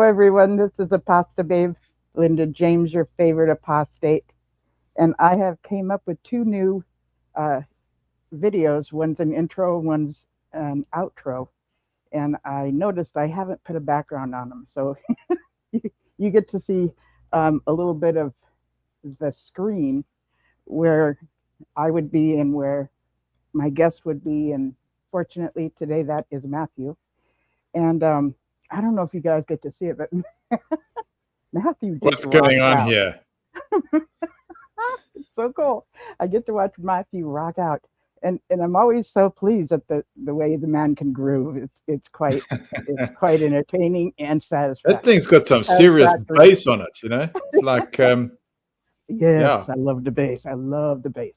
everyone. This is Apostle Babe, Linda James, your favorite apostate. And I have came up with two new uh, videos. One's an intro, one's an outro. And I noticed I haven't put a background on them. So you, you get to see a little bit of the screen where I would be and where my guest would be. And fortunately, today that is Matthew. And I don't know if you guys get to see it, but Matthew just What's going rocks on out. here? It's so cool. I get to watch Matthew rock out, and I'm always so pleased at the way the man can groove. It's quite entertaining and That thing's got some serious satisfactory. bass on it, you know? It's like, Yes, yeah. I love the bass. I love the bass,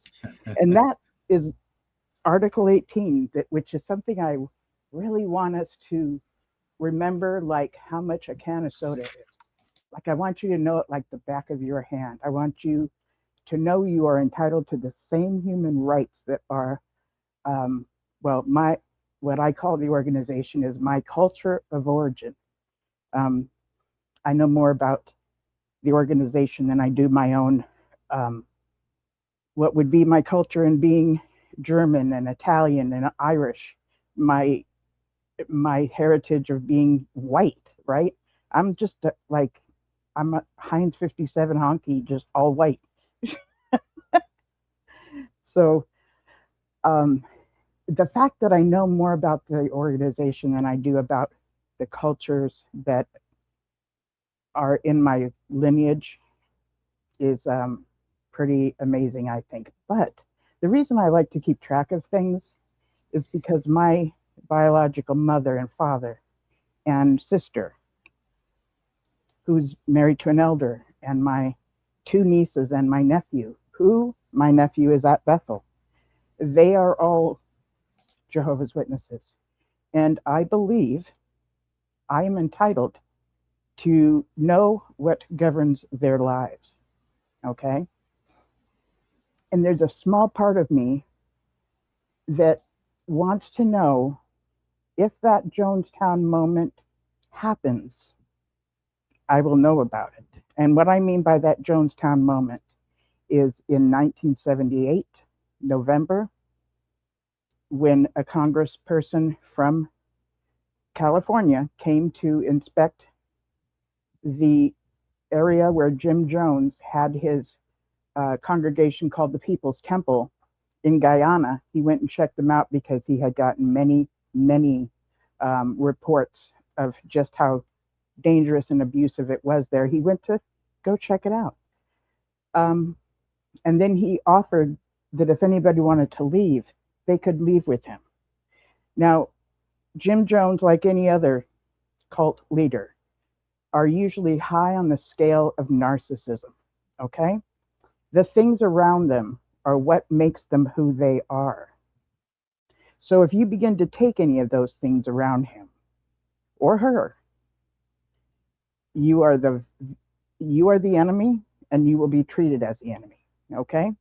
and that is Article 18, which is something I really want us to remember, like how much a can of soda is. Like I want you to know it like the back of your hand. I want you to know you are entitled to the same human rights that are, um, well, my what I call the organization is my culture of origin. Um, I know more about the organization than I do my own, um, what would be my culture in being German and Italian and Irish, my my heritage of being white, right? I'm just like I'm a Heinz 57 honky, just all white. So um, the fact that I know more about the organization than I do about the cultures that are in my lineage is pretty amazing, I think. But the reason I like to keep track of things is because my biological mother and father and sister, who's married to an elder, and my two nieces and my nephew, who my nephew is at Bethel, they are all Jehovah's Witnesses. And I believe I am entitled to know what governs their lives. Okay. And there's a small part of me that wants to know if that Jonestown moment happens, I will know about it. And what I mean by that Jonestown moment is in 1978, November, when a congressperson from California came to inspect the area where Jim Jones had his congregation called the People's Temple in Guyana. He went and checked them out because he had gotten many reports of just how dangerous and abusive it was there. He went to go check it out. Um, and then he offered that if anybody wanted to leave, they could leave with him. Now, Jim Jones, like any other cult leader, are usually high on the scale of narcissism. Okay? The things around them are what makes them who they are. So if you begin to take any of those things around him or her, you are the you are the enemy and you will be treated as the enemy. Okay?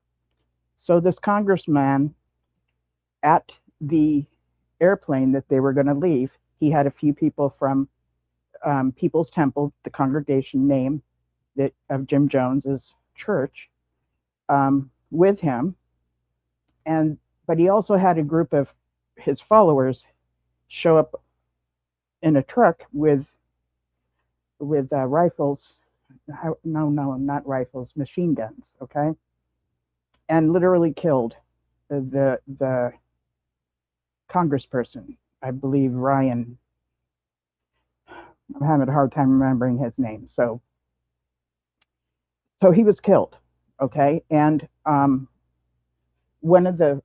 So this congressman at the airplane that they were going to leave, he had a few people from People's Temple, the congregation name that of Jim Jones's church, with him, and but he also had a group of his followers show up in a truck with rifles. No, not rifles, machine guns. Okay, and literally killed the congressperson. I believe Ryan. I'm having a hard time remembering his name. So he was killed. Okay, and one of the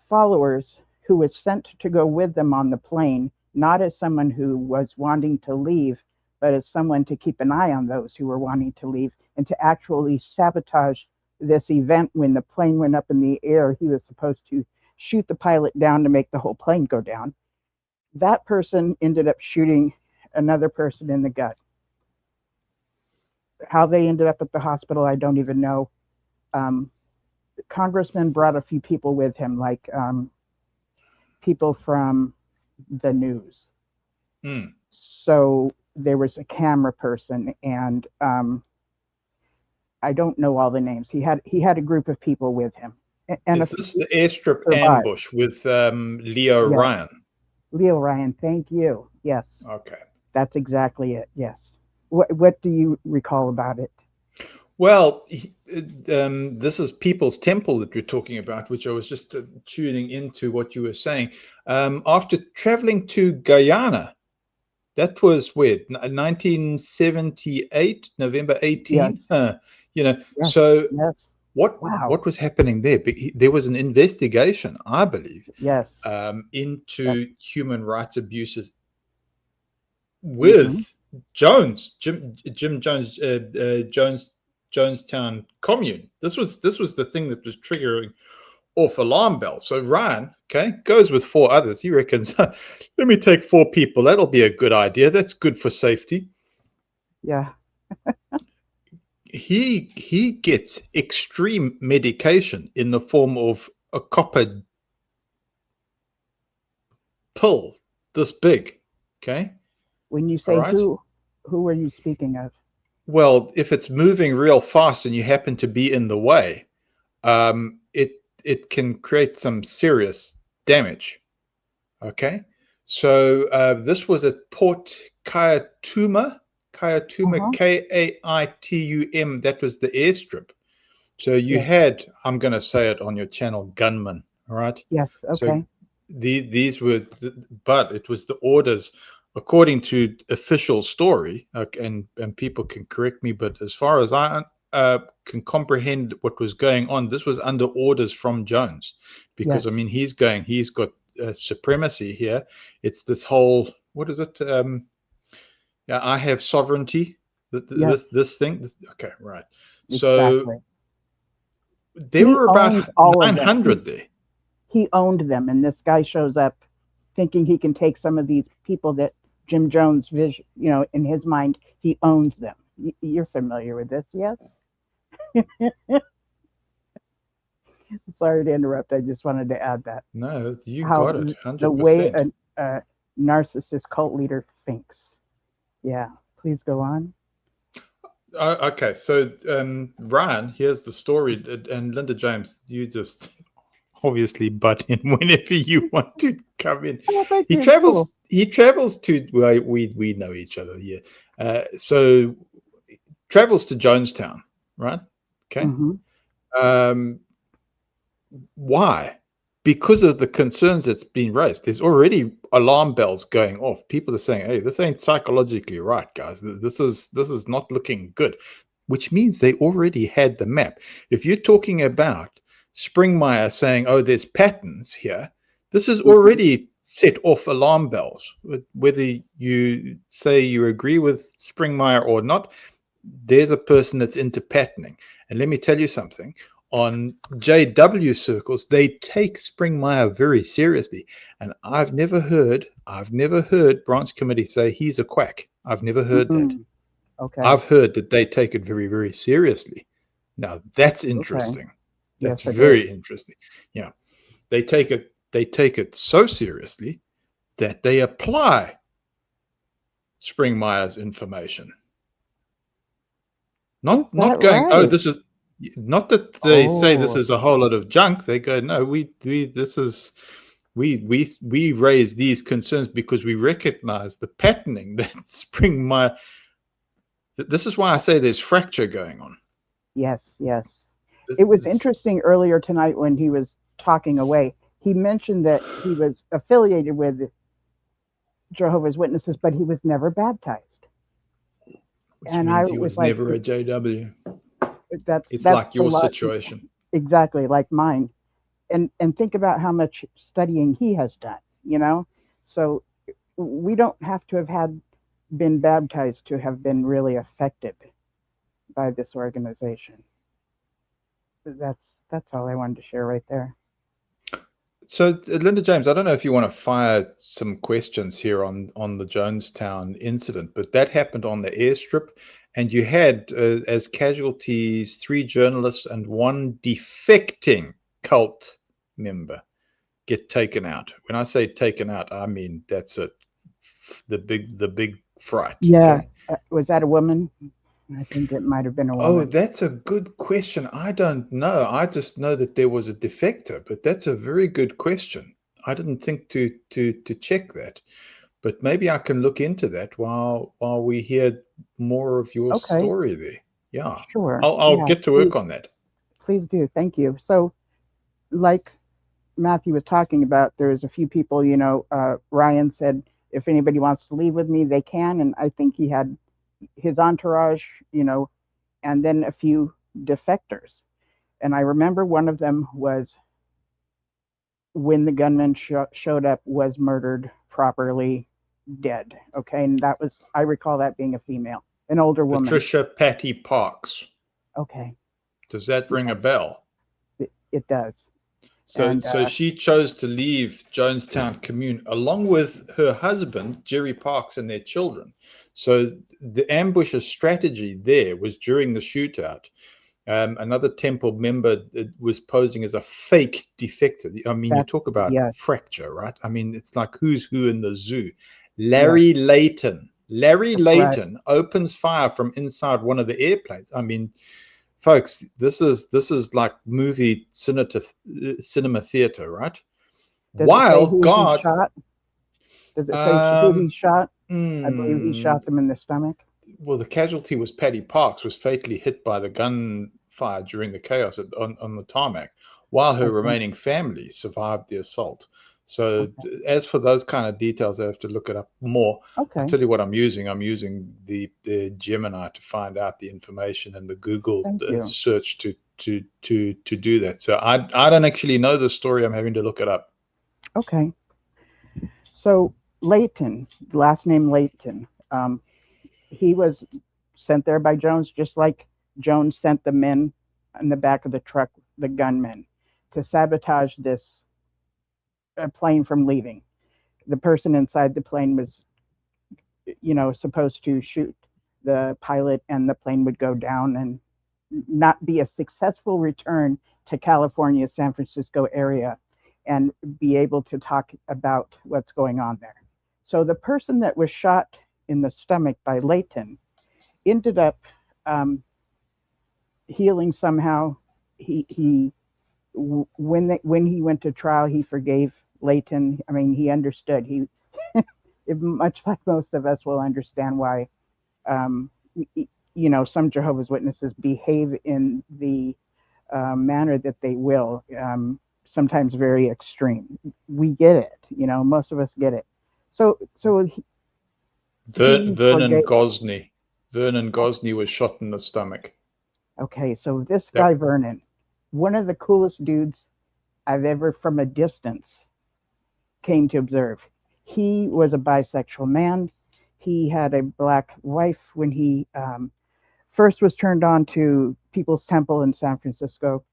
followers who was sent to go with them on the plane, not as someone who was wanting to leave, but as someone to keep an eye on those who were wanting to leave and to actually sabotage this event when the plane went up in the air. He was supposed to shoot the pilot down to make the whole plane go down. That person ended up shooting another person in the gut. How they ended up at the hospital, I don't even know. Um, the congressman brought a few people with him, like people from the news. Hmm. So there was a camera person, and I don't know all the names. He had a group of people with him, and a Is this the airstrip survived. ambush with Leo Yes, Ryan? Leo Ryan. Thank you. Yes, Okay. that's exactly it. Yes. What do you recall about it? Well, this is People's Temple that we're talking about, which I was just tuning into what you were saying. After traveling to Guyana, that was where 1978, November Yes. 18. Yes. So Yes. what Wow. what was happening there? There was an investigation, I believe, Yes. Yes. into human rights abuses Mm-hmm. with Jones, Jim Jones, Jonestown commune. This was the thing that was triggering off alarm bells. So Ryan, okay, goes with 4 others. He reckons, let me take 4 people. That'll be a good idea. That's good for safety. Yeah. He gets extreme medication in the form of a copper pill this big. Okay, When you all say right. who are you speaking of? Well, if it's moving real fast and you happen to be in the way, it can create some serious damage. Okay, so this was at Port Kaiatuma, Uh-huh. Kaitum. That was the airstrip. So you Yes. had, I'm going to say it on your channel, gunmen. All right. Yes. So Okay. these were, but it was the orders according to official story, and people can correct me, but as far as I can comprehend what was going on, this was under orders from Jones, because Yes. I mean he's got supremacy here. It's this whole, what is it? Yeah, I have sovereignty. Yes. This thing. Okay, right. So Exactly. there He were about owns all of them. 900 there. He owned them, and this guy shows up thinking he can take some of these people that Jim Jones vision, in his mind, he owns them. You're familiar with this, yes? Sorry to interrupt. I just wanted to add that No, you how got it, the way 100%. a narcissist cult leader thinks. Yeah, please go on. Okay, so Ryan, here's the story, and Linda James, you just obviously butt in whenever you want to come in. Oh, thank He you. Cool. travels. He travels to. Well, we know each other here. So travels to Jonestown, right? Okay. Mm-hmm. Um, why? Because of the concerns that's been raised. There's already alarm bells going off. People are saying, "Hey, this ain't psychologically right, guys. This is not looking good." Which means they already had the map. If you're talking about Springmeyer saying, "Oh, there's patterns here," this is Mm-hmm. already set off alarm bells. Whether you say you agree with Springmeyer or not, there's a person that's into patterning. And let me tell you something, on JW circles, they take Springmeyer very seriously. And I've never heard branch committee say he's a quack. I've never heard that. Mm-hmm. Okay. I've heard that they take it very, very seriously. Now that's Okay. interesting. That's Yes, it is. very interesting. Yeah. They take it so seriously that they apply Springmeyer's information. Is Not that going, oh, right? this is not that they say this Oh, is a whole lot of junk. They go, no, we raise these concerns because we recognize the patterning that Springmeyer. This is why I say there's fracture going on. yes, yes. This It was is interesting earlier tonight when he was talking away. He mentioned that he was affiliated with Jehovah's Witnesses, but he was never baptized. which And I means he was was like, never a JW. It's that's like the your lot situation. exactly like mine. And think about how much studying he has done. So we don't have to have been baptized to have been really affected by this organization. That's all I wanted to share right there. So, Linda James, I don't know if you want to fire some questions here on the Jonestown incident, but that happened on the airstrip, and you had as casualties 3 journalists and 1 defecting cult member get taken out. When I say taken out, I mean that's it. The big fright. Yeah. Okay. Was that a woman? I think it might have been a Oh, woman. that's a good question. I don't know. I just know that there was a defector, but that's a very good question. I didn't think to check that, but maybe I can look into that while we hear more of your Okay, story there. Yeah, sure. I'll Yeah, get to work on that. please do. Thank you. So, like Matthew was talking about, there's a few people, Ryan said, if anybody wants to leave with me, they can. And I think he had his entourage, and then a few defectors. And I remember one of them was when the gunman showed up, was murdered properly, dead. Okay. And that was, I recall that being a female, an older woman. Patricia Patty Parks. Okay. Does that ring a Yes, bell? it does. So, And so she chose to leave Jonestown Commune along with her husband, Jerry Parks, and their children. So the ambusher's strategy there was during the shootout. Another temple member was posing as a fake defector. I mean, you that's, talk about yes, fracture, right? I mean, it's like who's who in the zoo. yes, Larry Layton. Larry right. Layton opens fire from inside one of the airplanes. I mean, folks, this is like movie cinema theater, right? Does it say While who he God, shot? Does it say who he um, shot? I believe he mm, shot them in the stomach. well, the casualty was Paddy Parks, was fatally hit by the gunfire during the chaos on the tarmac, while her Okay, remaining family survived the assault. So, okay, as for those kind of details, I have to look it up more. I'll okay. tell you what I'm using. I'm using the Gemini to find out the information and the Google Thank you. search to do that. So I don't actually know the story. I'm having to look it up. Okay. So Layton, last name Layton, he was sent there by Jones, just like Jones sent the men in the back of the truck, the gunmen, to sabotage this plane from leaving. The person inside the plane was, supposed to shoot the pilot, and the plane would go down and not be a successful return to California, San Francisco area, and be able to talk about what's going on there. So the person that was shot in the stomach by Layton ended up healing somehow. He when he went to trial, he forgave Layton. I mean, he understood. He much like most of us will understand why um, some Jehovah's Witnesses behave in the manner that they will, sometimes very extreme. We get it, most of us get it. So he Vernon forgave. Gosney. Vernon Gosney was shot in the stomach. Okay, so this guy That Vernon, one of the coolest dudes I've ever, from a distance, came to observe. He was a bisexual man. He had a black wife when he first was turned on to People's Temple in San Francisco,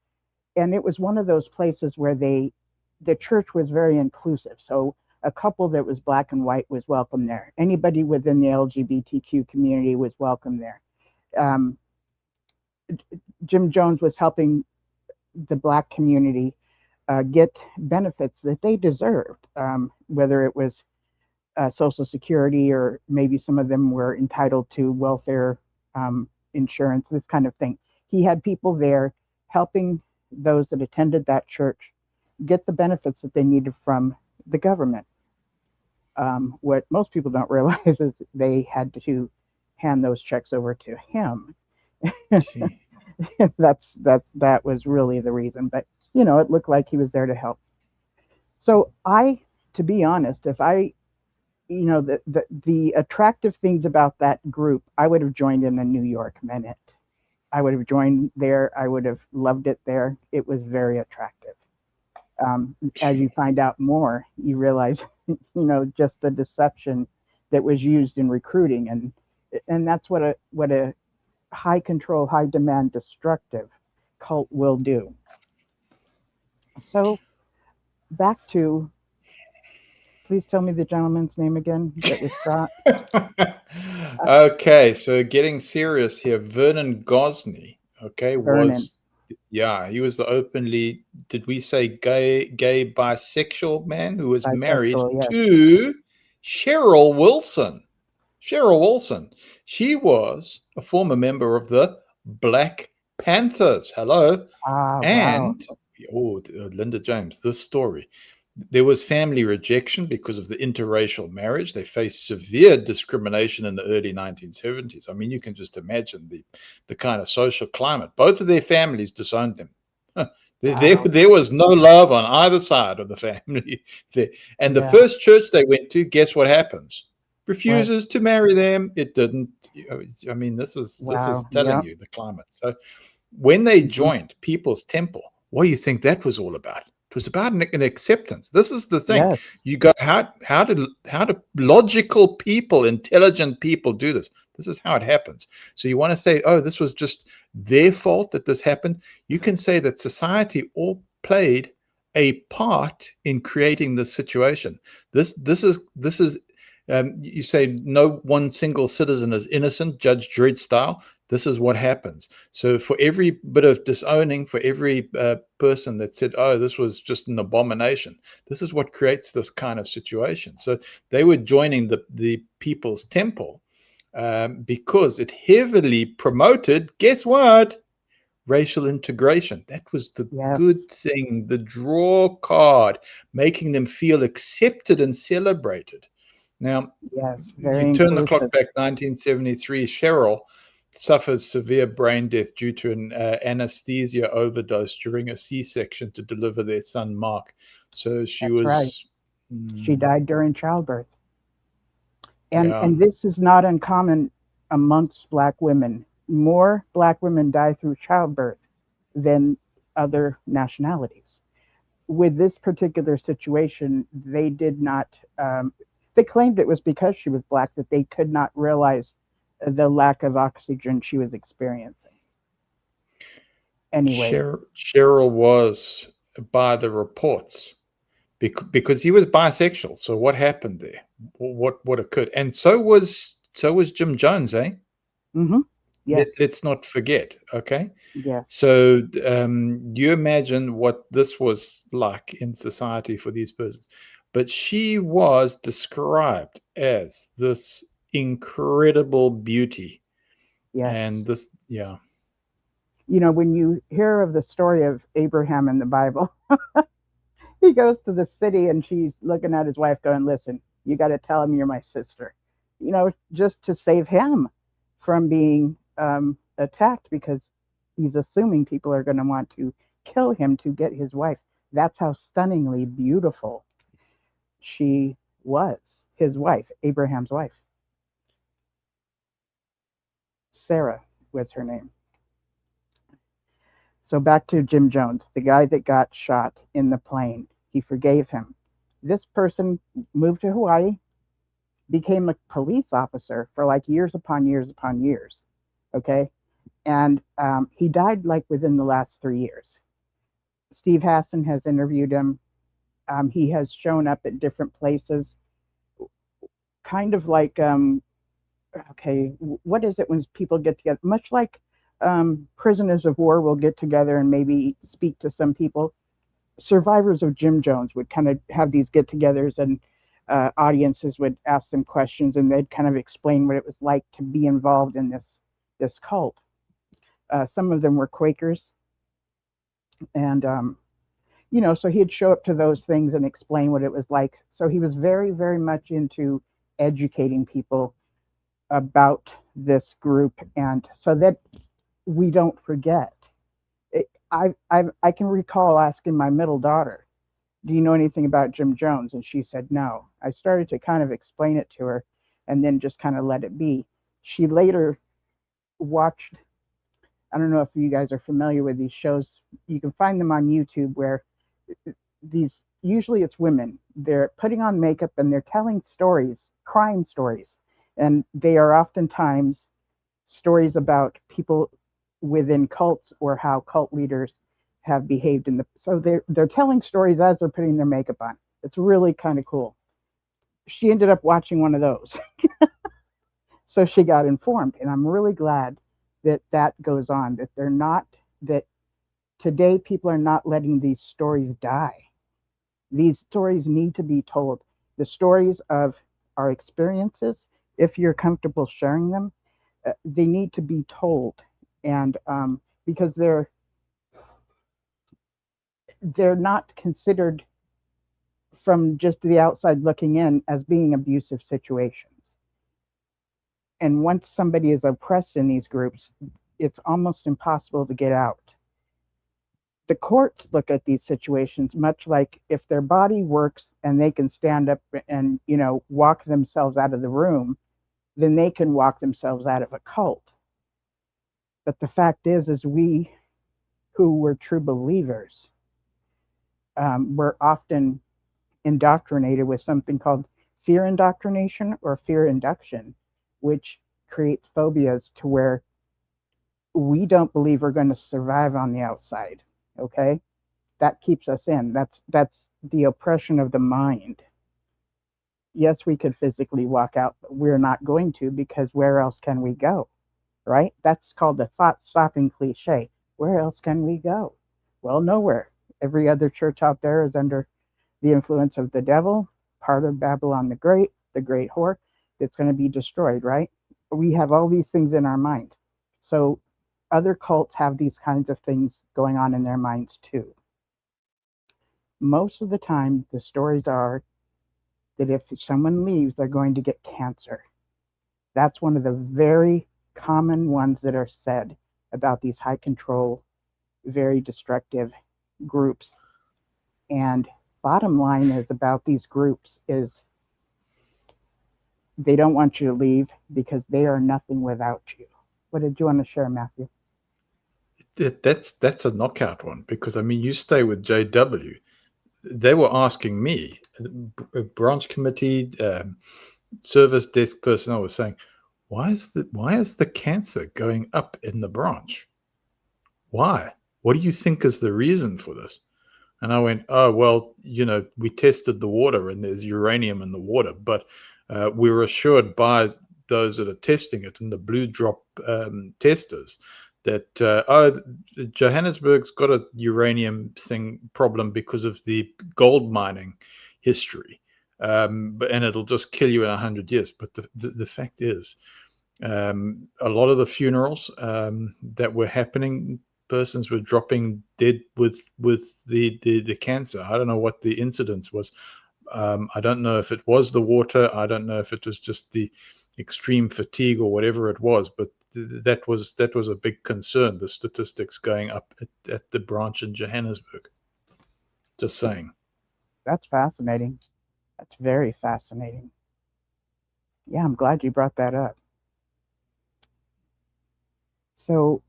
and it was one of those places where the church was very inclusive. So a couple that was black and white was welcome there. Anybody within the LGBTQ community was welcome there. Um, Jim Jones was helping the black community get benefits that they deserved, whether it was Social Security, or maybe some of them were entitled to welfare insurance, this kind of thing. He had people there helping those that attended that church get the benefits that they needed from the government. What most people don't realize is they had to hand those checks over to him. gee. That was really the reason. But it looked like he was there to help. So to be honest, if I, the attractive things about that group, I would have joined in a New York minute. I would have joined there. I would have loved it there. It was very attractive. As you find out more, you realize, just the deception that was used in recruiting, and that's what a high control, high demand, destructive cult will do. So back to, please tell me the gentleman's name again that was shot. Okay, so getting serious here. Vernon Gosney, okay, Vernon, yeah, he was the openly, did we say gay bisexual man who was married bisexual, yes. to Cheryl Wilson. Cheryl Wilson. She was a former member of the Black Panthers. Hello. Ah, wow. And, oh, Linda James, this story. There was family rejection because of the interracial marriage. They faced severe discrimination in the early 1970s. I mean, you can just imagine the kind of social climate. Both of their families disowned them. Wow. There was no love on either side of the family. And the Yeah. first church they went to, guess what happens? What? Refuses to marry them. It didn't. I mean, this is Wow. telling Yep. you the climate. So when they Mhm. joined People's Temple, what do you think that was all about? It was about an acceptance. This is the thing. Yes. You go, how do logical people, intelligent people do this? This is how it happens. So you want to say, oh, this was just their fault that this happened. You can say that society all played a part in creating this situation. This is you say no one single citizen is innocent, Judge Dredd style. This is what happens. So for every bit of disowning, for every person that said, "Oh, this was just an abomination," this is what creates this kind of situation. So they were joining the People's Temple because it heavily promoted. Guess what? Racial integration. That was the Yes. good thing, the draw card, making them feel accepted and celebrated. Now, Yes. you Very turn the clock inclusive. back 1973, Cheryl suffers severe brain death due to an anesthesia overdose during a C-section to deliver their son, Mark. So she That's right. was, She died during childbirth. yeah, And this is not uncommon amongst black women. More black women die through childbirth than other nationalities. With this particular situation, they did not. They claimed it was because she was black that they could not realize the lack of oxygen she was experiencing. Anyway, Cheryl was, by the reports, because he was bisexual. So what happened there? What occurred? And so was Jim Jones, eh? hmm yes, Let's not forget, okay? yes, So you imagine what this was like in society for these persons. But she was described as this incredible beauty. yes. And this, yeah, You know, when you hear of the story of Abraham in the Bible, he goes to the city and she's looking at his wife going, listen, you got to tell him you're my sister, just to save him from being attacked because he's assuming people are going to want to kill him to get his wife. That's how stunningly beautiful she was, his wife, Abraham's wife. Sarah was her name. So back to Jim Jones, the guy that got shot in the plane. He forgave him. This person moved to Hawaii, became a police officer for like years upon years upon years. Okay. And he died like within the last 3 years. Steve Hassan has interviewed him. He has shown up at different places, kind of like, okay, what is it when people get together? Much like prisoners of war will get together and maybe speak to some people. Survivors of Jim Jones would kind of have these get togethers and audiences would ask them questions and they'd kind of explain what it was like to be involved in this cult. Some of them were Quakers, and so he'd show up to those things and explain what it was like. So he was very, very much into educating people about this group, and so that we don't forget. I can recall asking my middle daughter, "Do you know anything about Jim Jones?" And she said no. I started to kind of explain it to her, and then just kind of let it be. She later watched. I don't know if you guys are familiar with these shows. You can find them on YouTube where these usually it's women. They're putting on makeup and they're telling stories, crime stories, and they are oftentimes stories about people within cults or how cult leaders have behaved in the. So they're telling stories as they're putting their makeup on. It's really kind of cool. She ended up watching one of those, so she got informed, and I'm really glad that that goes on. That they're not that today people are not letting these stories die. These stories need to be told. The stories of our experiences, if you're comfortable sharing them, they need to be told, and because they're not considered from just the outside looking in as being abusive situations. And once somebody is oppressed in these groups, it's almost impossible to get out. The courts look at these situations much like if their body works and they can stand up and, walk themselves out of the room, then they can walk themselves out of a cult. But the fact is we who were true believers were often indoctrinated with something called fear indoctrination or fear induction, which creates phobias to where we don't believe we're going to survive on the outside. Okay, that keeps us in. That's the oppression of the mind. Yes, we could physically walk out, but we're not going to, because where else can we go? Right? That's called the thought stopping cliche. Where else can we go? Well, nowhere. Every other church out there is under the influence of the devil, part of Babylon the great whore, that's going to be destroyed, right? We have all these things in our mind. So other cults have these kinds of things going on in their minds too. Most of the time, the stories are that if someone leaves, they're going to get cancer. That's one of the very common ones that are said about these high control, very destructive groups. And bottom line is about these groups is they don't want you to leave because they are nothing without you. What did you want to share, Matthew? That's a knockout one, because I mean, you stay with JW. They were asking me, a branch committee, service desk personnel was saying, why is the cancer going up in the branch? Why? What do you think is the reason for this? And I went, oh, well, we tested the water and there's uranium in the water, but we were assured by those that are testing it and the blue drop testers that, Johannesburg's got a uranium problem because of the gold mining history. And it'll just kill you in 100 years. But the fact is, a lot of the funerals that were happening, persons were dropping dead with the cancer. I don't know what the incidence was. I don't know if it was the water. I don't know if it was just the extreme fatigue or whatever it was. But that was a big concern. The statistics going up at the branch in Johannesburg. Just saying. That's fascinating. That's very fascinating. Yeah, I'm glad you brought that up. So,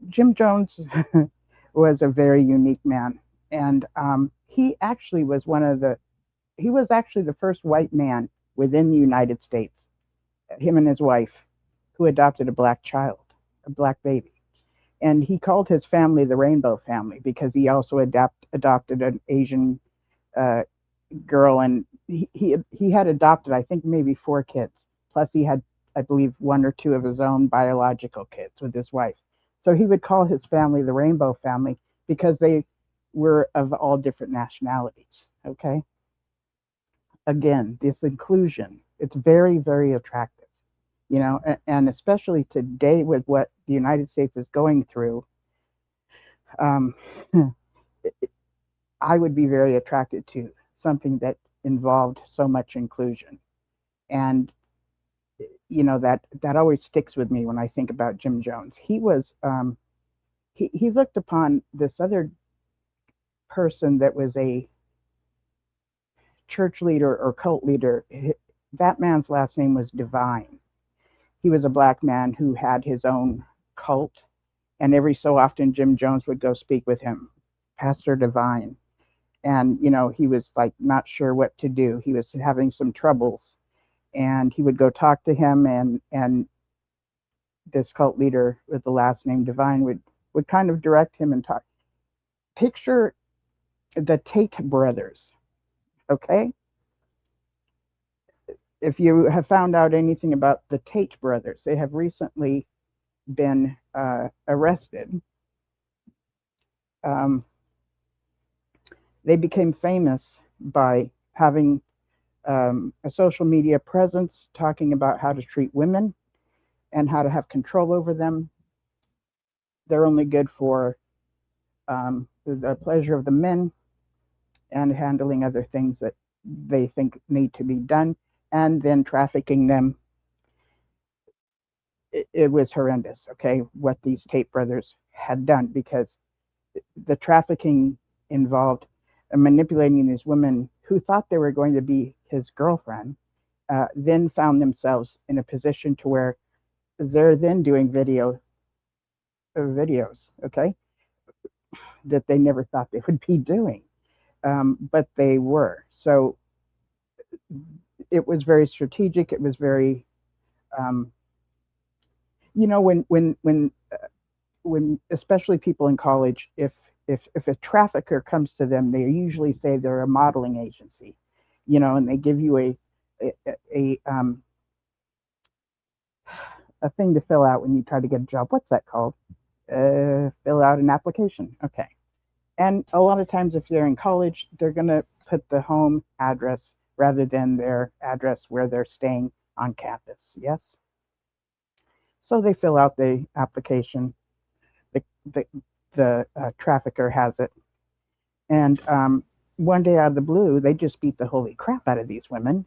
Jim Jones was a very unique man, and he was actually the first white man within the United States, him and his wife, who adopted a black child, a black baby. And he called his family the Rainbow Family because he also adopted an Asian uh, girl, and he had adopted, I think, maybe 4 kids. Plus, he had, I believe, 1 or 2 of his own biological kids with his wife. So he would call his family the Rainbow Family because they were of all different nationalities. Okay. Again, this inclusion, it's very, very attractive, and especially today with what the United States is going through. Um, I would be very attracted to something that involved so much inclusion. And that always sticks with me when I think about Jim Jones. He looked upon this other person that was a church leader or cult leader. That man's last name was Divine. He was a black man who had his own cult, and every so often Jim Jones would go speak with him, Pastor Divine. And he was like not sure what to do. He was having some troubles, and he would go talk to him, and this cult leader with the last name Divine would kind of direct him and talk. Picture the Tate brothers. Okay, if you have found out anything about the Tate brothers, they have recently been arrested. Um, they became famous by having a social media presence talking about how to treat women and how to have control over them. They're only good for the pleasure of the men and handling other things that they think need to be done, and then trafficking them. It was horrendous, okay, what these Tate brothers had done, because the trafficking involved manipulating these women who thought they were going to be his girlfriend, then found themselves in a position to where they're then doing videos, okay, that they never thought they would be doing, but they were. So it was very strategic. It was very, um, when especially people in college, if a trafficker comes to them, they usually say they're a modeling agency, and they give you a thing to fill out when you try to get a job. What's that called? Fill out an application. Okay. And a lot of times, if they're in college, they're going to put the home address rather than their address where they're staying on campus. Yes. So they fill out the application. The the, the trafficker has it, and one day out of the blue, they just beat the holy crap out of these women,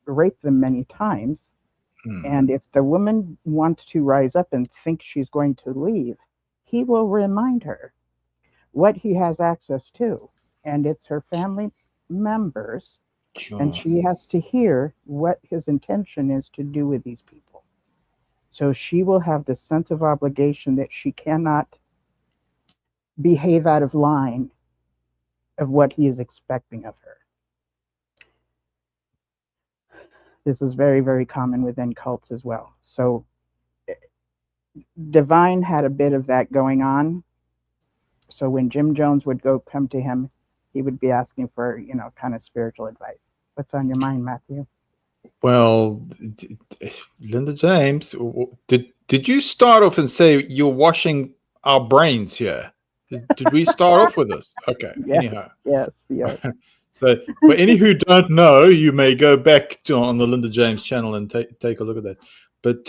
rape them many times. And if the woman wants to rise up and think she's going to leave, he will remind her what he has access to. And it's her family members. Sure. And she has to hear what his intention is to do with these people. So she will have the sense of obligation that she cannot behave out of line of what he is expecting of her. This is very, very common within cults as well. So Divine had a bit of that going on. So when Jim Jones would come to him, he would be asking for, kind of spiritual advice. What's on your mind, Matthew? Well, Linda James, did you start off and say you're washing our brains here? Did we start off with this? Okay. Yes, Anyhow. yes. So for any who don't know, you may go back on the Linda James channel and take a look at that. But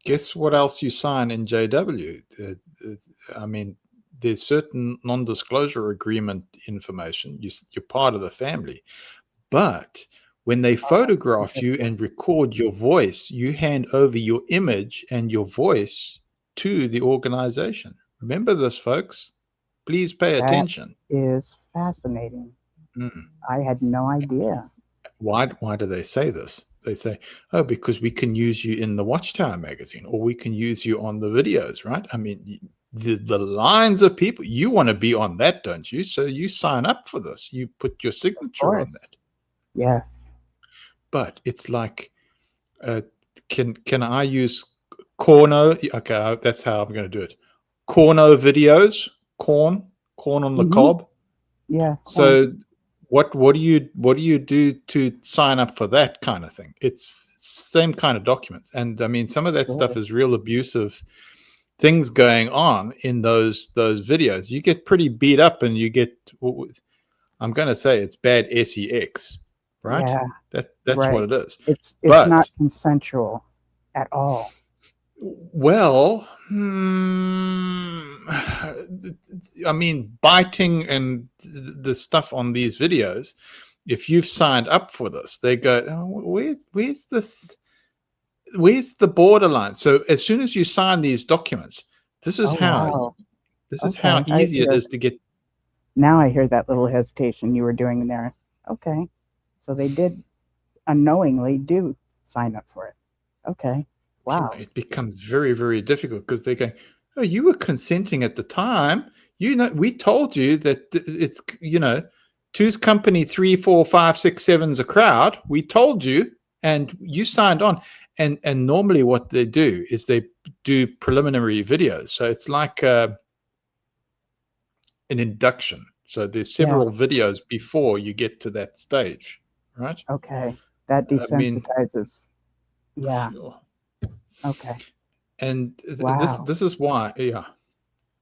guess what else you sign in JW? I mean, there's certain non-disclosure agreement information. You're part of the family. But when they photograph you and record your voice, you hand over your image and your voice to the organization. Remember this, folks. Please pay attention. Is fascinating. I had no idea. Why do they say this? They say, oh, because we can use you in the Watchtower magazine, or we can use you on the videos, right? I mean, the lines of people, you want to be on that, don't you? So you sign up for this. You put your signature on that. Yes. But it's like, can I use Corno? Okay, that's how I'm going to do it. Corno videos, corn on the cob. Yeah. So what do you do to sign up for that kind of thing? It's same kind of documents, and I mean some of that stuff is real abusive things going on in those videos. You get pretty beat up, and you get, I'm going to say it's bad sex, right? Yeah, that's right. What it is. It's not consensual at all. Well, I mean, biting and the stuff on these videos, if you've signed up for this, they go, oh, where's this? Where's the borderline? So as soon as you sign these documents, this is how easy it is to get. Now I hear that little hesitation you were doing there. Okay. So they did unknowingly do sign up for it. Okay. Wow. It becomes very, very difficult because they're going, oh, you were consenting at the time. We told you that it's, two's company, 3, 4, 5, 6, 7's a crowd. We told you, and you signed on. And normally what they do is they do preliminary videos. So it's like an induction. So there's several videos before you get to that stage, right? Okay. That desensitizes. Yeah. Sure. Okay. And this is why, yeah.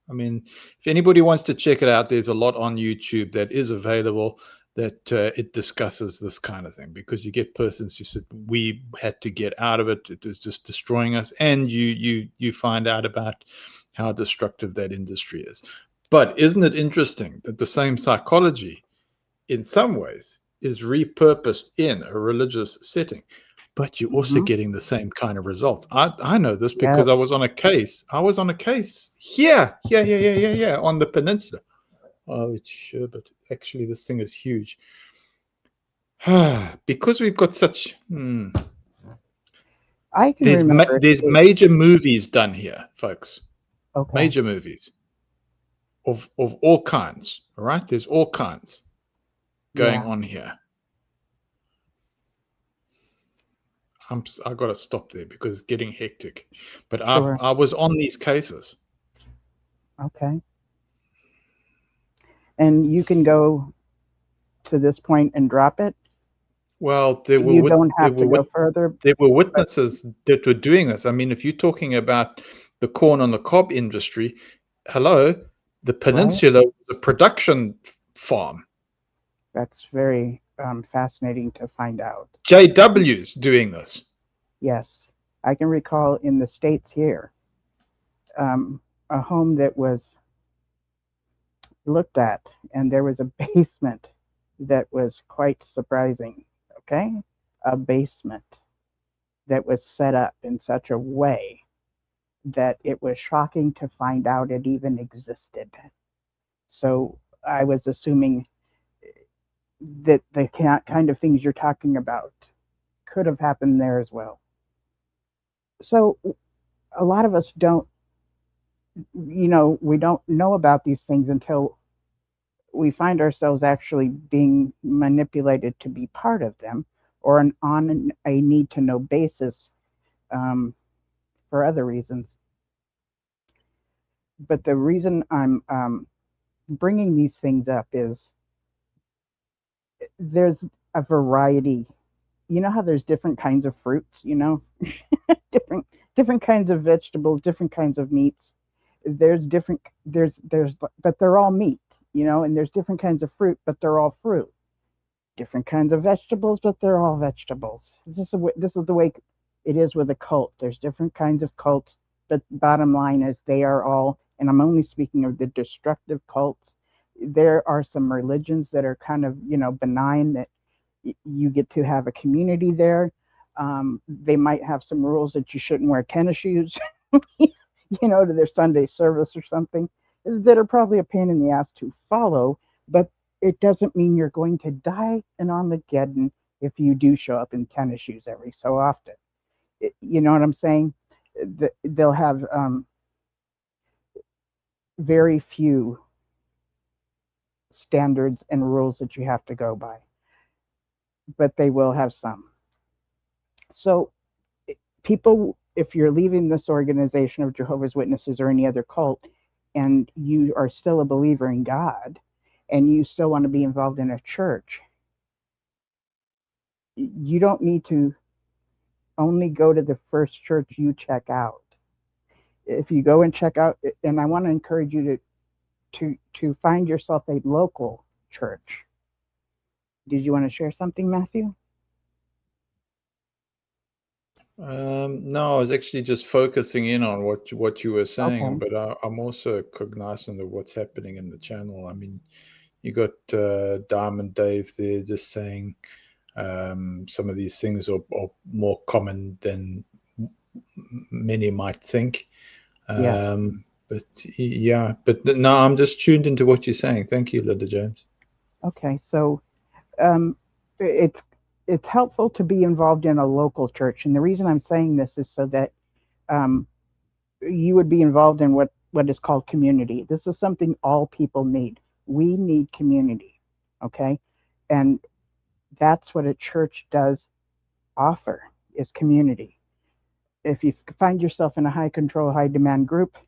I mean, if anybody wants to check it out, there's a lot on YouTube that is available. that it discusses this kind of thing, because you get persons who said we had to get out of it, it was just destroying us, and you find out about how destructive that industry is. But isn't it interesting that the same psychology in some ways is repurposed in a religious setting, but you're also Mm-hmm. getting the same kind of results? I know this because Yes. I was on a case here on the peninsula. Oh, it's sure, but actually this thing is huge. Because we've got such I can remember a there's case. major movies done here, folks. Okay. Major movies of all kinds. All right, there's all kinds going Yeah. on here. I got to stop there because it's getting hectic. But Sure. I was on these cases. Okay. And you can go to this point and drop it. Well, You don't have to go further, there were but witnesses that were doing this. I mean, if you're talking about the corn on the cob industry, hello, the right. peninsula was a production farm. That's very fascinating to find out. JW's doing this. Yes, I can recall in the States here, a home that was looked at, and there was a basement that was quite surprising. Okay, a basement that was set up in such a way that it was shocking to find out it even existed. So I was assuming that the kind of things you're talking about could have happened there as well. So a lot of us don't, we don't know about these things until we find ourselves actually being manipulated to be part of them, or on a need to know basis, um, for other reasons. But the reason I'm bringing these things up is there's a variety. You know how there's different kinds of fruits, different different kinds of vegetables, different kinds of meats. There's different there's but they're all meat, and there's different kinds of fruit, but they're all fruit. Different kinds of vegetables, but they're all vegetables. This is the way it is with a cult. There's different kinds of cults, but bottom line is they are all, and I'm only speaking of the destructive cults. There are some religions that are kind of, benign, that you get to have a community there. They might have some rules that you shouldn't wear tennis shoes, to their Sunday service or something, that are probably a pain in the ass to follow, but it doesn't mean you're going to die an Armageddon if you do show up in tennis shoes every so often. You know what I'm saying? They'll have very few standards and rules that you have to go by, but they will have some. So, people, if you're leaving this organization of Jehovah's Witnesses or any other cult, and you are still a believer in God, and you still want to be involved in a church, you don't need to only go to the first church you check out. If you go and check out, and I want to encourage you to find yourself a local church. Did you want to share something, Matthew? No, I was actually just focusing in on what you were saying, Okay. but I'm also cognizant of what's happening in the channel. I mean, you got Diamond Dave there just saying some of these things are more common than many might think. Yes. But yeah, but no, I'm just tuned into what you're saying. Thank you, Linda James. Okay. So, um, it's it's helpful to be involved in a local church, and the reason I'm saying this is so that um, you would be involved in what is called community. This is something all people need. We need community. Okay, and that's what a church does offer, is community. If you find yourself in a high control, high demand group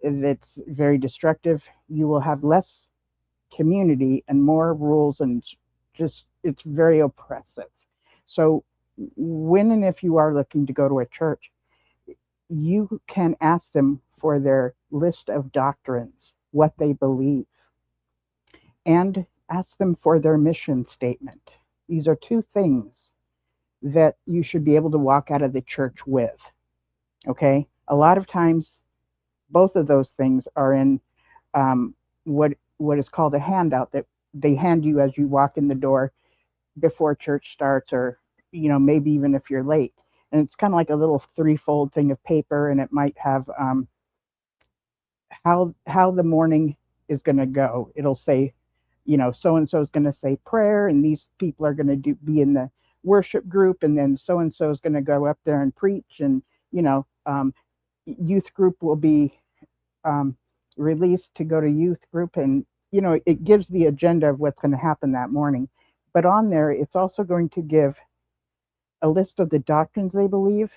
that's very destructive, you will have less community and more rules, and just it's very oppressive. So when and if you are looking to go to a church, you can ask them for their list of doctrines, what they believe, and Ask them for their mission statement. These are two things that you should be able to walk out of the church with. Okay? A lot of times, both of those things are in what is called a handout that they hand you as you walk in the door before church starts, or maybe even if you're late. And it's kind of like a little threefold thing of paper, and it might have how the morning is going to go. It'll say, so and so is going to say prayer, and these people are going to be in the worship group, and then so and so is going to go up there and preach, and youth group will be um, released to go to youth group, and it gives the agenda of what's going to happen that morning. But on there, it's also going to give a list of the doctrines they believe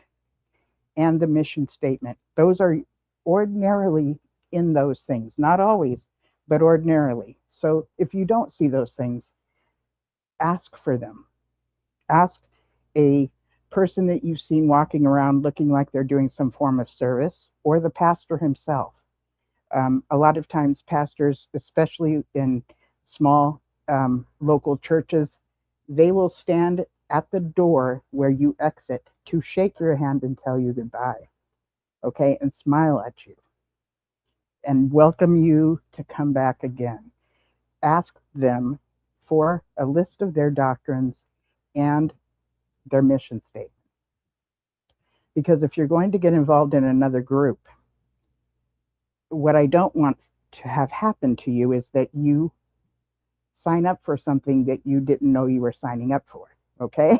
and the mission statement. Those are ordinarily in those things, not always, but ordinarily. So if you don't see those things, ask for them. Ask a person that you've seen walking around looking like they're doing some form of service, or the pastor himself. A lot of times, pastors, especially in small local churches, they will stand at the door where you exit to shake your hand and tell you goodbye, okay, and smile at you and welcome you to come back again. Ask them for a list of their doctrines and their mission statement. Because if you're going to get involved in another group, what I don't want to have happen to you is that you sign up for something that you didn't know you were signing up for, okay?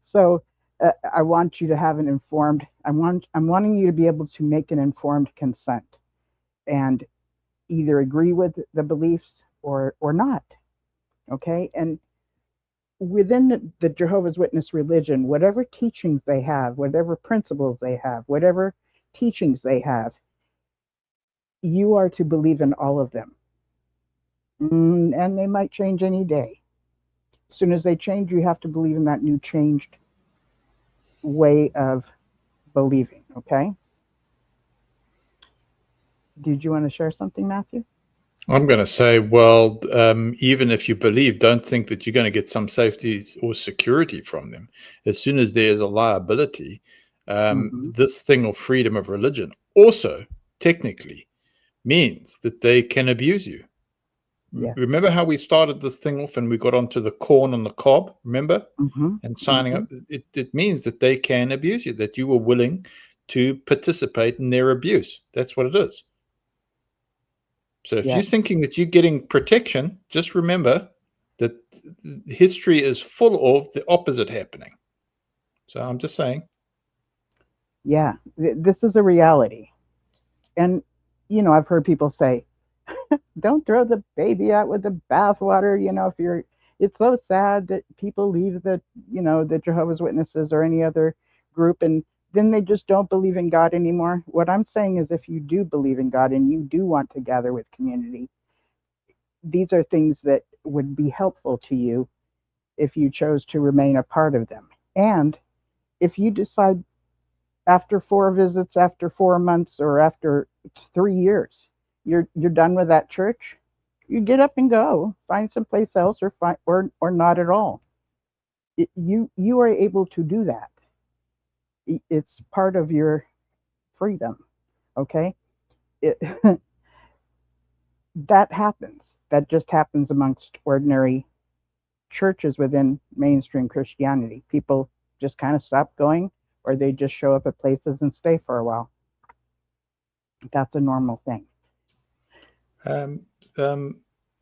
So I want you to have an informed, I'm wanting you to be able to make an informed consent and either agree with the beliefs or not, okay? And within the Jehovah's Witness religion, whatever teachings they have, whatever principles they have, whatever teachings they have, you are to believe in all of them. And they might change any day. As soon as they change, you have to believe in that new changed way of believing, okay? Did you want to share something, Matthew? I'm going to say, well, even if you believe, don't think that you're going to get some safety or security from them. As soon as there's a liability, this thing of freedom of religion also technically means that they can abuse you. Yeah. Remember how we started this thing off and we got onto the corn on the cob, remember? And signing up, it means that they can abuse you, that you were willing to participate in their abuse. That's what it is. So if you're thinking that you're getting protection, just remember that history is full of the opposite happening. So I'm just saying. Yeah, this is a reality. And, I've heard people say, don't throw the baby out with the bathwater. It's so sad that people leave the Jehovah's Witnesses or any other group, and then they just don't believe in God anymore. What I'm saying is, if you do believe in God and you do want to gather with community, these are things that would be helpful to you if you chose to remain a part of them. And if you decide after 4 visits, after 4 months, or after 3 years, you're done with that church, you get up and go, find someplace else, or not at all. You are able to do that. It's part of your freedom, okay? That happens. That just happens amongst ordinary churches within mainstream Christianity. People just kind of stop going, or they just show up at places and stay for a while. That's a normal thing.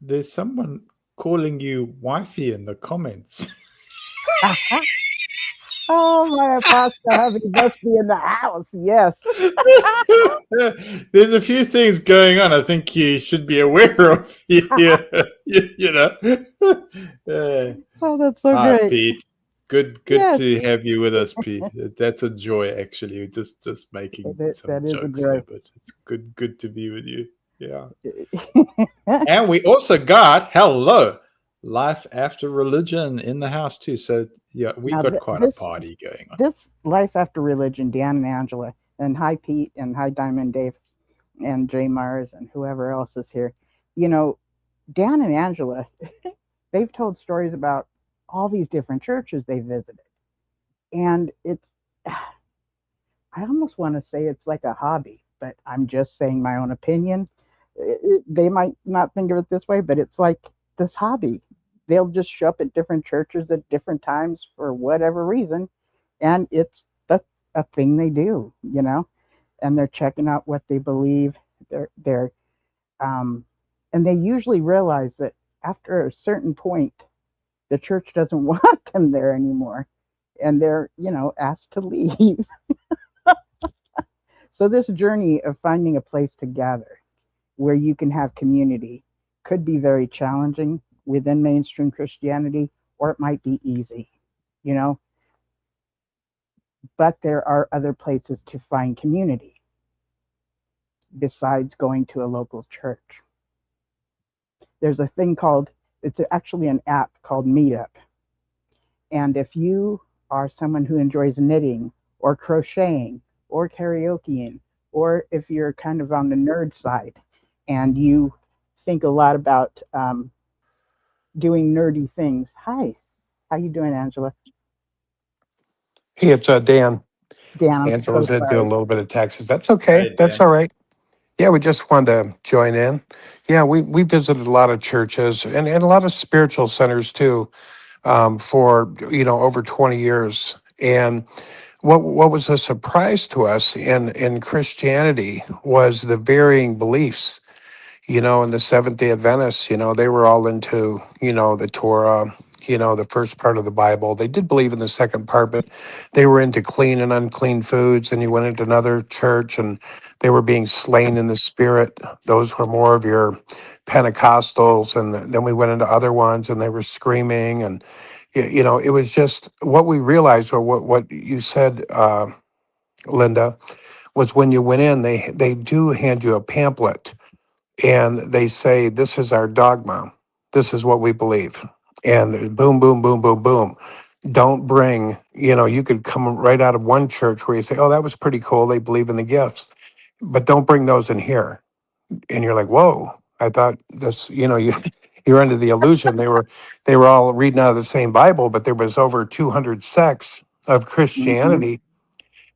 There's someone calling you wifey in the comments. Oh, my apostle hubby must be in the house. Yes. There's a few things going on I think you should be aware of. Oh, that's so great. Pete. Good to have you with us, Pete. That's a joy, actually. Just making some jokes here, but it's good to be with you. Yeah. And we also got Life After Religion in the house too. So yeah, we got quite a party going on. This Life After Religion, Dan and Angela, and hi Pete, and hi Diamond Dave, and Jay Mars, and whoever else is here. Dan and Angela, they've told stories about all these different churches they visited. And it's, I almost want to say it's like a hobby, but I'm just saying my own opinion. They might not think of it this way, but it's like this hobby. They'll just show up at different churches at different times for whatever reason, and it's a thing they do, and they're checking out what they believe. They're um, and they usually realize that after a certain point, the church doesn't want them there anymore, and they're asked to leave. So this journey of finding a place to gather where you can have community could be very challenging within mainstream Christianity, or it might be easy, you know. But there are other places to find community besides going to a local church. There's a thing called, it's actually an app called Meetup. And if you are someone who enjoys knitting or crocheting or karaokeing, or if you're kind of on the nerd side and you think a lot about doing nerdy things. Hi, how you doing, Angela? Hey, it's Dan. Dan, I'm so Angela's doing a sorry. little bit of taxes. That's okay. Hey, That's Dan. all right. Yeah, we just wanted to join in. Yeah, we visited a lot of churches and a lot of spiritual centers too, for over 20 years. And what was a surprise to us in Christianity was the varying beliefs. And the Seventh Day Adventists, they were all into, the Torah, the first part of the Bible. They did believe in the second part, but they were into clean and unclean foods. And you went into another church and they were being slain in the spirit. Those were more of your Pentecostals. And then we went into other ones and they were screaming. And, it was just what we realized, or what you said, Linda, was when you went in, they do hand you a pamphlet and they say, "This is our dogma. This is what we believe." And boom, boom, boom, boom, boom. Don't bring, you could come right out of one church where you say, "Oh, that was pretty cool. They believe in the gifts," but don't bring those in here. And you're like, "Whoa, I thought this, you're under the illusion." They were all reading out of the same Bible, but there was over 200 sects of Hmm. Christianity.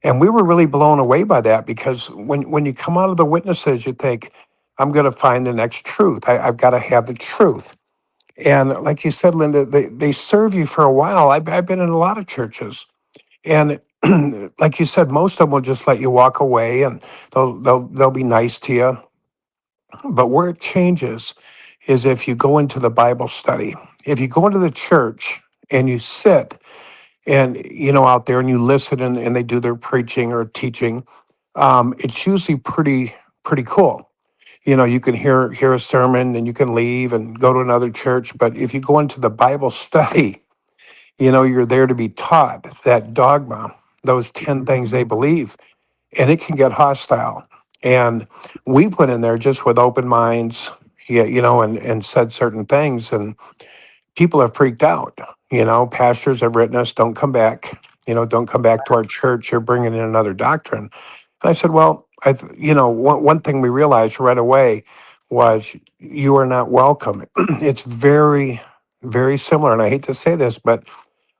And we were really blown away by that, because when you come out of the witnesses, you think, I'm going to find the next truth. I've got to have the truth. And like you said, Linda, they serve you for a while. I've been in a lot of churches. And like you said, most of them will just let you walk away and they'll be nice to you. But where it changes is if you go into the Bible study. If you go into the church and you sit and out there and you listen, and they do their preaching or teaching, it's usually pretty cool. You can hear a sermon and you can leave and go to another church. But if you go into the Bible study, you're there to be taught that dogma, those 10 things Hmm. they believe, and it can get hostile. And we went in there just with open minds, yeah, and said certain things, and people have freaked out. Pastors have written us, don't come back. Don't come back to our church. You're bringing in another doctrine. And I said, well, one thing we realized right away was you are not welcome. It's very, very similar. And I hate to say this, but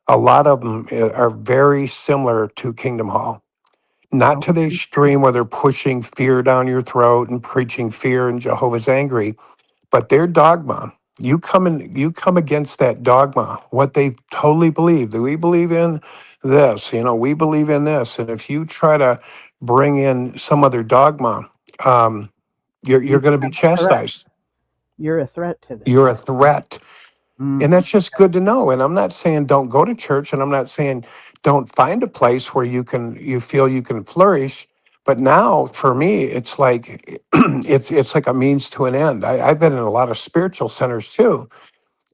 a lot of them are very similar to Kingdom Hall. Not to the Okay. extreme where they're pushing fear down your throat and preaching fear and Jehovah's angry, but their dogma, you come against that dogma, what they totally believe. Do we believe in this? We believe in this. And if you try to bring in some other dogma, um, you're You going to be become a threat. chastised. You're a threat to them. You're a threat. And Hmm. that's just good to know. And I'm not saying don't go to church, and I'm not saying don't find a place where you feel you can flourish. But now for me, it's like it's like a means to an end. I've been in a lot of spiritual centers too,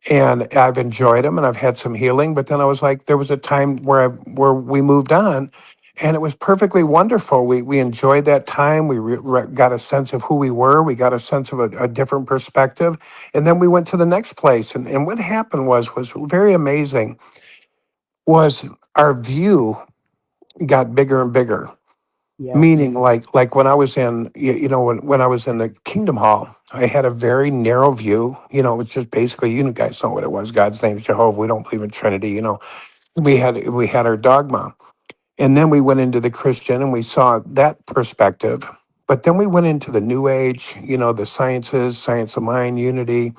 and I've enjoyed them and I've had some healing. But then I was like, there was a time where we moved on, and it was perfectly wonderful. We enjoyed that time. We got a sense of who we were. We got a sense of a different perspective, and then we went to the next place. And what happened was very amazing. Was our view got bigger and bigger. Yes. Meaning, like when I was in when I was in the Kingdom Hall, I had a very narrow view. You know, it was just basically, you guys know what it was. God's name's Jehovah. We don't believe in Trinity. You know, we had our dogma, and then we went into the Christian, and we saw that perspective. But then we went into the New Age. You know, the sciences, science of mind, unity,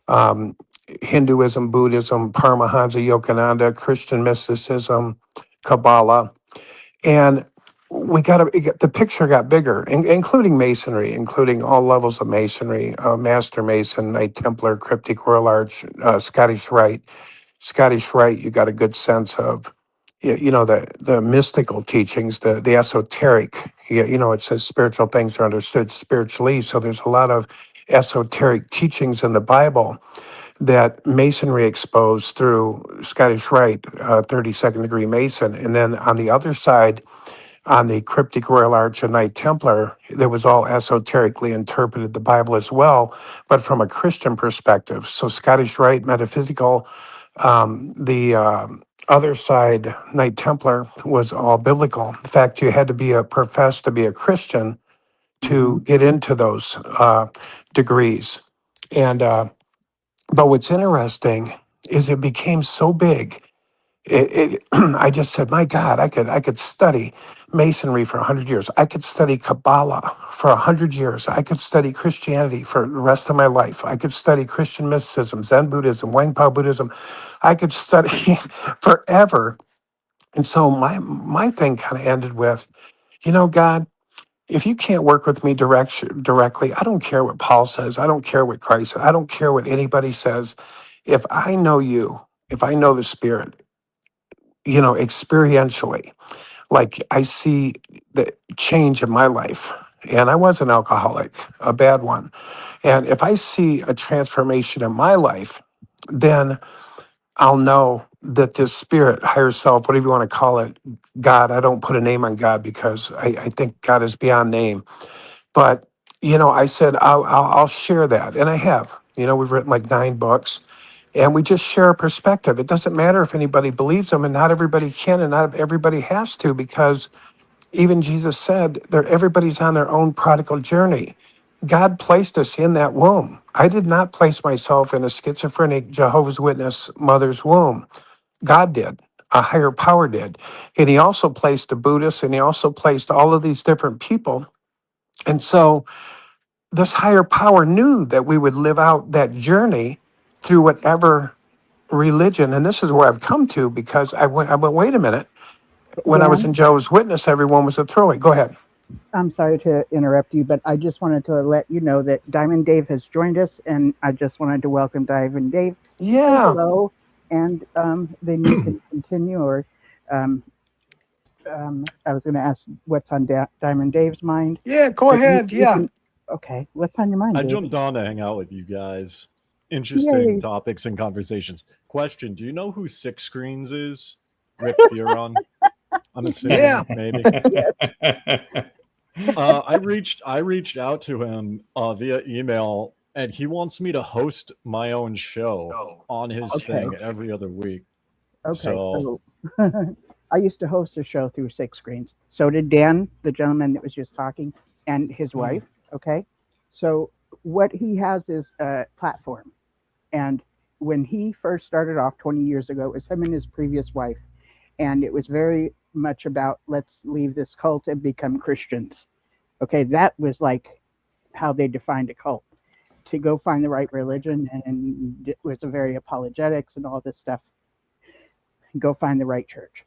um, Hinduism, Buddhism, Paramahansa Yogananda, Christian mysticism, Kabbalah, and the picture got bigger, including masonry, including all levels of masonry, Master Mason, Knight Templar, Cryptic Royal Arch, Scottish Rite. Scottish Rite, you got a good sense of, you know, the mystical teachings, the esoteric. You know, it says spiritual things are understood spiritually. So there's a lot of esoteric teachings in the Bible that Masonry exposed through Scottish Rite, 32nd degree Mason. And then on the other side, on the Cryptic Royal Arch and Knight Templar, that was all esoterically interpreted the Bible as well, but from a Christian perspective. So Scottish Rite, metaphysical, the other side, Knight Templar, was all biblical. In fact, you had to be professed to be a Christian to get into those degrees. And but what's interesting is it became so big. I just said, my God, I could study Masonry for 100 years. I could study Kabbalah for 100 years. I could study Christianity for the rest of my life. I could study Christian mysticism, Zen Buddhism, Wangpo Buddhism. I could study forever. And so my thing kind of ended with, you know, God, if you can't work with me directly, I don't care what Paul says. I don't care what Christ says. I don't care what anybody says. If I know you, if I know the Spirit, you know, experientially, like I see the change in my life. And I was an alcoholic, a bad one. And if I see a transformation in my life, then I'll know that this spirit, higher self, whatever you want to call it, God, I don't put a name on God because I think God is beyond name. But, you know, I said, I'll share that. And I have. You know, we've written like 9 books and we just share a perspective. It doesn't matter if anybody believes them, and not everybody can, and not everybody has to, because even Jesus said that everybody's on their own prodigal journey. God placed us in that womb. I did not place myself in a schizophrenic Jehovah's Witness mother's womb. God did. A higher power did. And he also placed the Buddhists, and he also placed all of these different people. And so this higher power knew that we would live out that journey through whatever religion. And this is where I've come to, because I went, wait a minute. When I was Dan, in Jehovah's Witness, everyone was a throwaway. Go ahead. I'm sorry to interrupt you, but I just wanted to let you know that Diamond Dave has joined us, and I just wanted to welcome Diamond Dave. Say Yeah. hello, and then you can continue. Or um, I was going to ask what's on Diamond Dave's mind, Yeah, go but ahead. you Yeah. can. Okay, what's on your mind, I Dave? jumped on to hang out with you guys. Interesting Yay! topics and conversations. Question: do you know who Six Screens is? Rick Furon. I'm assuming Yeah. maybe. Yes. I reached out to him via email, and he wants me to host my own show on his Okay. thing every other week. Okay, So so I used to host a show through Six Screens. So did Dan, the gentleman that was just talking, and his wife. Okay, so what he has is a platform, and when he first started off 20 years ago, it was him and his previous wife, and it was very much about let's leave this cult and become Christians. Okay, that was like how they defined a cult, to go find the right religion, and it was a very apologetics and all this stuff. Go find the right church,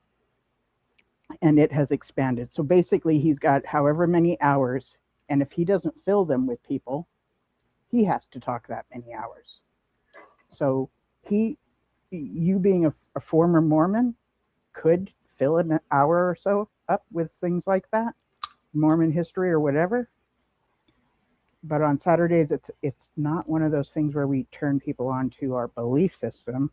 and it has expanded. So basically, he's got however many hours, and if he doesn't fill them with people, he has to talk that many hours. So he, you being a former Mormon, could fill an hour or so up with things like that, Mormon history or whatever. But on Saturdays, it's not one of those things where we turn people on to our belief system,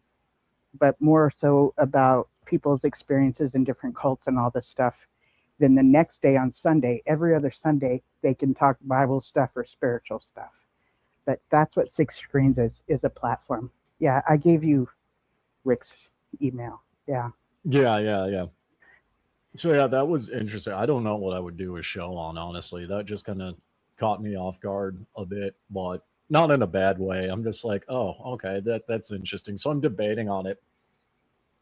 but more so about people's experiences in different cults and all this stuff. Then the next day on Sunday, every other Sunday, they can talk Bible stuff or spiritual stuff. But that's what Six Screens is a platform. Yeah, I gave you Rick's email. Yeah. yeah. So yeah, that was interesting. I don't know what I would do a show on, honestly. That just kind of caught me off guard a bit, but not in a bad way. I'm just like, oh, okay, that's interesting. So I'm debating on it.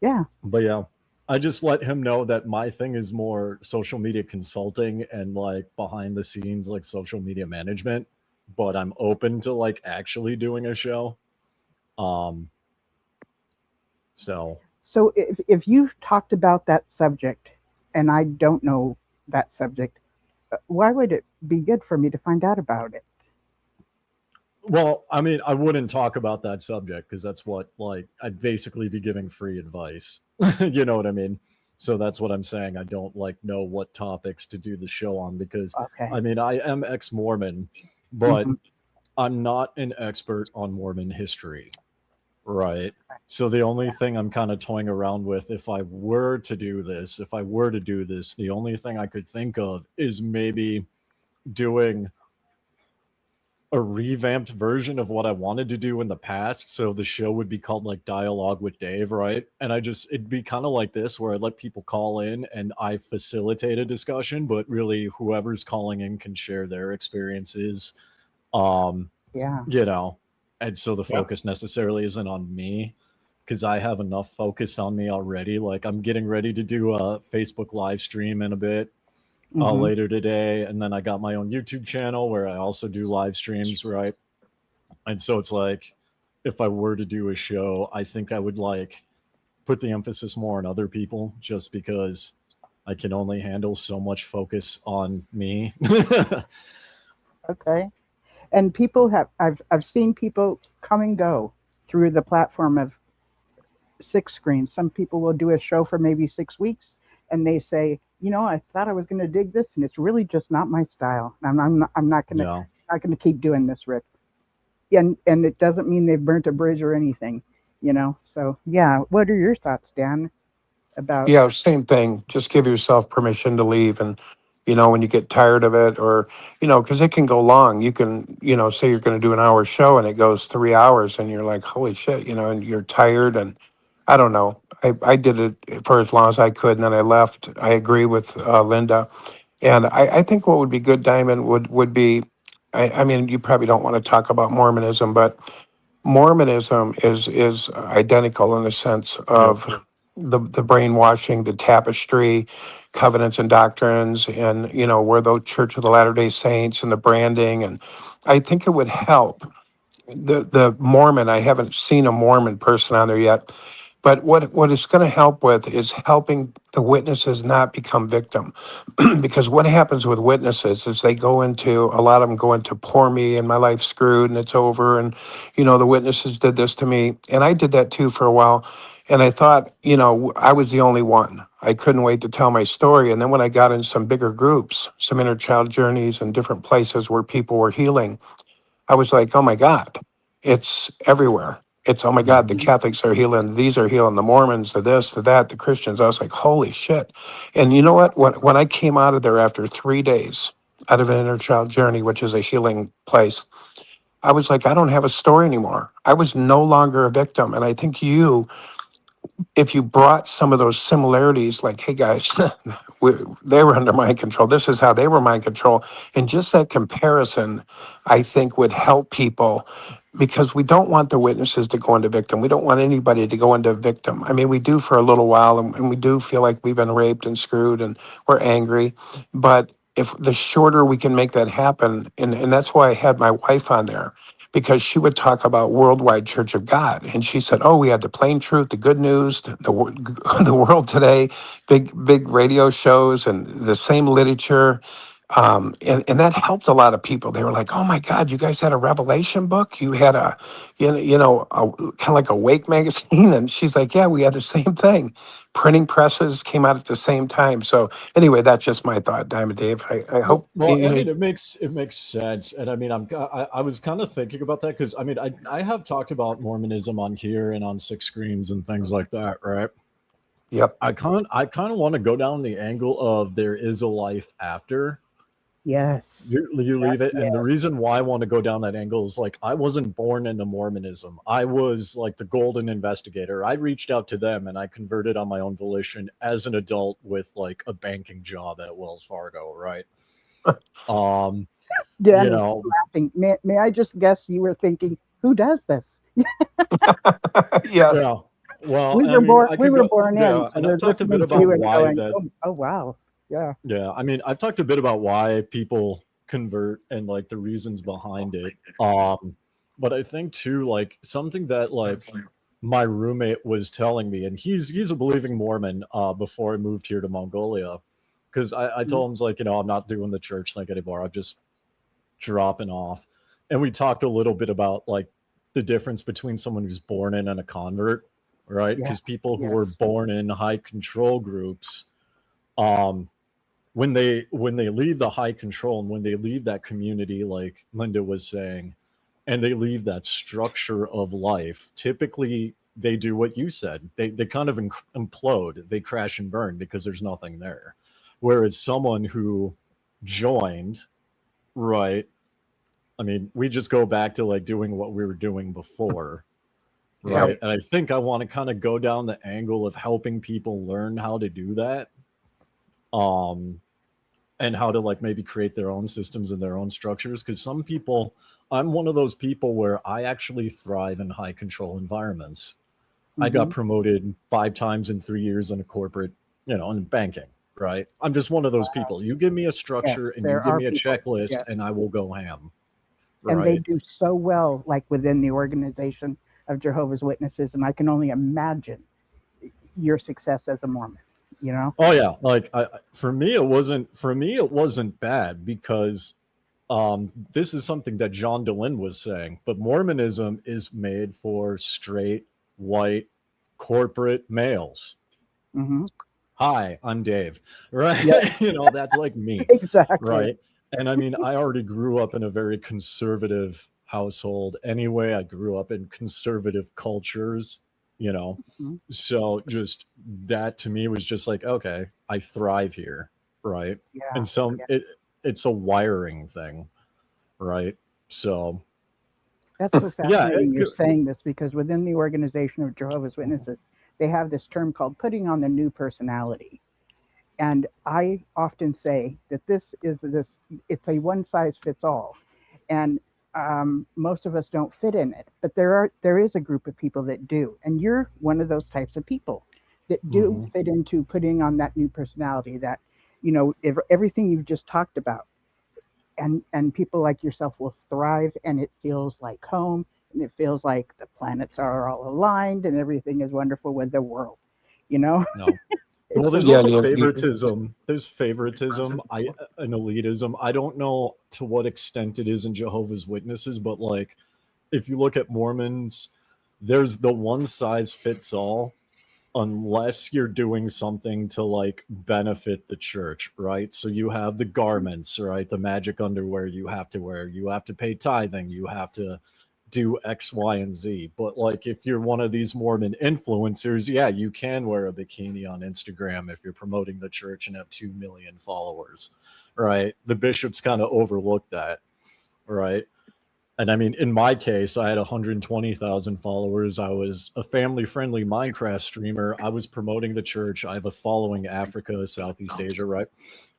Yeah. But yeah, I just let him know that my thing is more social media consulting and like behind the scenes, like social media management. But I'm open to like actually doing a show. Um, so So if you've talked about that subject and I don't know that subject, why would it be good for me to find out about it? well, I mean, I wouldn't talk about that subject because that's what like I'd basically be giving free advice. You know what I mean? So that's what I'm saying. I don't like know what topics to do the show on because Okay. I mean, I am ex-Mormon, but Hmm. I'm not an expert on Mormon history, right? So the only thing I'm kind of toying around with if I were to do this, the only thing I could think of is maybe doing a revamped version of what I wanted to do in the past. So the show would be called like Dialogue with Dave, right? And it'd be kind of like this where I let people call in and I facilitate a discussion, but really whoever's calling in can share their experiences. Um, Yeah. you know, and so the Yeah. focus necessarily isn't on me because I have enough focus on me already. Like I'm getting ready to do a Facebook live stream in a bit Hmm. later today, and then I got my own YouTube channel where I also do live streams, right? And so it's like if I were to do a show, I think I would like put the emphasis more on other people just because I can only handle so much focus on me. Okay. And people have I've seen people come and go through the platform of six screens. Some people will do a show for maybe 6 weeks and they say, I thought I was going to dig this and it's really just not my style. I'm not going to Yeah. not going to keep doing this, Rick. And it doesn't mean they've burnt a bridge or anything. So yeah, what are your thoughts, Dan, about? Yeah, same thing. Just give yourself permission to leave. And, when you get tired of it or, because it can go long. You can, say you're going to do an hour show and it goes 3 hours and you're like, holy shit, and you're tired. And I don't know. I did it for as long as I could and then I left. I agree with Linda. And I think what would be good, Diamond, would be, I mean, you probably don't want to talk about Mormonism, but Mormonism is identical in the sense Yep. of the brainwashing, the tapestry, covenants and doctrines, and we're the Church of the Latter Day Saints and the branding, and I think it would help the Mormon. I haven't seen a Mormon person on there yet, but what it's going to help with is helping the witnesses not become victim, because what happens with witnesses is they go into a lot of them go into poor me and my life's screwed and it's over and the witnesses did this to me and I did that too for a while. And I thought, I was the only one. I couldn't wait to tell my story. And then when I got in some bigger groups, some inner child journeys and different places where people were healing, I was like, oh my God, it's everywhere. It's, oh my God, the Mhm. Catholics are healing, these are healing, the Mormons, the this, the that, the Christians. I was like, holy shit. And you know what? When I came out of there after 3 days out of an inner child journey, which is a healing place, I was like, I don't have a story anymore. I was no longer a victim. And I think if you brought some of those similarities, like, hey guys, they were under mind control. This is how they were mind control. And just that comparison, I think would help people because we don't want the witnesses to go into victim. We don't want anybody to go into victim. I mean, we do for a little while and we do feel like we've been raped and screwed and we're angry. But if the shorter we can make that happen, and that's why I had my wife on there because she would talk about Worldwide Church of God. And she said, oh, we had the plain truth, the good news, the world today, big radio shows and the same literature. And that helped a lot of people. They were like, oh my God, you guys had a Revelation book? You had kind of like a Wake magazine? And she's like, yeah, we had the same thing. Printing presses came out at the same time. So anyway, that's just my thought, Diamond Dave. I hope, Well, I mean, it makes sense, and I mean, I was kind of thinking about that because I mean, I have talked about Mormonism on here and on Six Screens and things like that, right? yep. I kind of want to go down the angle of there is a life after Yes. you leave it, and the Yes. reason why I want to go down that angle is like I wasn't born into Mormonism. I was like the golden investigator. I reached out to them and I converted on my own volition as an adult with like a banking job at Wells Fargo, right? Dan You is know, laughing. May I just guess you were thinking, who does this? Yes. yeah. Well, I mean, I We could were go, born in, yeah, so and we're I've talked a bit listening to about you and why going, that, oh wow. Yeah. yeah, I mean, I've talked a bit about why people convert and like the reasons behind it. But I think too, like something that like my roommate was telling me, and he's a believing Mormon before I moved here to Mongolia. Because I Mhm. told him like, I'm not doing the church thing anymore. I'm just dropping off. And we talked a little bit about like the difference between someone who's born in and a convert, right? Yeah. Because people who Yes. are born in high control groups, um, when they leave the high control and when they leave that community, like Linda was saying, and they leave that structure of life, typically they do what you said. They kind of implode, they crash and burn because there's nothing there. Whereas someone who joined, right? I mean, we just go back to like doing what we were doing before, Yeah. right? And I think I want to kind of go down the angle of helping people learn how to do that. And how to like maybe create their own systems and their own structures. Because some people, I'm one of those people where I actually thrive in high control environments. I got Mhm. promoted 5 times in 3 years in a corporate, in banking, right? I'm just one of those people. You give me a Yes, structure and you there give are me a people. checklist Yes. and I will go ham, And they right? do so well, like within the organization of Jehovah's Witnesses, and I can only imagine your success as a Mormon. You know. Oh yeah, like for me it wasn't bad because this is something that John Dehlin was saying, but Mormonism is made for straight white corporate males. Hmm. Hi, I'm Dave, right? Yeah. That's like me, Exactly. right? And I mean, I already grew up in a very conservative household anyway. I grew up in conservative cultures, you know. Mhm. So just that to me was just like, okay, I thrive here, right? Yeah. And so Yeah. it's a wiring thing, right? So That's so yeah, fascinating you're saying this because within the organization of Jehovah's Witnesses, they have this term called putting on the new personality. And I often say that it's a one size fits all. And most of us don't fit in it, but there is a group of people that do. And you're one of those types of people that do mhm. fit into putting on that new personality that, everything you've just talked about. And people like yourself will thrive and it feels like home and it feels like the planets are all aligned and everything is wonderful with the world, you know. No. Well, It's there's just Yeah. also You, favoritism. There's favoritism, and elitism. I don't know to what extent it is in Jehovah's Witnesses, but like if you look at Mormons, there's the one size fits all unless you're doing something to like benefit the church, right? So you have the garments, right? The magic underwear you have to wear, you have to pay tithing, you have to do X, Y, and Z. But like if you're one of these Mormon influencers, yeah, you can wear a bikini on Instagram if you're promoting the church and have 2 million followers, right? The bishops kind of overlook that, right? And I mean, in my case, I had 120,000 followers. I was a family friendly Minecraft streamer. I was promoting the church. I have a following Africa, Southeast Asia, right?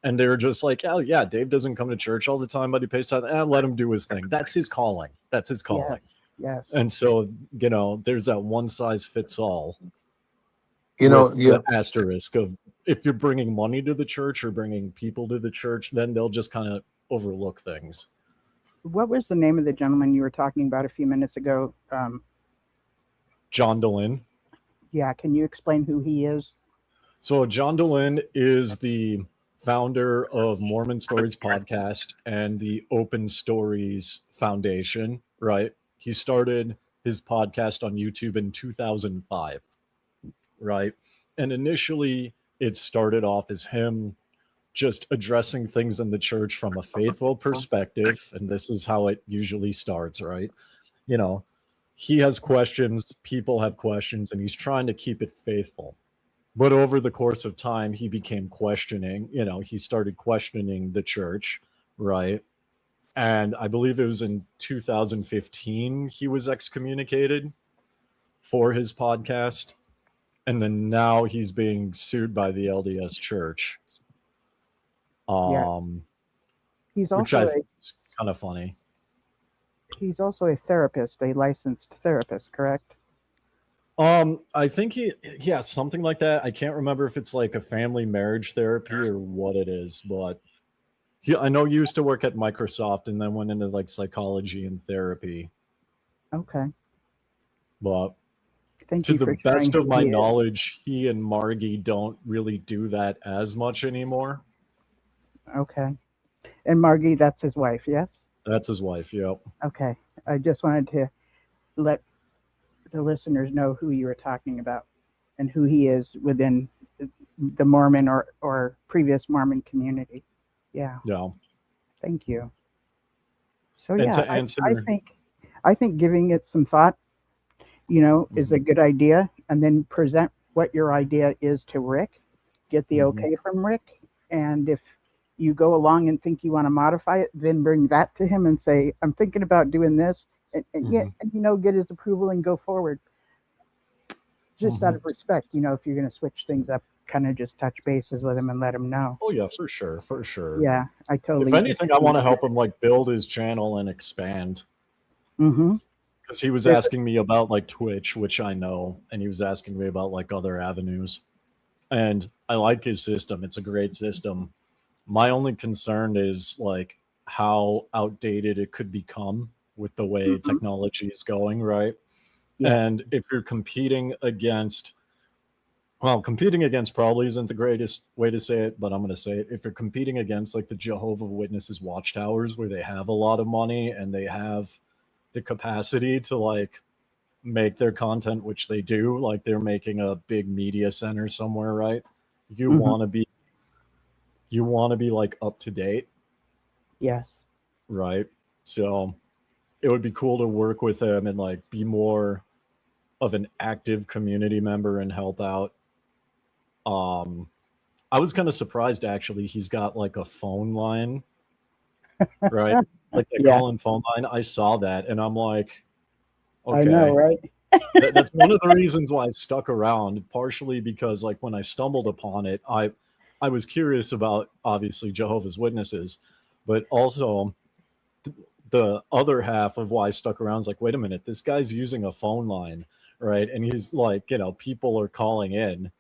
And they were just like, oh, yeah, Dave doesn't come to church all the time, but he pays time. Let him do his thing. That's his calling. That's his yes, calling. yes. And so, there's that one size fits all you know, with you the asterisk of if you're bringing money to the church or bringing people to the church, then they'll just kind of overlook things. What was the name of the gentleman you were talking about a few minutes ago? John Dehlin. Yeah, can you explain who he is? So John Dehlin is the founder of Mormon Stories podcast and the Open Stories Foundation, right? He started his podcast on YouTube in 2005, right? And initially it started off as him just addressing things in the church from a faithful perspective, and this is how it usually starts, right? You know, he has questions, people have questions, and he's trying to keep it faithful. But over the course of time, he became questioning, he started questioning the church, right? And I believe it was in 2015 he was excommunicated for his podcast. And then now he's being sued by the LDS church. Yeah. Um, He's which I also think is kind of funny. he's also a therapist, a licensed therapist, correct? I think yeah, something like that. I can't remember if it's like a family marriage therapy or what it is, but I know he used to work at Microsoft and then went into like psychology and therapy. Okay. But Thank to you the for sharing best of who my he is. knowledge, he and Margie don't really do that as much anymore. Okay. And Margie, that's his wife, yes? That's his wife. Yep. Okay. I just wanted to let the listeners know who you were talking about and who he is within the Mormon or previous Mormon community. Yeah. Yeah. Thank you. So And yeah, to answer, I think giving it some thought, is a good idea, and then present what your idea is to Rick. Get the Mhm. okay from Rick, and if you go along and think you want to modify it, then bring that to him and say, "I'm thinking about doing this," and Mhm. get his approval and go forward. Just out Mhm. of respect, if you're going to switch things up, kind of just touch bases with him and let him know. Oh yeah, for sure, for sure. Yeah, I If totally. anything, I want to help him like build his channel and expand. Mm-hmm. Because he was There's, asking me about like Twitch, which I know, and he was asking me about like other avenues. And I like his system. It's a great system. My only concern is like how outdated it could become with the way mhm, technology is going, right? yes. And if you're competing against, well, competing against probably isn't the greatest way to say it, but I'm going to say it. If you're competing against like the Jehovah Witnesses watchtowers where they have a lot of money and they have the capacity to like make their content, which they do, like they're making a big media center somewhere, right? You Hmm. want to be you want to be like up to date, Yes. right? So it would be cool to work with them and like be more of an active community member and help out. Um, I was kind of surprised actually. He's got like a phone line, right? Like they Yeah, call in phone line. I saw that and I'm like, I know, okay. right? That's one of the reasons why I stuck around, partially because like when I stumbled upon it, I was curious about obviously Jehovah's Witnesses, but also the other half of why I stuck around is like, wait a minute, this guy's using a phone line, right? And he's like, people are calling in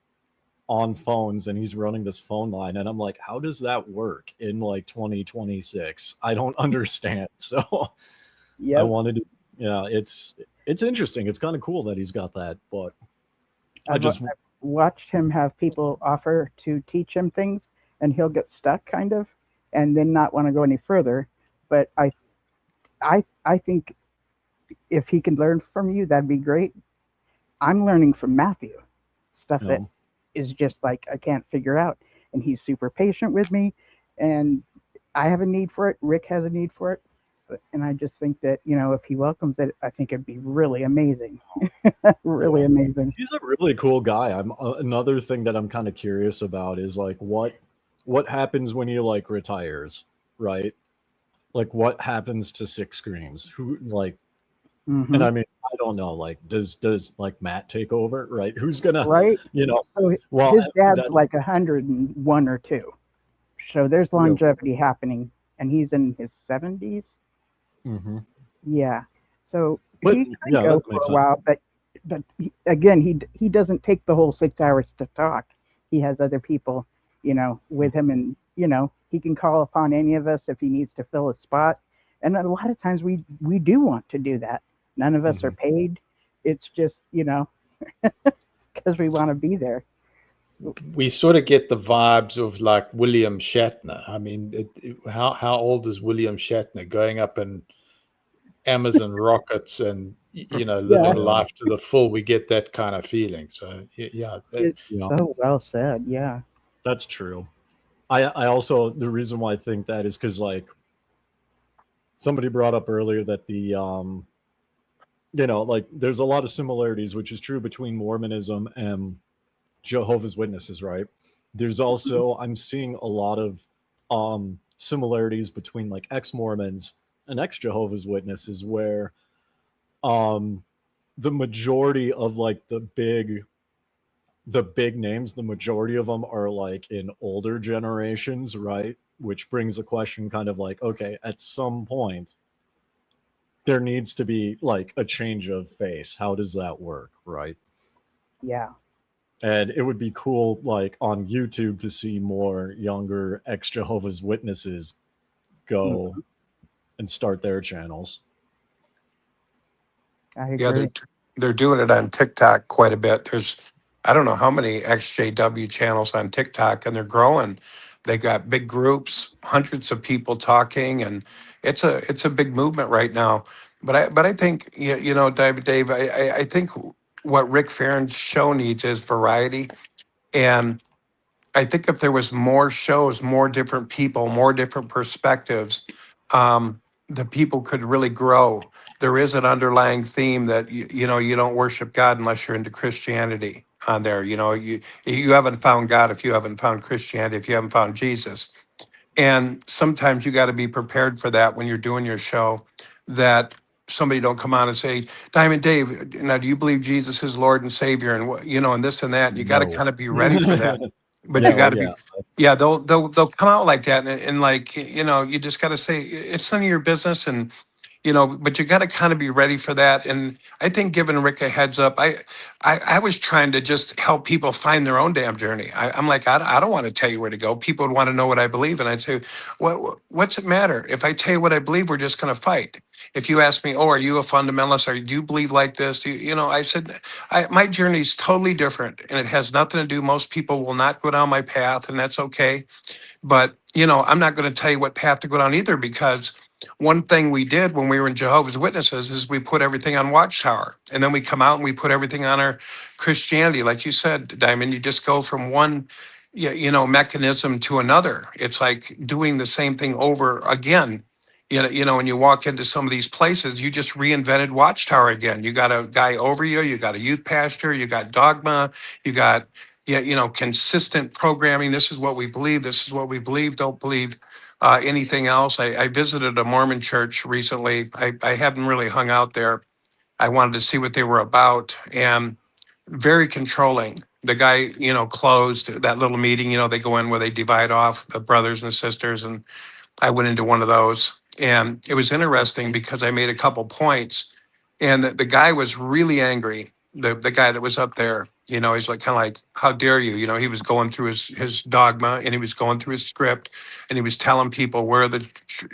on phones and he's running this phone line. And I'm like, how does that work in like 2026? I don't understand. So I Yep. wanted to, yeah, it's interesting. It's kind of cool that he's got that, but I I've just, watched him have people offer to teach him things, and he'll get stuck kind of, and then not want to go any further. But I think if he can learn from you, that'd be great. I'm learning from Matthew stuff you that know, is just like I can't figure out, and he's super patient with me, and I have a need for it. Rick has a need for it. And I just think that, if he welcomes it, I think it'd be really amazing. Really yeah. amazing. He's a really cool guy. I'm another thing that I'm kind of curious about is like what happens when he like retires, right? Like what happens to Six Screens? Who like and Hmm. I mean I don't know like does like Matt take over, right? Who's gonna, Right? you know, So well his dad's that like 101 or two. So there's yeah, longevity happening, and he's in his 70s. mhm. Yeah. So But he could yeah, go that for makes a sense. while, but again, he doesn't take the whole 6 hours to talk. He has other people, with him, and he can call upon any of us if he needs to fill a spot. And a lot of times we do want to do that. None of us are Mhm. paid. It's just because we want to be there. We sort of get the vibes of like William Shatner. I mean, how old is William Shatner going up in Amazon rockets and living Yeah, Yeah, life to the full? We get that kind of feeling. So yeah, it's yeah, so well said. Yeah. that's true. I also the reason why I think that is because like somebody brought up earlier that the like there's a lot of similarities, which is true between Mormonism and Jehovah's Witnesses, right? There's Mhm. also I'm seeing a lot of similarities between like ex-Mormons and ex-Jehovah's Witnesses where um the majority of like the big names, the majority of them are like in older generations, right? which brings a question kind of like, okay, at some point there needs to be like a change of face. How does that work, right? Yeah. And it would be cool, like on YouTube, to see more younger ex Jehovah's Witnesses go and start their channels. I Yeah, agree. they're doing it on TikTok quite a bit. There's I don't know how many XJW channels on TikTok, and they're growing. They got big groups, hundreds of people talking, and it's a big movement right now. But I think you know, Dave, I think what Rick Farron's show needs is variety. And I think if there was more shows, more different people, more different perspectives, the people could really grow. There is an underlying theme that you know, you don't worship God unless you're into Christianity on there. You know, you haven't found God if you haven't found Christianity, if you haven't found Jesus. And sometimes you got to be prepared for that when you're doing your show, that somebody don't come on and say, Diamond Dave, now do you believe Jesus is Lord and Savior, and you know, and this and that. And you got to No. kind of be ready for that. But Yeah, you got oh, to be, yeah. yeah, they'll come out like that, and like, you know, you just got to say it's none of your business, and you know, but you got to kind of be ready for that. And I think giving Rick a heads up, I was trying to just help people find their own damn journey. I'm like, I don't want to tell you where to go. People would want to know what I believe, and I'd say, what's it matter if I tell you what I believe? We're just going to fight. If you ask me, oh, are you a fundamentalist, or do you believe like this? Do you know? I said, my journey is totally different, and it has nothing to do. Most people will not go down my path, and that's okay. But, you know, I'm not going to tell you what path to go down either, because one thing we did when we were in Jehovah's Witnesses is we put everything on Watchtower, and then we come out and we put everything on our Christianity. Like you said, Diamond, you just go from one, you know, mechanism to another. It's like doing the same thing over again. You know, when you walk into some of these places, you just reinvented Watchtower again. You got a guy over you, you got a youth pastor, you got dogma, you got, yeah, you know, consistent programming. This is what we believe. This is what we believe. Don't believe anything else. I visited a Mormon church recently. I hadn't really hung out there. I wanted to see what they were about, and very controlling. The guy, you know, closed that little meeting. You know, they go in where they divide off the brothers and sisters, and I went into one of those, and it was interesting because I made a couple points, and the guy was really angry. The guy that was up there, you know, he's like kind of like, how dare you? You know, he was going through his dogma, and he was going through his script, and he was telling people we're the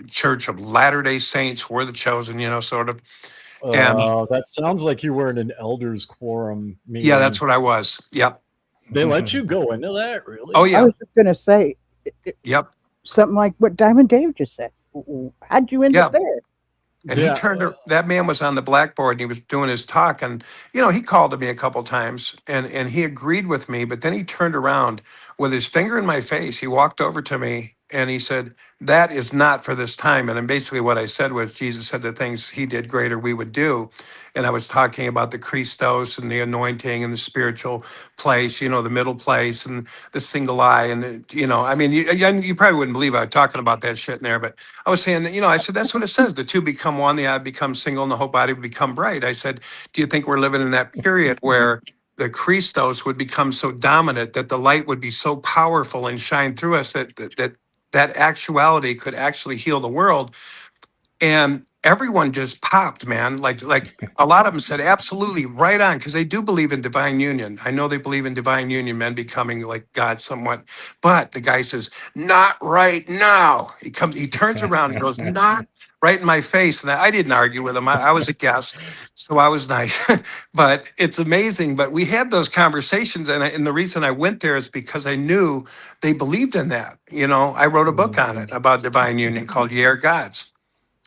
Church of Latter-day Saints, we're the chosen, you know, sort of. And That sounds like you were in an elders quorum meeting. yeah, that's what I was. Yep. They let you go into that, really? Oh I yeah. was just going to say Yep. something like what Diamond Dave just said. How'd you end Yeah. up there? And Yeah. he turned, that man was on the blackboard and he was doing his talk. And, you know, he called to me a couple times and he agreed with me, but then he turned around with his finger in my face. He walked over to me and he said, that is not for this time. And then basically what I said was, Jesus said the things he did greater we would do. And I was talking about the Christos and the anointing and the spiritual place, you know, the middle place and the single eye. And, you know, I mean, you probably wouldn't believe I was talking about that shit in there, but I was saying that, you know, I said, that's what it says. The two become one, the eye become single, and the whole body would become bright. I said, do you think we're living in that period where the Christos would become so dominant that the light would be so powerful and shine through us that actuality could actually heal the world? And everyone just popped, man. Like a lot of them said, absolutely, right on, because they do believe in divine union. I know they believe in divine union, men becoming like God somewhat. But the guy says, not right now. He turns around and goes, not right in my face. And I didn't argue with him. I was a guest, so I was nice. But it's amazing. But we had those conversations, and the reason I went there is because I knew they believed in that. You know, I wrote a book on it about divine union called Ye Are Gods.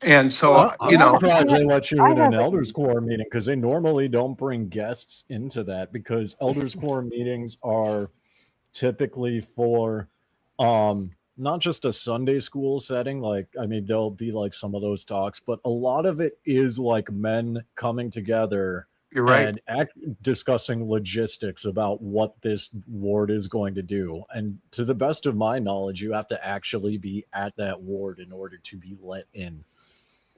And so, I'm you know, surprised they let you I in an haven't- elders quorum meeting, because they normally don't bring guests into that, because elders quorum meetings are typically for not just a Sunday school setting. Like, I mean, there'll be like some of those talks, but a lot of it is like men coming together you're right. and discussing logistics about what this ward is going to do. And to the best of my knowledge, you have to actually be at that ward in order to be let in.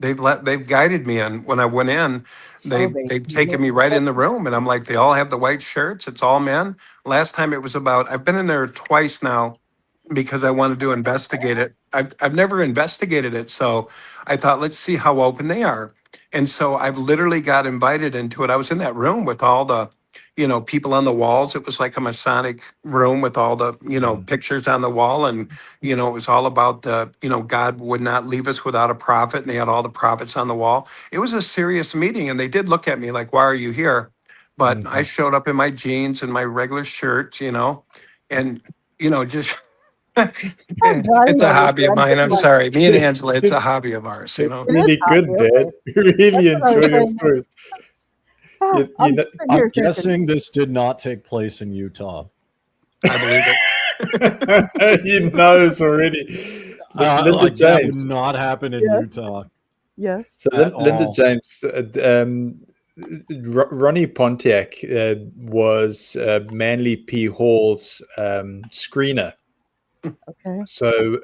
They've guided me, and when I went in, they've taken me right in the room, and I'm like, they all have the white shirts. It's all men. Last time it was about, I've been in there twice now. because I wanted to investigate it. I've never investigated it, so I thought, let's see how open they are. And so I've literally got invited into it. I was in that room with all the, people on the walls. It was like a Masonic room with all the, pictures on the wall. And, it was all about the, God would not leave us without a prophet. And they had all the prophets on the wall. It was a serious meeting. And they did look at me like, why are you here? But I showed up in my jeans and my regular shirt, and, just it's a hobby of mine. I'm sorry. Me and Angela, it's a hobby of ours, Really good, Dad. Really enjoy your stories. I'm guessing this did not take place in Utah. I believe it. He knows already. Linda James. That would not happen in Utah. Yes. So Linda James, Ronnie Pontiac was Manly P. Hall's screener. Okay. So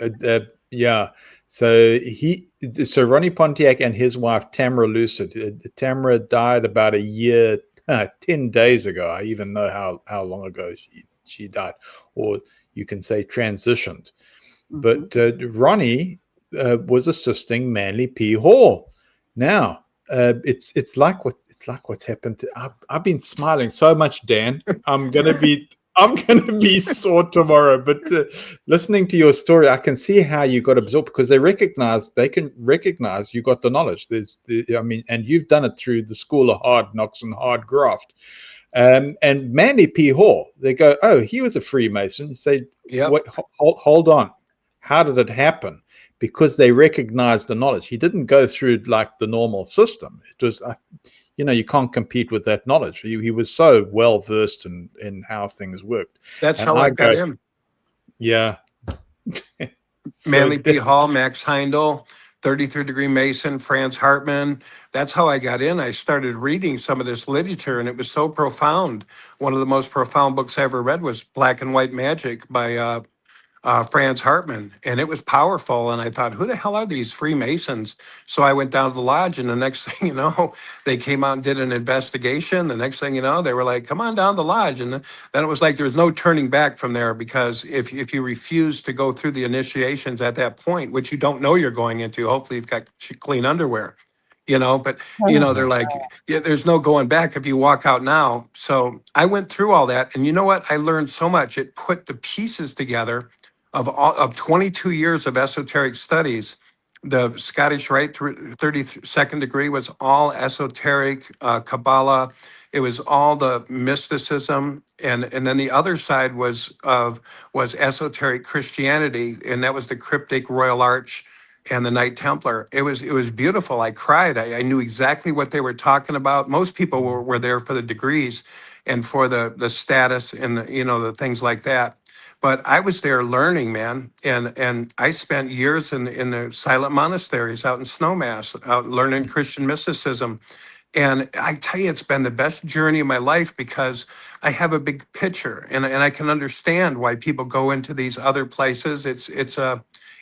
so Ronnie Pontiac and his wife Tamara Lucid. Tamara died about a year, 10 days ago. I even know how long ago she died, or you can say transitioned. But Ronnie was assisting Manly P. Hall. Now it's like what's happened to. I've been smiling so much, Dan. I'm gonna be sore tomorrow. But listening to your story, I can see how you got absorbed, because they can recognize you got the knowledge. And you've done it through the School of Hard Knocks and Hard Graft. And Manly P. Hall, they go, oh, he was a Freemason. You say, yep. Wait, hold on. How did it happen? Because they recognized the knowledge. He didn't go through like the normal system. It was, you can't compete with that knowledge. He was so well versed in how things worked. That's how I got in. Yeah. Manly P. Hall, Max Heindel, 33rd degree Mason, Franz Hartmann. That's how I got in. I started reading some of this literature, and it was so profound. One of the most profound books I ever read was Black and White Magic by Franz Hartmann, and it was powerful. And I thought, who the hell are these Freemasons? So I went down to the lodge, and the next thing you know, they came out and did an investigation. The next thing you know, they were like, come on down to the lodge. And then it was like there was no turning back from there, because if you refuse to go through the initiations at that point, which you don't know you're going into, hopefully you've got clean underwear, but they're like, yeah, there's no going back if you walk out now. So I went through all that, and you know what? I learned so much. It put the pieces together of 22 years of esoteric studies. The Scottish Rite 32nd degree was all esoteric Kabbalah. It was all the mysticism, and then the other side was esoteric Christianity, and that was the cryptic Royal Arch and the Knight Templar. It was beautiful. I cried. I knew exactly what they were talking about. Most people were there for the degrees and for the status and the things like that. But I was there learning, man, and I spent years in the silent monasteries out in Snowmass, out learning Christian mysticism. And I tell you, it's been the best journey of my life, because I have a big picture, and I can understand why people go into these other places. It's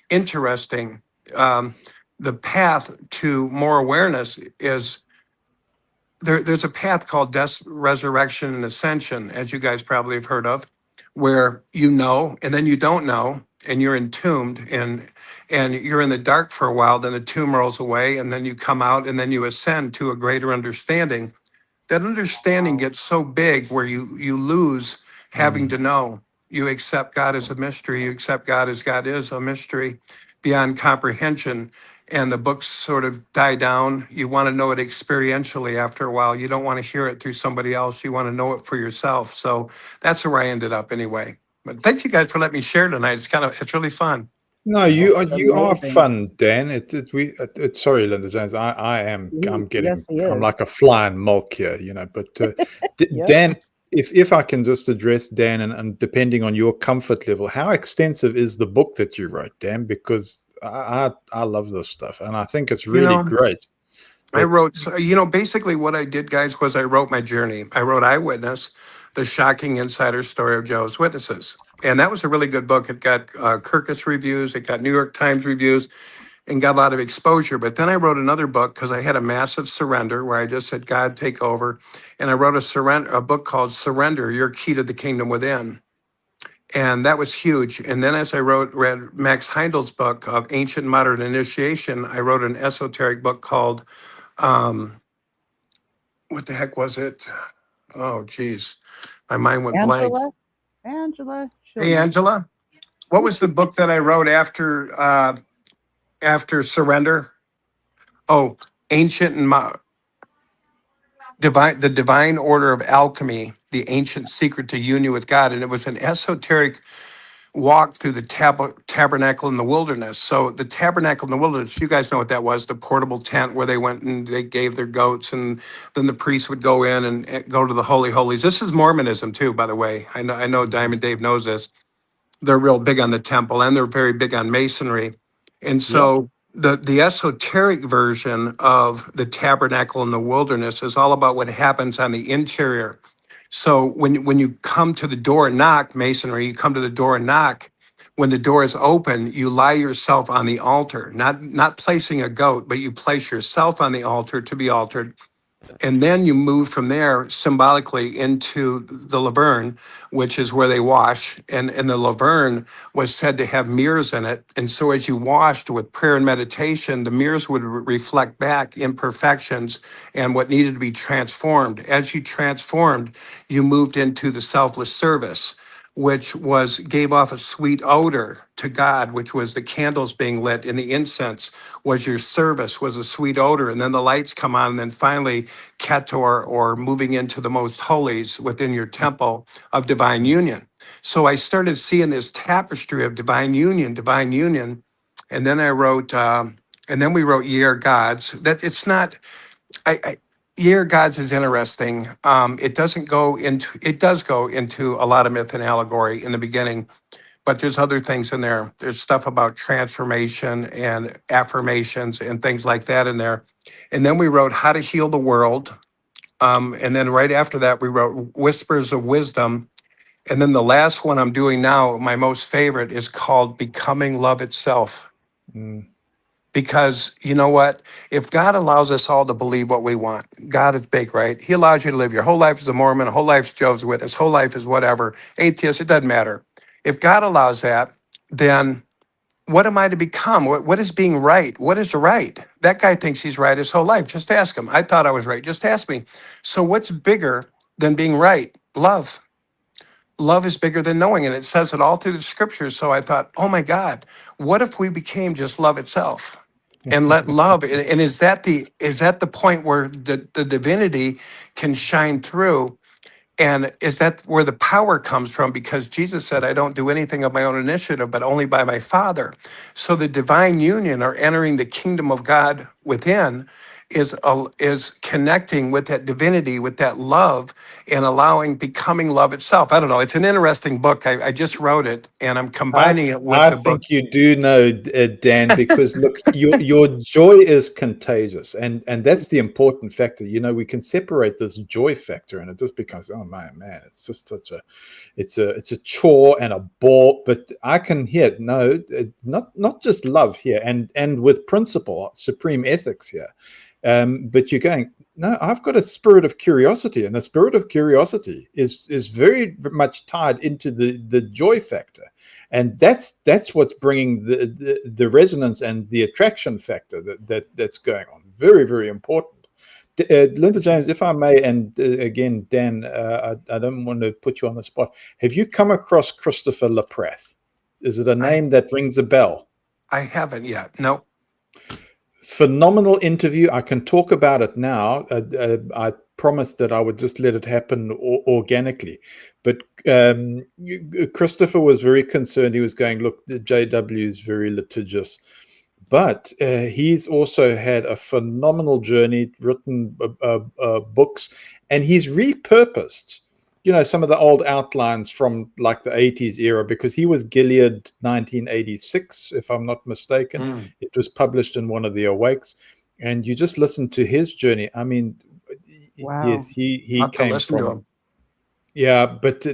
interesting. The path to more awareness is there's a path called death, resurrection, and ascension, as you guys probably have heard of, where and then you don't know, and you're entombed, and you're in the dark for a while, then the tomb rolls away, and then you come out, and then you ascend to a greater understanding. That understanding gets so big where you lose having to know. You accept God as a mystery. You accept God as God is a mystery beyond comprehension. And the books sort of die down. You want to know it experientially after a while. You don't want to hear it through somebody else. You want to know it for yourself. So that's where I ended up anyway. But thank you guys for letting me share tonight. It's really fun. No, you are fun, Dan. It's sorry, Linda James. I'm like a fly in milk here, But Yep. Dan, if I can just address Dan, and depending on your comfort level, how extensive is the book that you wrote, Dan? Because I love this stuff, and I think it's really great. I wrote, basically what I did, guys, was I wrote my journey. I wrote Eyewitness, the shocking insider story of Jehovah's Witnesses. And that was a really good book. It got Kirkus reviews, it got New York Times reviews, and got a lot of exposure. But then I wrote another book because I had a massive surrender where I just said, God, take over. And I wrote a book called Surrender, Your Key to the Kingdom Within. And that was huge. And then as I read Max Heindel's book of Ancient Modern Initiation, I wrote an esoteric book called, what the heck was it? Oh, geez. My mind went blank. Angela. she'll Hey, know. Angela, what was the book that I wrote after Surrender? Oh, Ancient and Divine, the Divine Order of Alchemy, the Ancient Secret to Union with God. And it was an esoteric walk through the tabernacle in the wilderness. So the tabernacle in the wilderness, you guys know what that was, the portable tent where they went and they gave their goats, and then the priests would go in and go to the Holy Holies. This is Mormonism too, by the way. I know Diamond Dave knows this. They're real big on the temple, and they're very big on masonry. And so the esoteric version of the tabernacle in the wilderness is all about what happens on the interior. So when you come to the door and knock, masonry, you come to the door and knock. When the door is open, you lie yourself on the altar, not placing a goat, but you place yourself on the altar to be altered. And then you move from there symbolically into the Laverne, which is where they wash. And the Laverne was said to have mirrors in it. And so as you washed with prayer and meditation, the mirrors would reflect back imperfections and what needed to be transformed. As you transformed, you moved into the selfless service, which gave off a sweet odor to God, which was the candles being lit, and the incense was your service, was a sweet odor. And then the lights come on, and then finally Ketor, or moving into the most holies within your temple of divine union. So I started seeing this tapestry of divine union. And then we wrote Ye Are Gods. That it's not, Ye Are Gods is interesting. It does go into a lot of myth and allegory in the beginning, but there's other things in there. There's stuff about transformation and affirmations and things like that in there. And then we wrote How to Heal the World. And then right after that, we wrote Whispers of Wisdom. And then the last one I'm doing now, my most favorite, is called Becoming Love Itself. Mm. Because you know what? If God allows us all to believe what we want, God is big, right? He allows you to live your whole life as a Mormon, a whole life as Jehovah's Witness, whole life is whatever, atheist, it doesn't matter. If God allows that, then what am I to become? What is being right? What is right? That guy thinks he's right his whole life. Just ask him. I thought I was right. Just ask me. So what's bigger than being right? Love. Love is bigger than knowing. And it says it all through the scriptures. So I thought, oh my God, what if we became just love itself? And let love, and is that the point where the divinity can shine through? And is that where the power comes from? Because Jesus said, I don't do anything of my own initiative, but only by my Father. So the divine union, or entering the kingdom of God within, is connecting with that divinity, with that love, and becoming love itself. I don't know. It's an interesting book. I just wrote it, and I'm combining it with I the book. think you do know, Dan, because look, your joy is contagious, and that's the important factor. You know, we can separate this joy factor, and it just becomes, oh man, it's just such it's a chore and a bore. But I can hear not just love here, and with principle, supreme ethics here. But you're going, no, I've got a spirit of curiosity, and the spirit of curiosity is very much tied into the joy factor, and that's what's bringing the resonance and the attraction factor that's going on. Very, very important. Linda James, if I may, and again, Dan, I don't want to put you on the spot. Have you come across Christopher Laprath? Is it a name that rings a bell? I haven't yet. No. Phenomenal interview. I can talk about it now. I promised that I would just let it happen organically. But Christopher was very concerned. He was going, look, the JW is very litigious. But he's also had a phenomenal journey, written books, and he's repurposed, some of the old outlines from like the 80s era, because he was Gilead 1986, if I'm not mistaken. It was published in one of the Awakes, and you just listen to his journey. I mean, Wow. yes, he came listen to him. Yeah, but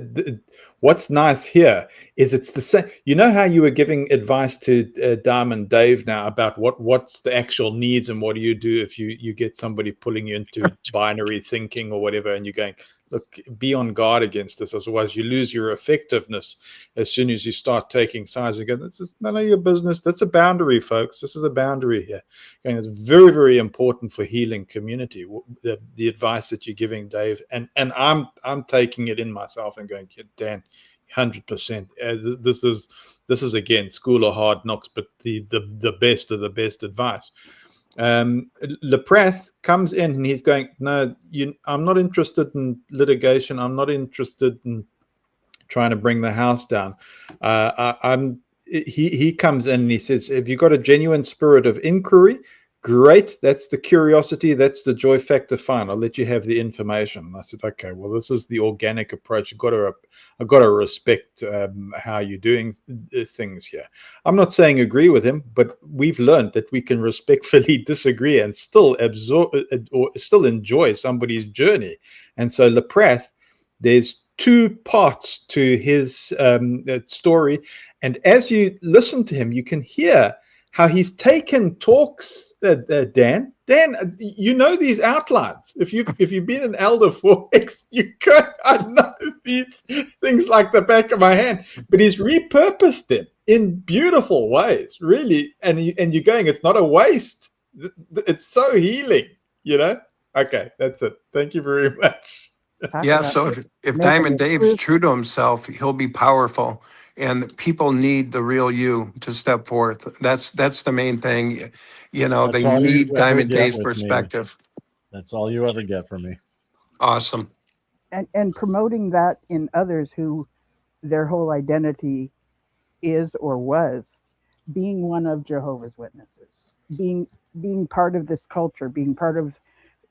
what's nice here is it's the same. You know how you were giving advice to Diamond Dave now about what's the actual needs, and what do you do if you get somebody pulling you into binary thinking or whatever, and you're going, look, be on guard against this, otherwise you lose your effectiveness as soon as you start taking sides again. This is none of your business. That's a boundary, folks. This is a boundary here. And it's very, very important for healing community, the advice that you're giving, Dave. And I'm taking it in myself and going, Dan, 100%. This is again school of hard knocks, but the best of the best advice. Leprath comes in and he's going, no, I'm not interested in litigation. I'm not interested in trying to bring the house down. He comes in and he says, have you got a genuine spirit of inquiry? Great. That's the curiosity. That's the joy factor. Fine. I'll let you have the information. And I said, okay, well, this is the organic approach. I've got to respect how you're doing things here. I'm not saying agree with him, but we've learned that we can respectfully disagree and still absorb or still enjoy somebody's journey. And so Leprath, there's two parts to his story. And as you listen to him, you can hear how he's taken talks, Dan. Dan, you know these outlines. If you've been an elder for X, I know these things like the back of my hand. But he's repurposed them in beautiful ways, really. And you're going, it's not a waste. It's so healing, Okay, that's it. Thank you very much. Yeah, so if Diamond Dave's true to himself, he'll be powerful, and people need the real you to step forth. That's the main thing. They need Diamond Dave's perspective. That's all you ever get from me. Awesome. And promoting that in others who their whole identity is or was being one of Jehovah's Witnesses, being part of this culture, being part of,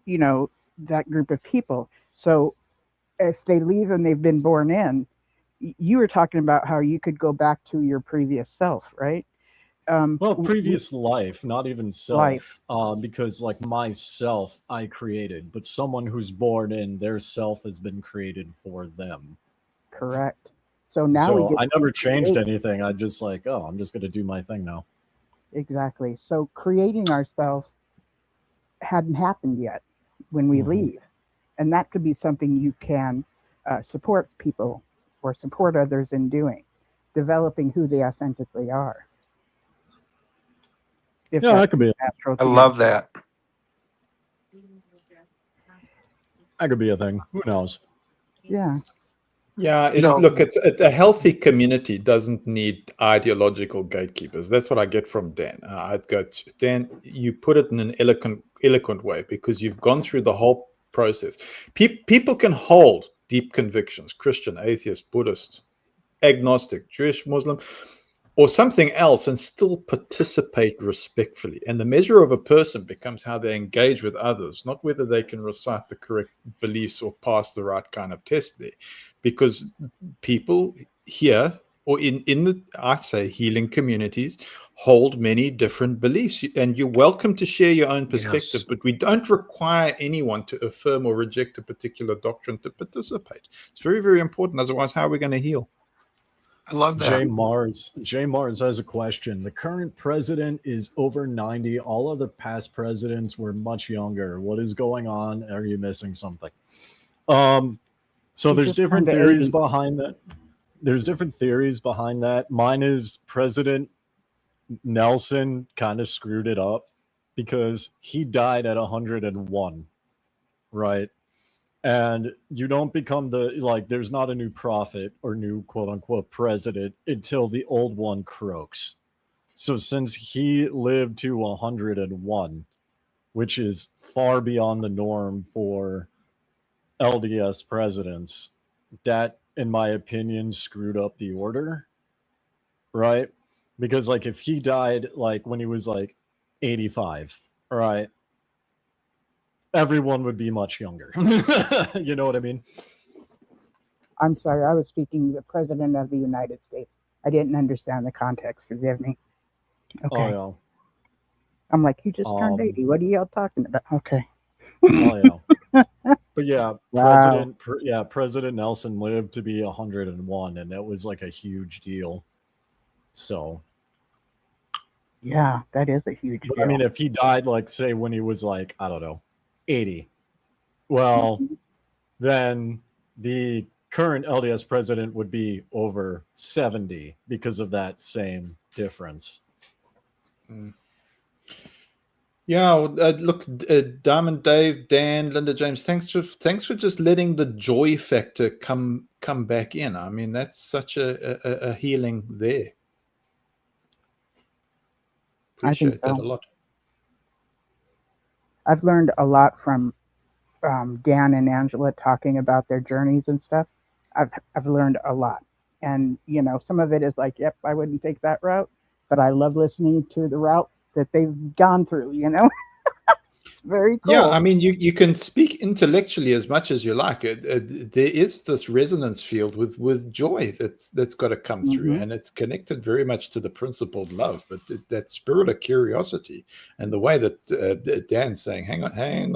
that group of people. So if they leave and they've been born in, you were talking about how you could go back to your previous self, right? Previous life, not even self, because like myself, I created, but someone who's born in, their self has been created for them. Correct. So now I never changed anything. I just I'm just going to do my thing now. Exactly. So creating ourselves hadn't happened yet when we leave. And that could be something you can support people or support others in doing, developing who they authentically are. That could be natural. I love that. That could be a thing. Who knows? Yeah. Yeah, it's a healthy community doesn't need ideological gatekeepers. That's what I get from Dan. I'd go, Dan, you put it in an eloquent way because you've gone through the whole process. People can hold deep convictions, Christian, atheist, Buddhist, agnostic, Jewish, Muslim, or something else, and still participate respectfully. And the measure of a person becomes how they engage with others, not whether they can recite the correct beliefs or pass the right kind of test there. Because people here, or in the, I say, healing communities, hold many different beliefs. And you're welcome to share your own perspective, but we don't require anyone to affirm or reject a particular doctrine to participate. It's very, very important. Otherwise, how are we going to heal? I love that. Jay Mars has a question. The current president is over 90. All other past presidents were much younger. What is going on? Are you missing something? So there's different theories behind that. There's different theories behind that. Mine is President Nelson kind of screwed it up because he died at 101, right? And you don't become there's not a new prophet or new quote unquote president until the old one croaks. So since he lived to 101, which is far beyond the norm for LDS presidents, that, in my opinion, screwed up the order, right? Because if he died when he was 85, right, everyone would be much younger. You know what I mean? I'm sorry, I was speaking the President of the United States. I didn't understand the context. Forgive me. Okay. Oh, yeah. I'm like, you just turned 80. What are y'all talking about? Okay. Oh, yeah. But yeah, wow. President Nelson lived to be 101, and that was a huge deal. So. Yeah, that is a huge deal. I mean, if he died, say when he was I don't know, 80, well, then the current LDS president would be over 70 because of that same difference. Yeah, well, look, Diamond Dave, Dan, Linda James, thanks for just letting the joy factor come back in. I mean, that's such a healing there. I think Appreciate that so. a lot. I've learned a lot from Dan and Angela talking about their journeys and stuff. I've learned a lot, and you know, some of it is like, yep, I wouldn't take that route, but I love listening to the route that they've gone through. You know, it's very cool. Yeah, I mean, you can speak intellectually as much as you like. There is this resonance field with joy that's got to come through, Mhm. and it's connected very much to the principled love, but that spirit of curiosity and the way that Dan's saying, hang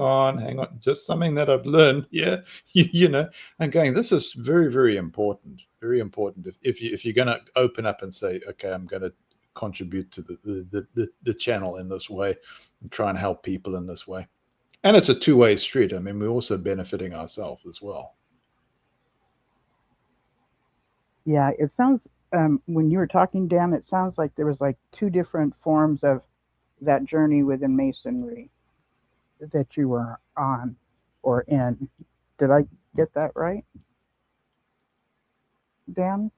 on, just something that I've learned. Yeah, you know, and going, this is very, very important, very important. If you're going to open up and say, okay, I'm going to contribute to the channel in this way and try and help people in this way. And it's a two-way street. I mean, we're also benefiting ourselves as well. Yeah, it sounds when you were talking, Dan, it sounds like there was like two different forms of that journey within Masonry that you were on or in. Did I get that right, Dan?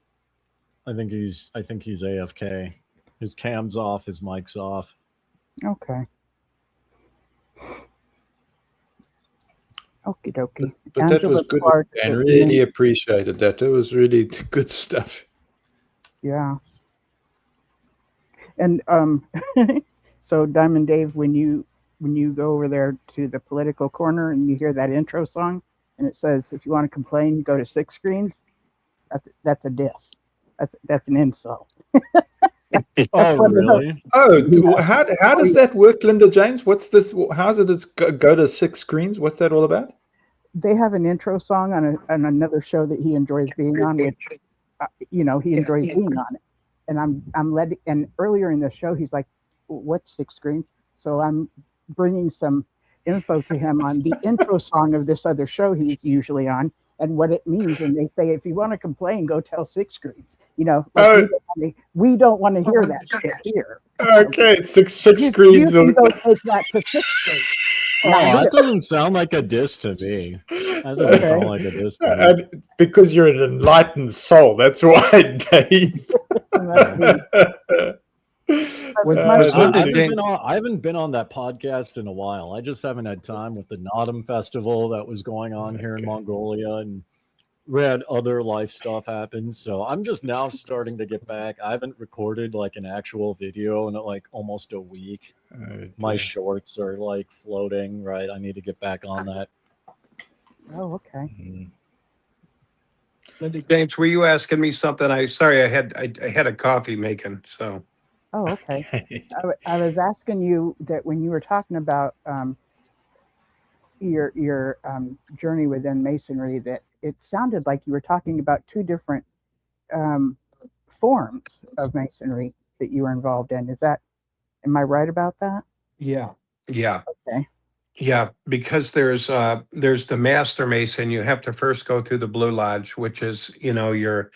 I think he's AFK. His cam's off, his mic's off. Okay. Okie dokie. But that was good, Clark and at really Min- appreciated that. It was really good stuff. Yeah. And so Diamond Dave, when you go over there to the political corner and you hear that intro song and it says, if you want to complain, go to 6 screens, that's a diss. That's an insult. Oh, one of those- really? Oh, how does that work, Linda James? What's this? How's it go to 6 screens? What's that all about? They have an intro song on another show that he enjoys being on, which you know, he enjoys being on it. And I'm letting, and earlier in the show he's like, what's 6 screens? So I'm bringing some info to him on the intro song of this other show he's usually on and what it means. And they say, if you want to complain, go tell 6 screens. You know, like we don't want to hear that shit here. Okay, six You screens. can go take that to 6 screens. Oh, that doesn't sound like a diss to me. That doesn't Okay. sound like a diss to me. Because you're an enlightened soul. That's why, Dave. I haven't been on that podcast in a while. I just haven't had time with the Nodam festival that was going on here in Mongolia, and we had other life stuff happen. So I'm just now starting to get back. I haven't recorded like an actual video in like almost a week. My shorts are like floating, right? I need to get back on that. Oh, okay. Linda James, were you asking me something? I had a coffee making, so. Oh, okay. I was asking you that when you were talking about your journey within Masonry, that it sounded like you were talking about 2 different forms of Masonry that you were involved in. Am I right about that? Yeah. Okay. Yeah, because there's the Master Mason. You have to first go through the Blue Lodge, which is, your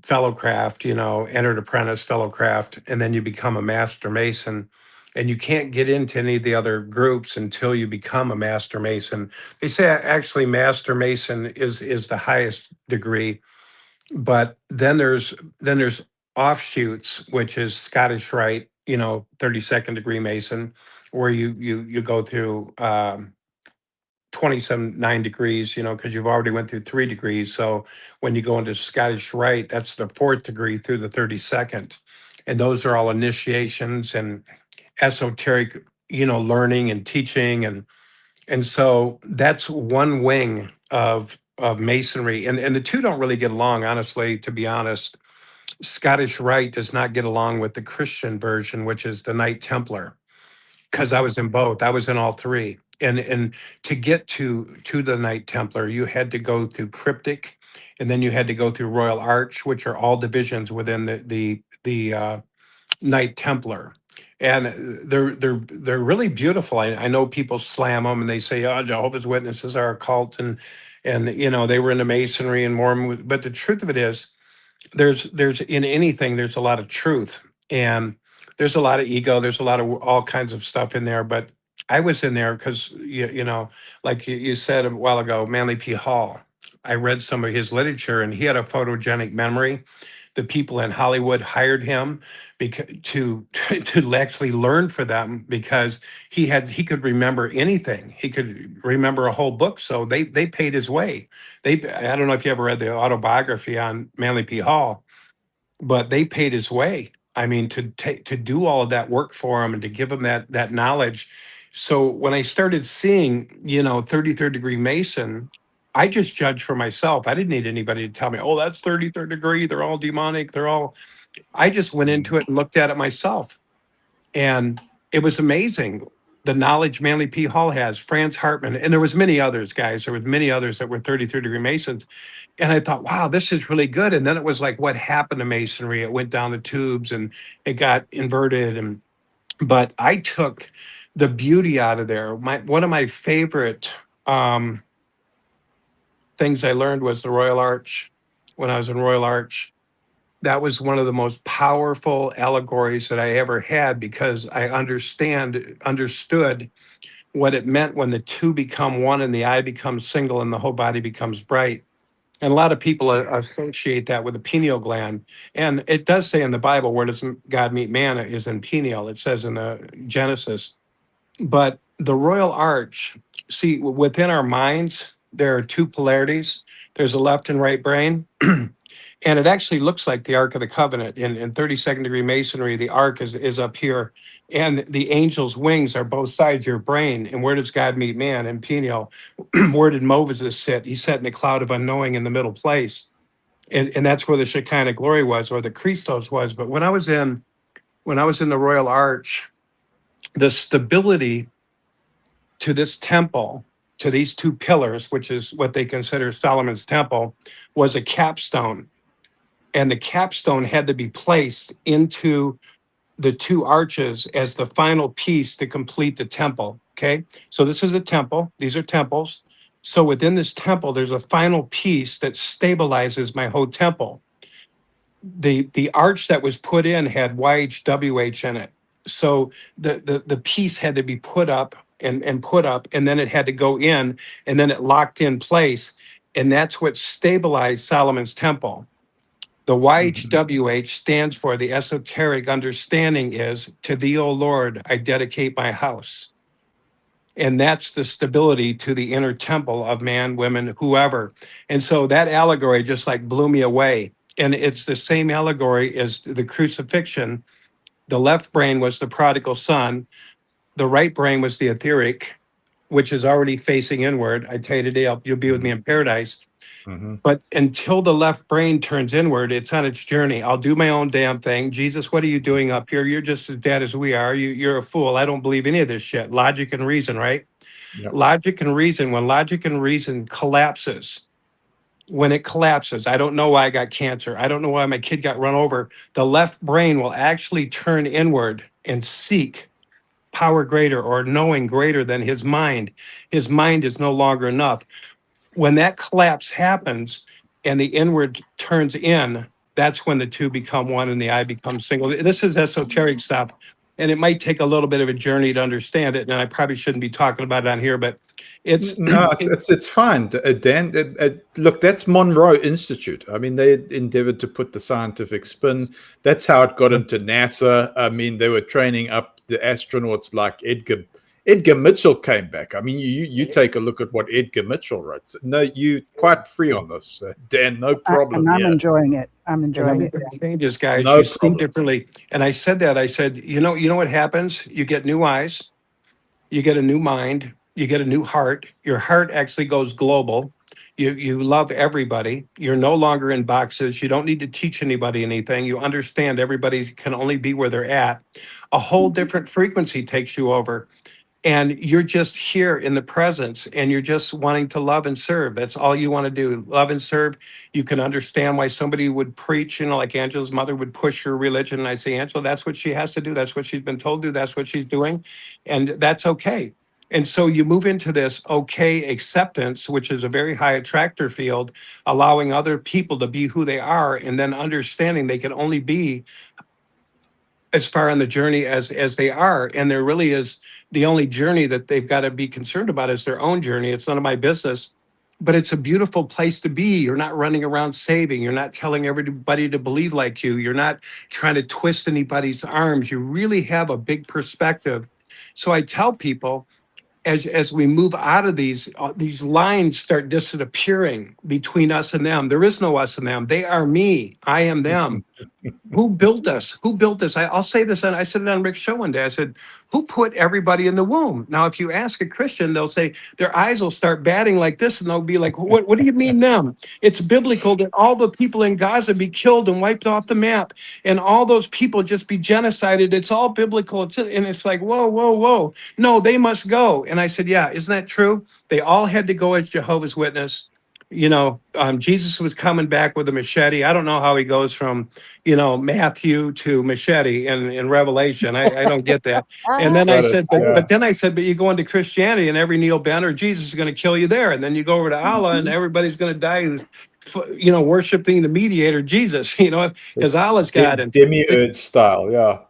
fellow craft, entered apprentice, fellow craft, and then you become a Master Mason. And you can't get into any of the other groups until you become a Master Mason. They say actually Master Mason is the highest degree, but then there's offshoots, which is Scottish Rite, 32nd degree Mason, where you go through 9 degrees, because you've already went through 3 degrees. So when you go into Scottish Rite, that's the 4th degree through the 32nd. And those are all initiations and esoteric, learning and teaching. And so that's one wing of Masonry. And the two don't really get along, honestly, to be honest. Scottish Rite does not get along with the Christian version, which is the Knight Templar, because I was in both. I was in all 3. And to get to the Knight Templar, you had to go through Cryptic, and then you had to go through Royal Arch, which are all divisions within the Knight Templar. and they're really beautiful. I know people slam them and they say, "Oh, Jehovah's Witnesses are a cult," and you know they were into Masonry and Mormon. But the truth of it is, there's in anything there's a lot of truth, and there's a lot of ego. There's a lot of all kinds of stuff in there. But I was in there because you know, like you said a while ago, Manly P. Hall. I read some of his literature, and he had a photogenic memory. The people in Hollywood hired him because to actually learn for them because he could remember anything. He could remember a whole book. So they paid his way. I don't know if you ever read the autobiography on Manly P. Hall, but they paid his way. I mean, to do all of that work for him and to give him that knowledge. So when I started seeing, you know, 33rd degree Mason, I just judged for myself. I didn't need anybody to tell me, oh, that's 33rd degree. They're all demonic. I just went into it and looked at it myself. And it was amazing. The knowledge Manly P. Hall has, Franz Hartman, and there was many others, guys. There was many others that were 33rd degree Masons. And I thought, wow, this is really good. And then it was like, what happened to Masonry? It went down the tubes and it got inverted. But I took the beauty out of there. One of my favorite things I learned was the Royal Arch. When I was in Royal Arch, that was one of the most powerful allegories that I ever had because I understood what it meant when the two become one and the eye becomes single and the whole body becomes bright. And a lot of people associate that with the pineal gland. And it does say in the Bible, where does God meet man is in pineal. It says in the Genesis. But the Royal Arch, see, within our minds, there are two polarities. There's a left and right brain. And it actually looks like the Ark of the Covenant. In 32nd degree Masonry, the Ark is up here. And the angel's wings are both sides of your brain. And where does God meet man? In pineal. Where did Moses sit? He sat in the cloud of unknowing in the middle place. And that's where the Shekinah glory was, or the Christos was. But when I was in the Royal Arch, the stability to this temple, to these two pillars, which is what they consider Solomon's temple, was a capstone. And the capstone had to be placed into the two arches as the final piece to complete the temple. Okay. So this is a temple. These are temples. So within this temple, there's a final piece that stabilizes my whole temple. The arch that was put in had YHWH in it. So the piece had to be put up and put up, and then it had to go in, and then it locked in place. And that's what stabilized Solomon's temple. The YHWH stands for the esoteric understanding is, to thee, O Lord, I dedicate my house. And that's the stability to the inner temple of man, women, whoever. And so that allegory just like blew me away. And it's the same allegory as the crucifixion. The left brain was the prodigal son. The right brain was the etheric, which is already facing inward. I tell you today, you'll be with me in paradise. Mm-hmm. But until the left brain turns inward, it's on its journey. I'll do my own damn thing. Jesus, what are you doing up here? You're just as dead as we are. You're a fool. I don't believe any of this shit. Logic and reason, right? Yep. Logic and reason. When logic and reason collapses, when it collapses, I don't know why I got cancer. I don't know why my kid got run over. The left brain will actually turn inward and seek power greater or knowing greater than his mind. His mind is no longer enough. When that collapse happens and the inward turns in, that's when the two become one and the eye becomes single. This is esoteric stuff, and it might take a little bit of a journey to understand it. And I probably shouldn't be talking about it on here, but it's it's fine, Dan. Look, that's Monroe Institute. I mean, they endeavored to put the scientific spin. That's how it got into NASA. I mean, they were training up the astronauts like Edgar Mitchell came back. I mean, you take a look at what Edgar Mitchell wrote. So, no, you quite free on this, Dan. No problem. I'm enjoying it. I'm enjoying it. Changes, guys. No you see problem. differently. And I said, you know what happens? You get new eyes, you get a new mind, you get a new heart. Your heart actually goes global. You love everybody. You're no longer in boxes. You don't need to teach anybody anything. You understand everybody can only be where they're at. A whole different frequency takes you over. and you're just here in the presence and you're just wanting to love and serve. That's all you want to do, love and serve. You can understand why somebody would preach, like Angela's mother would push her religion. And I'd say, Angela, that's what she has to do. That's what she's been told to do. That's what she's doing. And that's okay. And so you move into this okay acceptance, which is a very high attractor field, allowing other people to be who they are, and then understanding they can only be as far on the journey as they are. And there really is, the only journey that they've got to be concerned about is their own journey. It's none of my business, but it's a beautiful place to be. You're not running around saving. You're not telling everybody to believe like you. You're not trying to twist anybody's arms. You really have a big perspective. So I tell people, as we move out of these lines start disappearing between us and them. There is no us and them. They are me. I am them. Who built us? Who built this? I'll say this, and I said it on Rick's show one day. I said, who put everybody in the womb? Now, if you ask a Christian, they'll say, their eyes will start batting like this, and they'll be like, what do you mean them? It's biblical that all the people in Gaza be killed and wiped off the map, and all those people just be genocided. It's all biblical. And it's like, whoa, whoa, whoa. No, they must go. And I said, yeah, isn't that true? They all had to go as Jehovah's Witness. Jesus was coming back with a machete. I don't know how he goes from, Matthew to machete in Revelation. I don't get that. And then I said, but then I said, but you go into Christianity and every Neil Ben or Jesus is going to kill you there. And then you go over to Allah and everybody's going to die, worshiping the mediator, Jesus, because Allah's God. And Demiurge style, yeah.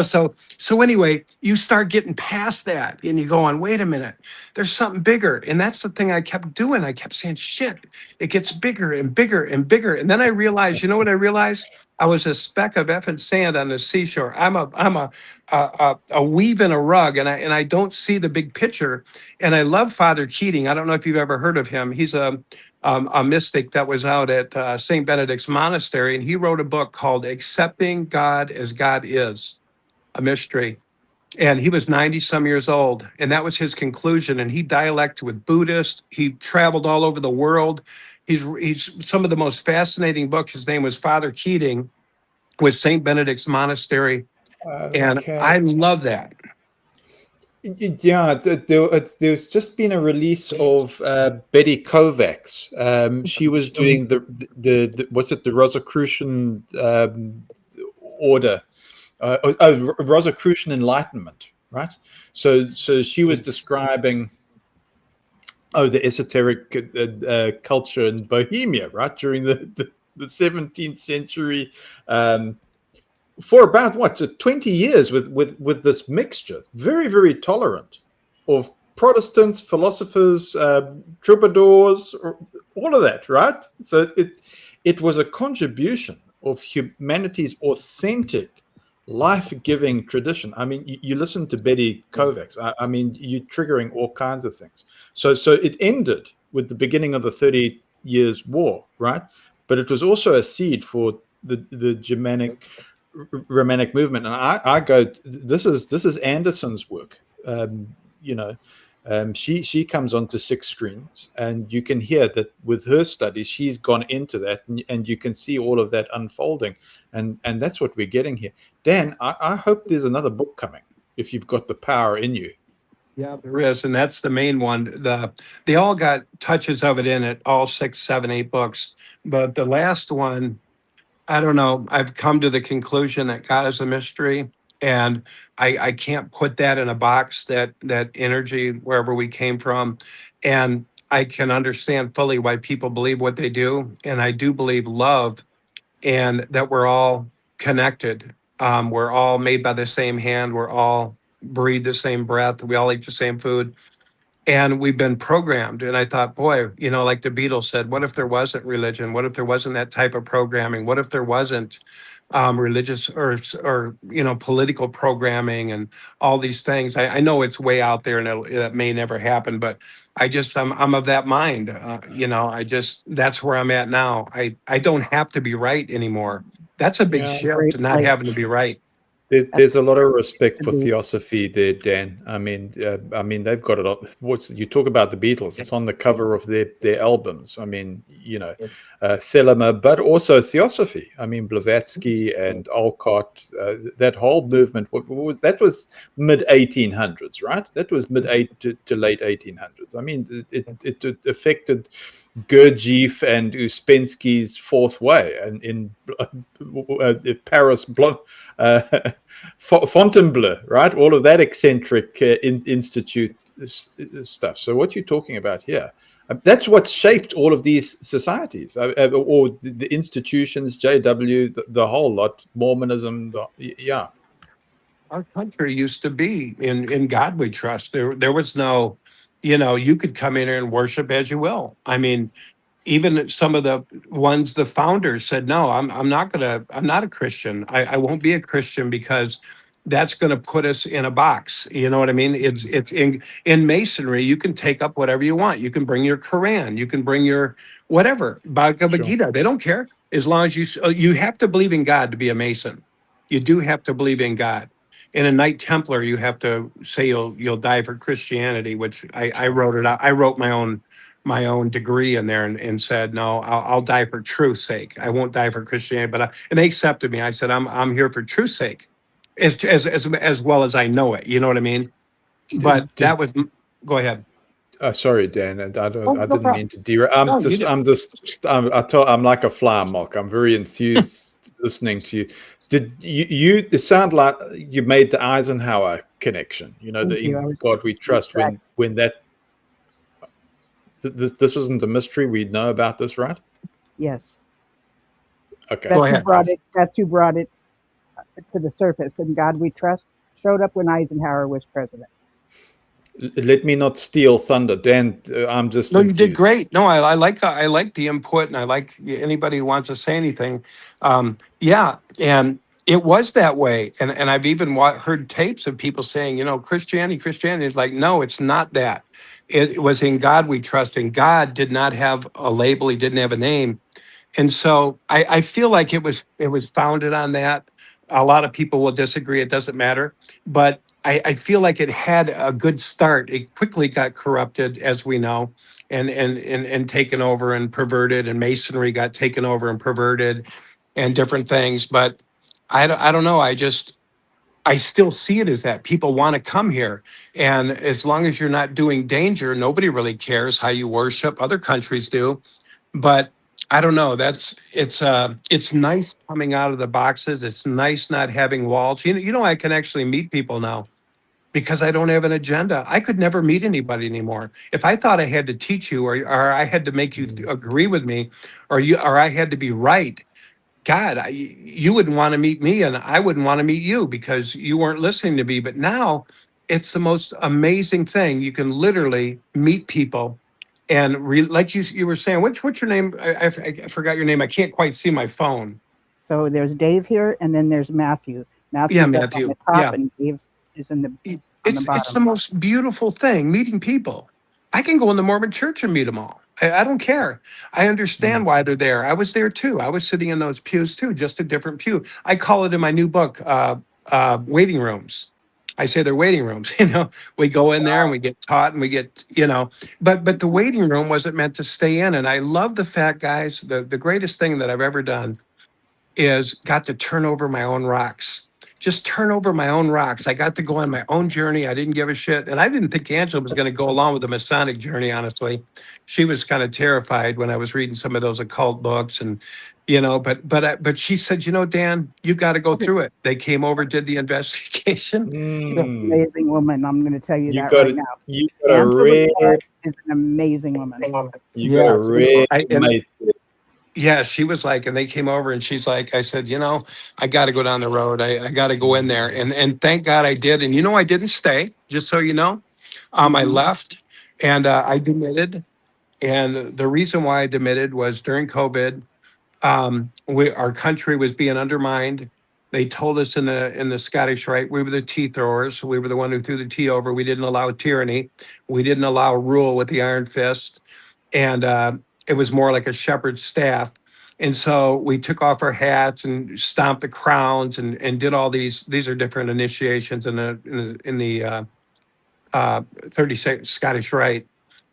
So anyway, you start getting past that and you go on, wait a minute, there's something bigger. And that's the thing I kept doing. I kept saying, shit, it gets bigger and bigger and bigger. And then I realized, you know what I realized? I was a speck of effing sand on the seashore. I'm a weave in a rug, and I don't see the big picture. And I love Father Keating. I don't know if you've ever heard of him. He's a mystic that was out at St. Benedict's Monastery, and he wrote a book called Accepting God as God Is, a mystery. And he was 90 some years old, and that was his conclusion. And he dialected with Buddhists. He traveled all over the world. He's some of the most fascinating books. His name was Father Keating with St. Benedict's Monastery. And I love that. Yeah, there's just been a release of Betty Kovacs. She was doing the was it the Rosicrucian order, Rosicrucian enlightenment, right? So she was describing the esoteric culture in Bohemia, right, during the 17th century. For about 20 years with this mixture, very, very tolerant of Protestants, philosophers, troubadours, all of that, right? So it was a contribution of humanity's authentic, life-giving tradition. I mean, you listen to Betty Kovacs. I mean, you're triggering all kinds of things. So it ended with the beginning of the 30 Years' War, right? But it was also a seed for the Germanic Romanic movement. And I go, this is Anderson's work. She comes onto 6 screens, and you can hear that with her studies, she's gone into that, and you can see all of that unfolding, and that's what we're getting here. Dan, I hope there's another book coming if you've got the power in you. Yeah, there is, and that's the main one. They all got touches of it in it, all 6, 7, 8 books, but the last one, I don't know. I've come to the conclusion that God is a mystery, and I can't put that in a box, that energy, wherever we came from. And I can understand fully why people believe what they do. And I do believe love, and that we're all connected. We're all made by the same hand. We're all breathe the same breath. We all eat the same food. And we've been programmed. And I thought, boy, like the Beatles said, what if there wasn't religion? What if there wasn't that type of programming? What if there wasn't religious or political programming and all these things? I know it's way out there and that may never happen, but I'm of that mind. That's where I'm at now. I don't have to be right anymore. That's a big shift, not having to be right. There's a lot of respect for Agreed. theosophy there, Dan. I mean, they've got it. You talk about the Beatles? It's on the cover of their albums. I mean, Thelema, but also theosophy. I mean, Blavatsky and Alcott, that whole movement. That was mid 1800s, right? That was mid to late 1800s. I mean, it affected Gurdjieff and Ouspensky's Fourth Way, and in Paris, Fontainebleau, right? All of that eccentric institute stuff. So what you're talking about here, that's what shaped all of these societies, or the institutions, JW, the whole lot, Mormonism, yeah. Our country used to be in God we trust. There was no, you could come in here and worship as you will. I mean, even some of the ones the founders said, no, I'm not a Christian. I won't be a Christian because that's going to put us in a box. You know what I mean? It's in Masonry, you can take up whatever you want. You can bring your Quran, you can bring your whatever, Bhagavad Gita. They don't care, as long as you have to believe in God to be a Mason. You do have to believe in God. In a Knight Templar, you have to say you'll die for Christianity, which I wrote it out. I wrote my own degree in there and said, no, I'll die for truth's sake. I won't die for Christianity, and they accepted me. I said, I'm here for truth's sake, as well as I know it. You know what I mean? But that was, go ahead. Sorry, Dan. I didn't problem. mean to derail. I'm like a fly, Mark. I'm very enthused listening to you. Did you? It sound like you made the Eisenhower connection. In God we trust. When that. This isn't a mystery. We know about this, right? Yes. Okay. That's who brought it to the surface. And God we trust showed up when Eisenhower was president. Let me not steal thunder, Dan. I'm just. No, you did great. No, I like the input, and I like anybody who wants to say anything. Yeah, and it was that way, and I've even heard tapes of people saying, Christianity is like, no, it's not that. It was in God we trust, and God did not have a label. He didn't have a name, and so I feel like it was founded on that. A lot of people will disagree. It doesn't matter, but I feel like it had a good start. It quickly got corrupted, as we know, and taken over and perverted, and Masonry got taken over and perverted, and different things. But I don't know. I still see it as that. People want to come here, and as long as you're not doing danger, nobody really cares how you worship. Other countries do, but I don't know. It's nice coming out of the boxes. It's nice not having walls. I can actually meet people now because I don't have an agenda. I could never meet anybody anymore. If I thought I had to teach you, or I had to make you agree with me, or I had to be right, God, you wouldn't want to meet me, and I wouldn't want to meet you because you weren't listening to me. But now it's the most amazing thing. You can literally meet people. And like you were saying, what's your name? I forgot your name. I can't quite see my phone. So there's Dave here, and then there's Matthew. Matthew. Yeah, On Matthew. the top, and Dave is on the bottom. It's the most beautiful thing, meeting people. I can go in the Mormon church and meet them all. I don't care. I understand why they're there. I was there too. I was sitting in those pews too, just a different pew. I call it in my new book, waiting rooms. I say they're waiting rooms. We go in there and we get taught and we get, but the waiting room wasn't meant to stay in. And I love the fact, guys, the greatest thing that I've ever done is got to turn over my own rocks. Just turn over my own rocks. I got to go on my own journey. I didn't give a shit. And I didn't think Angela was going to go along with the Masonic journey, honestly. She was kind of terrified when I was reading some of those occult books. And, but she said, Dan, you got to go through it. They came over, did the investigation. Amazing woman. I'm going to tell you that right now. You got a rare. Is an amazing woman. You got a rare. Yeah, she was like, and they came over and she's like, I said, I got to go down the road. I got to go in there. And thank God I did. And I didn't stay, just so you know. I left and I demitted. And the reason why I demitted was during COVID, our country was being undermined. They told us in the Scottish Rite, we were the tea throwers. We were the one who threw the tea over. We didn't allow tyranny. We didn't allow rule with the iron fist. And it was more like a shepherd's staff. And so we took off our hats and stomped the crowns and did all these are different initiations in the 36 Scottish Rite.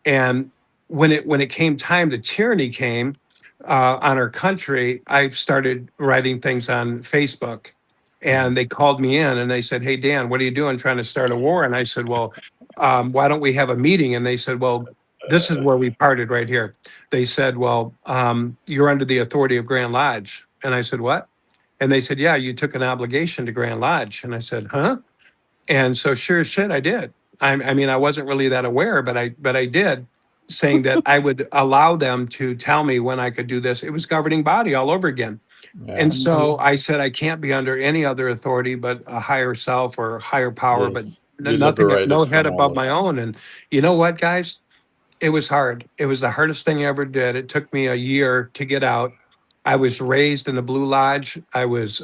And when it came time, the tyranny came on our country, I started writing things on Facebook. And they called me in and they said, "Hey, Dan, what are you doing trying to start a war?" And I said, "Well, why don't we have a meeting?" And they said, "Well, this is where we parted right here." They said, "Well, you're under the authority of Grand Lodge." And I said, "What?" And they said, "Yeah, you took an obligation to Grand Lodge." And I said, "Huh?" And so sure as shit, I did. I mean, I wasn't really that aware, but I did, saying that I would allow them to tell me when I could do this. It was governing body all over again. Yeah. And so I said, I can't be under any other authority but a higher self or higher power, but Yes. You're nothing, liberated no head from all above my this. own. And you know what, guys? It was hard. It was the hardest thing I ever did. It took me a year to get out. I was raised in the Blue Lodge. I was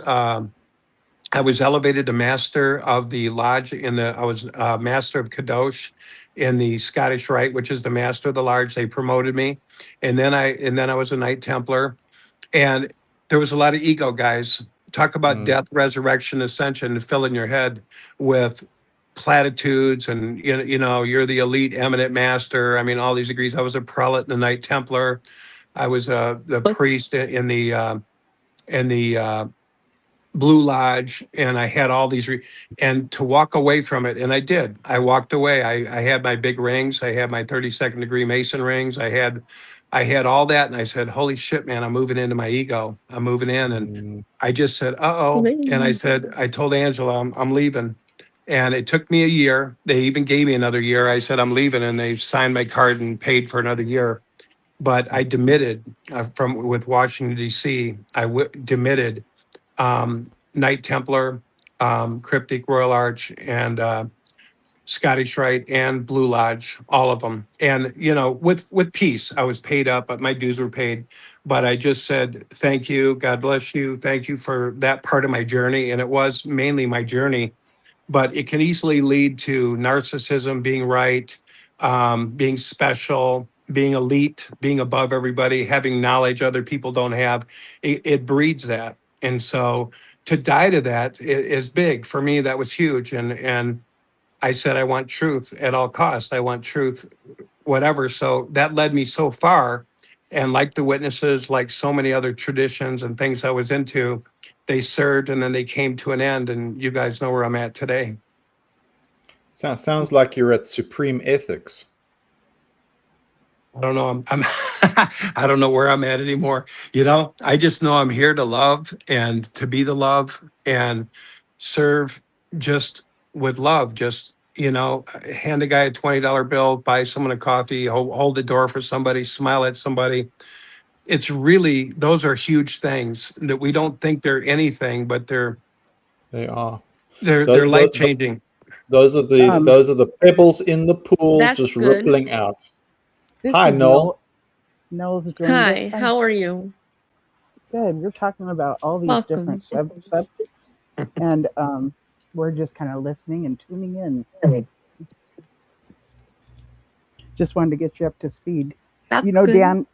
elevated to master of the lodge I was master of Kadosh in the Scottish Rite, which is the master of the lodge. They promoted me. And then I was a Knight Templar. And there was a lot of ego, guys. Talk about death, resurrection, ascension, and filling your head with platitudes and you're the elite eminent master. I mean, all these degrees. I was a prelate in the Knight Templar. I was the priest in the Blue Lodge, and I had all these and to walk away from it, and I did. I walked away. I had my big rings. I had my 32nd degree Mason rings. I had all that, and I said, "Holy shit, man! I'm moving into my ego. I'm moving in." And I just said, "Uh-oh," and I told Angela, I'm leaving. And it took me a year. They even gave me another year. I said, "I'm leaving," and they signed my card and paid for another year. But I demitted with Washington D.C. Demitted Knight Templar, Cryptic, Royal Arch, and Scottish Rite, and Blue Lodge, all of them. And with peace, I was paid up, but my dues were paid. But I just said, "Thank you, God bless you, thank you for that part of my journey." And it was mainly my journey, but it can easily lead to narcissism, being right, being special, being elite, being above everybody, having knowledge other people don't have. It breeds that. And so to die to that is big. For me, that was huge. And I said, I want truth at all costs. I want truth, whatever. So that led me so far. And like the witnesses, like so many other traditions and things I was into, they served and then they came to an end. And you guys know where I'm at today. Sounds like you're at Supreme Ethics. I don't know. I'm I don't know where I'm at anymore. I just know I'm here to love and to be the love and serve just with love. Just, hand a guy a $20 bill, buy someone a coffee, hold the door for somebody, smile at somebody. It's really, those are huge things that we don't think they're anything, but They are. they're life changing. Those are the pebbles in the pool just rippling out. Hi, Noel. Noel's joined Hi, us. how are you? Good. We're talking about all these Welcome. different subjects, and we're just kind of listening and tuning in. Just wanted to get you up to speed. That's good. Dan,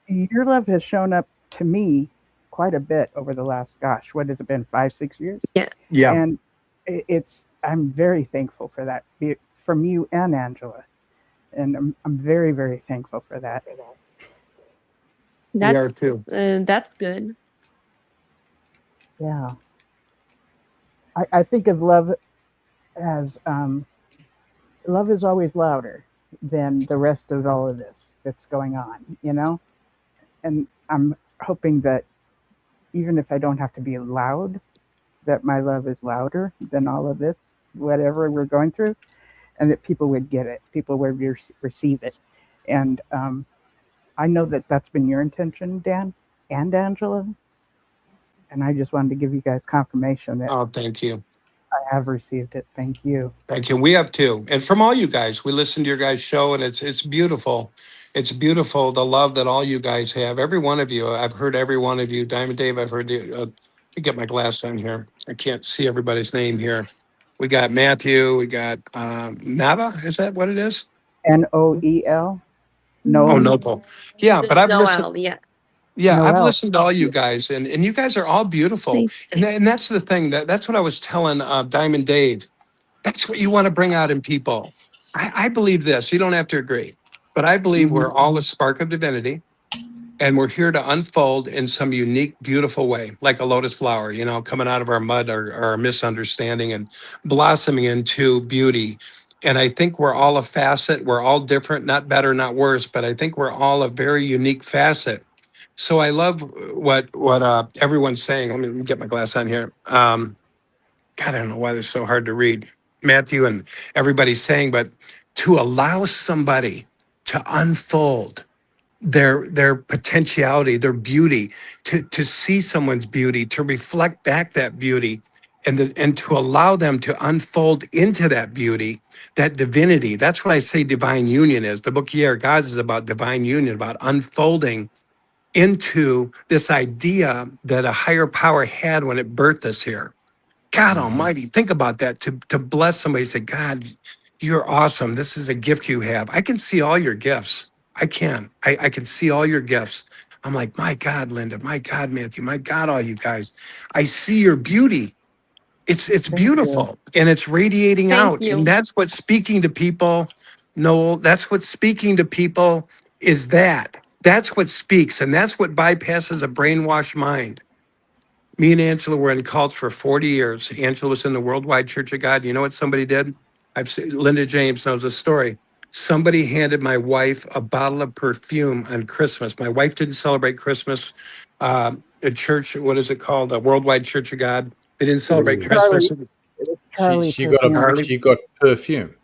your love has shown up to me quite a bit over the last, what has it been, 5-6 years? Yeah. And I'm very thankful for that, from you and Angela. And I'm very, very thankful for that. We are too. That's good. Yeah. I think of love as love is always louder than the rest of all of this that's going on, And I'm hoping that even if I don't have to be loud, that my love is louder than all of this, whatever we're going through, and that people would get it, people would receive it. And I know that that's been your intention, Dan and Angela. And I just wanted to give you guys confirmation that Thank you. I have received it. Thank you. Thank you. We have too. And from all you guys, we listen to your guys' show, and it's beautiful. It's beautiful, the love that all you guys have. Every one of you. I've heard every one of you. Diamond Dave, I've heard you. Let me get my glass on here. I can't see everybody's name here. We got Matthew. We got Nava. Is that what it is? Noel. Oh, Noble. Yeah, but I've listened. Noel, yeah. Yeah, I've Noel. listened to all you guys, and you guys are all beautiful. Thank And that's the thing. That's what I was telling Diamond Dave. That's what you want to bring out in people. I believe this. You don't have to agree, but I believe Mhm. we're all a spark of divinity, and we're here to unfold in some unique, beautiful way, like a lotus flower, coming out of our mud or our misunderstanding and blossoming into beauty. And I think we're all a facet. We're all different, not better, not worse, but I think we're all a very unique facet. So I love what everyone's saying. Let me get my glass on here. God, I don't know why this is so hard to read, Matthew and everybody's saying, but to allow somebody to unfold their potentiality, their beauty, to see someone's beauty, to reflect back that beauty, and to allow them to unfold into that beauty, that divinity. That's what I say divine union is. The book Year Gods is about divine union, about unfolding into this idea that a higher power had when it birthed us here. God Almighty, think about that. To bless somebody, say, God, you're awesome. This is a gift you have. I can see all your gifts. I can. I can see all your gifts. I'm like, my God, Linda, my God, Matthew, my God, all you guys. I see your beauty. It's Thank you. beautiful and it's radiating thank out. And you. that's what's speaking to people. Noel, that's what's speaking to people is that. That's what speaks. And that's what bypasses a brainwashed mind. Me and Angela were in cults for 40 years. Angela was in the Worldwide Church of God. You know what somebody did? I've seen Linda James knows the story. Somebody handed my wife a bottle of perfume on Christmas. My wife didn't celebrate Christmas. A church, what is it called? A Worldwide Church of God. They didn't celebrate Ooh. Christmas. It was She Charlie she got a perfume. Charlie, she got perfume.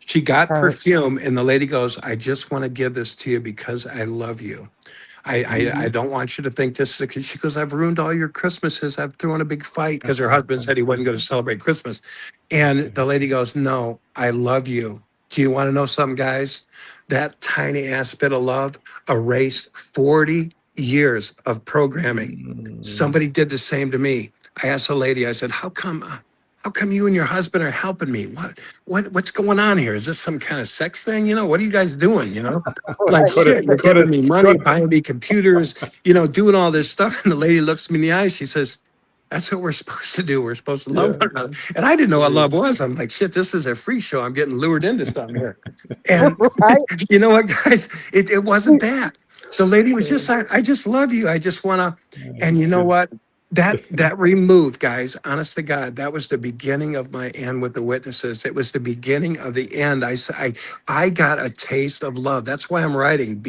she got Charlie. perfume, and the lady goes, I just want to give this to you because I love you. I don't want you to think this is because she goes, I've ruined all your Christmases. I've thrown a big fight because her husband said he wasn't going to celebrate Christmas. And the lady goes, no, I love you. Do you want to know something, guys? That tiny ass bit of love erased 40 years of programming. Mm. Somebody did the same to me. I asked a lady, I said, how come you and your husband are helping me? What's going on here? Is this some kind of sex thing? What are you guys doing? Like Got it, shit, you're got giving it, me got money, it. buying me computers, doing all this stuff. And the lady looks me in the eyes. She says, that's what we're supposed to do. We're supposed to love one another. And I didn't know what love was. I'm like, shit, this is a free show. I'm getting lured into something here. And Right? you know what, guys? It wasn't that. The lady was just, I just love you. I just want to. And you know what? That removed, guys, honest to God, that was the beginning of my end with the witnesses. It was the beginning of the end. I got a taste of love. That's why I'm writing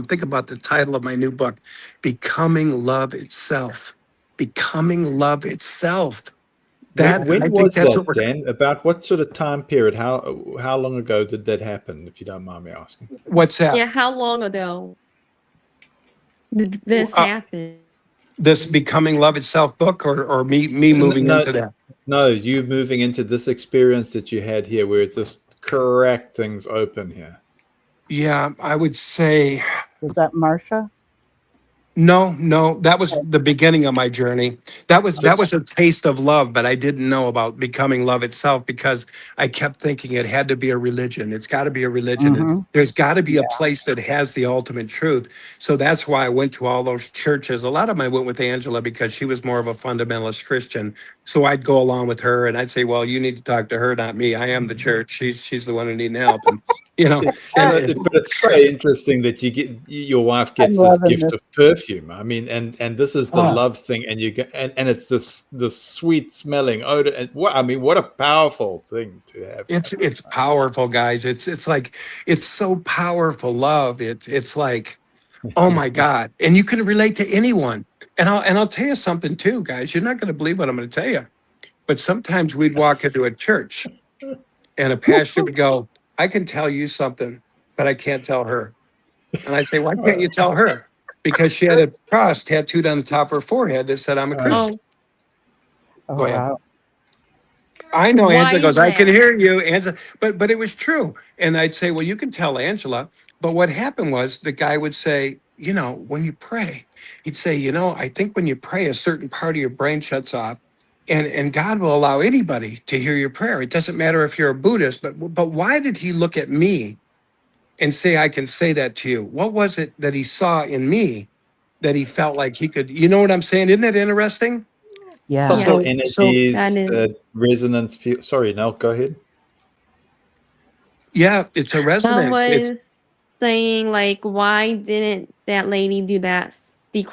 think about the title of my new book, Becoming Love Itself. Becoming love itself. I When think was that's what that, we're, Dan? About what sort of time period? How long ago did that happen, if you don't mind me asking? what's that? Yeah, how long ago did this Uh, happen? this Becoming Love Itself book or me moving No, into that? no, you moving into this experience that you had here where it just cracked things open here. Yeah, I would say Was that Marsha? no, that was the beginning of my journey. That was So, a taste of love, but I didn't know about becoming love itself because I kept thinking it had to be a religion. It's got to be a religion. Mm-hmm. There's got to be a Yeah. place that has the ultimate truth. So that's why I went to all those churches. A lot of them I went with Angela because she was more of a fundamentalist Christian. So I'd go along with her and I'd say, well, you need to talk to her, not me. I am the church. She's the one who needs help. And but it's so interesting that your wife I'm gets this loving gift this. of perfume. I mean, and this is the Oh, love thing, and you get and it's this sweet smelling odor, and what a powerful thing to have. it's powerful, guys. It's like it's so powerful. Love. It's like, oh my God. And you can relate to anyone. And I'll tell you something too, guys. You're not going to believe what I'm going to tell you. But sometimes we'd walk into a church and a pastor would go, I can tell you something, but I can't tell her. And I say, why can't you tell her? Because she had a cross tattooed on the top of her forehead that said, I'm a Christian. Oh, oh Go ahead. wow. I know. why Angela is goes, I can that? hear you. Angela, but it was true. And I'd say, well, you can tell Angela. But what happened was the guy would say, when you pray, he'd say, I think when you pray, a certain part of your brain shuts off. And God will allow anybody to hear your prayer. It doesn't matter if you're a Buddhist, but why did he look at me and say, I can say that to you? What was it that he saw in me that he felt like he could, you know what I'm saying? Isn't that interesting? Yeah. Subtle Yes. energies, That is- resonance. Sorry, Nell, go ahead. Yeah, it's a I resonance. It's was saying like, why didn't that lady do that stick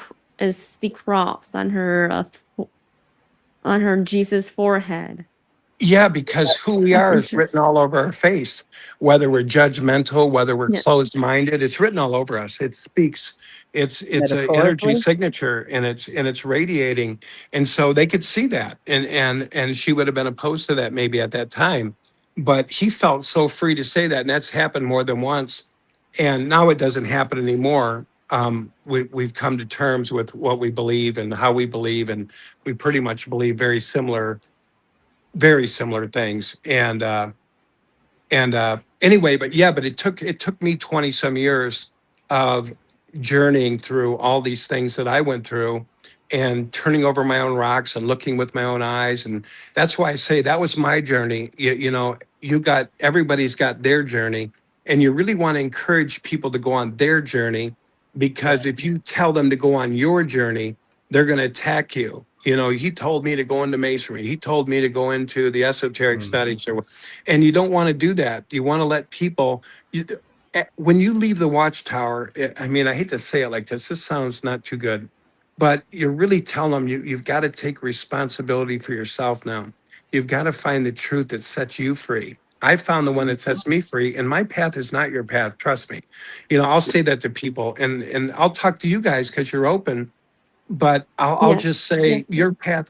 cross on her Jesus forehead? Yeah, because who we That's are is written interesting. all over our face. Whether we're judgmental, whether we're Yeah. closed-minded, it's written all over us. It speaks. It's an energy Metaphorically? signature, and it's radiating. And so they could see that, and she would have been opposed to that maybe at that time, but he felt so free to say that, and that's happened more than once. And now it doesn't happen anymore. We've come to terms with what we believe and how we believe, and we pretty much believe very similar things. And anyway, but yeah, but it took me 20 some years of journeying through all these things that I went through and turning over my own rocks and looking with my own eyes. And that's why I say that was my journey. You know, everybody's got their journey, and you really want to encourage people to go on their journey, because if you tell them to go on your journey, they're going to attack you. You know, he told me to go into masonry. He told me to go into the esoteric studies, and you don't want to do that. You want to let people, when you leave the watchtower, I mean, I hate to say it like this. This sounds not too good, but you're really telling them you've got to take responsibility for yourself now. You've got to find the truth that sets you free. I found the one that sets me free, and my path is not your path. Trust me. You know, I'll say that to people, and I'll talk to you guys because you're open. But I'll Yes. just say Yes. your path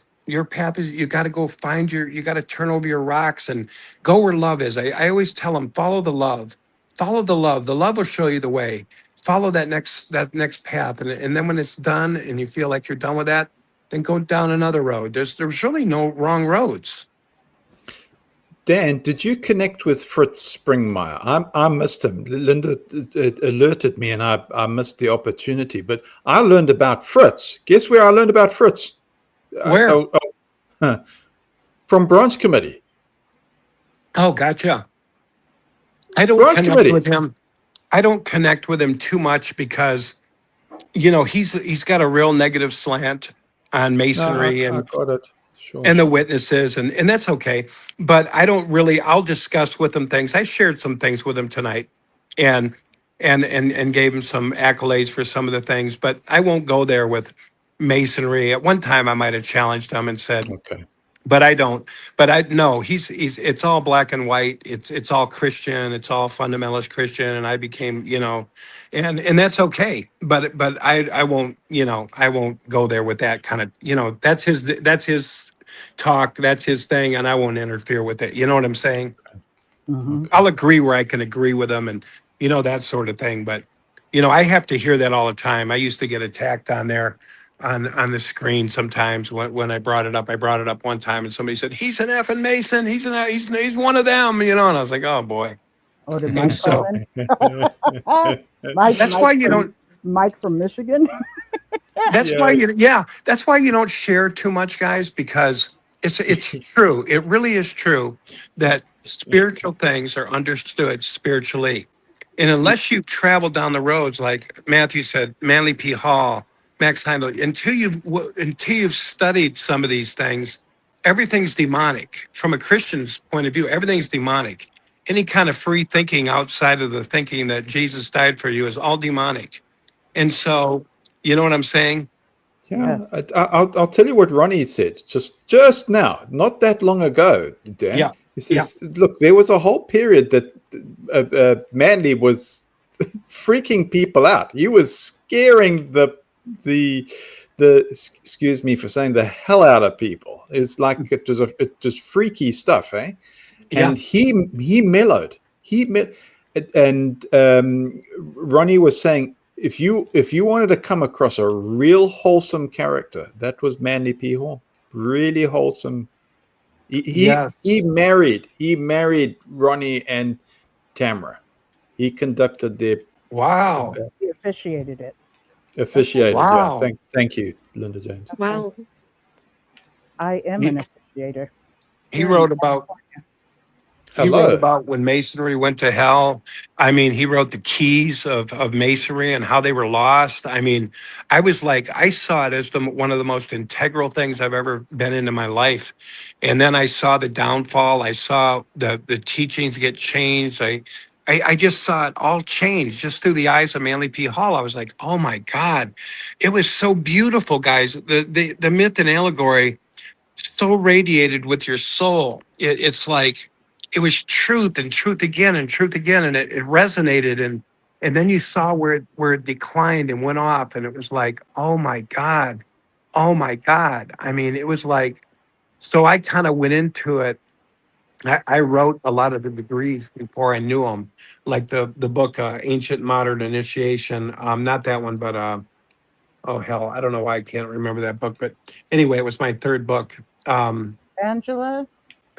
is, you got to go find you got to turn over your rocks and go where love is. I always tell them, follow the love. The love will show you the way. Follow that next path. And then when it's done and you feel like you're done with that, then go down another road. There's really no wrong roads. Dan, did you connect with Fritz Springmeier? I missed him. Linda alerted me, and I missed the opportunity. But I learned about Fritz. Guess where I learned about Fritz? Where? From Branch Committee. Oh, gotcha. I don't Branch connect Committee. with him. I don't connect with him too much because, you know, he's got a real negative slant on masonry I and got it. Sure. the witnesses, and that's okay. But I don't really, I'll discuss with them things. I shared some things with him tonight and gave him some accolades for some of the things, but I won't go there with masonry. At one time I might have challenged him and said, Okay. but I don't. But I no, he's it's all black and white. It's all Christian. It's all fundamentalist Christian. And I became, you know, and that's okay. But I won't, you know, I won't go there with that kind of, you know, that's his talk. That's his thing, and I won't interfere with it. You know what I'm saying? Mhm. I'll agree where I can agree with him, and you know, that sort of thing. But you know, I have to hear that all the time. I used to get attacked on there on the screen sometimes when I brought it up. I brought it up one time, and somebody said, "He's an effing Mason. He's one of them." You know, and I was like, "Oh boy." Oh, did And Mike so call in? that's why you don't. Mike from Michigan? That's why that's why you don't share too much, guys, because it's true. It really is true that spiritual things are understood spiritually. And unless you travel down the roads, like Matthew said, Manly P. Hall, Max Heindel, until you've studied some of these things, everything's demonic. From a Christian's point of view, everything's demonic. Any kind of free thinking outside of the thinking that Jesus died for you is all demonic. And so, you know what I'm saying? Yeah, I'll tell you what Ronnie said just now, not that long ago, Dan. Yeah, He says, look, there was a whole period that Manly was freaking people out. He was scaring the excuse me for saying, the hell out of people. It's like it was freaky stuff, eh? Yeah. And he mellowed. And Ronnie was saying, if you wanted to come across a real wholesome character, that was Manly P. Hall. Really wholesome. He married Ronnie and Tamara. He conducted their Wow. He officiated it. officiated. Wow. Yeah, thank you, Linda James. Wow. I am an officiator. He Here in wrote about California. He wrote Hello. about when masonry went to hell. I mean, he wrote the keys of masonry and how they were lost. I mean, I was like, I saw it as one of the most integral things I've ever been in my life. And then I saw the downfall. I saw the teachings get changed. I just saw it all change just through the eyes of Manly P. Hall. I was like, oh my God, it was so beautiful, guys. The myth and allegory so radiated with your soul. It's like it was truth and truth again and truth again, and it resonated. And then you saw where it declined and went off, and it was like, oh my God, oh my God. I mean, it was like, so I kind of went into it. I wrote a lot of the degrees before I knew them, like the book Ancient Modern Initiation. Not that one, but oh hell, I don't know why I can't remember that book. But anyway, it was my third book. Angela?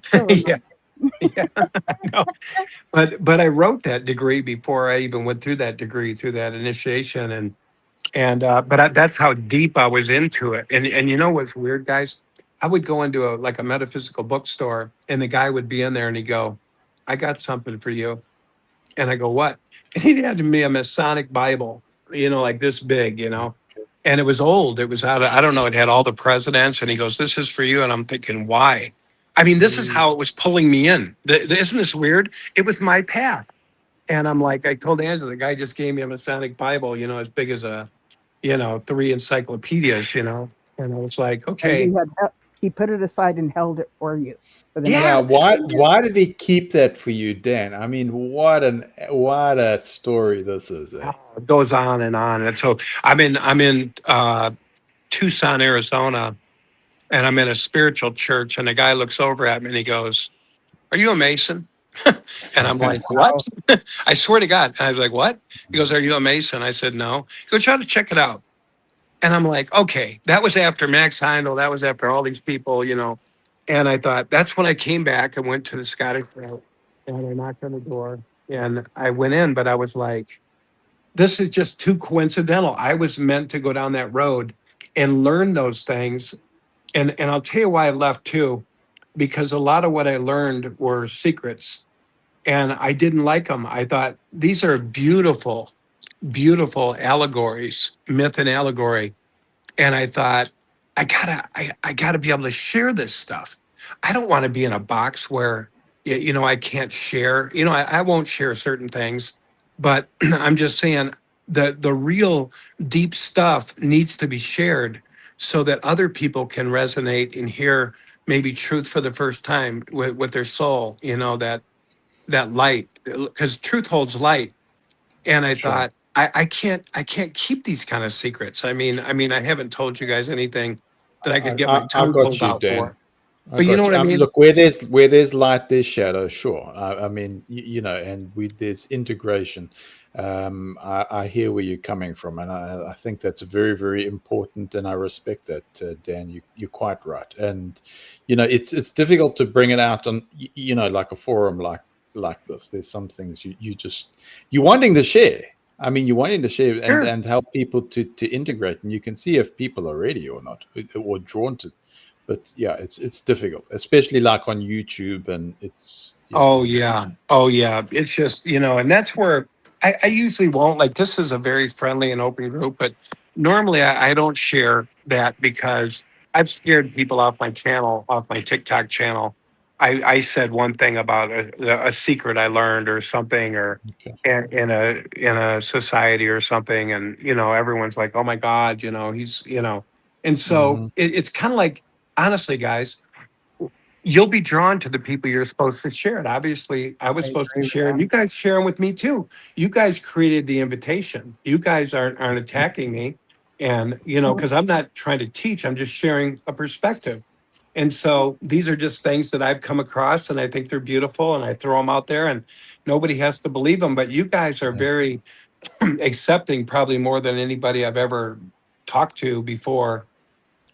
Still a Yeah, yeah, I know. But I wrote that degree before I even went through that degree, through that initiation, that's how deep I was into it. And you know what's weird, guys? I would go into a metaphysical bookstore, and the guy would be in there, and he'd go, "I got something for you," and I go, "What?" And he had me a Masonic Bible, like this big, and it was old. It was out of, I don't know, it had all the presidents, and he goes, "This is for you," and I'm thinking, why? I mean, this is how it was pulling me in. Isn't this weird? It was my path. And I'm like, I told Angela, the guy just gave me a Masonic Bible, as big as three encyclopedias, and I was like, And okay, he put it aside and held it for you for the yeah. Now, next. why did he keep that for you, Dan? I mean, what a story this is, eh? It goes on and on. And so I'm in Tucson, Arizona, and I'm in a spiritual church, and the guy looks over at me and he goes, "Are you a Mason?" And I'm like, "What?" I swear to God. And I was like, "What?" He goes, "Are you a Mason?" I said, "No." He goes, "Try to check it out." And I'm like, okay, that was after Max Heindel. That was after all these people, And I thought, that's when I came back and went to the Scottish Rite, and I knocked on the door and I went in, but I was like, this is just too coincidental. I was meant to go down that road and learn those things. And I'll tell you why I left too, because a lot of what I learned were secrets and I didn't like them. I thought these are beautiful, beautiful allegories, myth and allegory. And I thought, I gotta be able to share this stuff. I don't want to be in a box where I can't share. I won't share certain things, but I'm just saying the real deep stuff needs to be shared so that other people can resonate and hear maybe truth for the first time with their soul, that light, because truth holds light. And I Sure. thought, I can't keep these kind of secrets. I haven't told you guys anything that I could get my I tongue got pulled you, out Dan. for. I But you know got what you. I mean? Look, where there's light, there's shadow. Sure. I mean, and there's integration. I hear where you're coming from, and I think that's very, very important, and I respect that, Dan. You're quite right, and it's difficult to bring it out on like a forum like this. There's some things you're wanting to share. I mean, you're wanting to share Sure. and help people to integrate, and you can see if people are ready or not, or drawn to. But yeah, it's difficult, especially like on YouTube, and it's Oh yeah. Oh yeah. It's just, and that's where I usually won't, like, this is a very friendly and open group, but normally I don't share that because I've scared people off my channel, off my TikTok channel. I said one thing about a secret I learned or something, or okay. in a society or something, and everyone's like, oh my God, he's, and so Hmm. it's kind of like, honestly, guys, you'll be drawn to the people you're supposed to share it. Obviously, I was I supposed to agree with share, and that. you guys share them with me too. You guys created the invitation. You guys aren't attacking me, and because I'm not trying to teach, I'm just sharing a perspective. And so these are just things that I've come across, and I think they're beautiful, and I throw them out there, and nobody has to believe them. But you guys are very accepting, probably more than anybody I've ever talked to before.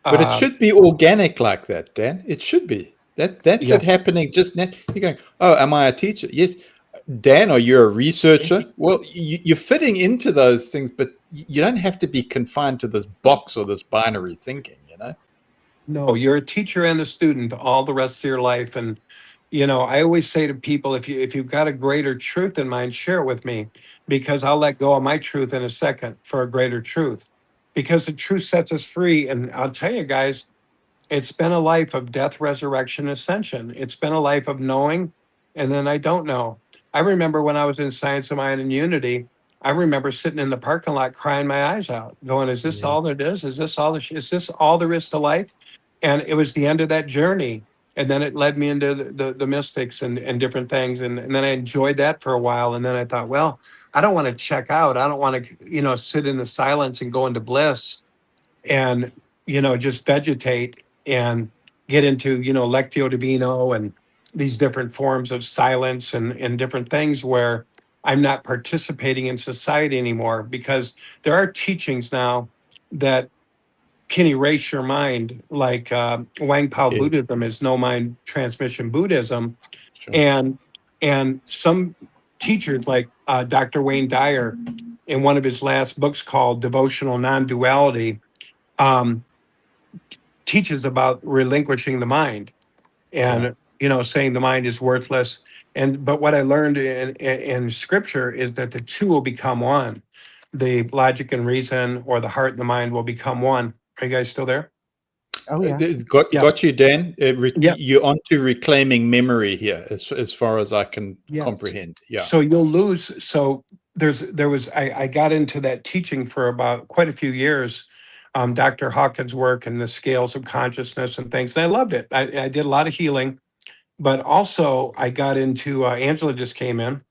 But it Uh, should be organic like that, Dan. It should be. That's yeah. it happening just now. You're going, oh, am I a teacher? Yes. Dan, are you a researcher? Well, you're fitting into those things, but you don't have to be confined to this box or this binary thinking, No, you're a teacher and a student all the rest of your life. And I always say to people, if you've got a greater truth in mind, share it with me, because I'll let go of my truth in a second for a greater truth, because the truth sets us free. And I'll tell you guys, it's been a life of death, resurrection, ascension. It's been a life of knowing, and then I don't know. I remember when I was in Science of Mind and Unity, I remember sitting in the parking lot crying my eyes out, going, "Is this Yeah. all there is? Is this all? Is this all there is to life?" And it was the end of that journey. And then it led me into the mystics and different things. And then I enjoyed that for a while. And then I thought, well, I don't want to check out. I don't want to, sit in the silence and go into bliss and, just vegetate and get into, Lectio Divino and these different forms of silence and different things where I'm not participating in society anymore, because there are teachings now that can erase your mind, like Wang Pao Yes. Buddhism is no mind transmission Buddhism, Sure. and some teachers like Dr. Wayne Dyer, in one of his last books called Devotional Non-Duality, um, teaches about relinquishing the mind and saying the mind is worthless. But what I learned in scripture is that the two will become one. The logic and reason, or the heart and the mind, will become one. Are you guys still there? Oh yeah. Yeah. Got you, Dan. Yeah. You're onto reclaiming memory here, as far as I can Yeah. comprehend. Yeah. So you'll lose. So I got into that teaching for about quite a few years. Dr. Hawkins' work and the scales of consciousness and things. And I loved it. I did a lot of healing, but also I got into Angela just came in.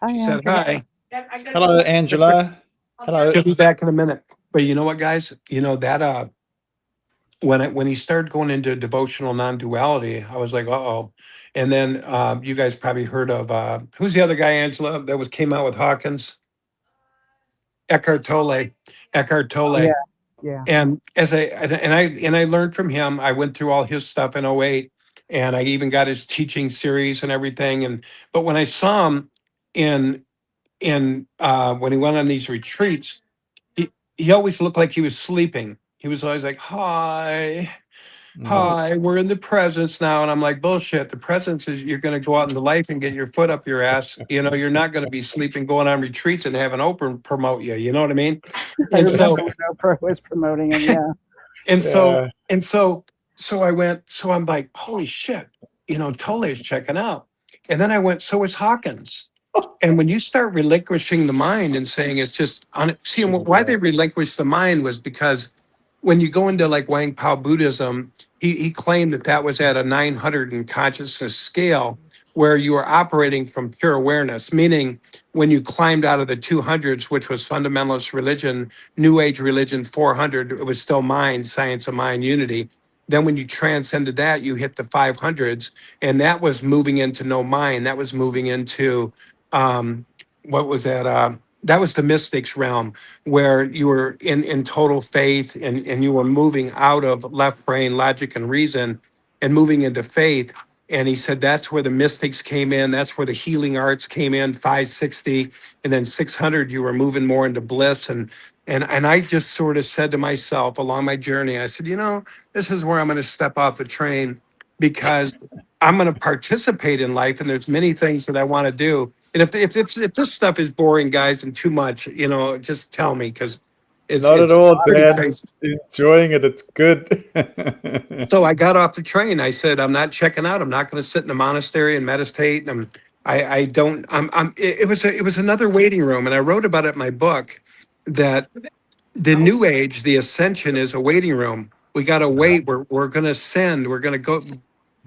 Hi, She said Angela. hi. Hello, Angela. Hello. She'll be back in a minute. But you know what, guys? That when he started going into devotional non-duality, I was like, uh-oh. And then you guys probably heard of who's the other guy, Angela, that came out with Hawkins? Eckhart Tolle. Eckhart Tolle. Yeah. Yeah. And I learned from him. I went through all his stuff in '08, and I even got his teaching series and everything. But when I saw him in when he went on these retreats, he always looked like he was sleeping. He was always like, "Hi, hi, we're in the presence now." And I'm like, bullshit. The presence is, you're going to go out into life and get your foot up your ass. You're not going to be sleeping, going on retreats and having Oprah promote you. You know what I mean? I And so, remember when Oprah was promoting him. Yeah. so I went, so I'm like, holy shit, Tolle is checking out. And then I went, so is Hawkins. And when you start relinquishing the mind and saying it's just see, and why they relinquished the mind was because when you go into like Wang Pao Buddhism, he claimed that was at a 900 in consciousness scale, where you are operating from pure awareness, meaning when you climbed out of the 200s, which was fundamentalist religion, New Age religion 400, it was still mind, science of mind, unity. Then when you transcended that, you hit the 500s, and that was moving into no mind. That was moving into what was that? That was the mystics realm, where you were in total faith, and you were moving out of left brain logic and reason and moving into faith. And he said that's where the mystics came in. That's where the healing arts came in, 560, and then 600. You were moving more into bliss. And I just sort of said to myself along my journey, I said, this is where I'm going to step off the train, because I'm going to participate in life, and there's many things that I want to do. And if this stuff is boring, guys, and too much, just tell me, because it's not at all, pretty Dan. crazy. Enjoying it. It's good. So I got off the train. I said, I'm not checking out. I'm not going to sit in a monastery and meditate. And it was another waiting room. And I wrote about it in my book, that the new age, the ascension, is a waiting room. We got to wait. We're going to ascend. We're going to go.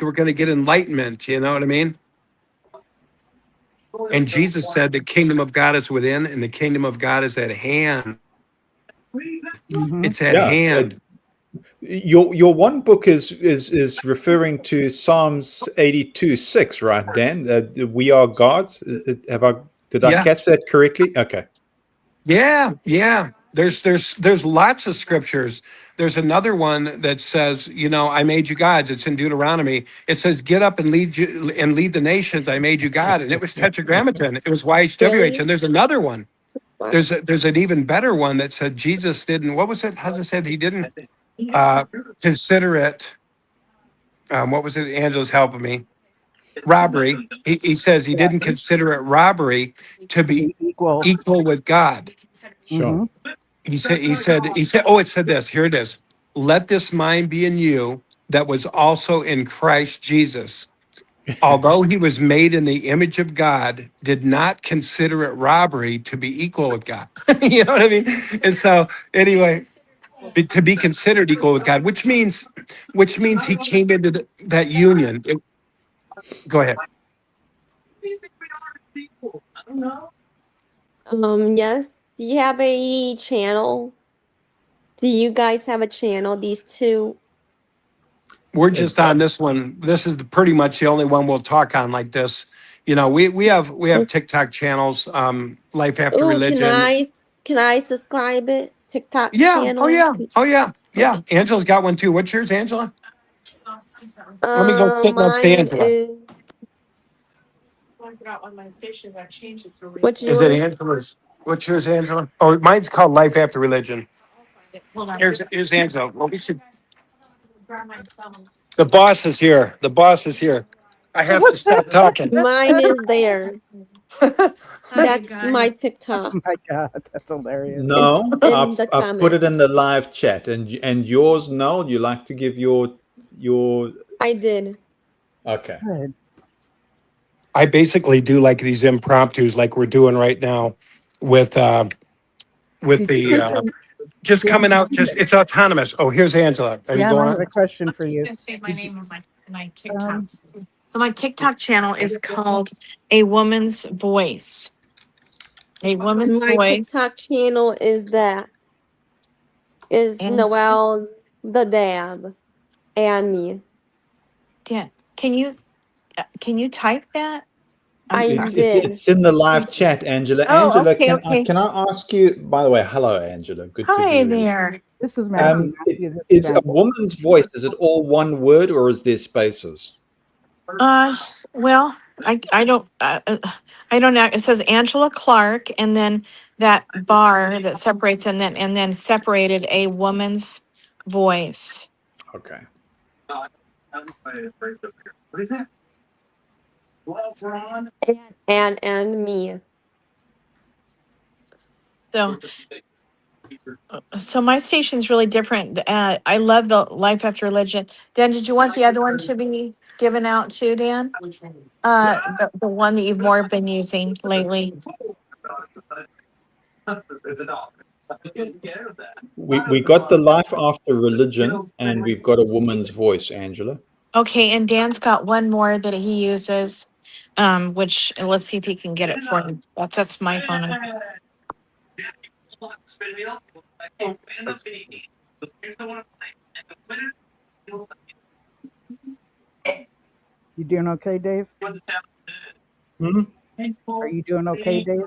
We're going to get enlightenment. You know what I mean? And Jesus said the kingdom of God is within, and the kingdom of God is at hand. Mhm. It's at hand. Your one book is referring to Psalms 82:6, right, Dan? We are gods. Did I catch that correctly? Okay. Yeah. There's lots of scriptures. There's another one that says, I made you gods. It's in Deuteronomy. It says, get up and lead the nations. I made you God. And it was Tetragrammaton. It was YHWH. And there's another one. There's an even better one that said Jesus didn't. What was it? How's it said? He didn't consider it. What was it? Angela's helping me. robbery. He says he didn't consider it robbery to be Equal. equal with God. Sure. Mhm. He said, oh, it said this. Here it is. Let this mind be in you that was also in Christ Jesus. Although he was made in the image of God, did not consider it robbery to be equal with God. You know what I mean? And so, anyway, to be considered equal with God, which means he came into that union. Go ahead. Yes. Do you have a channel? Do you guys have a channel? These two? We're just on this one. This is pretty much the only one we'll talk on like this. You know, we have TikTok channels, Life After Oh, Religion. can I subscribe it? TikTok Yeah. channel? Oh yeah. Oh yeah. Yeah. Angela's got one too. What's yours, Angela? Let me go sit next to Mine Angela. is. What's Is it yours? Angela's? What's yours, Angela? Oh, mine's called Life After Religion. Here's Angela. Well, we should. The boss is here. The boss is here. I have to stop talking. Mine is there. That's my Oh TikTok. my God, that's hilarious. No, in I've the put it in the live chat, and yours, Noel. You like to give your I did. okay. Good. I basically do like these impromptus, like we're doing right now, with Did the you put them- just coming out. Just it's autonomous. Oh, here's Angela. Are you Dan, I going have on? a question for you. Gonna say my Did you- name on my TikTok. Um, So my TikTok channel is called A Woman's Voice. A Woman's My Voice. TikTok channel is And Noel the Dab and me. Yeah. Can you type that? I'm I sorry. did. It's in the live chat, Angela. Oh, Angela, okay. can I ask you? By the way, hello, Angela. Good to Hi hear you. there. This is Matthew. Matthew, this Is a Angela. woman's voice? Is it all one word, or is there spaces? Well, I don't I don't know. It says Angela Clark, and then that bar that separates, and then separated A Woman's Voice. Okay. And me. So my station's really different. I love the Life After Religion. Dan, did you want the other one to be given out too, Dan? The one that you've more been using lately. We got the Life After Religion, and we've got a woman's voice, Angela. Okay, and Dan's got one more that he uses, which let's see if he can get it for me. That's my phone. You doing okay, Dave? Hmm? Are you doing okay, Dave?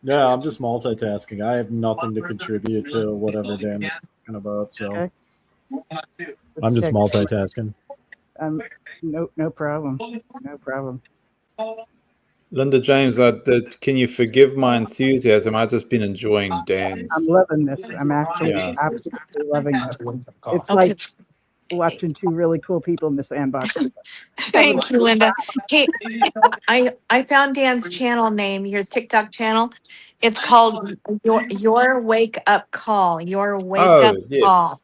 Yeah, I'm just multitasking. I have nothing to contribute to whatever Dan is talking about, so Okay. I'm just Check. multitasking. No problem. No problem. Linda James, can you forgive my enthusiasm? I've just been enjoying Dan's. I'm loving this. I'm actually Yeah. absolutely loving this. It's Okay. like watching two really cool people in the sandbox. Thank you, Linda. Hey, I found Dan's channel name, his TikTok channel. It's called Your Wake Up Call. Your Wake Up yes. Call.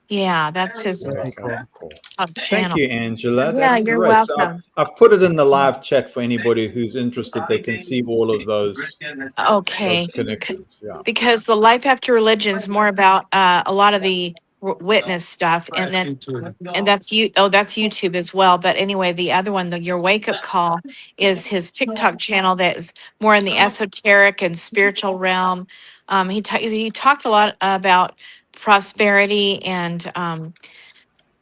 Yeah, that's his Very Okay, cool. cool. top Thank channel. you, Angela. Yeah, That's you're great. So welcome. I've put it in the live chat for anybody who's interested. They can see all of those Okay. connections. Yeah. Because the Life After Religion is more about a lot of the witness stuff, and then that's YouTube as well. But anyway, the other one, Your Wake Up Call, is his TikTok channel that is more in the esoteric and spiritual realm. He talked a lot about prosperity and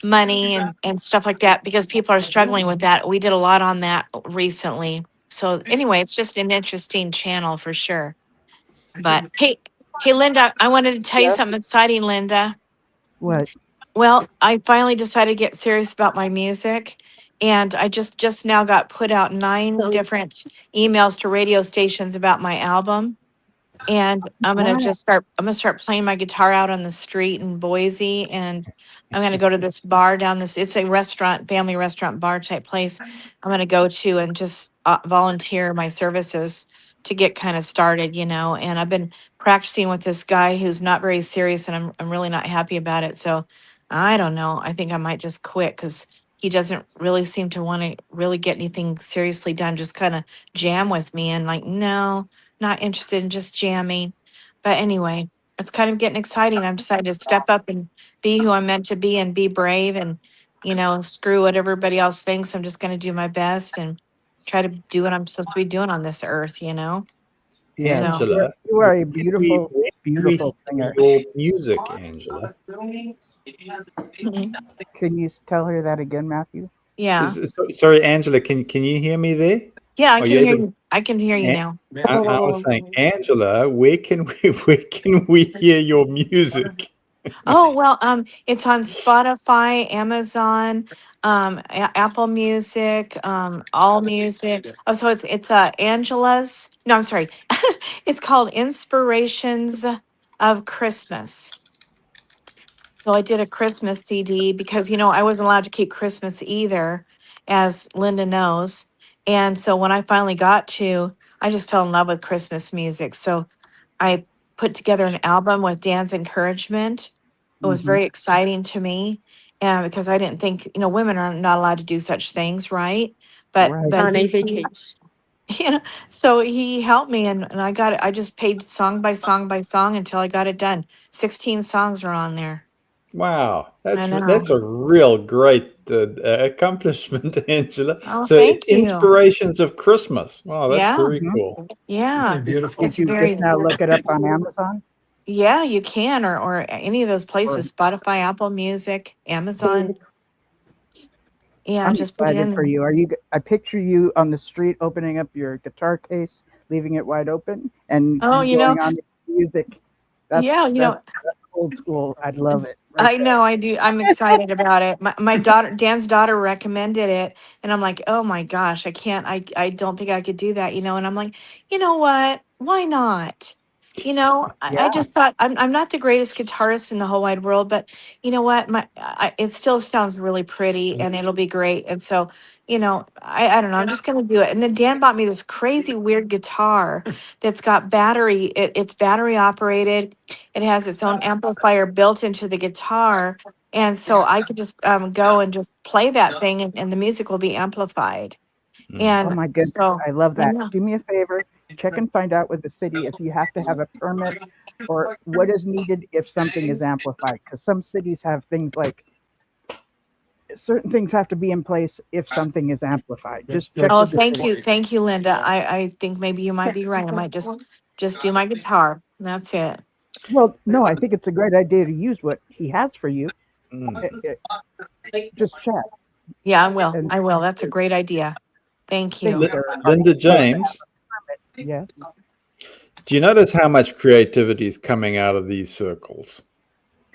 money and stuff like that, because people are struggling with that. We did a lot on that recently. So anyway, it's just an interesting channel for sure. But hey, Linda, I wanted to tell you Yes? something exciting, Linda. What? Well, I finally decided to get serious about my music, and I just now got put out 9 So- different emails to radio stations about my album. and I'm gonna Wow. start playing my guitar out on the street in Boise, and I'm gonna go to this bar down this. It's a restaurant, family restaurant bar type place. I'm gonna go to and just volunteer my services to get kind of started, And I've been practicing with this guy who's not very serious, and I'm really not happy about it. So I don't know. I think I might just quit because he doesn't really seem to want to really get anything seriously done. Just kind of jam with me, and like, no, not interested in just jamming. But anyway, it's kind of getting exciting. I've decided to step up and be who I'm meant to be and be brave and, screw what everybody else thinks. I'm just going to do my best and try to do what I'm supposed to be doing on this earth. Yes, So, Angela, you are a when beautiful, when beautiful hear singer. your music, Angela? mhm, Can you tell her that again, Matthew? yeah. Sorry, Angela, can you hear me there? Yeah, I Are can you hear able? you. I can hear you An- now. I was saying, Angela, where can we where can we hear your music? Oh, well, it's on Spotify, Amazon, Apple Music, All Music. Oh, so it's Angela's. No, I'm sorry. It's called Inspirations of Christmas. So I did a Christmas CD because I wasn't allowed to keep Christmas either, as Linda knows. And so when I finally I just fell in love with Christmas music. So I put together an album with Dan's encouragement. It was Hmm. very exciting to me, and because I didn't think, women are not allowed to do such things, right? But Right. but On a he, vacation. so he helped me, and I got it. I just paid song by song by song until I got it done. 16 songs are on there. Wow, I that's know. a real great accomplishment, Angela. Oh, So it's thank you. inspirations of Christmas. Wow, that's Yeah, very Hmm. cool. yeah. Beautiful. Did It's you just very, now look it up on Amazon? yeah, you can, or any of those Or places, Spotify, Apple Music, Amazon. Yeah, I'm just put it excited in for there. you. I picture you on the street opening up your guitar case, leaving it wide open, and Oh, you going on the music. That's yeah, that's old school. I love it right I there. know I do. I'm excited about it. My daughter, Dan's daughter recommended it. And I'm like, oh my gosh, I don't think I could do that, And I'm like, you know what? Why not? I Yeah. just thought I'm not the greatest guitarist in the whole wide world, but you know what? It still sounds really pretty and it'll be great. And so, I don't know. I'm just going to do it. And then Dan bought me this crazy weird guitar that's got battery. It's battery operated. It has its own amplifier built into the guitar. And so I could just go and just play that thing, and the music will be amplified. Mm. Oh And my goodness, so, I love I that. know. Do me a favor, check and find out with the city if you have to have a permit or what is needed if something is amplified. Because some cities have things like certain things have to be in place if something is amplified. Just check Oh, with the thank city. you. Thank you, Linda. I think maybe you might be right. I might just do my guitar. That's it. Well, no, I think it's a great idea to use what he has for you. Mm. Just chat Yeah, I will. and I will. That's a great idea. Thank think you. Li- there are Linda people that James, yes, do you notice how much creativity is coming out of these circles?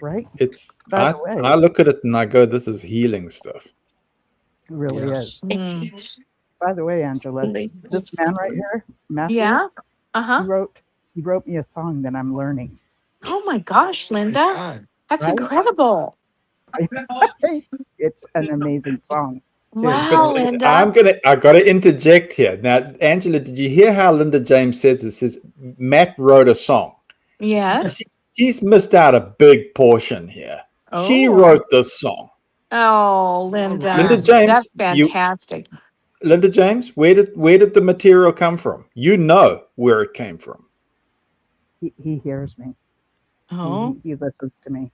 right? It's By the way, I look at it and I go, this is healing stuff. it really is. Mm. By the way, Angela, this man right here, Matthew, Yeah. he Uh-huh. wrote me a song that I'm learning. Oh my gosh, Linda. That's Right? incredible. It's an amazing song too. But Wow, Linda. I gotta interject here. Now, Angela, did you hear how Linda James says this? Says Matt wrote a song. Yes. She's missed out a big portion here. She Oh. wrote this song. Oh, Linda Linda. James, That's fantastic. Linda James, where did the material come from? You know where it came from. He hears me. Oh. He listens to me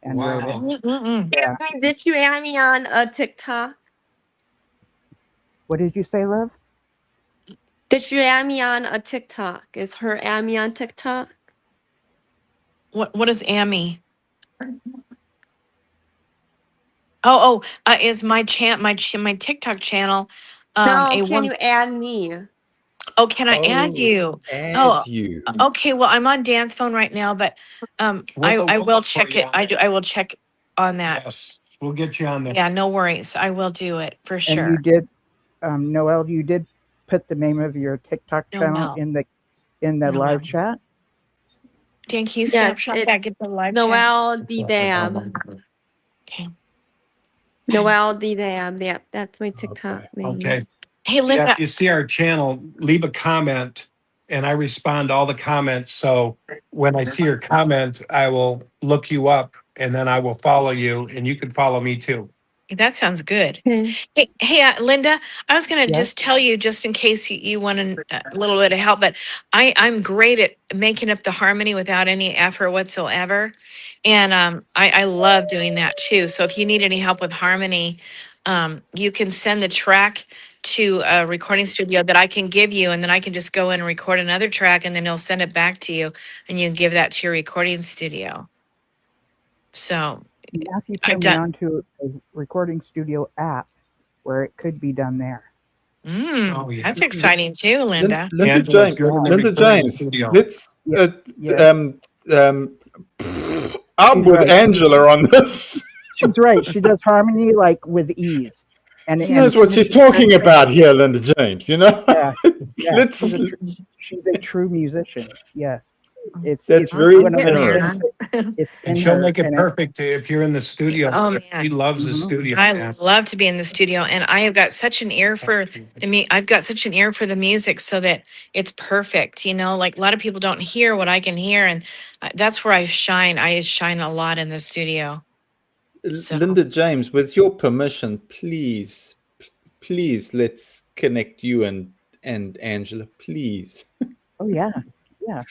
and wrote it. Mm-mm. Yeah. Did you add me on a TikTok? What did you say, love? Did you add me on a TikTok? Is her add me on TikTok? What is Amy? Is my my TikTok channel No, a can one? you add me? Oh, can I add you? Oh, Add you. okay. Well, I'm on Dan's phone right now, but I will check it. I will check on that. Yes, we'll get you on there. Yeah, no worries. I will do it for And you sure. did, Noel. You did put the name of your TikTok channel No. in the live chat. Dan, can you Yes, snapshot that? it's Get the live chat. Noel D Dam. Okay. Noel D Dam. Yeah, that's my TikTok Okay. name. Okay. Hey, Yeah, Linda. if you see our channel, leave a comment and I respond to all the comments. So when I see your comment, I will look you up and then I will follow you and you can follow me too. That sounds good. Okay. Hey, Linda, I was going to Yes. just tell you, just in case you want a little bit of help, but I'm great at making up the harmony without any effort whatsoever. And I love doing that too. So if you need any help with harmony, you can send the track to a recording studio that I can give you, and then I can just go in and record another track, and then they'll send it back to you, and you can give that to your recording studio. So Matthew I've turned me done. on to a recording studio app where it could be done there. Oh, yeah. That's exciting too, Linda. Linda Angela's James, good in the Linda recording James, studio. let's Yeah. Yeah. I'm She's with right. Angela on this. She's right. She does harmony like with ease. And She knows what she's talking about here, Linda James, you know? Yeah. Yeah. Let's, She's a true musician. Yes. that's it's very one of those generous. things. It's And in she'll her, make it and perfect if you're in the studio. Oh, man. She loves the Mhm. studio. I man. love to be in the studio, and I have got such an ear for I've got such an ear for the music, so that it's perfect. You know, like a lot of people don't hear what I can hear, and that's where I shine. I shine a lot in the studio. So- Linda James, with your permission, please, let's connect you and Angela, please. oh yeah. Yeah.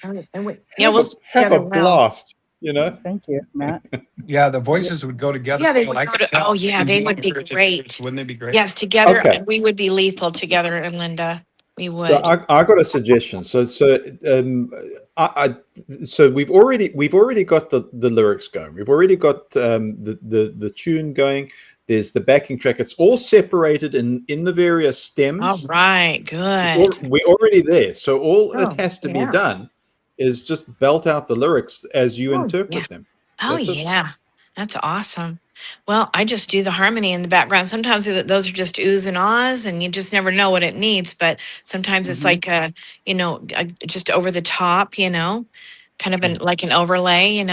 Yeah, we'll have a together well. blast, you know? Thank you, Matt. Yeah, the voices would go together. Yeah, they well. would I go could to- tell. oh, yeah, they would be Churches, great. Wouldn't they be great? Yes, together Okay. we would be lethal together, and Linda, we would. So I got a suggestion. So we've already got the lyrics going. We've already got the tune going. There's the backing track. It's all separated in the various stems. All right, good. We're already there. So all Oh, it has to yeah. be done is just belt out the lyrics as you Oh, interpret yeah. them. Oh, That's it. yeah. That's awesome. Well, I just do the harmony in the background. Sometimes those are just oohs and ahs, and you just never know what it needs. But sometimes it's like, just over the top, kind of like an overlay, I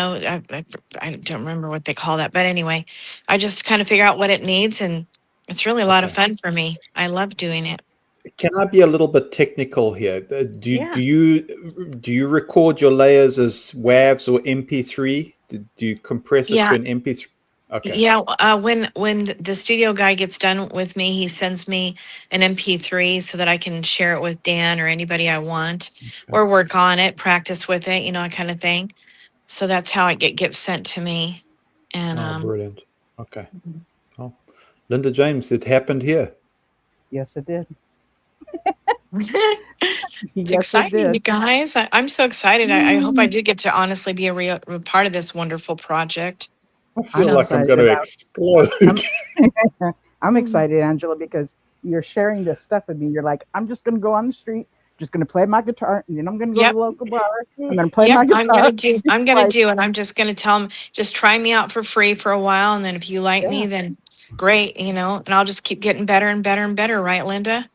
don't remember what they call that. But anyway, I just kind of figure out what it needs, and it's really a lot of Okay. fun for me. I love doing it. Can I be a little bit technical here? Yeah. Do you record your layers as WAVs or MP3? Do you compress it Yeah. to an MP3? Okay. Yeah, when the studio guy gets done with me, he sends me an MP3 so that I can share it with Dan or anybody I want, or work on it, practice with it, that kind of thing. So that's how it gets sent to me. And Oh, brilliant. Okay. Oh, Linda James, it happened here. Yes, it did. it's Yes, it exciting, you did. guys. I'm so excited. I hope I do get to honestly be a part of this wonderful project. I feel I'm like I'm excited going to about- explode. I'm excited, Angela, because you're sharing this stuff with me. You're like, I'm just going to go on the street, just going to play my guitar, and then I'm going to go Yep. to the local bar. I'm going to play Yep, my guitar. I'm gonna do, Like- and I'm just gonna tell them, just try me out for free for a while, and then if you like me, Yeah. then great, and I'll just keep getting better and better and better, right, Linda?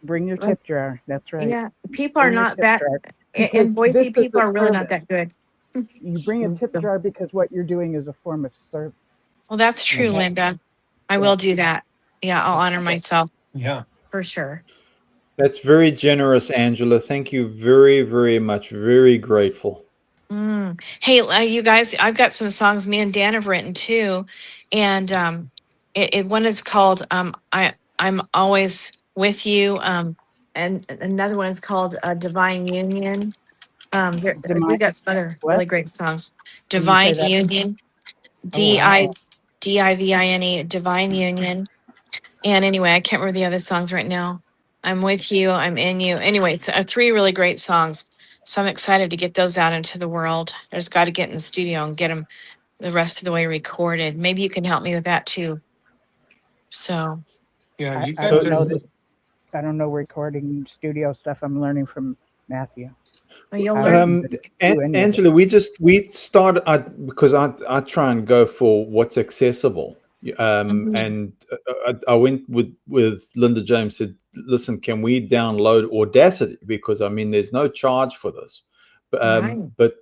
Bring your tip jar. That's right. Yeah, people are Bring your not tip that, jar. in Because Boise, this is people a are really not service. that good. You bring a tip jar because what you're doing is a form of service. Well, that's true, Okay. Linda. I Yeah. will do that. Yeah, I'll honor myself Yeah. for sure. That's very generous, Angela. Thank you very, very much. Very grateful. Hey, you guys, I've got some songs me and Dan have written too, and one is called I'm Always With You, and another one is called Divine Union. We got some other What? really great songs. Can you say Divine that? Union, Oh, wow. DIVINE, Divine Union. And anyway, I can't remember the other songs right now. I'm With You, I'm In You. Anyway, it's 3 really great songs. So I'm excited to get those out into the world. I just got to get in the studio and get them the rest of the way recorded. Maybe you can help me with that too. So Yeah. You I guys don't know are, this. I don't know recording studio stuff. I'm learning from Matthew. well, you'll I learn. don't do any of it. Angela, we started because I try and go for what's accessible. And I went with Linda James, said, listen, can we download Audacity? Because I mean, there's no charge for this. Right. But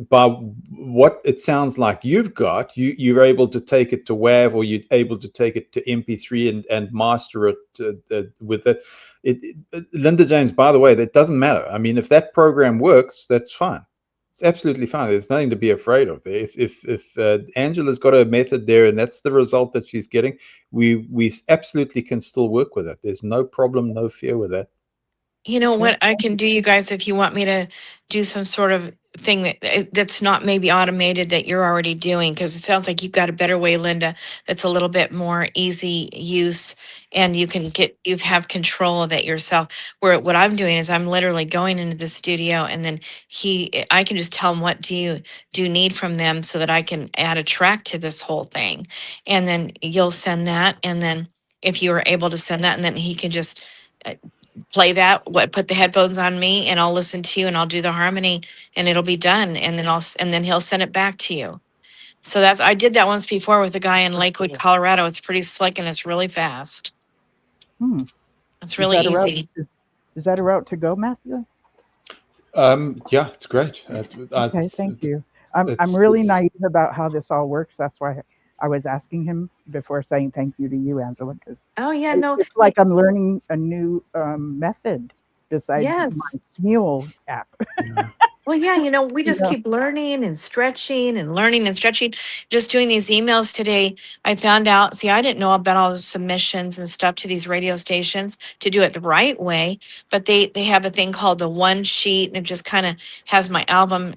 by what it sounds like you've got, you're able to take it to WAV, or you're able to take it to MP3 and master it with it. Linda James, by the way, that doesn't matter. I mean, if that program works, that's fine. It's absolutely fine. There's nothing to be afraid of there. If Angela's got a method there and that's the result that she's getting, we absolutely can still work with it. There's no problem, no fear with that. You know what I can do, you guys, if you want me to do some sort of thing that's not maybe automated that you're already doing, because it sounds like you've got a better way, Linda, that's a little bit more easy use, and you have control of it yourself. Where what I'm doing is I'm literally going into the studio, and then I can just tell him what do you need from them, so that I can add a track to this whole thing, and then you'll send that, and then if you are able to send that, and then he can just play that, put the headphones on me, and I'll listen to you, and I'll do the harmony, and it'll be done, and then he'll send it back to you. So I did that once before with a guy in Lakewood, Colorado. It's pretty slick and it's really fast. It's really easy. Is that a route to go, Matthew? Yeah, it's great. Okay, thank you. I'm really naive about how this all works. That's why I was asking him before saying thank you to you, Angela. Oh yeah, no. It's like I'm learning a new method besides my Smule app. Yeah. Well, yeah, we just keep learning and stretching and learning and stretching. Just doing these emails today, I found out, see, I didn't know about all the submissions and stuff to these radio stations to do it the right way, but they have a thing called the one sheet, and it just kind of has my album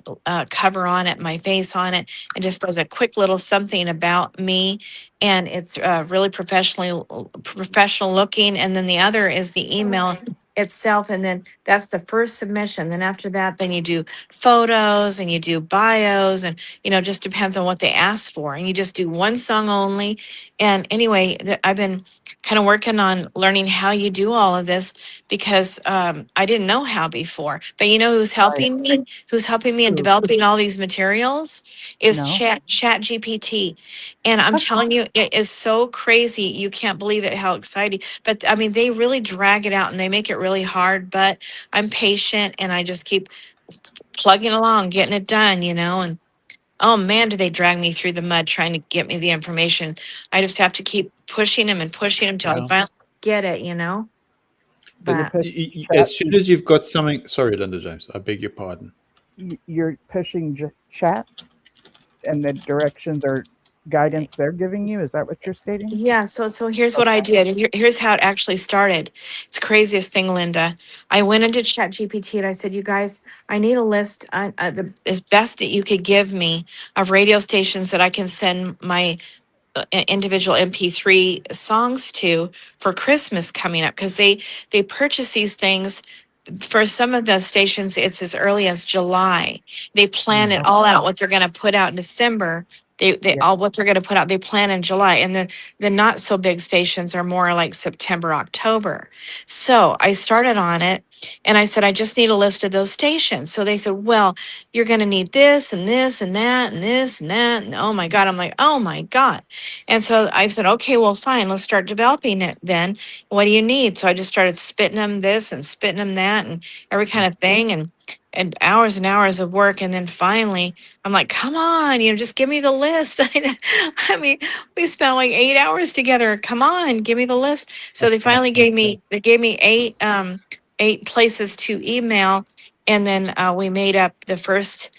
cover on it, my face on it, and just does a quick little something about me. And it's really professional looking. And then the other is the email itself, and then that's the first submission. Then after that, then you do photos and you do bios, and just depends on what they ask for, and you just do one song only. And anyway, I've been kind of working on learning how you do all of this, because I didn't know how before. But who's helping me? Who's helping me in developing all these materials is Chat GPT. And I'm telling you, it is so crazy. You can't believe it, how exciting. But I mean, they really drag it out and they make it really hard, but I'm patient and I just keep plugging along, getting it done, and oh man, do they drag me through the mud trying to get me the information. I just have to keep pushing them and pushing them till I finally get it, But as soon as you've got something, sorry, Linda James, I beg your pardon. You're pushing chat and the directions or guidance they're giving you. Is that what you're stating? Yeah. So here's what I did. Here's how it actually started. It's the craziest thing, Linda. I went into Chat GPT and I said, you guys, I need a list as best that you could give me of radio stations that I can send my individual MP3 songs to for Christmas coming up, because they purchase these things. For some of the stations, it's as early as July. They plan it all out, what they're going to put out in December. They all what they're going to put out, they plan in July. And then the not so big stations are more like September, October. So I started on it and I said, I just need a list of those stations. So they said, well, you're going to need this and this and that and this and that. And oh my God, I'm like, oh my God. And so I said, okay, well, fine, let's start developing it then. What do you need? So I just started spitting them this and spitting them that and every kind of thing, and hours and hours of work. And then finally, I'm like, come on, just give me the list. I mean, we spent like 8 hours together. Come on, give me the list. So they finally gave me 8 places to email. And then we made up the first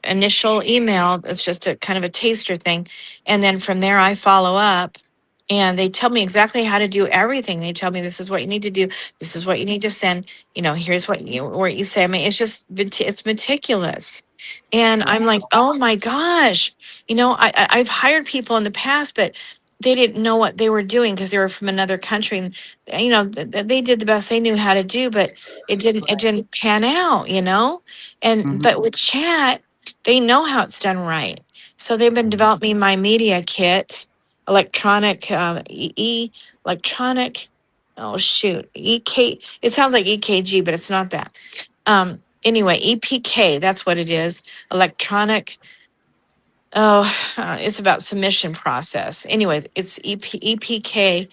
initial email. It's just a kind of a taster thing. And then from there, I follow up. And they tell me exactly how to do everything. They tell me this is what you need to do. This is what you need to send. Here's what you say. I mean, it's just, it's meticulous. And I'm like, oh my gosh. I've hired people in the past, but they didn't know what they were doing because they were from another country. And, they did the best they knew how to do, but it didn't pan out, And, but with chat, they know how it's done right. So they've been developing my media kit. Electronic, electronic, oh shoot, EK, it sounds like EKG, but it's not that. Anyway, EPK, that's what it is. Electronic, it's about submission process. Anyway, it's EPK.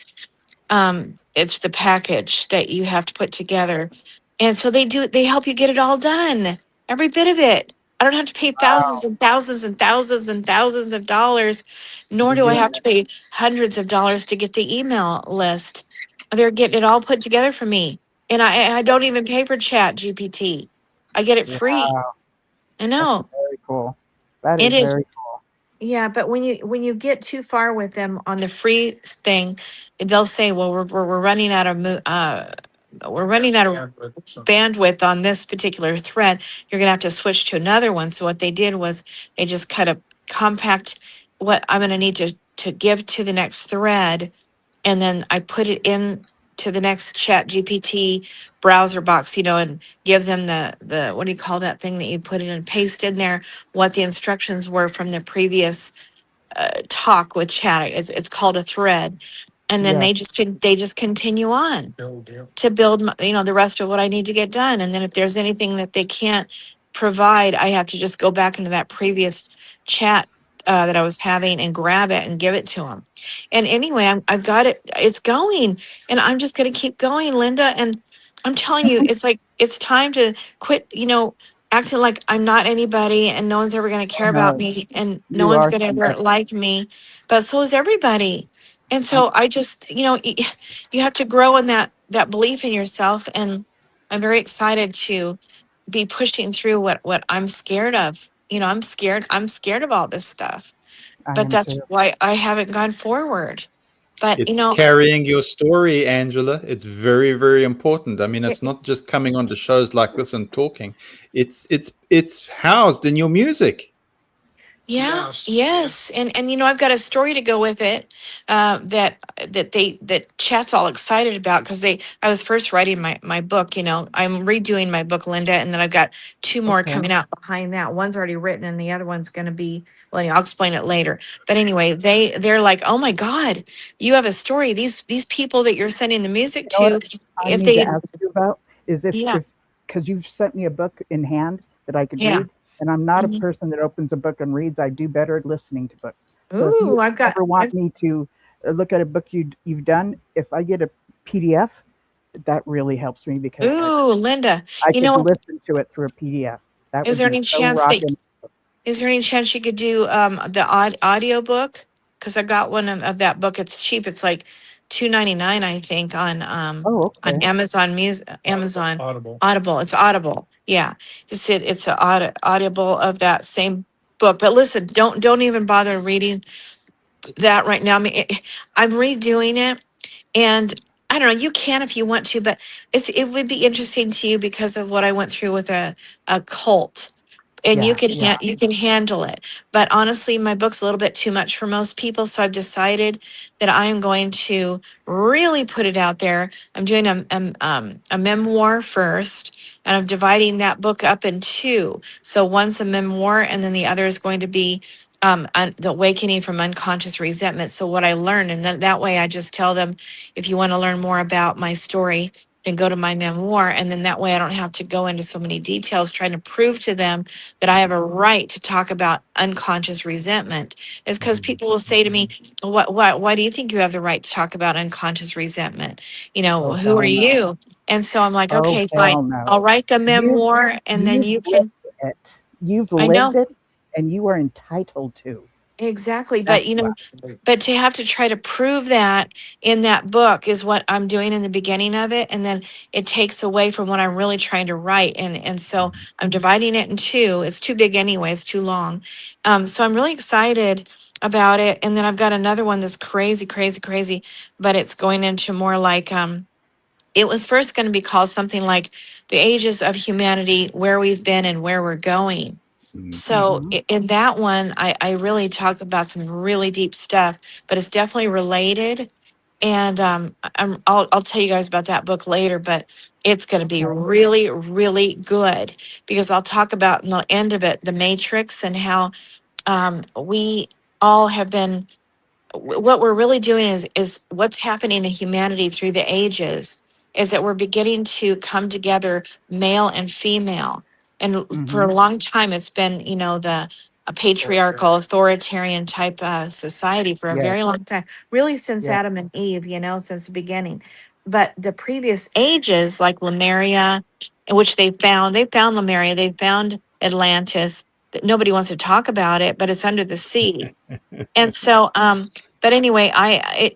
It's the package that you have to put together. And so they help you get it all done, every bit of it. I don't have to pay thousands and thousands and thousands and thousands of dollars, nor do I have to pay hundreds of dollars to get the email list. They're getting it all put together for me. And I don't even pay for Chat GPT. I get it free. Wow, I that's know. very cool. That It is is. very Yeah, but when you get too far with them on the free thing, they'll say, "Well, we're running out of we're running out of bandwidth on this particular thread. You're gonna have to switch to another one." So what they did was they just cut a compact what I'm gonna need to give to the next thread, and then I put it in to the next Chat GPT browser box, and give them the what do you call that thing that you put it in, paste in there what the instructions were from the previous talk with Chat. It's called a thread, and then Yeah. they just continue on to build the rest of what I need to get done. And then if there's anything that they can't provide, I have to just go back into that previous chat that I was having and grab it and give it to them. And anyway, I've got it. It's going, and I'm just going to keep going, Linda. And I'm telling you, it's like it's time to quit. Acting like I'm not anybody and no one's ever going to care about No, me and no you one's are going to ever somebody. like me. But so is everybody. And I, so I just, you have to grow in that belief in yourself, and I'm very excited to be pushing through what I'm scared of. I'm scared of all this stuff, I but am that's too. why I haven't gone forward. But It's carrying your story, Angela. It's very, very important. I mean, it, it's not just coming onto shows like this and talking. It's housed in your music. yeah, yes, and I've got a story to go with it, that Chat's all excited about, because I was first writing my book. I'm redoing my book, Linda, and then I've got two more Okay. coming out behind that. One's already written, and the other one's going to be, well, I'll explain it later. But anyway, they're like, "Oh my God, you have a story. These people that you're sending the music You know to, what I if need to they, ask you about is yeah, because you've sent me a book in hand that I could yeah." read, and I'm not a Mhm. person that opens a book and reads. I do better at listening to books. So if Ooh, you I've got, ever want me to look at a book you've done, if I get a PDF, that really helps me because ooh, Linda, I you could know, listen to it through a PDF. That is would there be any so chance that rocking. Is there any chance you could do the audio book? Because I got one of that book. It's cheap. It's like $2.99, I think, Oh, on okay. Amazon Music, Amazon Audible. It's Audible. Yeah, it's an Audible of that same book. But listen, don't even bother reading that right now. I mean, I'm redoing it, and I don't know. You can if you want to, but it would be interesting to you because of what I went through with a cult, and Yeah, yeah. you can handle it. But honestly, my book's a little bit too much for most people, so I've decided that I am going to really put it out there. I'm doing a memoir first, and I'm dividing that book up in two. So one's a memoir, and then the other is going to be the awakening from unconscious resentment. So what I learned, and then that way I just tell them, if you want to learn more about my story, then go to my memoir, and then that way I don't have to go into so many details trying to prove to them that I have a right to talk about unconscious resentment. Is because people will say to me, why do you think you have the right to talk about unconscious resentment? Oh, Who are hell no. you? And so I'm like, Oh, okay, fine. hell no. I'll write the You've memoir, and then you've you lived can, it. You've I lived know. it, and you are entitled to. Exactly. But, That's why. but to have to try to prove that in that book is what I'm doing in the beginning of it. And then it takes away from what I'm really trying to write. And so I'm dividing it in two. It's too big anyway. It's too long. So I'm really excited about it. And then I've got another one that's crazy, crazy, crazy, but it's going into more like, it was first going to be called something like The Ages of Humanity, Where We've Been and Where We're Going. So Hmm. in that one, I really talk about some really deep stuff, but it's definitely related. And I'll tell you guys about that book later, but it's going to be Okay. really, really good, because I'll talk about in the end of it, the Matrix, and how we all have been, what we're really doing is what's happening in humanity through the ages is that we're beginning to come together, male and female. And for Hmm. a long time it's been the a patriarchal authoritarian type society for a Yes. very long time, really since Yes. Adam and Eve, since the beginning. But the previous ages, like Lemuria, in which they found Lemuria, they found Atlantis, nobody wants to talk about it, but it's under the sea. And so, but anyway,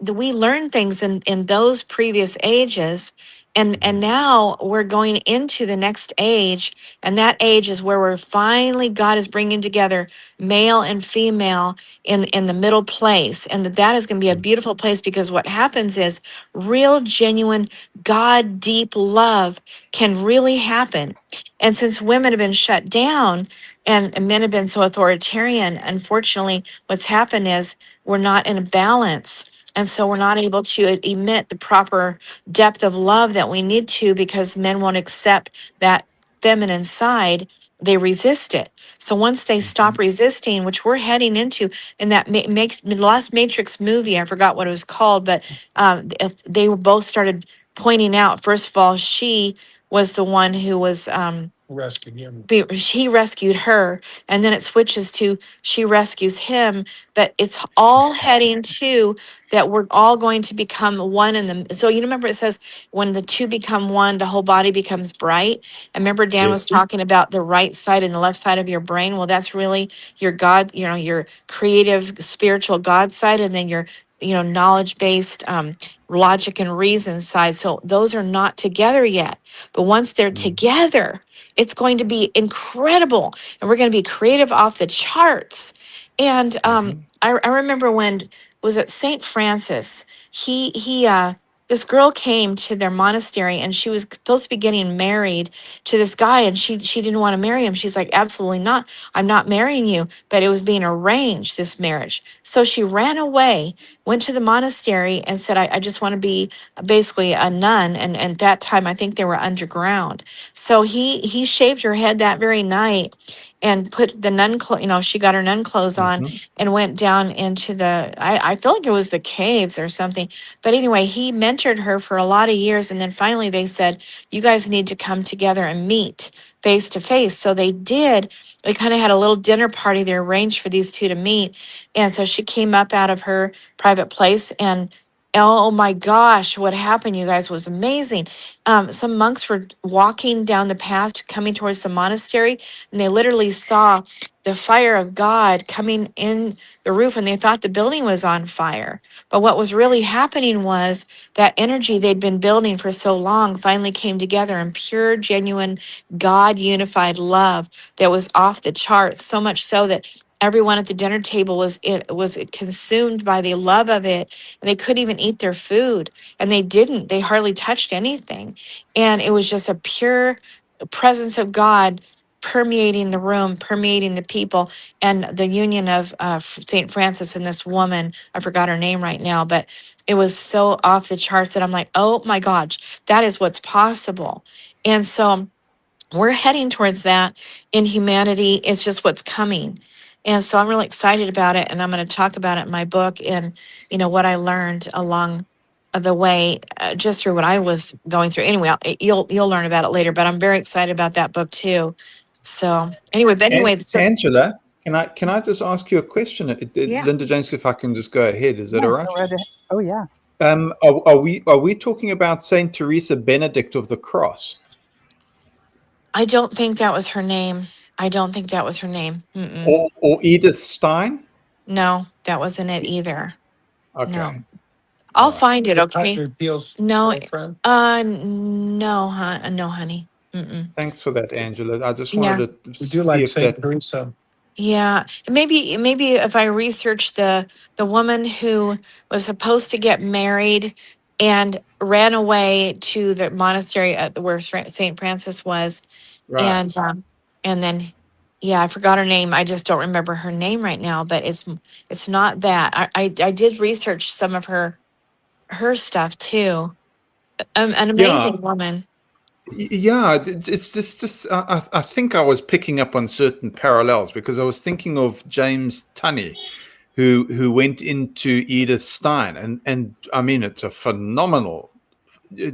we learned things in those previous ages, and now we're going into the next age, and that age is where we're finally God is bringing together male and female in the middle place, and that is going to be a beautiful place, because what happens is real, genuine, God deep love can really happen. And since women have been shut down and men have been so authoritarian, unfortunately, what's happened is we're not in a balance. And so we're not able to emit the proper depth of love that we need to, because men won't accept that feminine side. They resist it. So once they stop resisting, which we're heading into in that the last Matrix movie, I forgot what it was called, but they were both started pointing out, first of all, she was the one who was Rescue him. he rescued her, and then it switches to she rescues him, but it's all heading to that we're all going to become one in the, so you remember it says when the two become one, the whole body becomes bright. And remember Dan was Yes. talking about the right side and the left side of your brain. Well, that's really your God, your creative spiritual God side, and then your knowledge based logic and reason side. So those are not together yet, but once they're together, it's going to be incredible, and we're going to be creative off the charts. And I remember when was it Saint Francis? He this girl came to their monastery, and she was supposed to be getting married to this guy, and she didn't want to marry him. She's like, absolutely not. I'm not marrying you. But it was being arranged, this marriage. So she ran away, went to the monastery, and said, I just want to be basically a nun. And at that time, I think they were underground. So he shaved her head that very night and put the nun clothes, she got her nun clothes on and went down into I feel like it was the caves or something. But anyway, he mentored her for a lot of years. And then finally they said, you guys need to come together and meet face to face. So they did. They kind of had a little dinner party they arranged for these two to meet. And so she came up out of her private place, and oh my gosh, what happened, you guys, was amazing. Some monks were walking down the path coming towards the monastery, and they literally saw the fire of God coming in the roof, and they thought the building was on fire. But what was really happening was that energy they'd been building for so long finally came together in pure, genuine, God unified love that was off the charts, so much so that everyone at the dinner table was consumed by the love of it, and they couldn't even eat their food, and they hardly touched anything, and it was just a pure presence of God permeating the room, permeating the people. And the union of St. Francis and this woman, I forgot her name right now, but it was so off the charts that I'm like, oh my gosh, that is what's possible. And so we're heading towards that in humanity. It's just what's coming. And so I'm really excited about it. And I'm going to talk about it in my book, and, what I learned along the way, just through what I was going through. Anyway, you'll learn about it later, but I'm very excited about that book too. So anyway, so Angela, can I just ask you a question? Yeah. Linda James, if I can just go ahead, is that Yeah, all right? go right ahead. Oh yeah. Are we talking about Saint Teresa Benedict of the Cross? I don't think that was her name. Mm-mm. Or Edith Stein? No, that wasn't it either. Okay. No. I'll Alright. find it, okay? Dr. Peel's No, girlfriend? no, no, honey. Mm-mm. Thanks for that, Angela. I just Yeah. wanted to We see do like if Saint that. Teresa. Yeah, maybe if I research the woman who was supposed to get married and ran away to the monastery where Saint Francis was, Right. and then yeah, I forgot her name. I just don't remember her name right now. But it's not that. I did research some of her stuff too. An amazing woman. Yeah, it's just I think I was picking up on certain parallels, because I was thinking of James Tunney, who went into Edith Stein, and I mean, it's a phenomenal.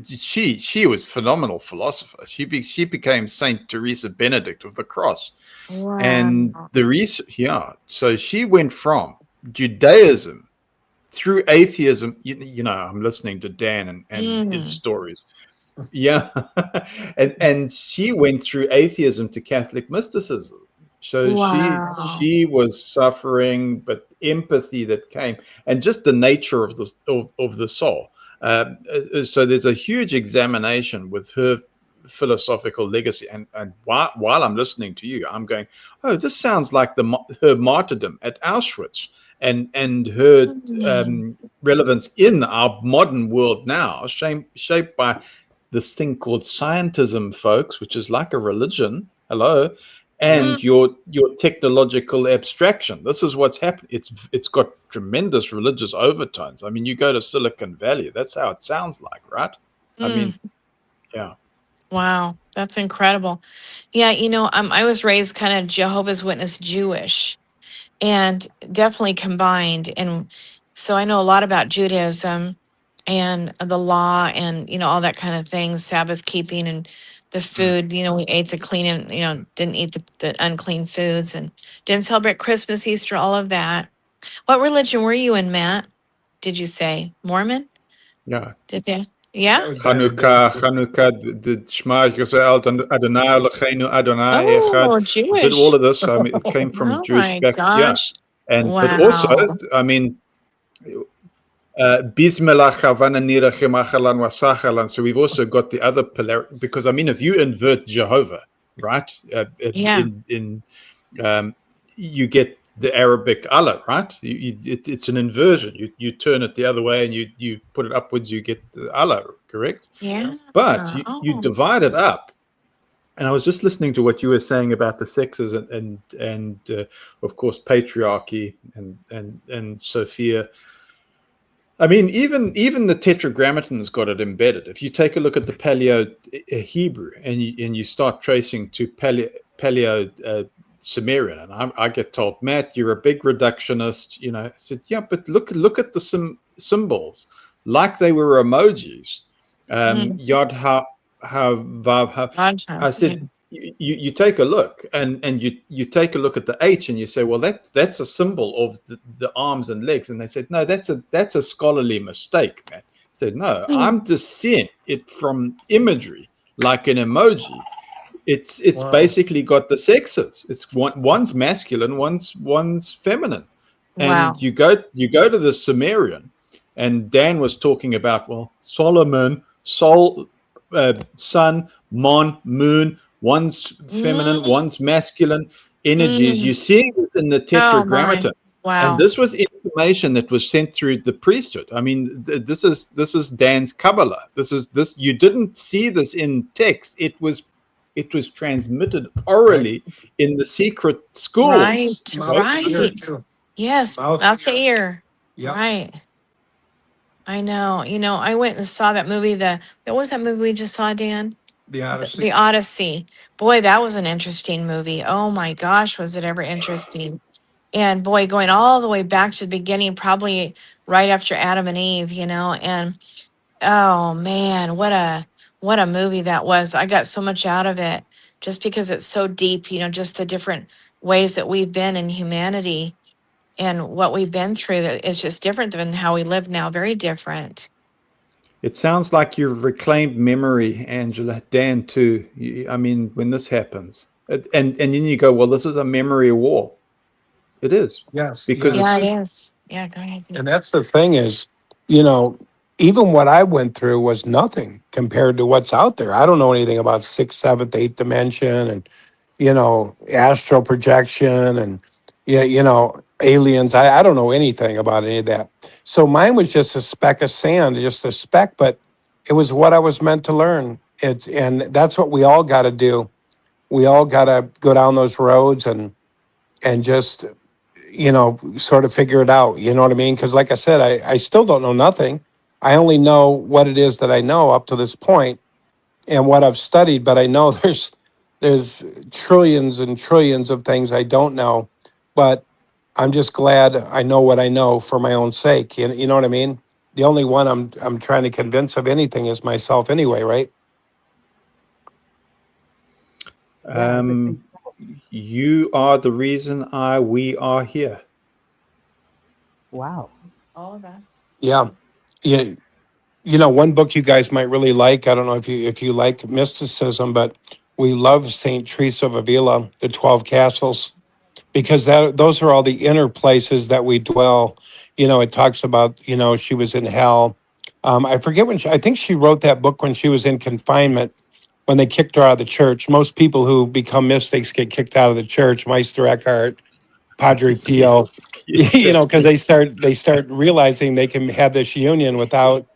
She was phenomenal philosopher. She became Saint Teresa Benedict of the Cross, Wow. and the research. Yeah, so she went from Judaism through atheism. I'm listening to Dan and his stories. Yeah, and she went through atheism to Catholic mysticism, So Wow. she was suffering, but empathy that came, and just the nature of the soul. So there's a huge examination with her philosophical legacy, and while I'm listening to you, I'm going, oh, this sounds like her martyrdom at Auschwitz, and her Mm. relevance in our modern world now, shaped by this thing called scientism, folks, which is like a religion. Hello. And your technological abstraction. This is what's happening. It's got tremendous religious overtones. I mean, you go to Silicon Valley, that's how it sounds like, right? I mean, yeah. Wow, that's incredible. Yeah, I was raised kind of Jehovah's Witness Jewish and definitely combined. And so I know a lot about Judaism and the law and, all that kind of thing, Sabbath keeping and the food. We ate the clean and, didn't eat the unclean foods and didn't celebrate Christmas, Easter, all of that. What religion were you in, Matt? Did you say Mormon? Yeah. Did they? Yeah. Hanukkah, the Shema Yisrael, Adonai Eloheinu, Adonai Echad. Oh, We did all Jewish. of this. I mean, it came from Oh Jewish my back, yeah. gosh. But also, Wow. I mean, Bismillah Chavana Nirachem Achalan Wasachalan. So we've also got the other polarity, because I mean, if you invert Jehovah, right? Yeah. You get the Arabic Allah, right? It's an inversion. You turn it the other way and you put it upwards, you get Allah, correct? Yeah. But you Oh. divide it up. And I was just listening to what you were saying about the sexes and of course patriarchy and Sophia. I mean, even the Tetragrammaton's got it embedded. If you take a look at the Paleo Hebrew and you start tracing to Paleo Sumerian, and I get told, Matt, you're a big reductionist. I said, yeah, but look at the symbols, like they were emojis. Yod ha vav ha. I said, you take a look and you take a look at the H and you say, well, that's a symbol of the arms and legs. And they said, no, that's a scholarly mistake, Matt. I said, no, I'm just seeing it from imagery, like an emoji. It's Wow. basically got the sexes. It's one's masculine, one's feminine. Wow. And you go to the Sumerian, and Dan was talking about, well, Solomon, Sol, sun, mon, moon. One's feminine, one's masculine energies. You're seeing this in the Tetragrammaton. Wow. And this was information that was sent through the priesthood. I mean, this is Dan's Kabbalah. This you didn't see this in text. It was transmitted orally in the secret schools. Right. Yes, mouth to ear. Yep. Right. I know. I went and saw that movie. What was that movie we just saw, Dan? The Odyssey. The Odyssey. Boy, that was an interesting movie. Oh my gosh, was it ever interesting? And boy, going all the way back to the beginning, probably right after Adam and Eve, and oh man, what a movie that was. I got so much out of it just because it's so deep, just the different ways that we've been in humanity and what we've been through. It's just different than how we live now, very different. It sounds like you've reclaimed memory, Angela. Dan too. I mean, when this happens, and then you go, well, this is a memory war. It is. Yes. Because Yeah, it is. Yeah, go ahead. And that's the thing is, even what I went through was nothing compared to what's out there. I don't know anything about sixth, seventh, eighth dimension and, astral projection and, aliens. I don't know anything about any of that. So mine was just a speck of sand, just a speck, but it was what I was meant to learn. And that's what we all got to do. We all got to go down those roads and just, sort of figure it out. You know what I mean? Because like I said, I still don't know nothing. I only know what it is that I know up to this point and what I've studied, but I know there's trillions and trillions of things I don't know. But I'm just glad I know what I know for my own sake. You know what I mean? The only one I'm trying to convince of anything is myself anyway, right? You are the reason we are here. Wow. All of us. Yeah. One book you guys might really like. I don't know if you like mysticism, but we love Saint Teresa of Avila, the 12 Castles, because those are all the inner places that we dwell. It talks about, she was in hell. I forget when I think she wrote that book when she was in confinement, when they kicked her out of the church. Most people who become mystics get kicked out of the church. Meister Eckhart, Padre Pio, Yes, because exactly. they start realizing they can have this union without,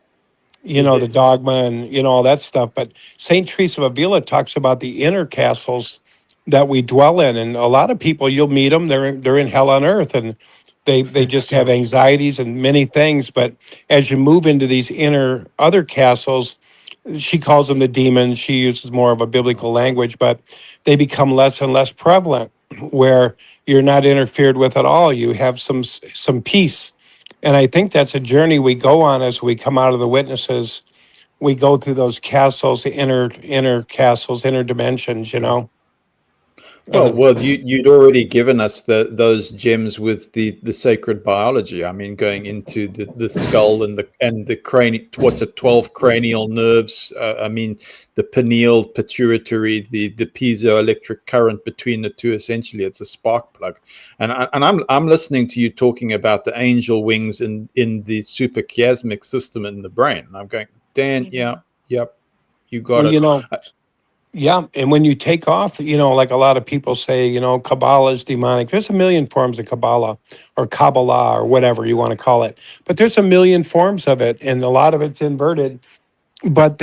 the Yes. dogma and, all that stuff. But Saint Teresa of Avila talks about the inner castles that we dwell in. And a lot of people, you'll meet them, they're in hell on earth, and they just have anxieties and many things. But as you move into these inner other castles, she calls them the demons. She uses more of a biblical language, but they become less and less prevalent, where you're not interfered with at all. You have some peace. And I think that's a journey we go on as we come out of the witnesses. We go through those castles, the inner castles, inner dimensions, Well, you'd already given us those gems with the sacred biology. I mean, going into the skull and the cranial, what's it, 12 cranial nerves. I mean, the pineal, pituitary, the piezoelectric current between the two. Essentially, it's a spark plug. And I'm listening to you talking about the angel wings in the suprachiasmatic system in the brain. And I'm going, Dan, yeah, yep, you got well, it. yeah. And when you take off, like a lot of people say, Kabbalah is demonic. There's a million forms of Kabbalah or Kabbalah or whatever you want to call it. But there's a million forms of it, and a lot of it's inverted. But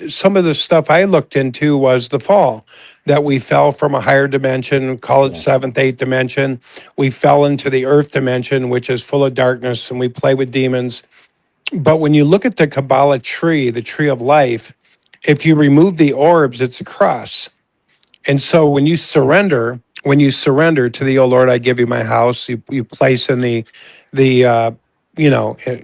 some of the stuff I looked into was the fall, that we fell from a higher dimension, call it Yeah. seventh, eighth dimension. We fell into the earth dimension, which is full of darkness, and we play with demons. But when you look at the Kabbalah tree, the tree of life, if you remove the orbs, it's a cross. And so when you surrender to the, oh Lord, I give you my house, you place in the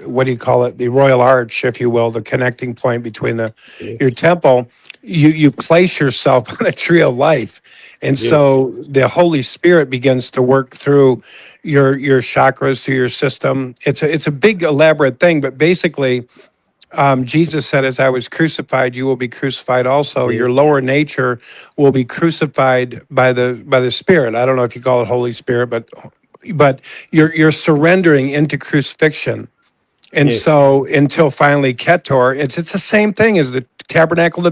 what do you call it? The royal arch, if you will, the connecting point between Yes. your temple, you place yourself on a tree of life. And Yes. so the Holy Spirit begins to work through your chakras, through your system. It's a big elaborate thing, but basically Jesus said, as I was crucified, you will be crucified also. Yes. Your lower nature will be crucified by the Spirit. I don't know if you call it Holy Spirit, but you're surrendering into crucifixion. And Yes. so until finally Ketor, it's the same thing as the tabernacle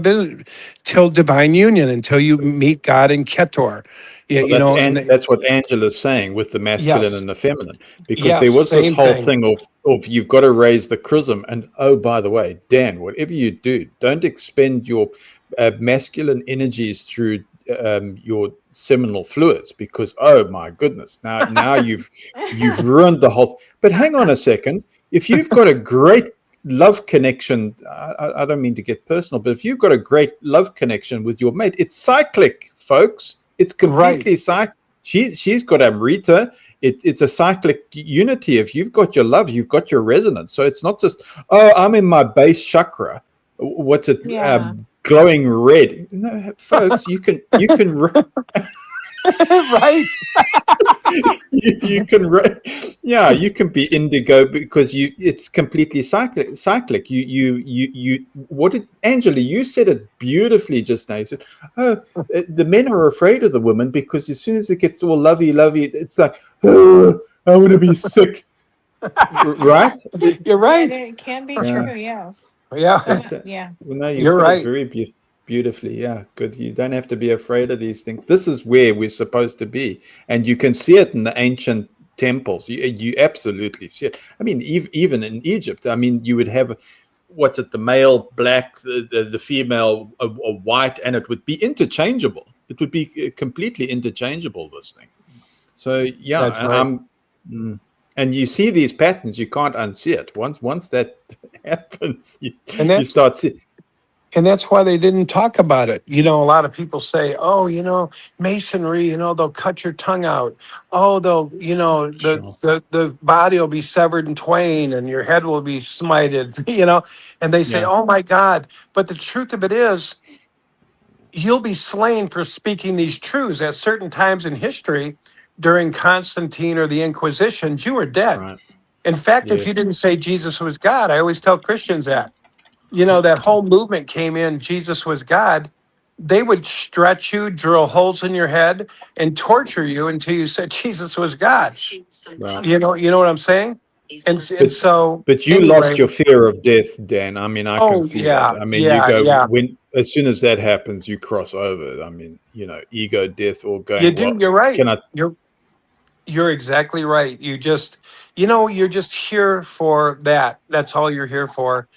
till divine union, until you meet God in Ketor. Well, that's what Angela's saying with the masculine Yes. and the feminine, because Yes, there was this same whole thing. thing of you've got to raise the chrism. And oh, by the way, Dan, whatever you do, don't expend your masculine energies through your seminal fluids, because oh my goodness, now you've ruined the whole. But hang on a second, if you've got a great love connection, I don't mean to get personal, but if you've got a great love connection with your mate, it's cyclic, folks. It's completely cyclic. She's got Amrita. It's a cyclic unity. If you've got your love, you've got your resonance. So it's not just, oh, I'm in my base chakra. What's it? Yeah. Glowing red. No, folks, you can Right. you can be indigo, because it's completely cyclic. You what did Angela, you said it beautifully just now. You said, oh, the men are afraid of the women because as soon as it gets all lovey it's like, oh, I want to be sick. Right? You're right. It can be Yeah. true, yes. Yeah. Yeah. Well, no, you You're put right. it very beautifully. Yeah, good. You don't have to be afraid of these things. This is where we're supposed to be, and you can see it in the ancient temples. You absolutely see it. I mean, even in Egypt, I mean, you would have, what's it, the male black, the female a white, and it would be interchangeable. It would be completely interchangeable, this thing. So yeah, That's right. and you see these patterns, you can't unsee it. Once that happens, you that's start seeing. And that's why they didn't talk about it. A lot of people say, oh, masonry, they'll cut your tongue out. Oh, they'll, the body will be severed in twain and your head will be smited, and they say, Yeah. oh my God. But the truth of it is, you'll be slain for speaking these truths. At certain times in history, during Constantine or the Inquisitions, you were dead. Right. In fact, if you Yes. didn't say Jesus was God, I always tell Christians that. That whole movement came in, Jesus was God. they would stretch you, drill holes in your head, and torture you until you said Jesus was God. Right. You know what I'm saying? And But so but you anyway, lost your fear of death, Dan. I mean, I can oh see that. yeah, I mean, you yeah, go yeah. when as soon as that happens, you cross over. I mean, ego death or You going, do. well, You're right. can I? You're exactly right. You're just here for that. That's all you're here for,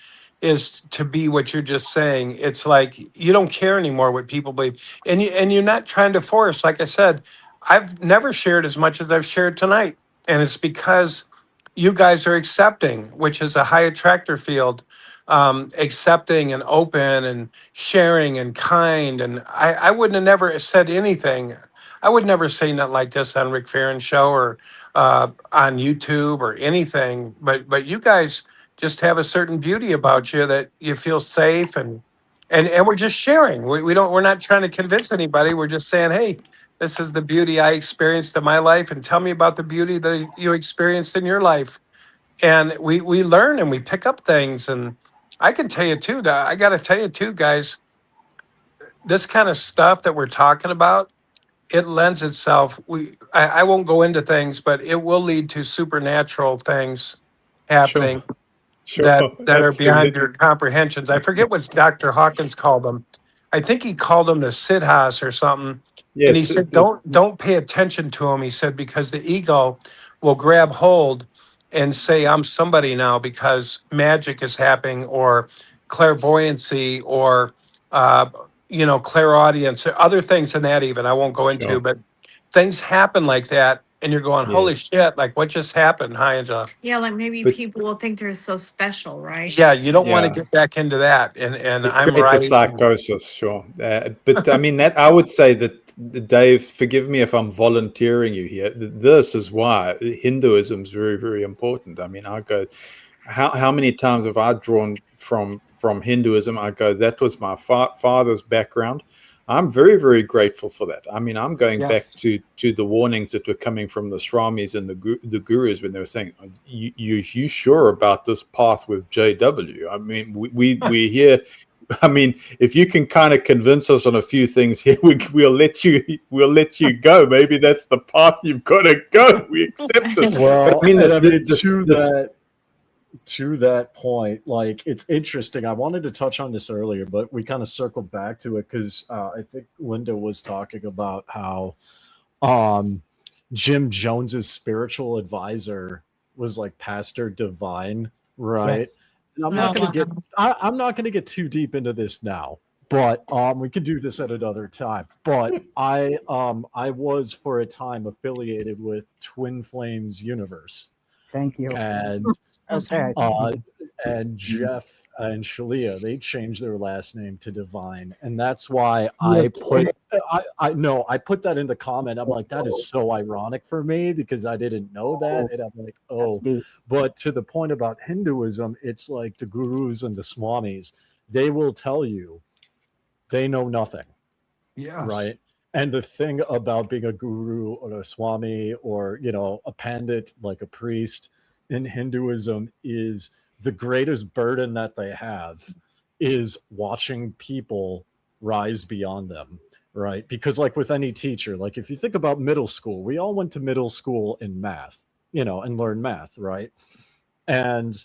is to be what you're just saying. It's like you don't care anymore what people believe. And you're not trying to force. Like I said, I've never shared as much as I've shared tonight. And it's because you guys are accepting, which is a high attractor field, accepting and open and sharing and kind. And I wouldn't have never said anything. I would never say nothing like this on Rick Farron's show or on YouTube or anything. But you guys just have a certain beauty about you that you feel safe, and we're just sharing. We're not trying to convince anybody. We're just saying, hey, this is the beauty I experienced in my life, and tell me about the beauty that you experienced in your life. And we learn and we pick up things. And I can tell you too, I got to tell you too, guys, this kind of stuff that we're talking about, it lends itself. I won't go into things, but it will lead to supernatural things Sure, happening sure, that are beyond your absolutely. comprehensions. I forget what Dr. Hawkins called them. I think he called them the siddhas or something. And he Yes, said, don't pay attention to him. He said, because the ego will grab hold and say, I'm somebody now because magic is happening, or clairvoyancy, or clairaudience, or other things than that even I won't go into, sure. but things happen like that. And you're going, holy Yes, shit, like what just happened? Hi, Angela. Yeah, like maybe but people will think they're so special, right? Yeah, you don't want to yeah. get back into that. And It I'm creates a right. psychosis, sure. But I mean, that I would say that, Dave, forgive me if I'm volunteering you here. This is why Hinduism is very, very important. I mean, I go, how many times have I drawn from Hinduism? I go, that was my father's background. I'm very, very grateful for that. I mean, I'm going Yes. back to the warnings that were coming from the Swamis and the gurus when they were saying, you sure about this path with JW? I mean, we hear. I mean, if you can kind of convince us on a few things here, we'll let you go. Maybe that's the path you've got to go. We accept it. Well, But I mean, and I mean, this to that point, like, it's interesting. I wanted to touch on this earlier, but we kind of circled back to it because I think Linda was talking about how Jim Jones's spiritual advisor was like Pastor Divine, right? Yes. And I'm Oh, not going to wow. I'm not going to get too deep into this now, but we could do this at another time. But I was for a time affiliated with Twin Flames Universe, Thank you. and So sorry. Okay. and Jeff and Shalia, they changed their last name to Divine, and that's why Yeah, I put that in the comment. I'm like, that is so ironic for me because I didn't know that, and I'm like, oh. deep. But to the point about Hinduism, it's like the gurus and the swamis, they will tell you they know nothing, Yes. right? And the thing about being a guru or a swami or, a pandit, like a priest in Hinduism, is the greatest burden that they have is watching people rise beyond them, right? Because like with any teacher, like if you think about middle school, we all went to middle school in math, and learned math, right? And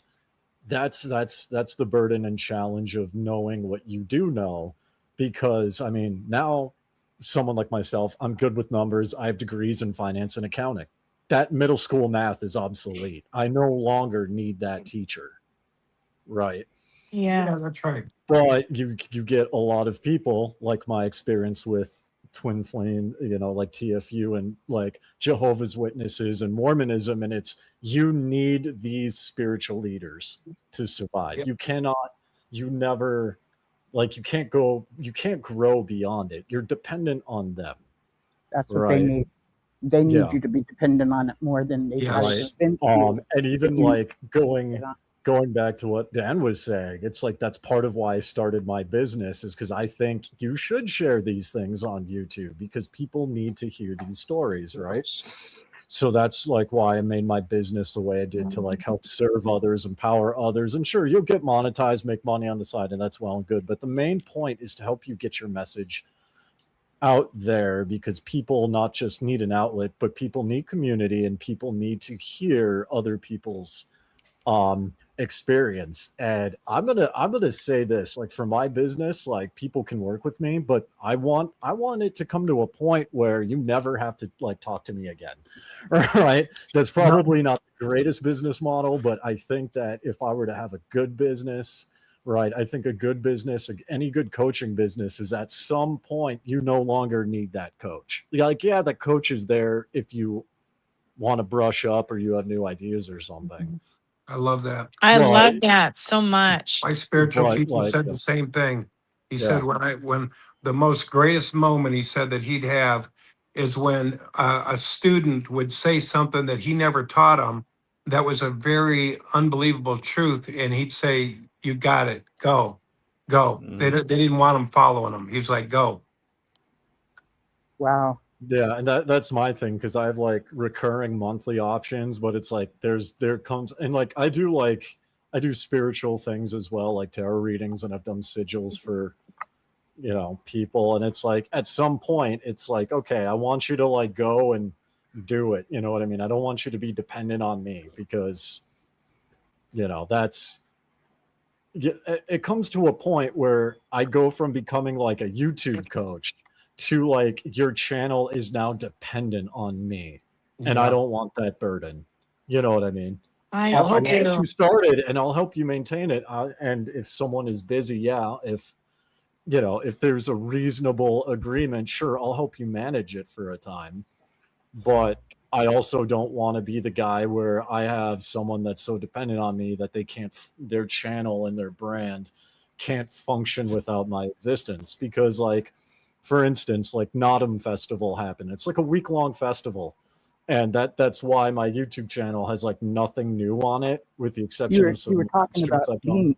that's the burden and challenge of knowing what you do know, because I mean, now someone like myself, I'm good with numbers. I have degrees in finance and accounting. That middle school math is obsolete. I no longer need that teacher, right? Yeah. That's right. But you get a lot of people, like my experience with Twin Flame, like TFU and like Jehovah's Witnesses and Mormonism, and it's, you need these spiritual leaders to survive. Yep. You never, like, you can't grow beyond it. You're dependent on them. That's what Right. they need. They need Yeah. you to be dependent on it more than they try to Yes. convince you. And even you- like going back to what Dan was saying, it's like that's part of why I started my business, is because I think you should share these things on YouTube because people need to hear these stories, right? So that's like why I made my business the way I did, to like help serve others, empower others. And sure, you'll get monetized, make money on the side, and that's well and good. But the main point is to help you get your message out there, because people not just need an outlet, but people need community, and people need to hear other people's experience. And I'm gonna say this, like, for my business, like, people can work with me, but I want it to come to a point where you never have to like talk to me again. Right? That's probably not the greatest business model, but I think that if I were to have a good business, right, I think a good business, any good coaching business, is at some point you no longer need that coach. Like, yeah, the coach is there if you want to brush up or you have new ideas or something. I love that. I Well, love that so much. My spiritual but teacher like, said the same thing. He yeah. said when the most greatest moment he said that he'd have is when a student would say something that he never taught him that was a very unbelievable truth, and he'd say, "You got it, go, go." They didn't want him following him. He's like, "Go." Wow. Yeah, and that's my thing, because I have like recurring monthly options, but it's like there comes, and like I do spiritual things as well, like tarot readings, and I've done sigils for people, and it's like at some point it's like, okay, I want you to like go and do it. You know what I mean? I don't want you to be dependent on me, because that's it comes to a point where I go from becoming like a YouTube coach to like, your channel is now dependent on me, and I Yeah. don't want that burden. You know what I mean? I I'll help get do. you started, and I'll help you maintain it. And if someone is busy, yeah, if there's a reasonable agreement, sure, I'll help you manage it for a time. But I also don't want to be the guy where I have someone that's so dependent on me that they can't, their channel and their brand can't function without my existence. Because, like, for instance, like Nottingham Festival happened. It's like a week-long festival. And that's why my YouTube channel has like nothing new on it, with the exception of some You were talking streams about I've done.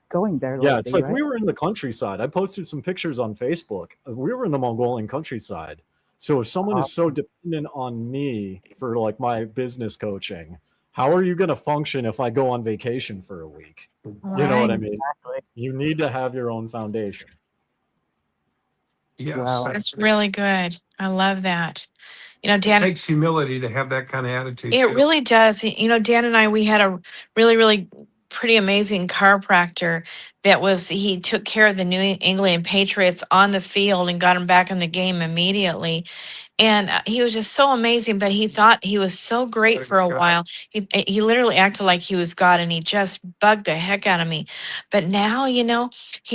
going there Yeah, lately, it's like right? we were in the countryside. I posted some pictures on Facebook. We were in the Mongolian countryside. So if someone is so dependent on me for like my business coaching, how are you going to function if I go on vacation for a week? You know what I Right. mean? Exactly. You need to have your own foundation. Yes. Wow. That's really good. I love that. It Dan, takes humility to have that kind of attitude. it too. really does. Dan and I, we had a really, really pretty amazing chiropractor he took care of the New England Patriots on the field and got them back in the game immediately. And he was just so amazing, but he thought he was so great for a while. He literally acted like he was God, and he just bugged the heck out of me. But now,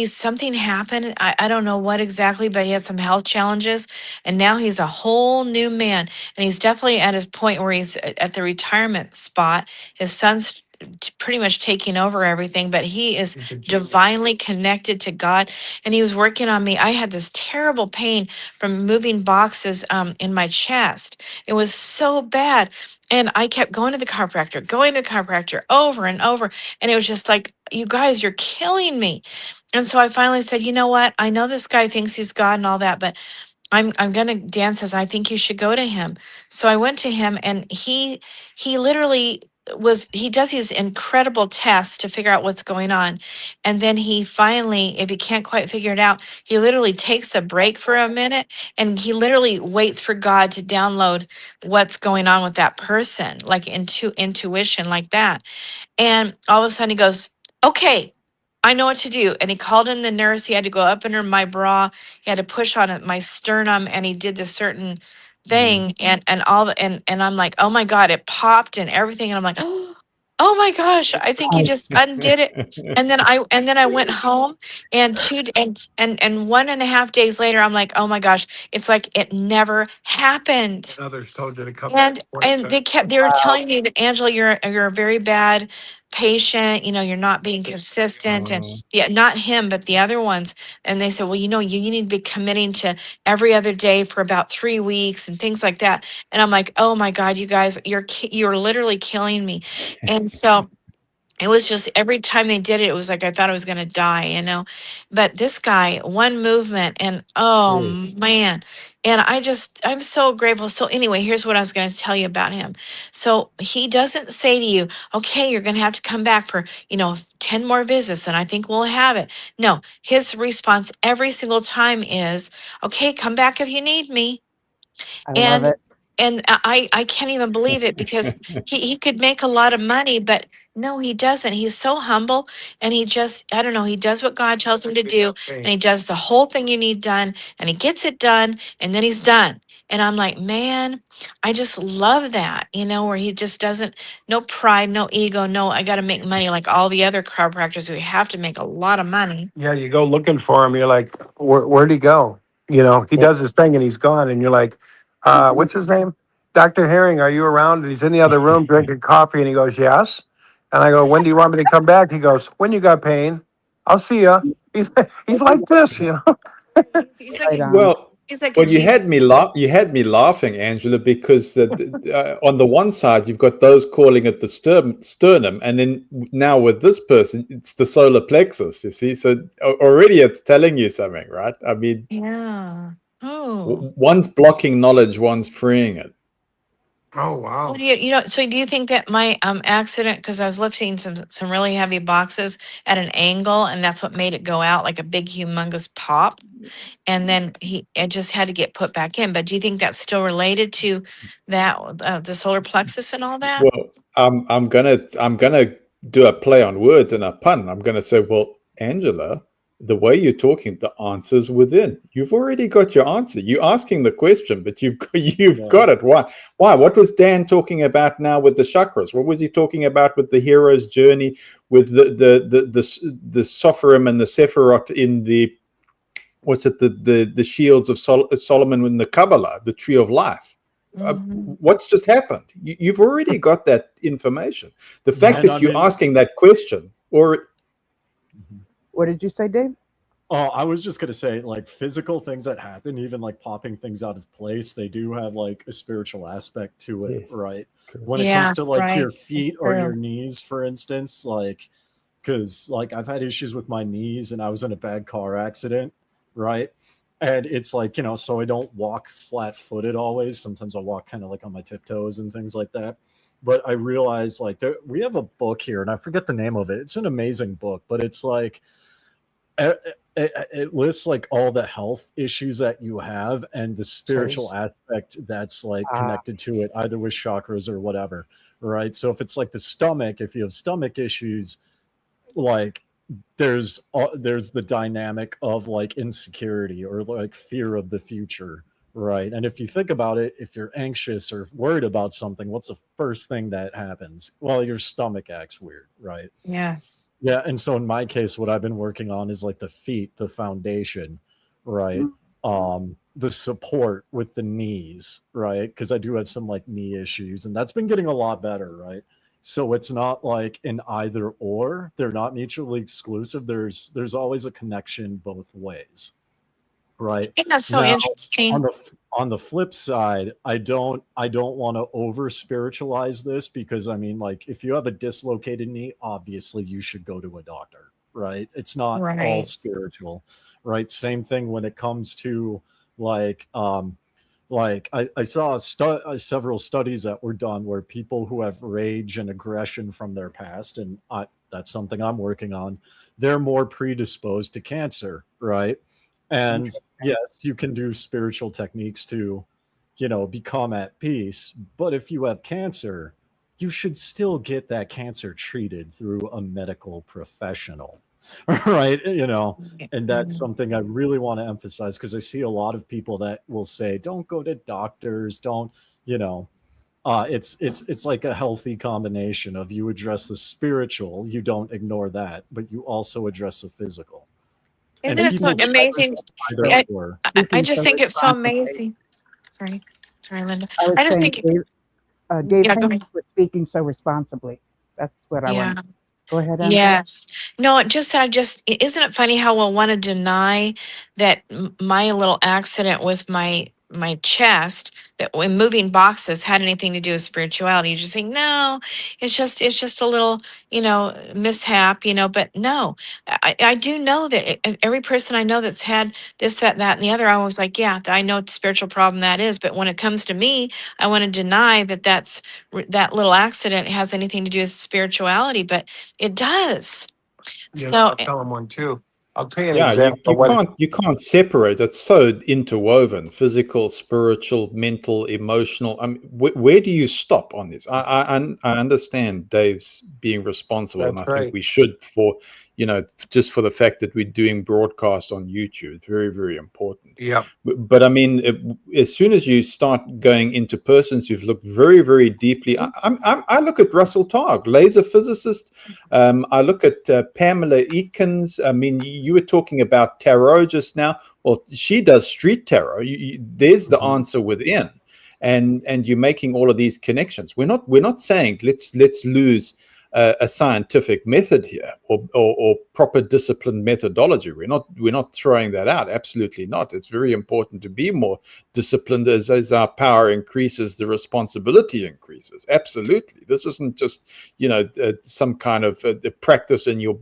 something happened. I don't know what exactly, but he had some health challenges, and now he's a whole new man. And he's definitely at his point where he's at the retirement spot. His son's pretty much taking over everything, but he is He's a genius. divinely connected to God. And he was working on me. I had this terrible pain from moving boxes in my chest. It was so bad. And I kept going to the chiropractor over and over. And it was just like, you guys, you're killing me. And so I finally said, you know what? I know this guy thinks he's God and all that, but Dan says, I think you should go to him. So I went to him, and he literally he does these incredible tests to figure out what's going on. And then he finally, if he can't quite figure it out, he literally takes a break for a minute, and he literally waits for God to download what's going on with that person, like intuition like that. And all of a sudden he goes, okay, I know what to do. And he called in the nurse. He had to go up under my bra. He had to push on my sternum, and he did this certain thing. And I'm like, oh my God, it popped and everything. And I'm like, oh my gosh, I think he just undid it. And then I went home, and 1.5 days later, I'm like, oh my gosh, it's like it never happened. Others told you to come And back. they were telling me that, Angela, you're a very bad patient, you're not being consistent. And yeah, not him, but the other ones. And they said, well, you need to be committing to every other day for about 3 weeks and things like that. And I'm like, oh my God, you guys, you're literally killing me. And so it was just every time they did it, it was like I thought I was going to die. But this guy, one movement, and oh Yes. man, And I'm so grateful. So anyway, here's what I was going to tell you about him. So he doesn't say to you, okay, you're going to have to come back for, 10 more visits and I think we'll have it. No, his response every single time is, okay, come back if you need me. I love And it. I can't even believe it because he could make a lot of money, but no, he doesn't. He's so humble and he just, I don't know, he does what God tells him to do and he does the whole thing you need done and he gets it done and then he's done. And I'm like, man, I just love that, where he just doesn't, no pride, no ego, no, I got to make money like all the other chiropractors who have to make a lot of money. Yeah, you go looking for him. You're like, where'd he go? He does his thing and he's gone. And you're like, what's his name? Dr. Herring, are you around? And he's in the other room drinking coffee. And he goes, yes. And I go, when do you want me to come back? He goes, when you got pain, I'll see ya. He's like this, He's Right like, on. Well, he's like a well, you had genius. me you had me laughing, Angela, because on the one side you've got those calling it the sternum, and then now with this person, it's the solar plexus. You see, so already it's telling you something, right? I mean, Yeah. Oh. one's blocking knowledge, one's freeing it. Oh, Well, wow. so do you think that my accident, because I was lifting some really heavy boxes at an angle, and that's what made it go out like a big humongous pop, and then it just had to get put back in. But do you think that's still related to that, the solar plexus and all that? Well, I'm gonna do a play on words and a pun. I'm gonna say, well, Angela, the way you're talking, the answer's within. You've already got your answer. You're asking the question, but you've Yeah. got it. Why? Why? What was Dan talking about now with the chakras? What was he talking about with the hero's journey, with the Sophorim and the Sephirot in the what's it the shields of Solomon in the Kabbalah, the tree of life? Mhm. What's just happened? You've already got that information. The fact And that I you're mean, asking that question, or What did you say, Dave? oh, I was just gonna say, like physical things that happen, even like popping things out of place, they do have like a spiritual aspect to it, yes, right? correct. When it Yeah, comes to like right. your It's feet or your true. knees, for instance, like because like I've had issues with my knees and I was in a bad car accident, right? And it's like, so I don't walk flat footed always. Sometimes I walk kind of like on my tiptoes and things like that. But I realize like we have a book here and I forget the name of it. It's an amazing book, but it's like it lists like all the health issues that you have and the spiritual aspect that's like Ah, connected to it, either with chakras or whatever, right? So if it's like the stomach, if you have stomach issues, like there's the dynamic of like insecurity or like fear of the future, right? And if you think about it, if you're anxious or worried about something, what's the first thing that happens? Well, your stomach acts weird, right? Yes. Yeah, and so in my case, what I've been working on is like the feet, the foundation, right? mm, The support with the knees, right? Because I do have some like knee issues, and that's been getting a lot better, right? So it's not like an either or. They're not mutually exclusive. There's always a connection both ways, right? I think that's so Now, on interesting. the on the flip side, I don't want to over spiritualize this because I mean, like, if you have a dislocated knee, obviously you should go to a doctor, right? It's not all Right. spiritual, right? Same thing when it comes to like I saw several studies that were done where people who have rage and aggression from their past, and that's something I'm working on, they're more predisposed to cancer, right? And yes, you can do spiritual techniques to, become at peace. But if you have cancer, you should still get that cancer treated through a medical professional, right? And that's Mhm. something I really want to emphasize because I see a lot of people that will say, "Don't go to doctors, don't," you know. It's like a healthy combination of you address the spiritual, you don't ignore that, but you also address the physical. And Isn't it so people speaking try to amazing? either I, or. I speaking just so think it's so responsibly. amazing. Sorry. Sorry, Linda. I was I just saying, think, Dave, yeah, go thank ahead. you for speaking so responsibly. That's what I Yeah. want. Go ahead, Angela. Yes. No, just that isn't it funny how we'll want to deny that my little accident with my my chest that when moving boxes had anything to do with spirituality. You just think, no, it's just a little, mishap, but no, I do know that every person I know that's had this, that, and the other, I was like, yeah, I know what the spiritual problem that is. But when it comes to me, I want to deny that little accident has anything to do with spirituality, but it does. Yeah, So I'll tell them one too. I'll tell you an Yeah, example. What you can't separate. It's so interwoven: physical, spiritual, mental, emotional. I mean, where do you stop on this? I understand Dave's being responsible, and That's I think right. we should, for just for the fact that we're doing broadcast on YouTube. It's very, very important. Yeah. But I mean, as soon as you start going into persons who've looked very, very deeply, I look at Russell Targ, laser physicist. I look at Pamela Eakins. I mean, you were talking about tarot just now. Well, she does street tarot. There's the answer within, and you're making all of these connections. We're not saying let's lose a scientific method here, or proper disciplined methodology. We're not throwing that out. Absolutely not. It's very important to be more disciplined as our power increases, the responsibility increases. Absolutely. This isn't just some kind of practice in your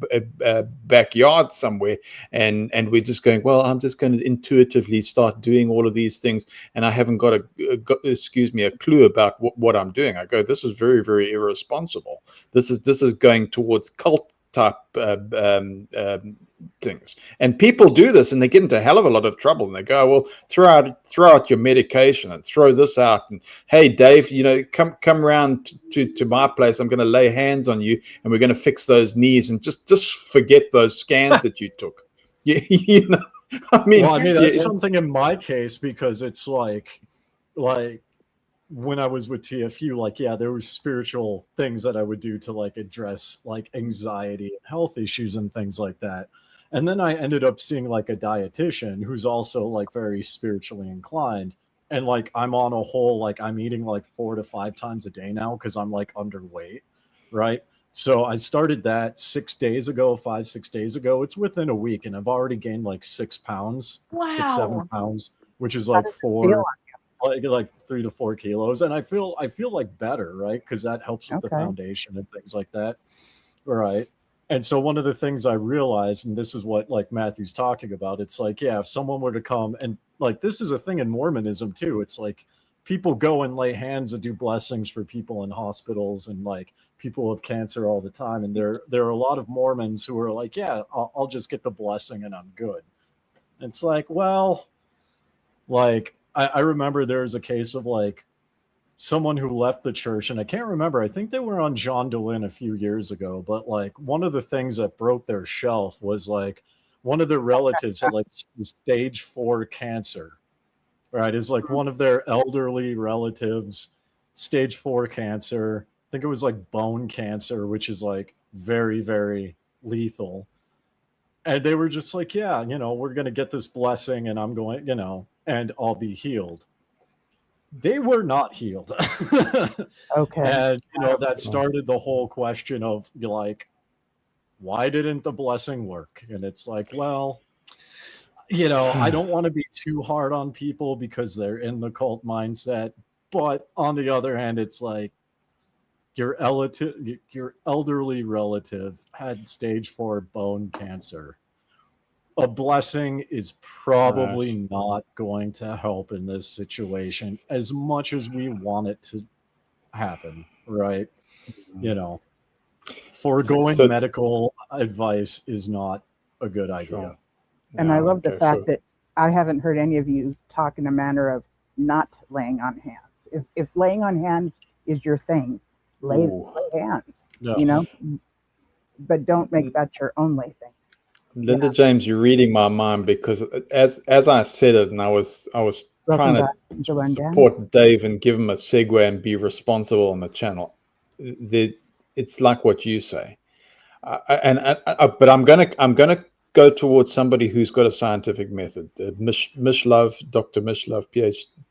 backyard somewhere, and we're just going, well, I'm just going to intuitively start doing all of these things, and I haven't got a clue about what I'm doing. I go, this is very, very irresponsible. This is going towards cult type things, and people do this, and they get into a hell of a lot of trouble. And they go, well, throw out your medication and throw this out. And hey, Dave, come around to my place. I'm going to lay hands on you, and we're going to fix those knees, and just forget those scans that you took. I mean, that's something in my case, because it's like when I was with TFU, there was spiritual things that I would do to address anxiety and health issues and things like that. And then I ended up seeing a dietitian who's also very spiritually inclined. And I'm on a whole, I'm eating 4 to 5 times a day now because I'm underweight. Right. So I started that 6 days ago, 6 days ago. It's within a week, and I've already gained 6 pounds, 6-7 pounds, which is How does it feel? like 3 to 4 kilos. And I feel better, right? Because that helps with the Okay. foundation and things like that. Right. And so one of the things I realized, and this is what Matthew's talking about, it's if someone were to come, and this is a thing in Mormonism too. It's people go and lay hands and do blessings for people in hospitals and people with cancer all the time. And there are a lot of Mormons who are I'll just get the blessing and I'm good. And it's well, I remember there was a case of someone who left the church, and I can't remember. I think they were on John Dolin a few years ago, but one of the things that broke their shelf was one of their relatives had stage 4 cancer. Right, is one of their elderly relatives, stage 4 cancer. I think it was bone cancer, which is very, very lethal. And they were just yeah, we're going to get this blessing, and I'm going, and I'll be healed. They were not healed. Okay. And, that started the whole question of why didn't the blessing work? And it's well, I don't want to be too hard on people because they're in the cult mindset. But on the other hand, it's your elderly relative had stage 4 bone cancer. A blessing is probably not going to help in this situation as much as we want it to happen, right? Foregoing medical advice is not a good idea. And I love the fact that I haven't heard any of you talk in a manner of not laying on hands. If laying on hands is your thing, lay hands, No. but don't make that your only thing. Linda James, you're reading my mind, because as I said it, and I was trying to support Dave and give him a segue and be responsible on the channel. It's like what you say, but I'm gonna go towards somebody who's got a scientific method. Mishlove, Dr. Mishlove,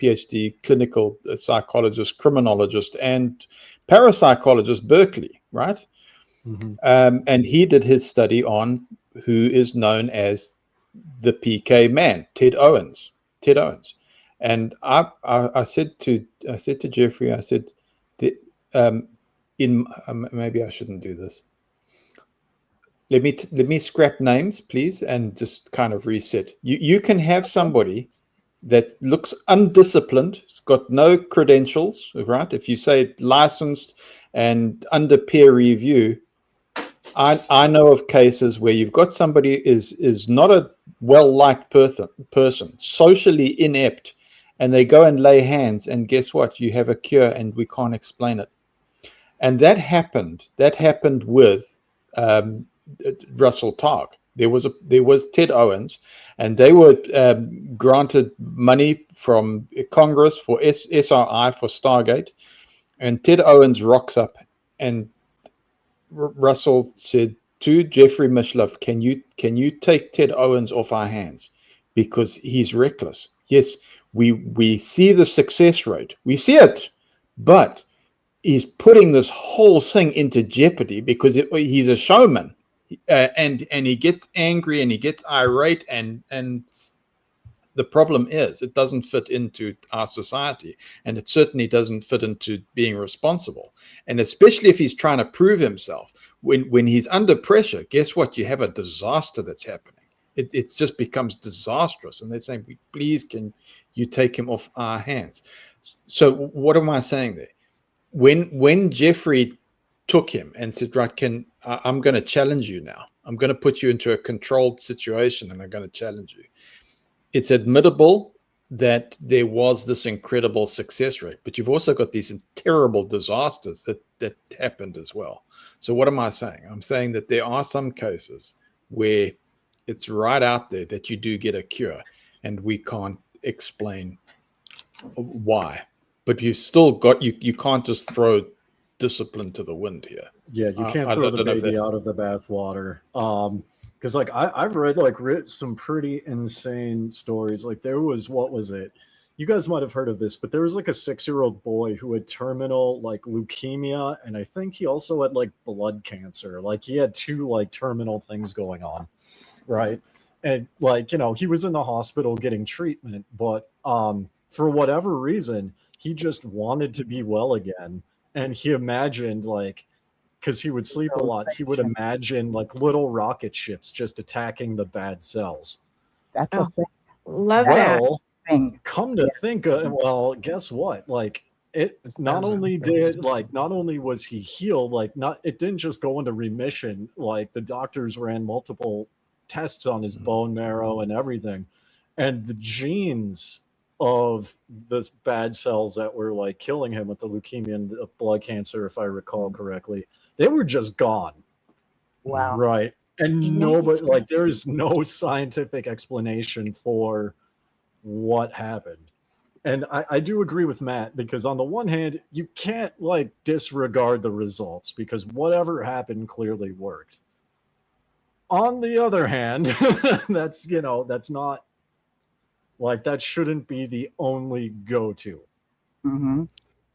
PhD, clinical psychologist, criminologist, and parapsychologist, Berkeley, right? Mm-hmm. And he did his study on who is known as the PK man, Ted Owens. And I said to Jeffrey, I said, maybe I shouldn't do this. Let me scrap names, please, and just kind of reset. You can have somebody that looks undisciplined, it's got no credentials, right? If you say licensed and under peer review, I know of cases where you've got somebody is not a well-liked person, socially inept, and they go and lay hands, and guess what? You have a cure, and we can't explain it. And that happened. That happened with Russell Targ. There was Ted Owens, and they were granted money from Congress for SRI for Stargate, and Ted Owens rocks up, and Russell said to Jeffrey Mishloff, can you take Ted Owens off our hands because he's reckless? Yes, we see the success rate, we see it, but he's putting this whole thing into jeopardy because he's a showman, and he gets angry and he gets irate, and the problem is it doesn't fit into our society, and it certainly doesn't fit into being responsible. And especially if he's trying to prove himself, when he's under pressure, guess what? You have a disaster that's happening. It just becomes disastrous, and they're saying, please, can you take him off our hands? So what am I saying there? When Jeffrey took him and said, right, I'm going to challenge you now. I'm going to put you into a controlled situation, and I'm going to challenge you. It's admittable that there was this incredible success rate, but you've also got these terrible disasters that happened as well. So what am I saying? I'm saying that there are some cases where it's right out there that you do get a cure, and we can't explain why. But you still got, you can't just throw discipline to the wind here. Yeah, you can't throw the baby out of the bathwater. Because like I've read some pretty insane stories. Like there was, what was it? You guys might have heard of this, but there was like a 6-year-old boy who had terminal like leukemia, and I think he also had like blood cancer. Like he had 2 like terminal things going on, right? And like, he was in the hospital getting treatment, but for whatever reason, he just wanted to be well again, and he imagined because he would sleep a lot, he would imagine like little rocket ships just attacking the bad cells. That's a thing. Love that. Thing. Come to think of, well, guess what? Like not only was he healed, it didn't just go into remission. Like the doctors ran multiple tests on his bone marrow and everything, and the genes of the bad cells that were like killing him with the leukemia and the blood cancer, if I recall correctly, they were just gone. Wow. Right. And nobody, there is no scientific explanation for what happened. And I do agree with Matt, because on the one hand, you can't disregard the results, because whatever happened clearly worked. On the other hand, that's not that shouldn't be the only go-to. Mm-hmm.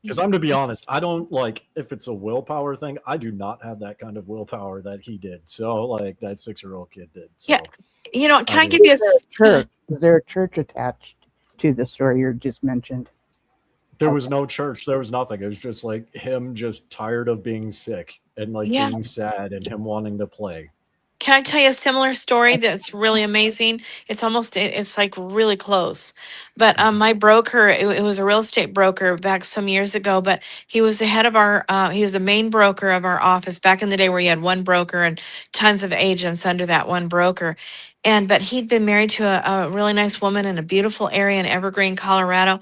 Because I'm to be honest, I don't if it's a willpower thing, I do not have that kind of willpower that he did. So that 6-year-old kid did. So, yeah. Can I give you church? Is there a church attached to the story you just mentioned? There was no church. There was nothing. It was just him just tired of being sick and being sad and him wanting to play. Can I tell you a similar story that's really amazing? It's really close. But my broker, it was a real estate broker back some years ago, but he was the head of he was the main broker of our office back in the day where you had one broker and tons of agents under that one broker. But he'd been married to a really nice woman in a beautiful area in Evergreen, Colorado.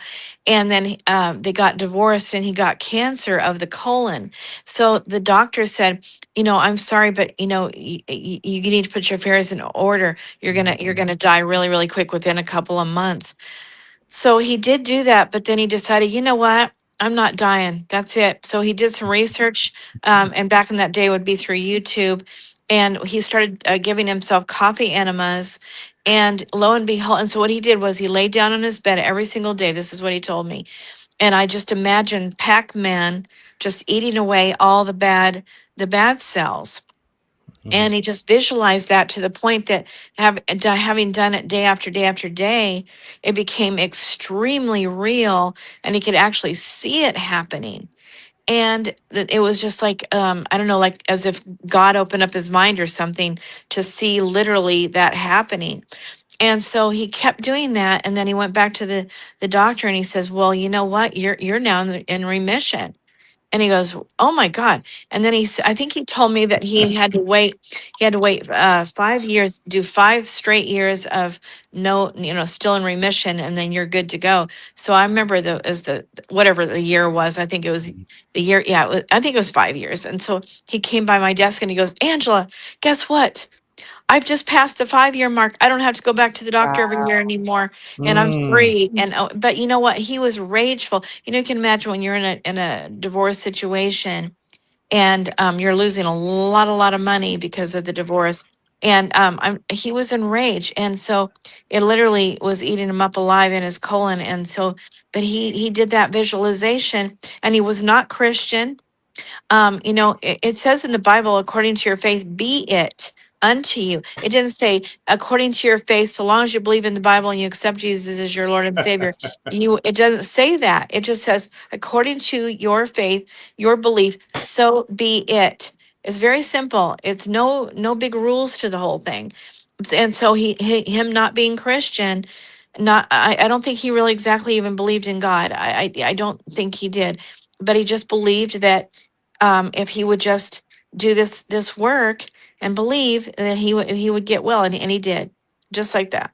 And then they got divorced, and he got cancer of the colon. So the doctor said, I'm sorry, but you need to put your affairs in order. You're gonna die really, really quick within a couple of months. So he did do that, but then he decided, you know what? I'm not dying. That's it. So he did some research, and back in that day it would be through YouTube, and he started giving himself coffee enemas, and lo and behold, and so what he did was he laid down on his bed every single day. This is what he told me. And I just imagined Pac-Man just eating away all the bad cells. And he just visualized that to the point that having done it day after day after day, it became extremely real, and he could actually see it happening. And it was just like, I don't know, like as if God opened up his mind or something to see literally that happening. And so he kept doing that, and then he went back to the doctor, and he says, "Well, you know what? You're now in remission." And he goes, "Oh my God!" And then I think he told me that he had to wait. He had to wait 5 years, do 5 straight years of no, still in remission, and then you're good to go. So I remember the whatever the year was. I think it was the year. Yeah, I think it was 5 years. And so he came by my desk and he goes, "Angela, guess what? I've just passed the 5 year mark. I don't have to go back to the doctor every year Wow. anymore, and I'm Mm. free." And but you know what? He was rageful. You can imagine when you're in a divorce situation, and you're losing a lot of money because of the divorce. And he was enraged, and so it literally was eating him up alive in his colon. And so, but he did that visualization, and he was not Christian. It says in the Bible, according to your faith, be it unto you. It didn't say according to your faith, so long as you believe in the Bible and you accept Jesus as your Lord and Savior. It doesn't say that. It just says according to your faith, your belief, so be it. It's very simple. It's no big rules to the whole thing. And so him not being Christian, I don't think he really exactly even believed in God. I don't think he did, but he just believed that if he would just do this work and believe, that he would get well, and he did, just like that.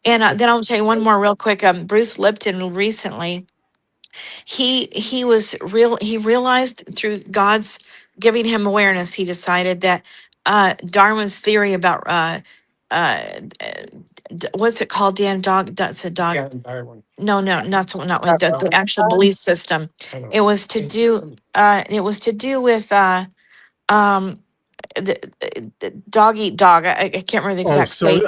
And then I'll tell you one more real quick. Bruce Lipton recently, he realized through God's giving him awareness, he decided that Darwin's theory about what's it called, Dan? That's a dog. Yeah, Darwin. No, not so, not with the Evolution. actual belief system. I know. It was to do with um the dog eat dog. I can't remember the Oh, exact so state.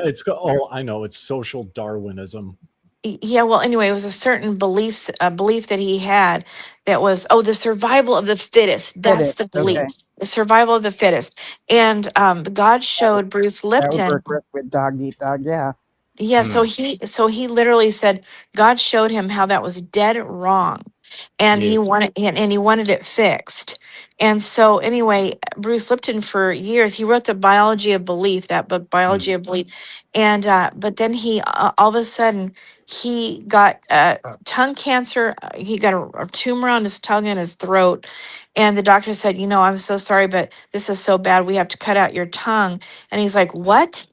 I know it's social Darwinism. Yeah, well, anyway, it was a certain belief that he had that was, the survival of the fittest. That's Fittest. the belief, Okay. the survival of the fittest. And God That would, showed Bruce that would Lipton. work with dog eat dog. Yeah. Yeah, so Mm. he literally said God showed him how that was dead wrong, and Yes. he wanted it fixed. And so anyway, Bruce Lipton for years he wrote the Biology of Belief, that book Biology Mm. of Belief, and but then he all of a sudden he got tongue cancer. He got a tumor on his tongue and his throat, and the doctor said, "I'm so sorry, but this is so bad. We have to cut out your tongue." And he's like, "What?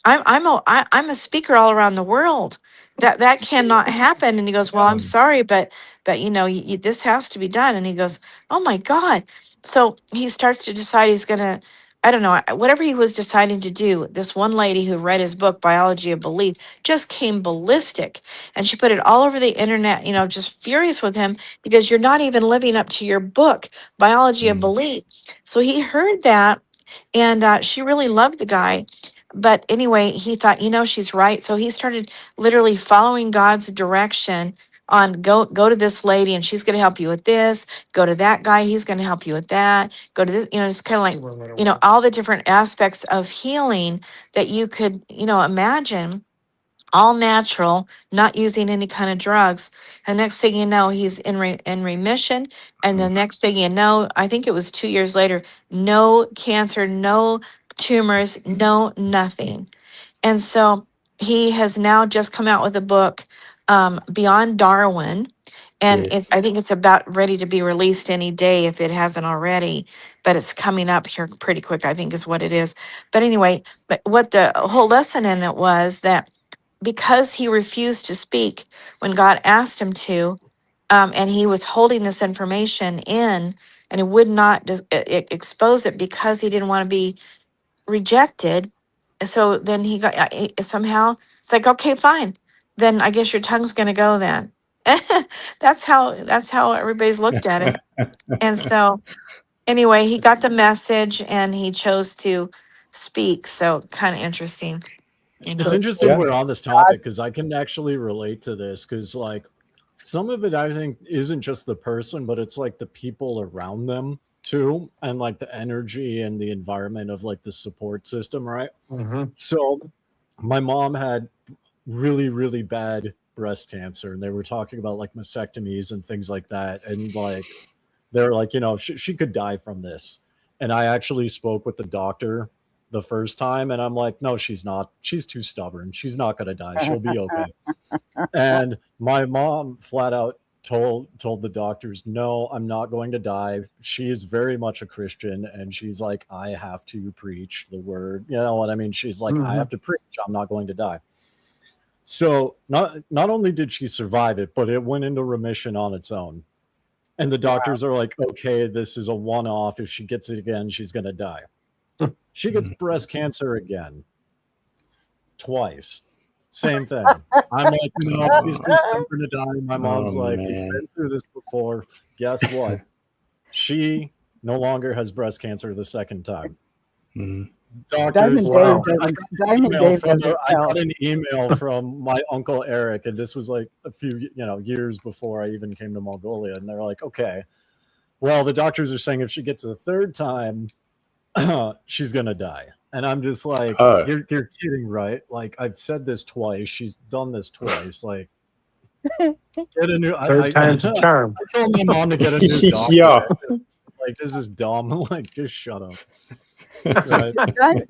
I'm a speaker all around the world. That cannot happen." And he goes, "Well, I'm Mm. sorry, but this has to be done." And he goes, "Oh my God!" So he starts to decide he's gonna, I don't know, whatever he was deciding to do. This one lady who read his book Biology of Belief just came ballistic, and she put it all over the internet. Just furious with him because you're not even living up to your book Biology of Mm. Belief. So he heard that, and she really loved the guy. But anyway, he thought, she's right. So he started literally following God's direction on go to this lady and she's going to help you with this. Go to that guy, he's going to help you with that. Go to this, it's kind of like, all the different aspects of healing that you could, imagine, all natural, not using any kind of drugs. And next thing you know, he's in remission. And the next thing you know, I think it was 2 years later, no cancer, no tumors, no nothing. And so he has now just come out with a book, Beyond Darwin. And Yes. I think it's about ready to be released any day if it hasn't already, but it's coming up here pretty quick, I think is what it is. But anyway, but what the whole lesson in it was that because he refused to speak when God asked him to, and he was holding this information in, and he would not expose it because he didn't want to be rejected. So then he got somehow it's like, okay, fine, then I guess your tongue's going to go then. That's how everybody's looked at it. And so anyway, he got the message and he chose to speak. So kind of interesting. It's So interesting Yeah. we're on this topic because I can actually relate to this because, like, some of it I think isn't just the person, but it's like the people around them too, and like the energy and the environment of like the support system, right? Mhm. So my mom had really, really bad breast cancer, and they were talking about like mastectomies and things like that. And like, they're like, she could die from this. And I actually spoke with the doctor the first time, and I'm like, no, she's not. She's too stubborn. She's not going to die. She'll be okay. And my mom flat out told the doctors, no, I'm not going to die. She is very much a Christian, and she's like, I have to preach the word. You know what I mean? She's like, I have to preach. I'm not going to die. So not only did she survive it, but it went into remission on its own. And the doctors are like, okay, this is a one-off. If she gets it again, she's going to die. She gets breast cancer again. Twice. Same thing. I'm like, no, she's too stubborn to die. My mom's like, we've been through this before. Guess what? She no longer has breast cancer the second time. Doctors, I got an email from my uncle Eric, and this was like a few years before I even came to Mongolia, and they're like, okay, well, the doctors are saying if she gets it a third time, she's gonna die. And I'm just like, you're kidding, right? Like, I've said this twice. She's done this twice. Like, get a new third time's a charm. I told my mom to get a new doctor. Yeah. Like, this is dumb. Like, just shut up. Right.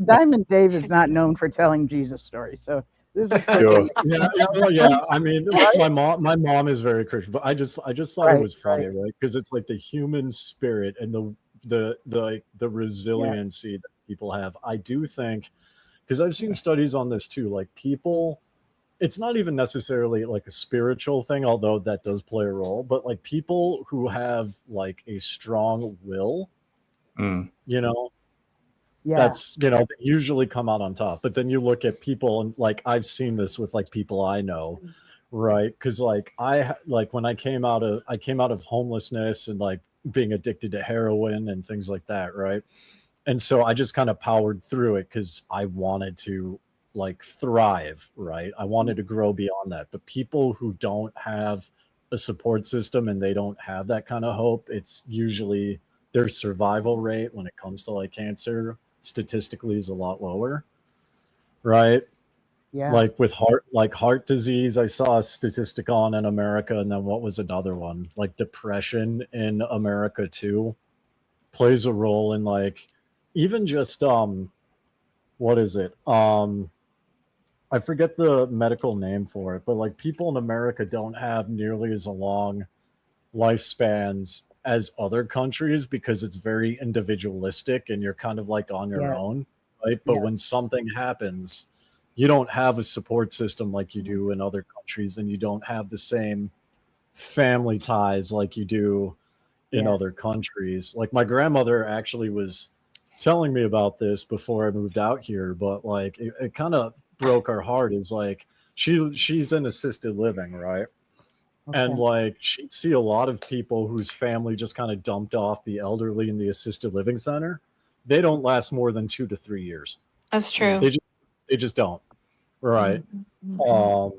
Diamond Dave is not known for telling Jesus stories, so this is Sure. Yeah. I mean, my mom is very Christian, but I just thought it was funny, right? Because it's like the human spirit and the resiliency that people have. I do think, because I've seen studies on this too, like people, it's not even necessarily like a spiritual thing, although that does play a role, but like people who have like a strong will, that's they usually come out on top. But then you look at people, and like I've seen this with like people I know, right? Because like when I came out of homelessness and like being addicted to heroin and things like that, right? And so I just kind of powered through it because I wanted to like thrive, right? I wanted to grow beyond that. But people who don't have a support system and they don't have that kind of hope, it's usually their survival rate when it comes to like cancer statistically is a lot lower, right? Yeah. Like with heart disease, I saw a statistic on in America, and then what was another one? Like depression in America too plays a role in like even just what is it? I forget the medical name for it, but like people in America don't have nearly as long lifespans as other countries because it's very individualistic and you're kind of like on your own, right? But when something happens, you don't have a support system like you do in other countries, and you don't have the same family ties like you do in other countries. Like my grandmother actually was telling me about this before I moved out here, but like it kind of broke our heart. Is like she's in assisted living, right? Okay. And like she'd see a lot of people whose family just kind of dumped off the elderly in the assisted living center. They don't last more than 2 to 3 years. That's true. They just don't, right? And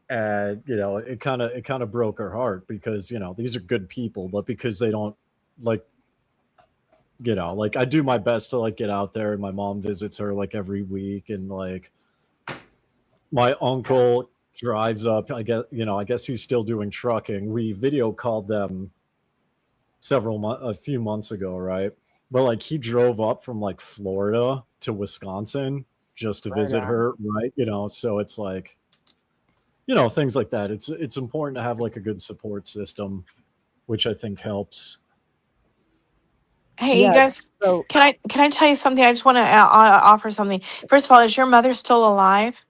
it kind of broke our heart because these are good people, but because they don't like I do my best to like get out there, and my mom visits her like every week, and like my uncle drives up. I guess he's still doing trucking. We video called them a few months ago, right? But like he drove up from like Florida to Wisconsin just to visit her, right? So it's like things like that. It's important to have like a good support system, which I think helps. Hey, you guys, can I tell you something? I just want to offer something. First of all, is your mother still alive?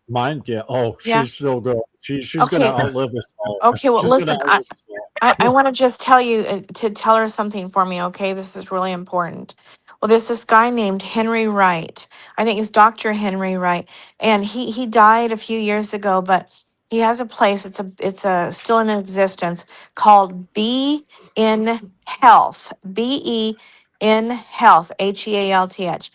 Mine, yeah. Oh, she's still good. She's gonna outlive us all. Okay, well, listen, I want to just tell you to tell her something for me. Okay, this is really important. Well, there's this guy named Henry Wright. I think it's Dr. Henry Wright, and he died a few years ago, but he has a place. It's still in existence called Be in Health. BEIN in health, HEALTH.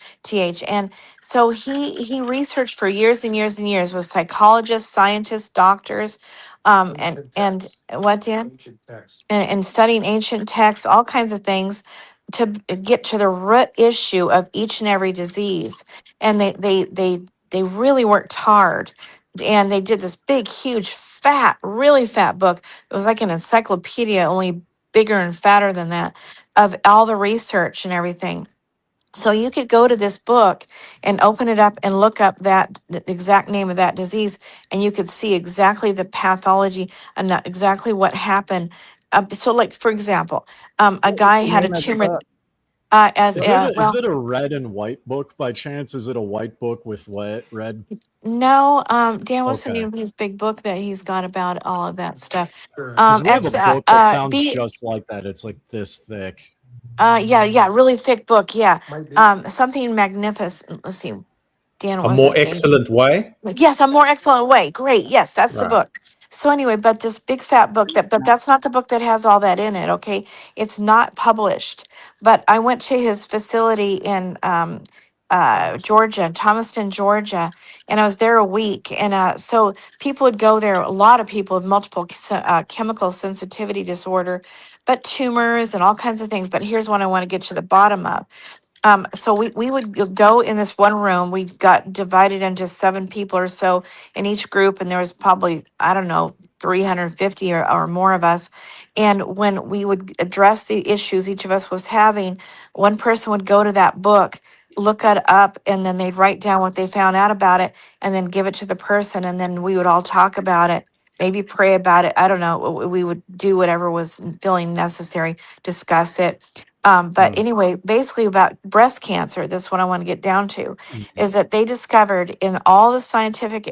And so he researched for years and years and years with psychologists, scientists, doctors, and what, Dan? And studying ancient texts, all kinds of things to get to the root issue of each and every disease. And they really worked hard. And they did this big, huge, fat, really fat book. It was like an encyclopedia, only bigger and fatter than that, of all the research and everything. So you could go to this book and open it up and look up the exact name of that disease, and you could see exactly the pathology and exactly what happened. So, like for example, a guy The had a name of the tumor. book. Is it a red and white book by chance? Is it a white book with red? No, Dan, what's the Okay. name of his big book that he's got about all of that stuff? Because we have a book that sounds B, just like that. It's like this thick. yeah, really thick book, yeah. Something magnificent. Let's see, Dan, A was more it Dan? excellent way. Yes, a more excellent way. Great. Yes, that's the Right. book. So anyway, but this big fat book but that's not the book that has all that in it. Okay, it's not published. But I went to his facility in Georgia, Thomaston, Georgia, and I was there a week. And so people would go there. A lot of people with multiple chemical sensitivity disorder, but tumors and all kinds of things. But here's one I want to get to the bottom of. So we would go in this one room. We got divided into 7 people or so in each group, and there was probably, I don't know, 350 or more of us. And when we would address the issues each of us was having, one person would go to that book, look it up, and then they'd write down what they found out about it, and then give it to the person, and then we would all talk about it, maybe pray about it. I don't know. We would do whatever was feeling necessary, discuss it. But anyway, basically about breast cancer, that's what I want to get down to, is that they discovered in all the scientific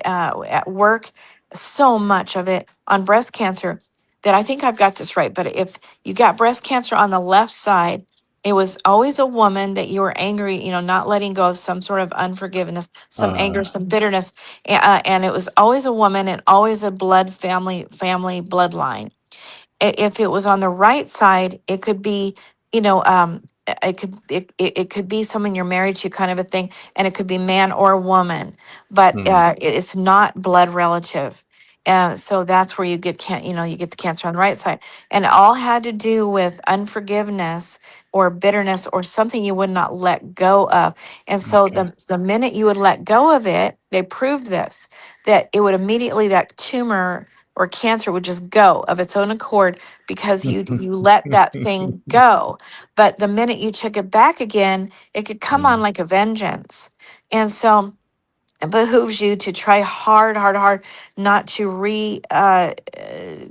work, so much of it on breast cancer, that I think I've got this right. But if you got breast cancer on the left side, it was always a woman that you were angry, not letting go of some sort of unforgiveness, some anger, some bitterness. And it was always a woman and always a family bloodline. If it was on the right side, it could be, it could be someone you're married to, kind of a thing, and it could be man or woman, but it's not blood relative. So that's where you get you get the cancer on the right side, and it all had to do with unforgiveness or bitterness or something you would not let go of. And so the minute you would let go of it, they proved this, that it would immediately, that tumor or cancer would just go of its own accord, because you let that thing go. But the minute you took it back again, it could come on like a vengeance. And so it behooves you to try hard not to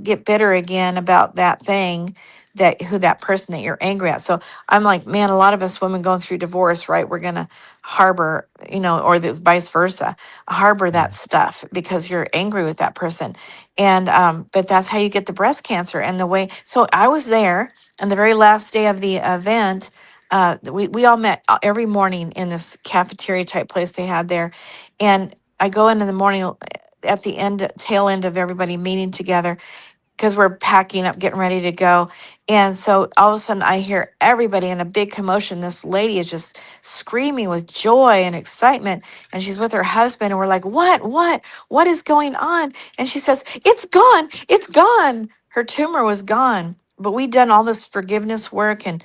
get bitter again about that thing, that person that you're angry at. So I'm like, man, a lot of us women going through divorce, right? We're gonna harbor, or the vice versa, harbor that stuff because you're angry with that person. And but that's how you get the breast cancer. And the way, so I was there, and the very last day of the event, we all met every morning in this cafeteria type place they had there. And I go in the morning at the tail end of everybody meeting together, because we're packing up, getting ready to go. And so all of a sudden I hear everybody in a big commotion. This lady is just screaming with joy and excitement. And she's with her husband. And we're like, what is going on? And she says, it's gone. It's gone. Her tumor was gone. But we'd done all this forgiveness work, and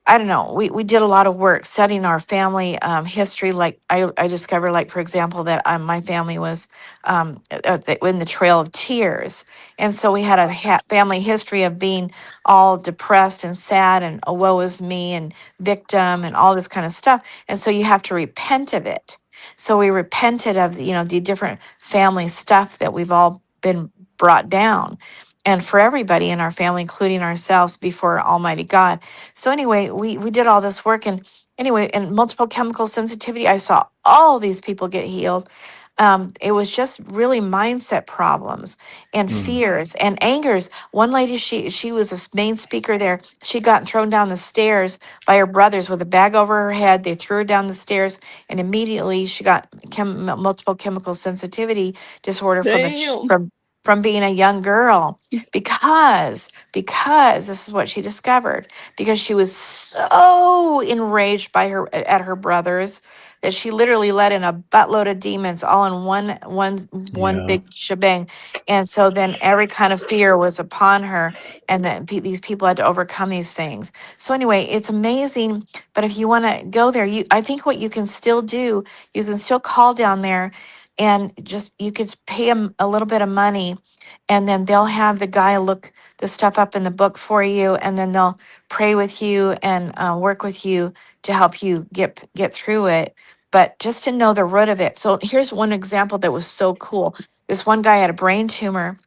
I don't know. We did a lot of work studying our family history. Like I discovered, like, for example, that my family was in the Trail of Tears. And so we had a family history of being all depressed and sad and woe is me and victim and all this kind of stuff. And so you have to repent of it. So we repented of, the different family stuff that we've all been brought down. And for everybody in our family, including ourselves, before Almighty God. So anyway, we did all this work, and anyway, in multiple chemical sensitivity, I saw all these people get healed. It was just really mindset problems and fears and angers. One lady, she was a main speaker there. She got thrown down the stairs by her brothers with a bag over her head. They threw her down the stairs, and immediately she got multiple chemical sensitivity disorder Damn. from from being a young girl because this is what she discovered, because she was so enraged by her at her brothers that she literally let in a buttload of demons all in one Yeah. big shebang. And so then every kind of fear was upon her, and then these people had to overcome these things. So anyway, it's amazing. But if you want to go there, I think what you can still do, you can still call down there, and just you could pay them a little bit of money, and then they'll have the guy look the stuff up in the book for you, and then they'll pray with you and work with you to help you get through it. But just to know the root of it. So here's one example that was so cool. This one guy had a brain tumor,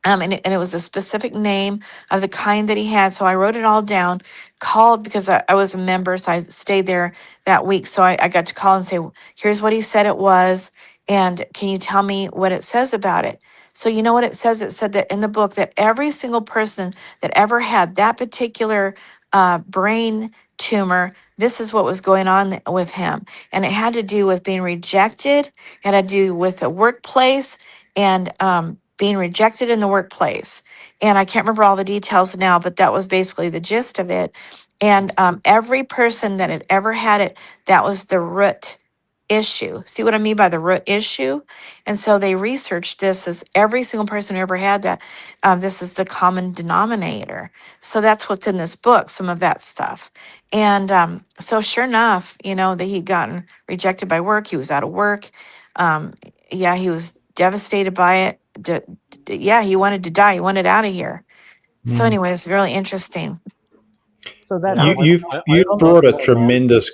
and it was a specific name of the kind that he had. So I wrote it all down, called because I was a member, so I stayed there that week. So I got to call and say, here's what he said it was, and can you tell me what it says about it? So you know what it says? It said that in the book that every single person that ever had that particular brain tumor, this is what was going on with him. And it had to do with being rejected, it had to do with the workplace, and being rejected in the workplace. And I can't remember all the details now, but that was basically the gist of it. And every person that had ever had it, that was the root issue. See what I mean by the root issue? And so they researched this as every single person who ever had that, this is the common denominator. So that's what's in this book, some of that stuff. And so sure enough, that he'd gotten rejected by work. He was out of work. Yeah, he was devastated by it. Yeah, he wanted to die. He wanted out of here. So Mm. anyway, it's really interesting. So that You, helps. you've I you've almost brought a felt tremendous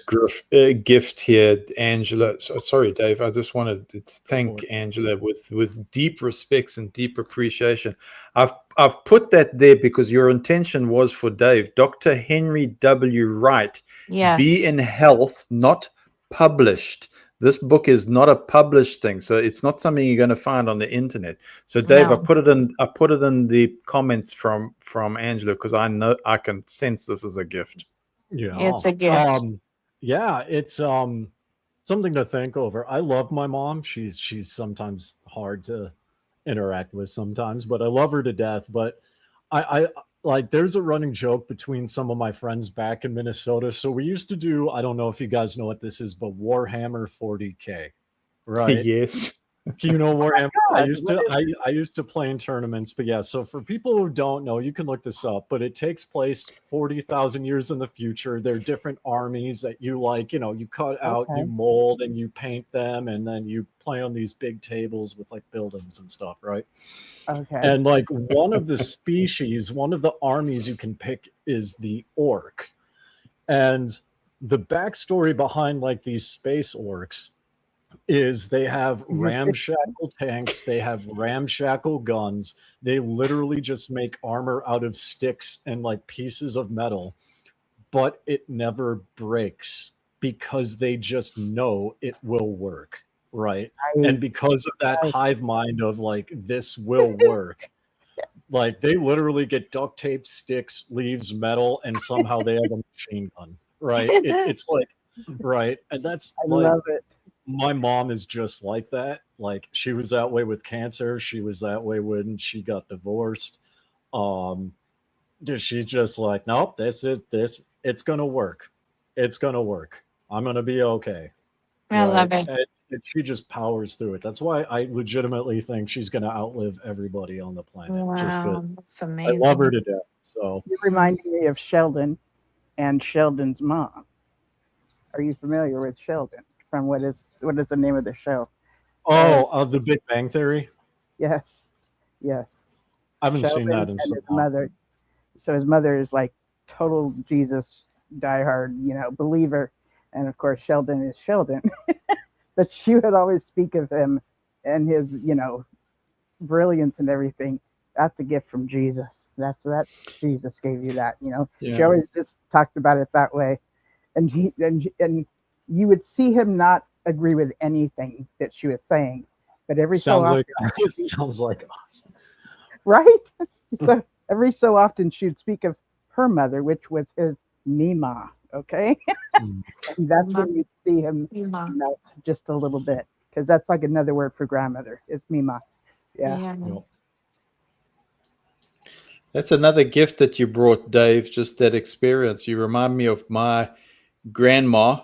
gift here, Angela. Sorry, Dave. I just wanted to thank Angela with deep respects and deep appreciation. I've put that there because your intention was for Dave. Dr. Henry W. Wright, Be Yes. in Health, not published. This book is not a published thing, so it's not something you're going to find on the internet. So, Dave, I No. put it in the comments from Angela because I know I can sense this is a gift. Yeah. It's a gift. Yeah, it's something to think over. I love my mom. She's sometimes hard to interact with sometimes, but I love her to death. But I like there's a running joke between some of my friends back in Minnesota. So we used to do, I don't know if you guys know what this is, but Warhammer 40K, right? Yes. Do you know Warhammer? I God, used to I used to play in tournaments, but yeah. So for people who don't know, you can look this up. But it takes place 40,000 years in the future. There are different armies that you you cut out, you Okay. mold, and you paint them, and then you play on these big tables with like buildings and stuff, right? Okay. And like one of the species, one of the armies you can pick is the orc, and the backstory behind like these space orcs is they have ramshackle tanks, they have ramshackle guns. They literally just make armor out of sticks and like pieces of metal, but it never breaks because they just know it will work, right? And because of that I- hive mind of like this will work, like they literally get duct tape, sticks, leaves, metal, and somehow they have a machine gun, right? It's like, right, and that's I like love it. my mom is just like that. Like she was that way with cancer. She was that way when she got divorced. Um, she's just like, nope, this. It's gonna work. It's gonna work. I'm gonna be okay. I love Right? it. And she just powers through it. That's why I legitimately think she's gonna outlive everybody on the planet. Just Wow, because that's I love her amazing. to death. So You remind me of Sheldon and Sheldon's mom. Are you familiar with Sheldon? From what is the name of the show? The Big Bang Theory. Yes, yes. I haven't seen Sheldon that in and so his long. mother. So his mother is like total Jesus diehard, believer, and of course Sheldon is Sheldon. But she would always speak of him and his, brilliance and everything. That's a gift from Jesus. That's Jesus gave you that. She Yeah. always just talked about it that way, and and you would see him not agree with anything that she was saying, but every so Sounds often, like sounds like us. right? So every so often she'd speak of her mother, which was his Mima. Okay, Mm. and that's when you see him Mima. melt just a little bit, because that's like another word for grandmother. It's Mima. Yeah. Yeah. Yep. That's another gift that you brought, Dave, just that experience. You remind me of my grandma,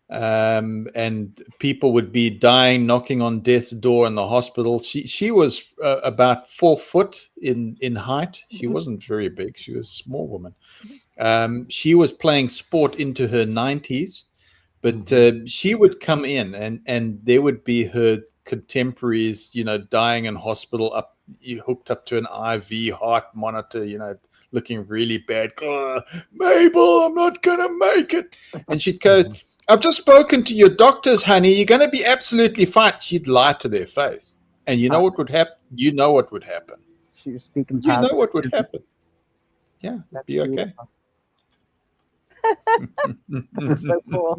and people would be dying, knocking on death's door in the hospital. She was about 4 foot in height. She wasn't very big. She was a small woman. She was playing sport into her 90s, but she would come in, and there would be her contemporaries, dying in hospital, hooked up to an IV heart monitor, looking really bad. "Oh, Mabel, I'm not gonna make it." And she'd go, "I've just spoken to your doctors, honey. You're gonna be absolutely fine." She'd lie to their face, and you know what would happen? You know what would happen? She was speaking You know positive. what would happen? Yeah, That's be okay. That's so cool.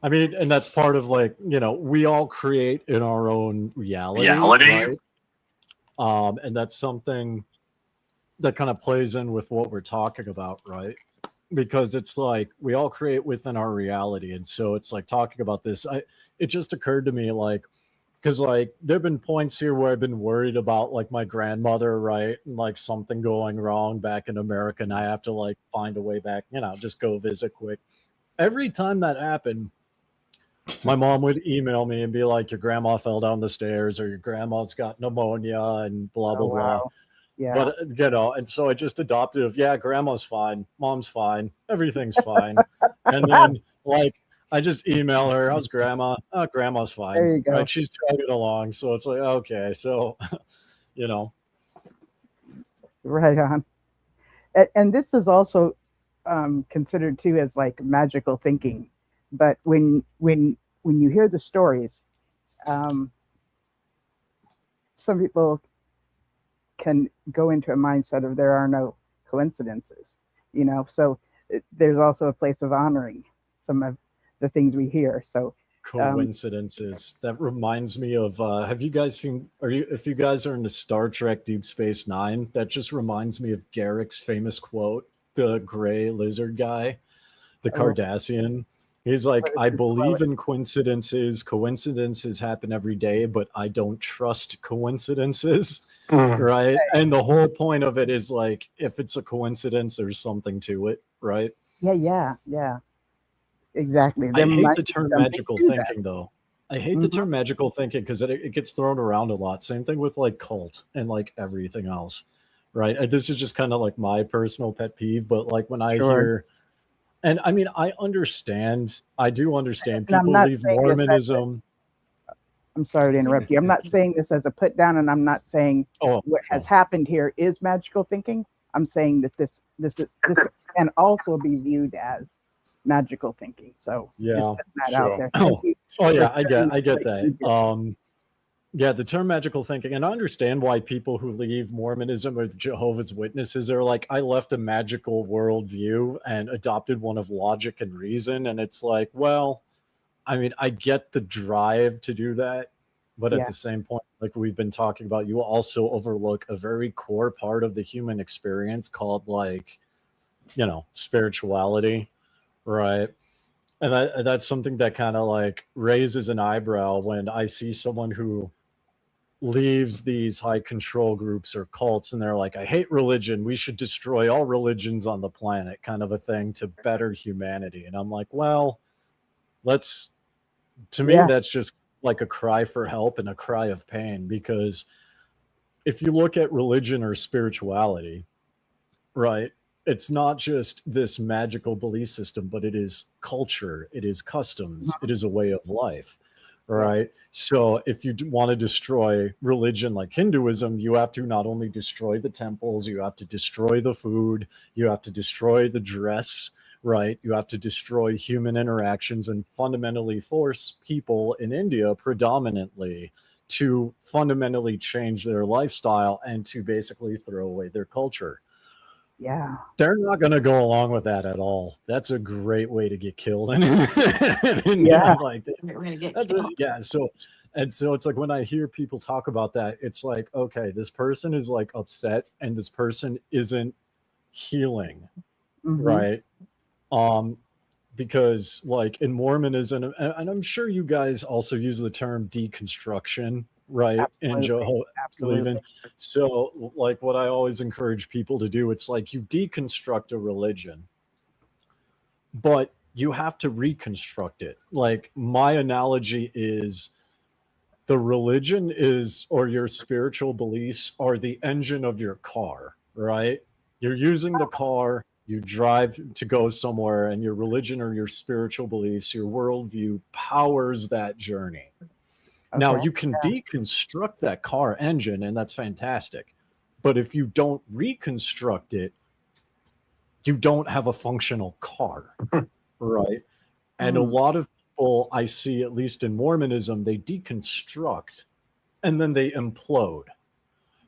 I mean, and that's part of like, we all create in our own reality. Right? And that's something that kind of plays in with what we're talking about, right? Because it's like we all create within our reality. And so it's like talking about this, it just occurred to me like, because like there've been points here where I've been worried about like my grandmother, right? And like something going wrong back in America, and I have to like find a way back, just go visit quick. Every time that happened, my mom would email me and be like, "Your grandma fell down the stairs," or "Your grandma's got pneumonia," and blah blah Oh, blah. wow. Yeah. But and so I just adopted of, yeah, grandma's fine, mom's fine, everything's fine. And then like I just email her, "How's grandma?" "Oh, grandma's fine." There you go. Right? She's chugging along. So it's like, okay, so Right on. And this is also considered too as like magical thinking. But when you hear the stories, some people can go into a mindset of there are no coincidences, So there's also a place of honoring some of the things we hear. So coincidences. That reminds me of have you guys seen if you guys are into Star Trek Deep Space Nine, that just reminds me of Garrick's famous quote, the gray lizard guy, the Cardassian. He's like, "I believe in coincidences. Coincidences happen every day, but I don't trust coincidences." Right? And the whole point of it is like, if it's a coincidence, there's something to it, right? Yeah. Exactly. I hate the term magical thinking, though. I hate the term magical thinking because it gets thrown around a lot. Same thing with like cult and like everything else, right? This is just kind of like my personal pet peeve. But like when I hear, and I mean, I do understand people leave Mormonism. I'm sorry to interrupt you. I'm not saying this as a put down, and I'm not saying what has happened here is magical thinking. I'm saying that this can also be viewed as magical thinking. So yeah, that out there. Yeah, I get that. Yeah, the term magical thinking, and I understand why people who leave Mormonism or the Jehovah's Witnesses are like, I left a magical worldview and adopted one of logic and reason. And it's like, well, I mean, I get the drive to do that, but at the same point, like we've been talking about, you also overlook a very core part of the human experience called like, spirituality, right? And that's something that kind of like raises an eyebrow when I see someone who leaves these high control groups or cults and they're like, "I hate religion. We should destroy all religions on the planet," kind of a thing to better humanity. And I'm like, well, to me, that's just like a cry for help and a cry of pain, because if you look at religion or spirituality, right, it's not just this magical belief system, but it is culture, it is customs, it is a way of life, right? So if you want to destroy religion like Hinduism, you have to not only destroy the temples, you have to destroy the food, you have to destroy the dress, right? You have to destroy human interactions and fundamentally force people in India predominantly to fundamentally change their lifestyle and to basically throw away their culture. Yeah. They're not going to go along with that at all. That's a great way to get killed. Like so it's like when I hear people talk about that, it's like, okay, this person is like upset and this person isn't healing, right? Because like in Mormonism, and I'm sure you guys also use the term deconstruction, right? And Absolutely. Absolutely. leaving. So, like, what I always encourage people to do, it's like you deconstruct a religion, but you have to reconstruct it. Like, my analogy is the religion is, or your spiritual beliefs are the engine of your car, right? You're using the car, you drive to go somewhere, and your religion or your spiritual beliefs, your worldview powers that journey. Now, Okay. you can deconstruct that car engine, and that's fantastic. But if you don't reconstruct it, you don't have a functional car, right? And a Hmm. lot of people I see, at least in Mormonism, they deconstruct and then they implode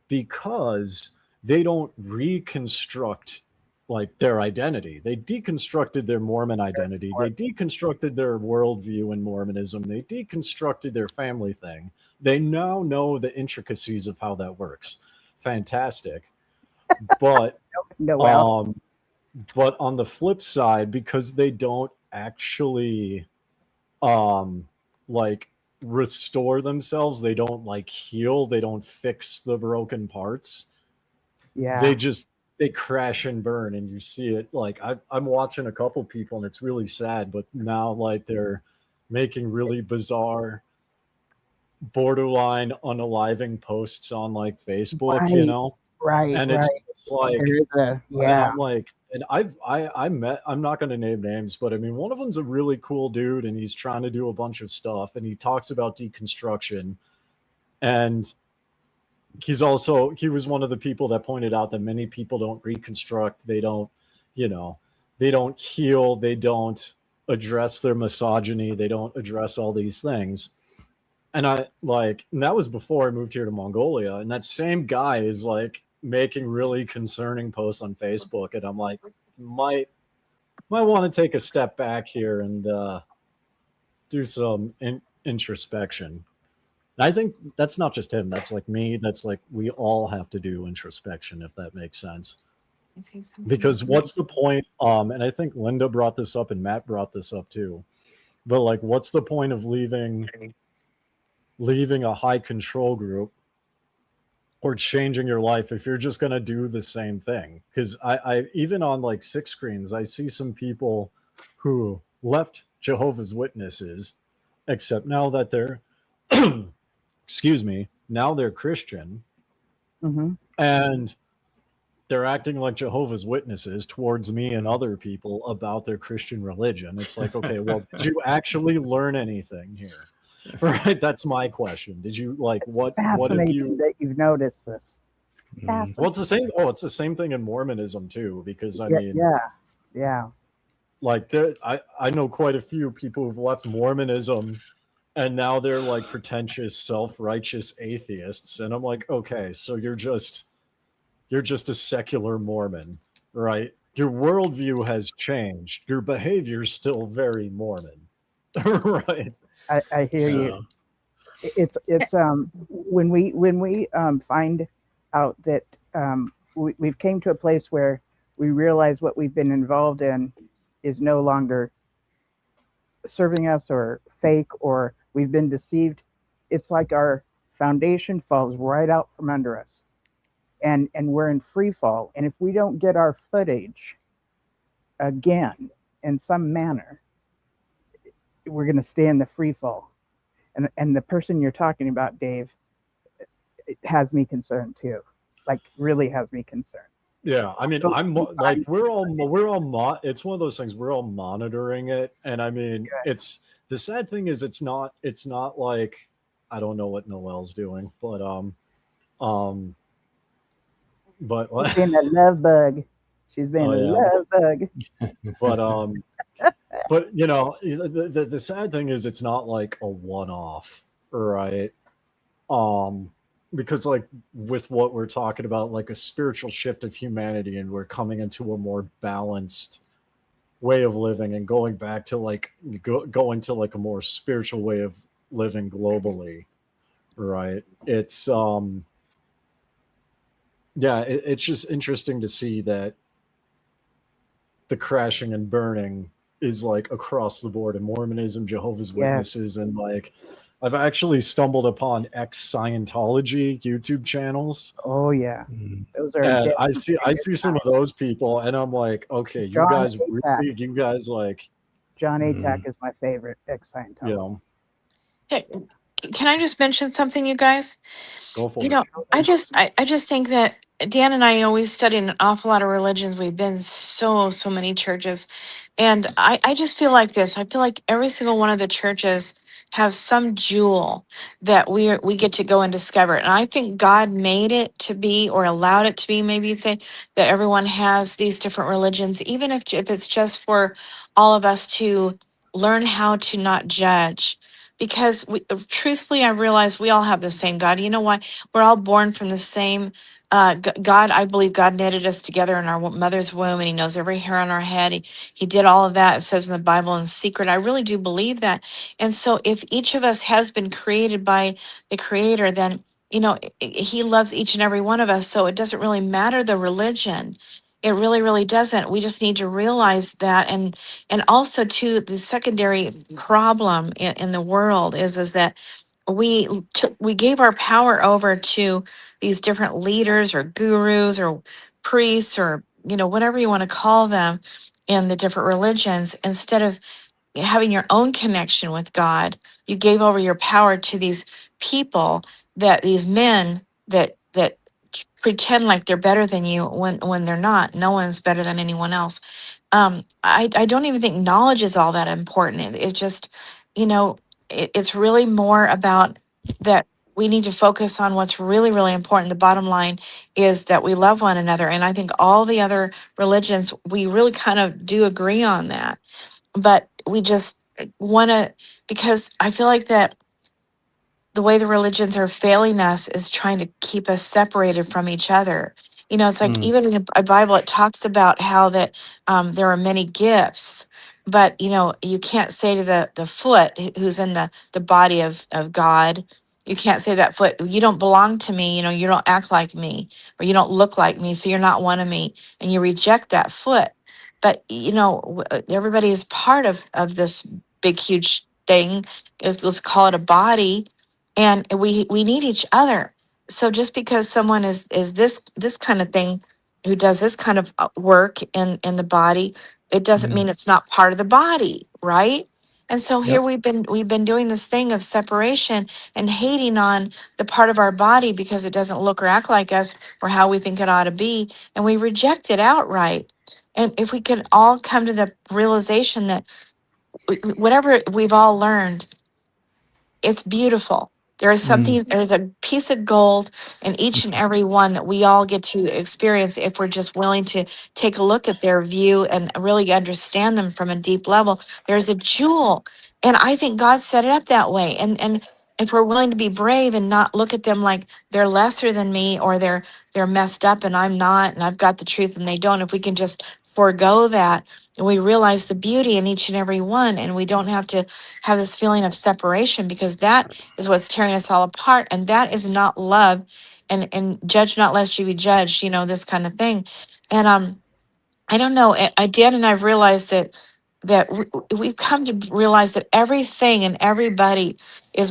because they don't reconstruct like their identity. They deconstructed their Mormon identity. They deconstructed their worldview in Mormonism. They deconstructed their family thing. They now know the intricacies of how that works. Fantastic. But Noel. but on the flip side, because they don't actually like restore themselves, they don't like heal, they don't fix the broken parts, Yeah. they crash and burn. And you see it, like I'm watching a couple people and it's really sad, but now like they're making really bizarre borderline unaliving posts on like Facebook, you Right. know, Right. and it's Right. just like, There is a and I'm like, and I met, I'm not going to name names, but I mean, one of them's a really cool dude and he's trying to do a bunch of stuff and he talks about deconstruction. And he was one of the people that pointed out that many people don't reconstruct. They don't, you know, they don't heal. They don't address their misogyny. They don't address all these things. And and that was before I moved here to Mongolia. And that same guy is like making really concerning posts on Facebook. And I'm like, might want to take a step back here and do some introspection. And I think that's not just him. That's like me. That's like we all have to do introspection, if that makes sense. Because what's the point? And I think Linda brought this up and Matt brought this up too. But like, what's the point of leaving a high control group or changing your life if you're just going to do the same thing? Because I even on like Six Screens, I see some people who left Jehovah's Witnesses, except now that they're excuse me, now they're Christian, and they're acting like Jehovah's Witnesses towards me and other people about their Christian religion. It's like, okay, well, did you actually learn anything here? Right, that's my question. Did you like what have you that you've noticed this? Mm. Well, it's the same. Oh, it's the same thing in Mormonism too, because I Yeah, mean, yeah. like I know quite a few people who've left Mormonism and now they're like pretentious, self-righteous atheists. And I'm like, okay, so you're just a secular Mormon, right? Your worldview has changed. Your behavior's still very Mormon. Right. I hear you. It's when we find out that we've came to a place where we realize what we've been involved in is no longer serving us or fake, or we've been deceived. It's like our foundation falls right out from under us, and we're in free fall. And if we don't get our footage again in some manner, we're going to stay in the free fall. And the person you're talking about, Dave, it has me concerned too. Like, really has me concerned. Yeah, I mean, I'm like, it's one of those things, we're all monitoring it. And I mean, it's the sad thing is it's not like, I don't know what Noel's doing, but she's been a love bug. She's been a love bug. But you know, the sad thing is it's not like a one-off, right? Because like with what we're talking about, like a spiritual shift of humanity, and we're coming into a more balanced way of living and going back to like going to like a more spiritual way of living globally, right? It's it's just interesting to see that the crashing and burning is like across the board in Mormonism, Jehovah's Witnesses, and like I've actually stumbled upon ex-Scientology YouTube channels, Oh yeah, Mm. those are and dead. I see some of those people, and I'm like, okay, you John guys Atack. really, you guys like, John Mm. Atack is my favorite ex-Scientologist. you know, Hey, can I just mention something, you guys? go for You it. know, I just think that Dan and I, we studied an awful lot of religions. We've been so many churches. And I just feel like this. I feel like every single one of the churches have some jewel that we get to go and discover. And I think God made it to be, or allowed it to be, maybe you'd say, that everyone has these different religions, even if it's just for all of us to learn how to not judge. Because truthfully, I realize we all have the same God. You know why? We're all born from the same God. I believe God knitted us together in our mother's womb, and He knows every hair on our head. He did all of that. It says in the Bible in secret. I really do believe that. And so, if each of us has been created by the Creator, then He loves each and every one of us. So it doesn't really matter the religion. It really doesn't. We just need to realize that, and also too, the secondary problem in the world is that we gave our power over to these different leaders or gurus or priests, or whatever you want to call them, in the different religions. Instead of having your own connection with God, you gave over your power to these people, that these men that pretend like they're better than you when they're not. No one's better than anyone else. I don't even think knowledge is all that important. It's just, it's really more about that we need to focus on what's really important. The bottom line is that we love one another. And I think all the other religions, we really kind of do agree on that. But we just want to, because I feel like that the way the religions are failing us is trying to keep us separated from each other. It's like, Mm. even in the Bible, it talks about how that there are many gifts, but you can't say to the foot who's in the body of God, you can't say to that foot, you don't belong to me. You don't act like me, or you don't look like me, so you're not one of me, and you reject that foot. But everybody is part of this big huge thing. Let's call it a body, and we need each other. So just because someone is this kind of thing, who does this kind of work in the body, it doesn't mean it's not part of the body, right? And so here Yep. we've been doing this thing of separation and hating on the part of our body because it doesn't look or act like us, or how we think it ought to be, and we reject it outright. And if we can all come to the realization that whatever we've all learned, it's beautiful. There is something, there's a piece of gold in each and every one that we all get to experience if we're just willing to take a look at their view and really understand them from a deep level. There's a jewel. And I think God set it up that way. And if we're willing to be brave and not look at them like they're lesser than me, or they're messed up and I'm not, and I've got the truth and they don't, if we can just forego that, and we realize the beauty in each and every one, and we don't have to have this feeling of separation, because that is what's tearing us all apart, and that is not love. And judge not lest you be judged, this kind of thing. And I don't know. Dan and I've realized that we've come to realize that everything and everybody is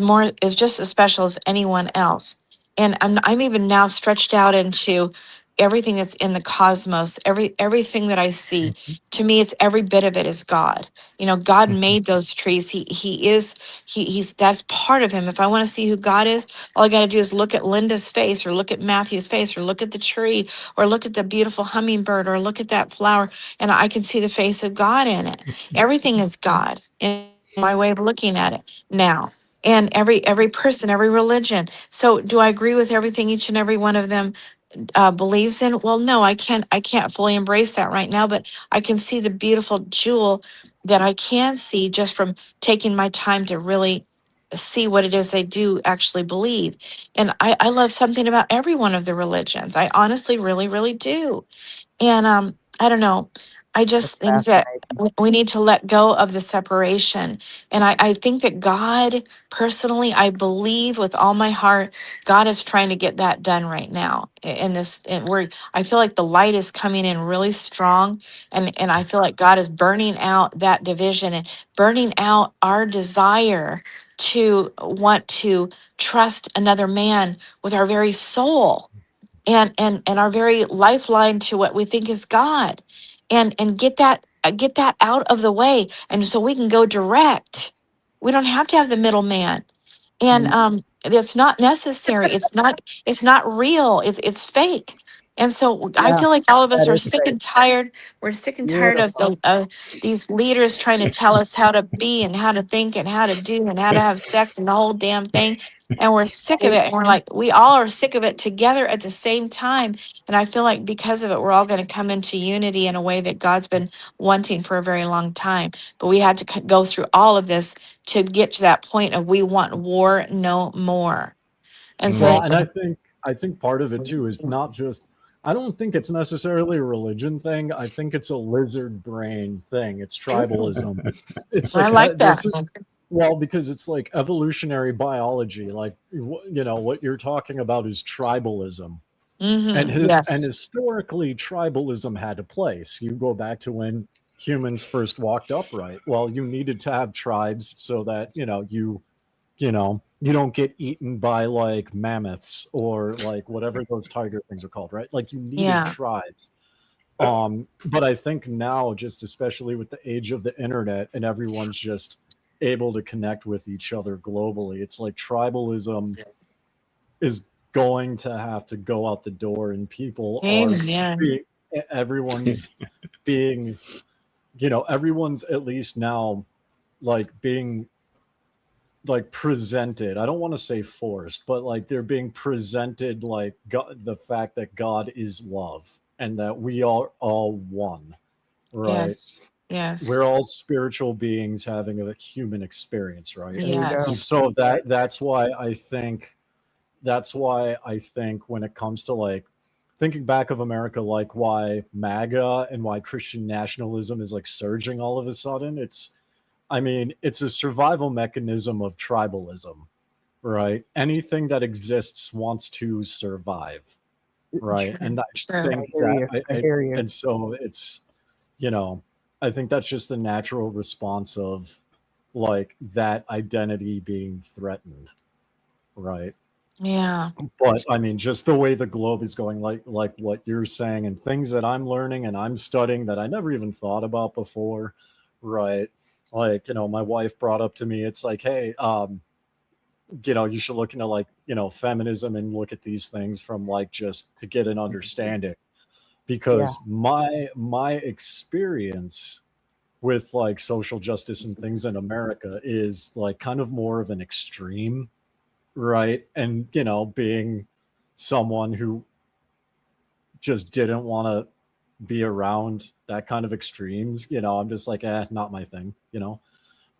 just as special as anyone else. And I'm even now stretched out into everything that's in the cosmos. Everything that I see, to me, it's every bit of it is God. God made those trees. He's that's part of Him. If I want to see who God is, all I got to do is look at Linda's face, or look at Matthew's face, or look at the tree, or look at the beautiful hummingbird, or look at that flower, and I can see the face of God in it. Everything is God in my way of looking at it now. And every person, every religion. So do I agree with everything each and every one of them believes in? Well, no, I can't fully embrace that right now, but I can see the beautiful jewel that I can see just from taking my time to really see what it is they do actually believe. And I love something about every one of the religions. I honestly really do. And I don't know. I just think that fascinating. we need to let go of the separation. And I think that God, personally, I believe with all my heart, God is trying to get that done right now. In this, where I feel like the light is coming in really strong, and I feel like God is burning out that division and burning out our desire to want to trust another man with our very soul and our very lifeline to what we think is God, and get that out of the way, and so we can go direct. We don't have to have the middleman, and Mm, it's not necessary. It's not real. It's fake. And so I yeah, feel like all of us that are is sick fake. and tired. We're sick and tired of Beautiful. these leaders trying to tell us how to be and how to think and how to do and how to have sex and the whole damn thing. And we're sick of Hey, it. And we're like, we all are sick of it together at the same time. And I feel like because of it, we're all going to come into unity in a way that God's been wanting for a very long time. But we had to go through all of this to get to that point of we want war no more. And so Well, Mm. and I think part of it too is not just, I don't think it's necessarily a religion thing. I think it's a lizard brain thing. It's tribalism. It's I like like that. this is, well, because it's like evolutionary biology. Like what you're talking about is tribalism. And Yes. historically tribalism had a place. You go back to when humans first walked upright. Well, you needed to have tribes so that, you don't get eaten by like mammoths or like whatever those tiger things are called, right? Like you needed Yeah. tribes. But I think now, just especially with the age of the internet and everyone's just able to connect with each other globally, it's like tribalism is going to have to go out the door, and people are Amen. being, everyone's being, everyone's at least now like being like presented. I don't want to say forced, but like they're being presented like God, the fact that God is love and that we are all one, right? Yes. We're Yes. all spiritual beings having a human experience, right? there you And go. Yes. so that's why I think when it comes to like thinking back of America, like why MAGA and why Christian nationalism is like surging all of a sudden, it's a survival mechanism of tribalism, right? Anything that exists wants to survive, right? True. And I True. I think hear that, you. I hear you. and so it's, you know, I think that's just the natural response of like that identity being threatened, right? Yeah. But just the way the globe is going, like what you're saying, and things that I'm learning and I'm studying that I never even thought about before, right? Like, my wife brought up to me, it's like, hey, you should look into like, feminism and look at these things from like just to get an understanding. Yeah. Because my experience with like social justice and things in America is like kind of more of an extreme, right? And being someone who just didn't want to be around that kind of extremes, I'm just like, not my thing.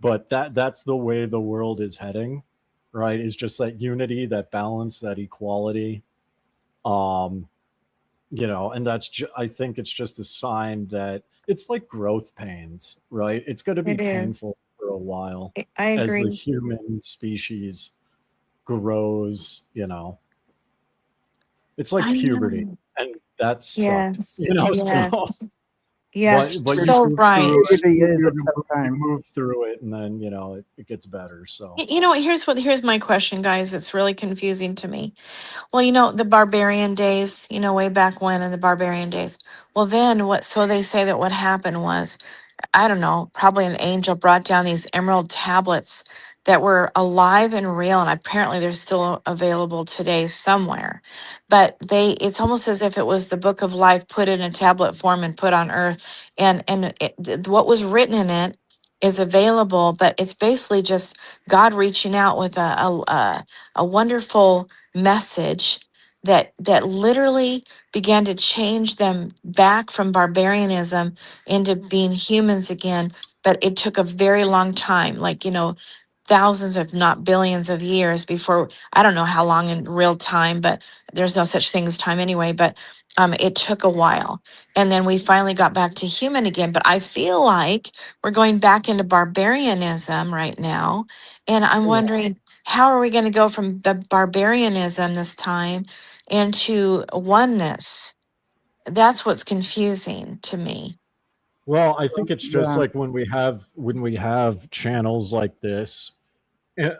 But that's the way the world is heading, right? Is just that unity, that balance, that equality. um and I think it's just a sign that it's like growth pains, right? It's going to be It painful is. for a while I as the agree. human species grows. It's like I puberty, know. and that sucked. Yes. So Yes. Yes. but you So move through right. it. Puberty is a You tough time. move through it, and then it gets better. So You know, here's my question, guys. It's really confusing to me. Well, the barbarian days, way back when in the barbarian days. Well, then so they say that what happened was, I don't know, probably an angel brought down these emerald tablets that were alive and real, and apparently they're still available today somewhere. But it's almost as if it was the book of life put in a tablet form and put on earth, and what was written in it is available, but it's basically just God reaching out with a wonderful message that literally began to change them back from barbarianism into being humans again. But it took a very long time, like thousands, if not billions of years before, I don't know how long in real time, but there's no such thing as time anyway, but it took a while. And then we finally got back to human again. But I feel like we're going back into barbarianism right now. And I'm Yeah. wondering, how are we going to go from the barbarianism this time into oneness? That's what's confusing to me. Well, I think it's just Yeah. like when we have channels like this,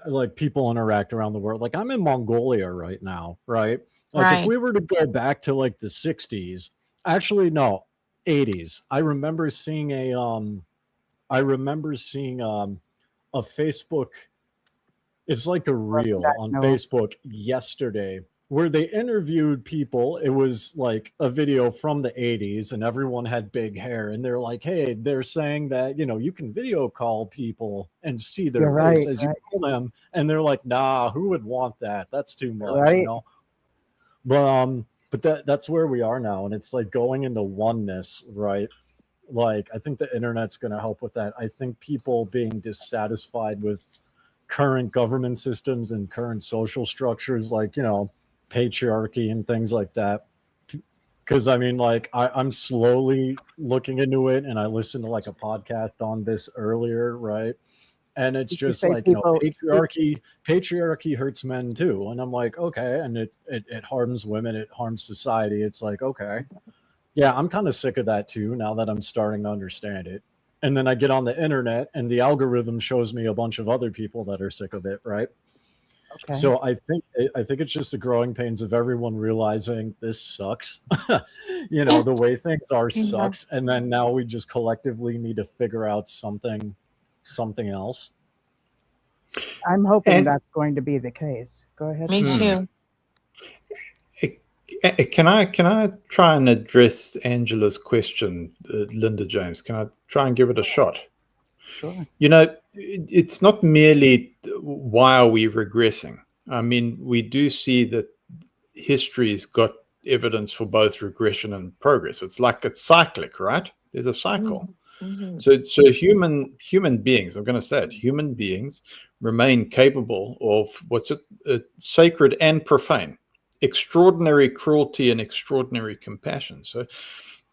like people interact around the world. Like I'm in Mongolia right now, right? Like if Right. we were to go back to like the 60s, actually no, 80s. I remember seeing a Facebook, it's like a reel on No. Facebook yesterday where they interviewed people. It was like a video from the 80s and everyone had big hair. And they're like, hey, they're saying that, you can video call people and see their You're face right. as you Right. call them. And they're like, nah, who would want that? That's too much, Right. But that's where we are now. And it's like going into oneness, right? Like, I think the internet's going to help with that. I think people being dissatisfied with current government systems and current social structures, like, patriarchy and things like that. Because I mean, like, I'm slowly looking into it, and I listened to like a podcast on this earlier, right? And it's Did you just say like, people? patriarchy hurts men too. And I'm like, okay, and it harms women, it harms society. It's like, okay, yeah, I'm kind of sick of that too, now that I'm starting to understand it. And then I get on the internet and the algorithm shows me a bunch of other people that are sick of it, right? Okay. So I think it's just the growing pains of everyone realizing this sucks. The way things are Yeah. sucks, and then now we just collectively need to figure out something else. I'm hoping And that's going to be the case. Go ahead. Me too. Can I try and address Angela's question, Linda James? Can I try and give it a shot? Sure. It's not merely why are we regressing. I mean, we do see that history's got evidence for both regression and progress. It's cyclic, right? There's a cycle. Mhm. So human beings, I'm going to say it, human beings remain capable of sacred and profane, extraordinary cruelty and extraordinary compassion. So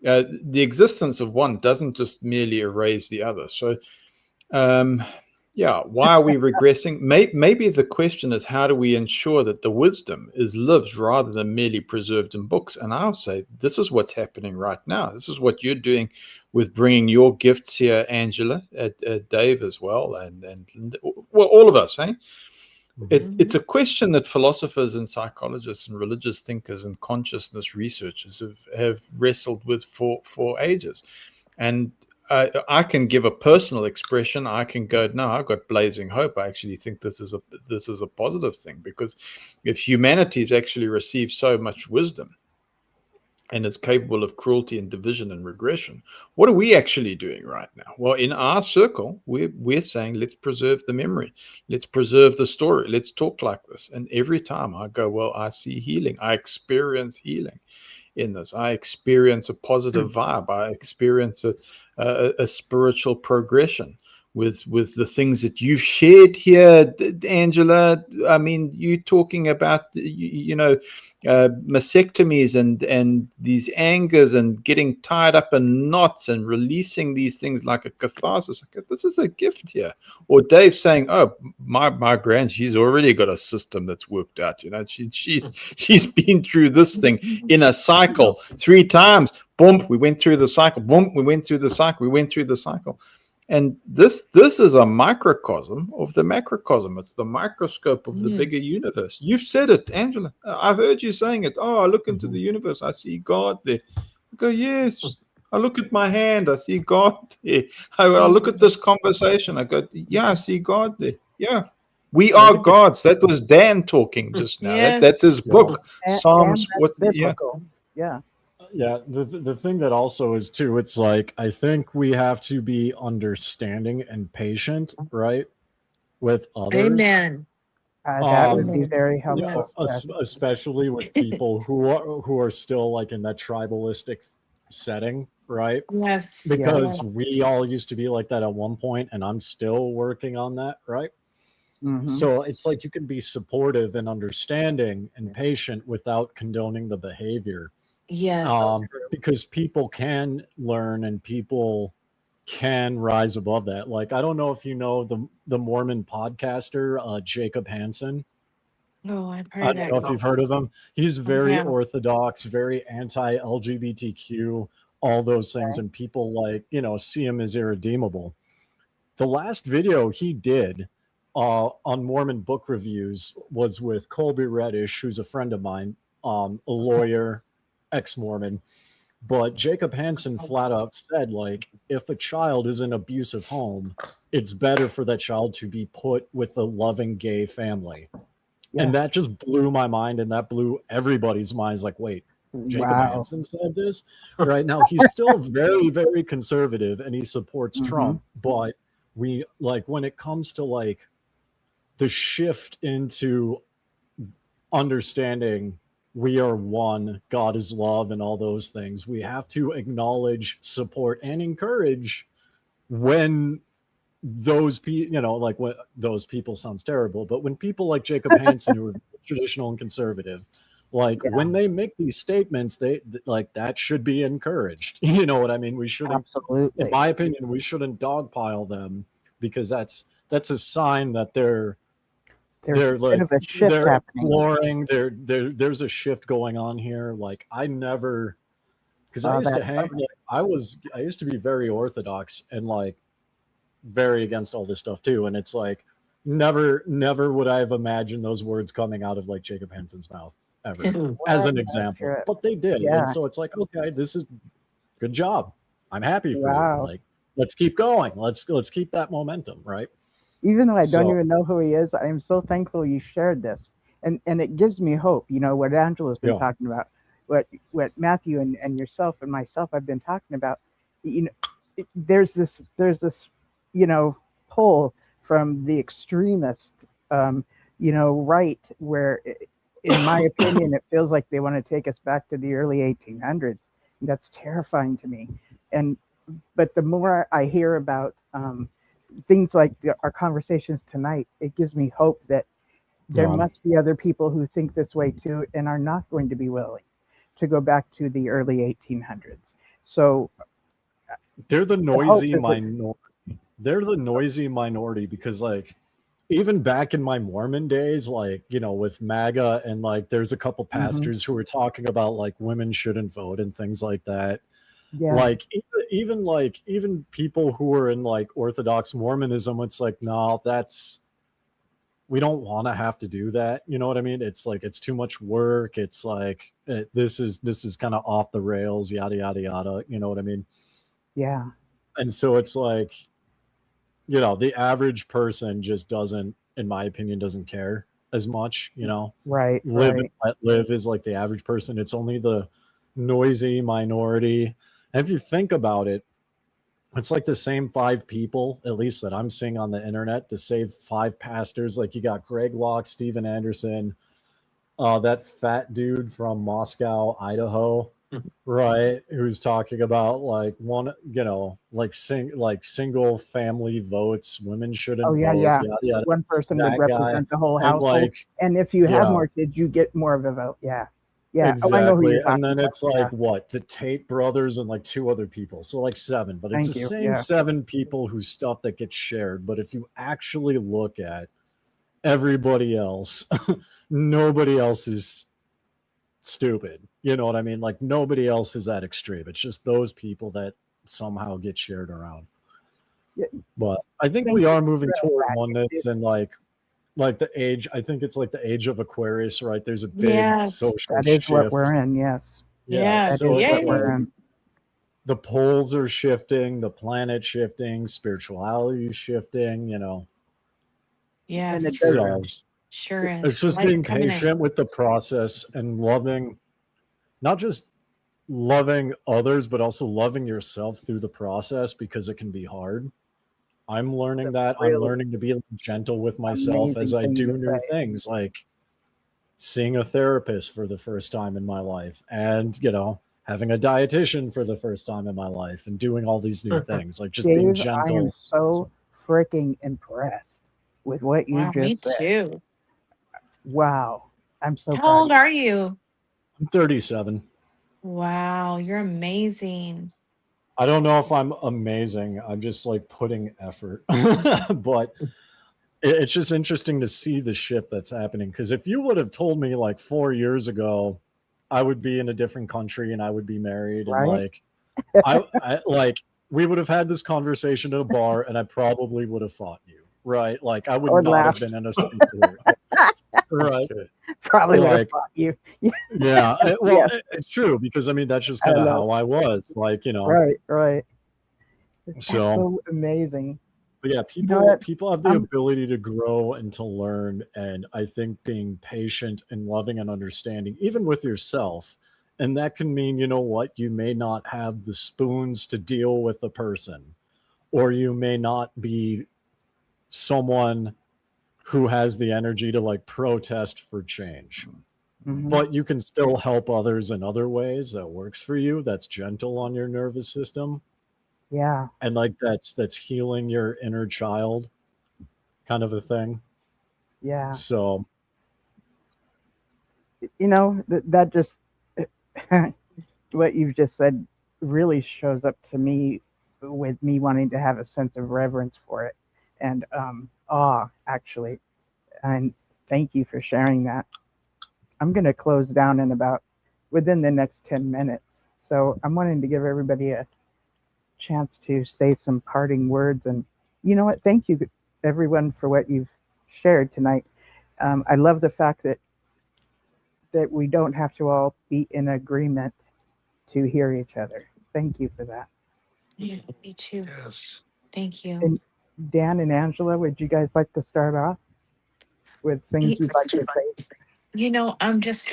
the existence of one doesn't just merely erase the other. So why are we regressing? Maybe the question is, how do we ensure that the wisdom is lived rather than merely preserved in books? And I'll say this is what's happening right now. This is what you're doing with bringing your gifts here, Angela, Dave as well, and well, all of us, eh? It's a question that philosophers and psychologists and religious thinkers and consciousness researchers have wrestled with for ages. And I can give a personal expression. I can go, no, I've got blazing hope. I actually think this is a positive thing, because if humanity has actually received so much wisdom and is capable of cruelty and division and regression, what are we actually doing right now? Well, in our circle, we're saying, let's preserve the memory. Let's preserve the story. Let's talk like this. And every time I go, well, I see healing. I experience healing in this. I experience a positive vibe. I experience a spiritual progression with the things that you've shared here, Angela. I mean, you talking about mastectomies and these angers and getting tied up in knots and releasing these things like a catharsis. This is a gift here. Or Dave saying, "Oh, my grand, she's already got a system that's worked out. She's been through this thing in a cycle 3 times. Boom, we went through the cycle. Boom, we went through the cycle. We went through the cycle." And this is a microcosm of the macrocosm. It's the microscope of the bigger universe. You've said it, Angela. I've heard you saying it. Oh, I look into the universe. I see God there. I go, yes. I look at my hand. I see God there. I look at this conversation. I go, yeah, I see God there. Yeah. We are gods. That was Dan talking just now. Yes. That's his book. And Psalms. that's biblical. Yeah. Yeah, the thing that also is too, it's like, I think we have to be understanding and patient, right, with others. Amen. That would be Amen. very helpful. Yes. Yes. Especially with people who are still like in that tribalistic setting, right? Yes. Because Yes. we all used to be like that at one point, and I'm still working on that, right? Mhm. So it's like you can be supportive and understanding and patient without condoning the behavior. Yes. Because people can learn and people can rise above that. Like, I don't know if you know the Mormon podcaster, Jacob Hansen. Oh, I've I heard don't that. know if you've heard of him. He's very Yeah. orthodox, very anti-LGBTQ, all those things, and people like, see him as irredeemable. The last video he did on Mormon book reviews was with Colby Reddish, who's a friend of mine, a lawyer, ex-Mormon. But Jacob Hansen flat out said, like, if a child is in an abusive home, it's better for that child to be put with a loving gay family. Yeah. And that just blew my mind, and that blew everybody's minds. Like, wait, Jacob Wow. Hansen said this? Right now, he's still very, very conservative, and he supports Mhm. Trump. But we, like, when it comes to, like, the shift into understanding we are one, God is love, and all those things, we have to acknowledge, support, and encourage when those people, like, when those people sounds terrible, but when people like Jacob Hansen, who are traditional and conservative, like, Yeah. when they make these statements, they like, that should be encouraged. You know what I mean? We shouldn't, Absolutely. in my opinion, we shouldn't dogpile them, because that's a sign that they're There's a bit like, of a shift they're happening. exploring. There's a shift going on here. Like, I never, because I Saw used to that hang. coming. Like, I used to be very orthodox and, like, very against all this stuff too. And it's like, never would I have imagined those words coming out of, like, Jacob Hansen's mouth ever, as an example. Accurate. But they did, Yeah. and so it's like, okay, this is good job. I'm happy for Wow. you. Like, let's keep going. Let's keep that momentum, right? Even though I don't So- even know who he is, I am so thankful you shared this, and it gives me hope. You know what Angela's been Yeah. talking about, what Matthew and yourself and myself have been talking about. You know, there's this pull from the extremist right, where in my opinion it feels like they want to take us back to the early 1800s. And that's terrifying to me. But the more I hear about things like our conversations tonight, it gives me hope that there Yeah. must be other people who think this way too and are not going to be willing to go back to the early 1800s. So They're the hope noisy is that- minority. They're the noisy minority, because, like, even back in my Mormon days, like, with MAGA, and, like, there's a couple pastors who were talking about, like, women shouldn't vote and things like that. yeah, Like, even people who are in, like, Orthodox Mormonism, it's like, no, we don't want to have to do that. You know what I mean? It's like, it's too much work. It's like, this is kind of off the rails, yada, yada, yada. You know what I mean? yeah, And so it's like, the average person just doesn't, in my opinion, doesn't care as much. right, Live right. and let live is like the average person. It's only the noisy minority. And if you think about it, it's like the same 5 people, at least that I'm seeing on the internet, the same 5 pastors. Like, you got Greg Locke, Steven Anderson, that fat dude from Moscow, Idaho, right? Who's talking about, like, one, like, single family votes, women shouldn't Oh yeah, vote, yeah. yada, yada. One person would That represent the whole And, household, like, and if you have yeah. more kids, you get more of a vote. Yeah, yeah. Exactly. Oh, I know who you're And talking then about. it's like, what, the Tate brothers and, like, 2 other people, so, like, 7. But it's Thank the you. same Yeah. 7 people whose stuff that gets shared. But if you actually look at everybody else, nobody else is stupid. You know what I mean? Like, nobody else is that extreme. It's just those people that somehow get shared around. Yeah. But I think Thank we you are moving for toward that. oneness, and, like the age. I think it's like the age of Aquarius, right? There's a big Yes. social That is what shift. we're in. Yes, Yeah, Yes. that so is it's what Yay. we're like in. the poles are shifting, the planet shifting, spirituality is shifting. And Yes. it So does. Sure is. it's just Light's being coming in. patient with the process and loving, not just loving others, but also loving yourself through the process, because it can be hard. I'm learning that. I'm Really learning to be gentle with myself as amazing I thing do to new say. things, like seeing a therapist for the first time in my life, and having a dietitian for the first time in my life, and doing all these new things, like just being Dave, I am gentle. so freaking impressed. with what you Wow, me just said. too. Wow. I'm so How proud. old are you? I'm 37. Wow, you're amazing. I don't know if I'm amazing. I'm just like putting effort. But it's just interesting to see the shift that's happening. Because if you would have told me like 4 years ago, I would be in a different country and I would be married and Right? like I like we would have had this conversation at a bar and I probably would have fought you. Right. Like I would Or not have laughed. been in a scooter. Right. Okay. Probably would have Like fought you. yeah. Well, Yes, it's true because I mean that's just I kind of know. how I was. Like, Right, right. That's So so amazing. but yeah, You know what? people have the I'm ability to grow and to learn, and I think being patient and loving and understanding, even with yourself, and that can mean, you know what, you may not have the spoons to deal with the person, or you may not be someone who has the energy to like protest for change, mhm. but you can still help others in other ways that works for you, that's gentle on your nervous system, Yeah, and like that's healing your inner child kind of a thing. yeah. So That just what you've just said really shows up to me with me wanting to have a sense of reverence for it and awe, actually. And thank you for sharing that. I'm going to close down in about within the next 10 minutes. So I'm wanting to give everybody a chance to say some parting words. And you know what? Thank you, everyone, for what you've shared tonight. I love the fact that we don't have to all be in agreement to hear each other. Thank you for that. Yeah, me too. Yes. Thank you. And Dan and Angela, would you guys like to start off with things Ye- you'd like to say? I'm just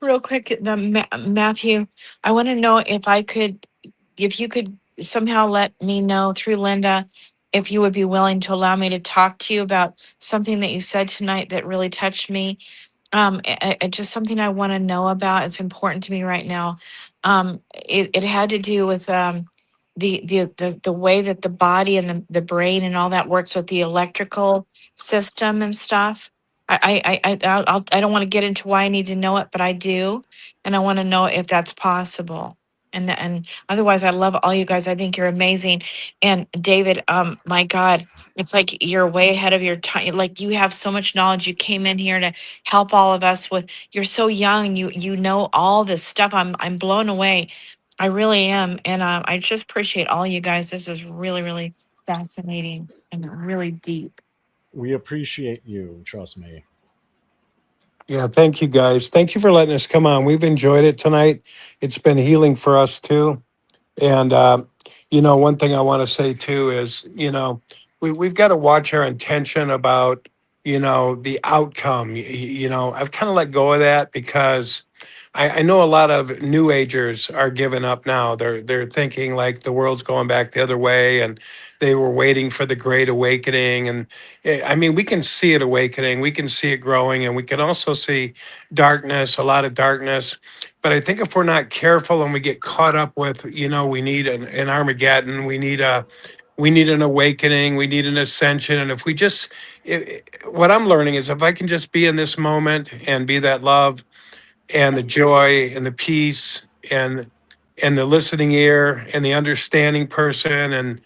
real quick, Matthew, I want to know if you could somehow let me know through Linda, if you would be willing to allow me to talk to you about something that you said tonight that really touched me. Just something I want to know about. It's important to me right now. It had to do with the way that the body and the brain and all that works with the electrical system and stuff. I don't want to get into why I need to know it, but I do, and I want to know if that's possible. And otherwise, I love all you guys. I think you're amazing. And David, my God, it's like you're way ahead of your time. Like you have so much knowledge. You came in here to help all of us with. You're so young. You know all this stuff. I'm blown away. I really am, and I just appreciate all you guys. This is really really fascinating and really deep. we appreciate you, trust me. Yeah, thank you guys. Thank you for letting us come on. We've enjoyed it tonight. It's been healing for us too. And one thing I want to say too is, we've got to watch our intention about, the outcome. I've kind of let go of that because I know a lot of new agers are giving up now. They're thinking like the world's going back the other way, and they were waiting for the great awakening. And I mean, we can see it awakening, we can see it growing, and we can also see darkness, a lot of darkness. But I think if we're not careful and we get caught up with, we need an Armageddon, we need an awakening, we need an ascension. And if we just, what I'm learning is if I can just be in this moment and be that love and the joy and the peace and the listening ear and the understanding person, and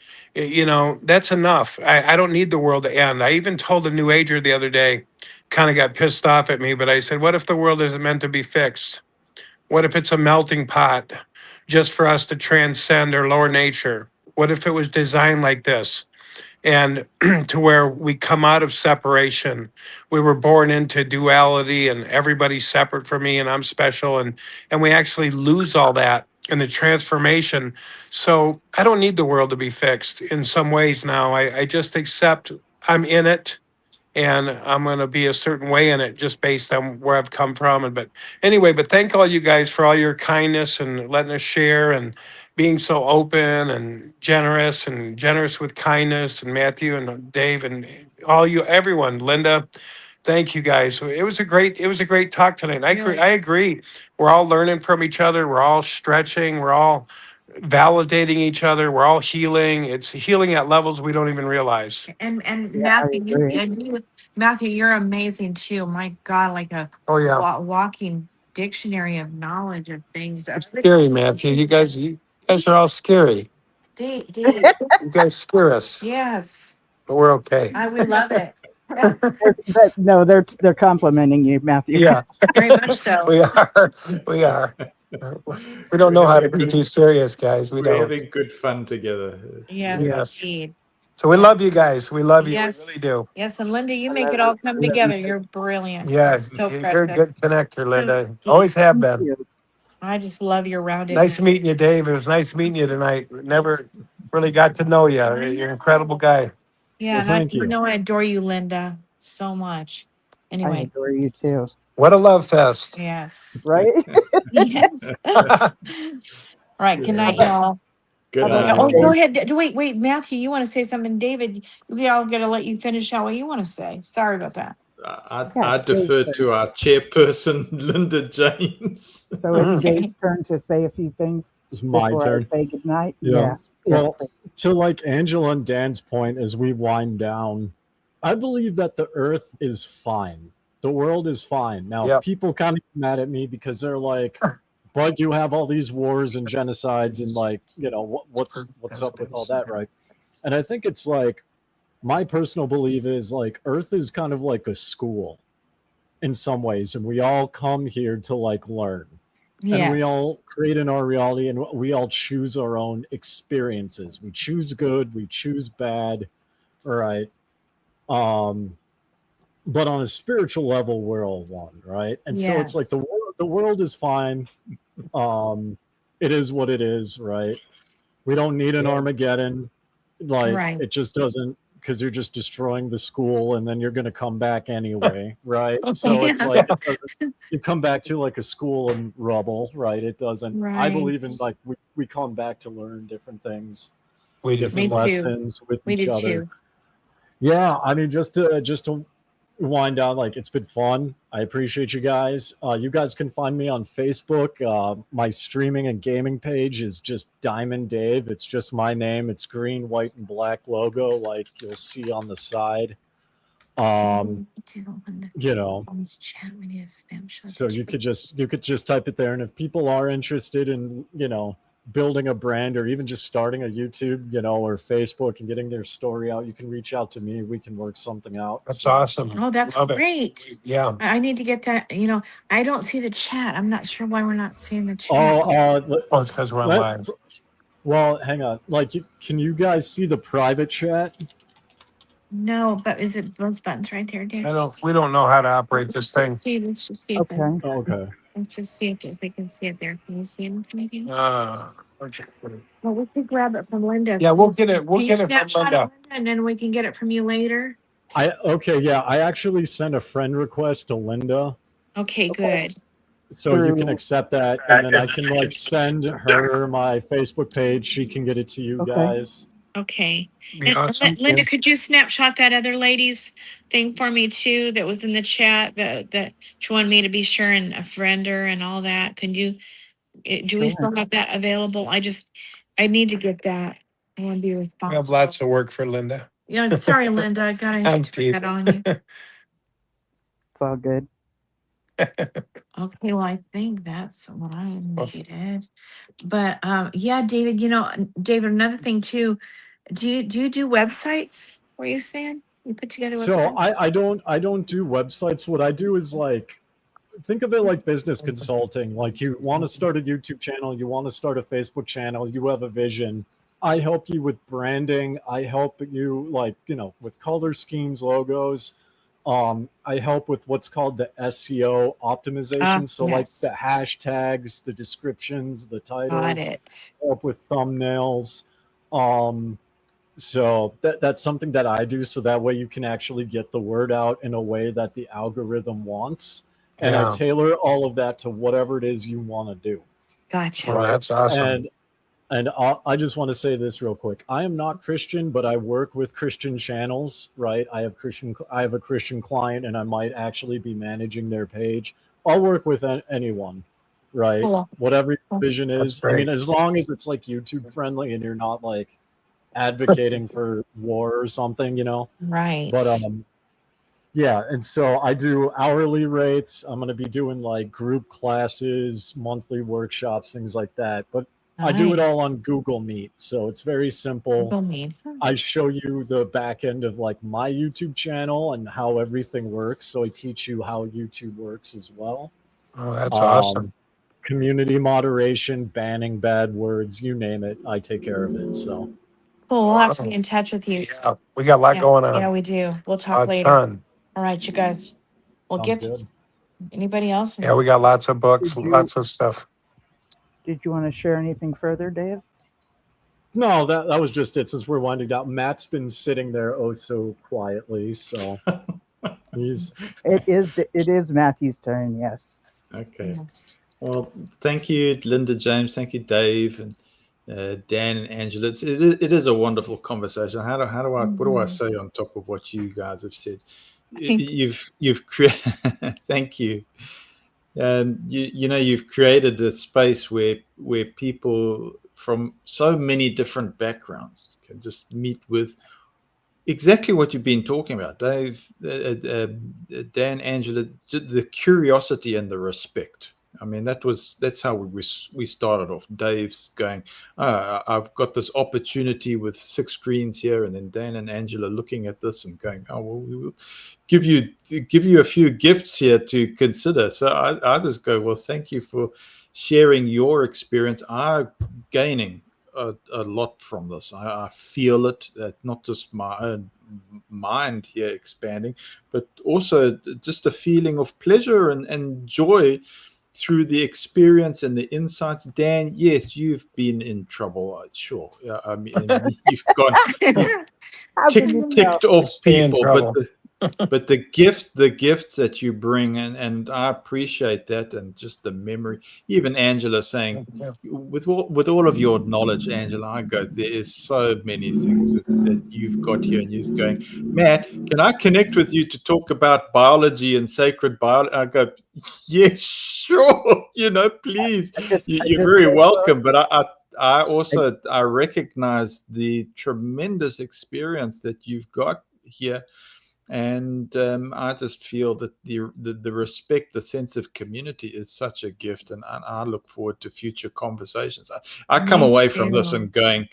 that's enough. I don't need the world to end. I even told a new ager the other day, kind of got pissed off at me, but I said, what if the world isn't meant to be fixed? What if it's a melting pot just for us to transcend our lower nature? What if it was designed like this? And to where we come out of separation. We were born into duality and everybody's separate from me and I'm special. And we actually lose all that in the transformation. So I don't need the world to be fixed in some ways now. I just accept I'm in it and I'm going to be a certain way in it just based on where I've come from. But anyway, but thank all you guys for all your kindness and letting us share and being so open and generous with kindness, and Matthew and Dave and all you, everyone, Linda. Thank you guys. It was a great talk tonight. I agree. We're all learning from each other. We're all stretching. We're all validating each other. We're all healing. It's healing at levels we don't even realize. And Yeah, I agree. Matthew, you're amazing too. My God, like a Oh yeah. walking dictionary of knowledge of things. Scary, Matthew. You guys are all scary. Dave, You guys scare us, yes, but we're okay. we love it. But no, they're complimenting you, Matthew. Yeah, Very much so. we are. We are. We don't know how to be too serious, guys. We We're don't. having good fun together. Yes, Yes. indeed. So we love you guys. We love you. Yes. We really do. Yes, and Linda, you make it all come together. You're brilliant. Yes. So You're a precious. good connector, Linda. Always have Thank been. you. I just love your rounded. Nice meeting you, Dave. It was nice meeting you tonight. Never really got to know you. You're an incredible guy. Yeah, Well, and I thank you. know I adore you, Linda, so much. I Anyway, adore you too. What a love fest. yes. Right? Yes. All right, good night, y'all. Good How about night. Oh, you? go ahead. Wait, Matthew, you want to say something? David, we all got to let you finish out what you want to say. Sorry about that. I Yeah, defer Dave's to our chairperson, Linda James. So it's Dave's turn to say a few things It's my before turn. I say goodnight. Yeah. Yeah. Well, to like Angela and Dan's point, as we wind down, I believe that the earth is fine. The world is fine. Now, Yep. people kind of get mad at me because they're like, but you have all these wars and genocides and like, you know, what's up with all that, right? And I think it's like, my personal belief is like earth is kind of like a school in some ways, and we all come here to like learn. And we Yes. all create in our reality, and we all choose our own experiences. We choose good, we choose bad, right? But on a spiritual level, we're all one, right? And so it's like Yes. the world is fine. It is what it is, right? We don't need an Yeah. Armageddon. Like Right. it just doesn't, because you're just destroying the school and then you're going to come back anyway, right? So it's Yeah. like it doesn't, you come back to like a school in rubble, right? It doesn't. I believe in Right. like we come back to learn different things, We do. different Me too. lessons with We each do other. too. Yeah, I mean, just to wind down, like it's been fun. I appreciate you guys. You guys can find me on Facebook. My streaming and gaming page is just Diamond Dave. It's just my name. It's green, white, and black logo, like you'll see on the side. You know, so you could just type it there, and if people are interested in, you know, building a brand or even just starting a YouTube, you know, or Facebook and getting their story out, you can reach out to me. We can work something out. That's So- awesome. Oh, that's Love it. great. Yeah. I need to get that. You know, I don't see the chat. I'm not sure why we're not seeing the chat. Oh, it's because we're on Let- live. Well, hang on. Like, can you guys see the private chat? No, but is it those buttons right there, Dan? We don't know how to operate this thing. Okay, let's just see if Okay. Oh, okay. let's just see if we can see it there. Can you see it? Maybe? Okay. Well, we could grab it from Linda. Yeah, we'll Can get it. We'll you get it from snapshot Linda. And then we can get it from you later. Yeah. I actually sent a friend request to Linda, Okay, good. so you can Through- accept that, and then I can like send her my Facebook page. She can get it to you Okay. guys. Okay. Be awesome. Linda, could you snapshot that other lady's thing for me too? That was in the chat that she wanted me to be sure and a friend her and all that. Can you? Do we Sure. still have that available? I need to get that. I want to be We responsible. have lots of work for Linda. Yeah, sorry, Linda. I gotta I'm put that on you. It's all good. Okay, well, I think that's what I needed. But yeah, David, David, another thing too, do you do websites? Were you saying you put together So websites? I don't do websites. What I do is like, think of it like business consulting. Like you want to start a YouTube channel, you want to start a Facebook channel, you have a vision. I help you with branding. I help you like, you know, with color schemes, logos. I help with what's called the SEO optimization. So like yes. the hashtags, the descriptions, the titles. Got it. Help with thumbnails. So that's something that I do, so that way you can actually get the word out in a way that the algorithm wants. And Yeah. I tailor all of that to whatever it is you want to do. Gotcha. Well, that's awesome. And I just want to say this real quick. I am not Christian, but I work with Christian channels, right? I have a Christian client, and I might actually be managing their page. I'll work with anyone. right? Cool. Whatever your Cool. vision That's is. I mean, great. as long as it's like YouTube friendly and you're not like advocating for war or something, you know. Right. But yeah, and so I do hourly rates. I'm going to be doing like group classes, monthly workshops, things like that. But I do it all Nice. on Google Meet, so it's very simple. Google Meet. I show you the back end of like my YouTube channel and how everything works. So I teach you how YouTube works as well. Oh, that's awesome. Community moderation, banning bad words, you name it, I take care of it. So Cool. We'll have to be in touch with you. Yeah, we got a lot Yeah, going on. yeah, we do. We'll talk A later. ton. All right, you guys. Well, Sounds gifts. Anybody else? Yeah, we got lots of books, Did you- lots of stuff. Did you want to share anything further, Dave? no, that was just it. Since we're winding down, Matt's been sitting there oh so quietly, so he's It is Matthew's turn. Yes. Okay. Yes. Well, thank you, Linda, James. Thank you, Dave, and Dan and Angela. It is a wonderful conversation. What do I say on top of what you guys have said? You've created. Thank you. You've created a space where people from so many different backgrounds can just meet with exactly what you've been talking about, Dave, Dan, Angela, the curiosity and the respect. I mean, that's how we started off. Dave's going, I've got this opportunity with 6 screens here, and then Dan and Angela looking at this and going, oh, well, we will give you a few gifts here to consider. So I just go, well, thank you for sharing your experience. I'm gaining a lot from this. I feel it, not just my own mind here expanding, but also just a feeling of pleasure and joy through the experience and the insights. Dan, yes, you've been in trouble, sure. I mean, you've gone ticked off Stay in people, trouble. but the gifts that you bring, and I appreciate that, and just the memory. Even Angela saying, with all of your knowledge, Angela, I go, there is so many things that you've got here, and you're going, Matt, can I connect with you to talk about biology and sacred biology? I go, yes, sure, please. You're very welcome. But I also recognize the tremendous experience that you've got here. And I just feel that the respect, the sense of community is such a gift, and I look forward to future conversations. I come away from this and going,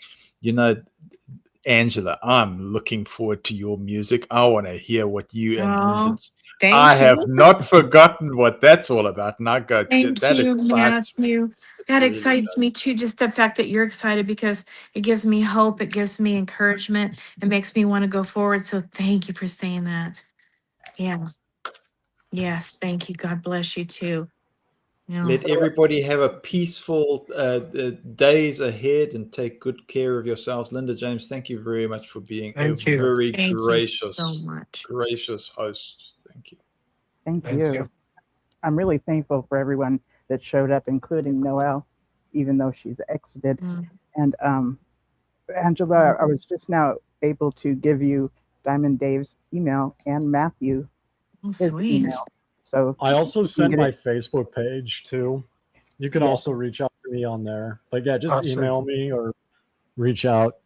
Angela, I'm looking forward to your music. I want to hear what you and Linda. I have not forgotten what that's all about, and I go, that excites me. That excites me too. Just the fact that you're excited, because it gives me hope. It gives me encouragement. It makes me want to go forward. So thank you for saying that. Yeah. Yes. Thank you. God bless you too. Let everybody have a peaceful days ahead, and take good care of yourselves. Linda, James, thank you very much for being very gracious host. Thank you. Thank you. I'm really thankful for everyone that showed up, including Noelle, even though she's exited. And Angela, I was just now able to give you Diamond Dave's email and Matthew his email. So I also sent my Facebook page too. You can also reach out to me on there. But yeah, just email me or reach out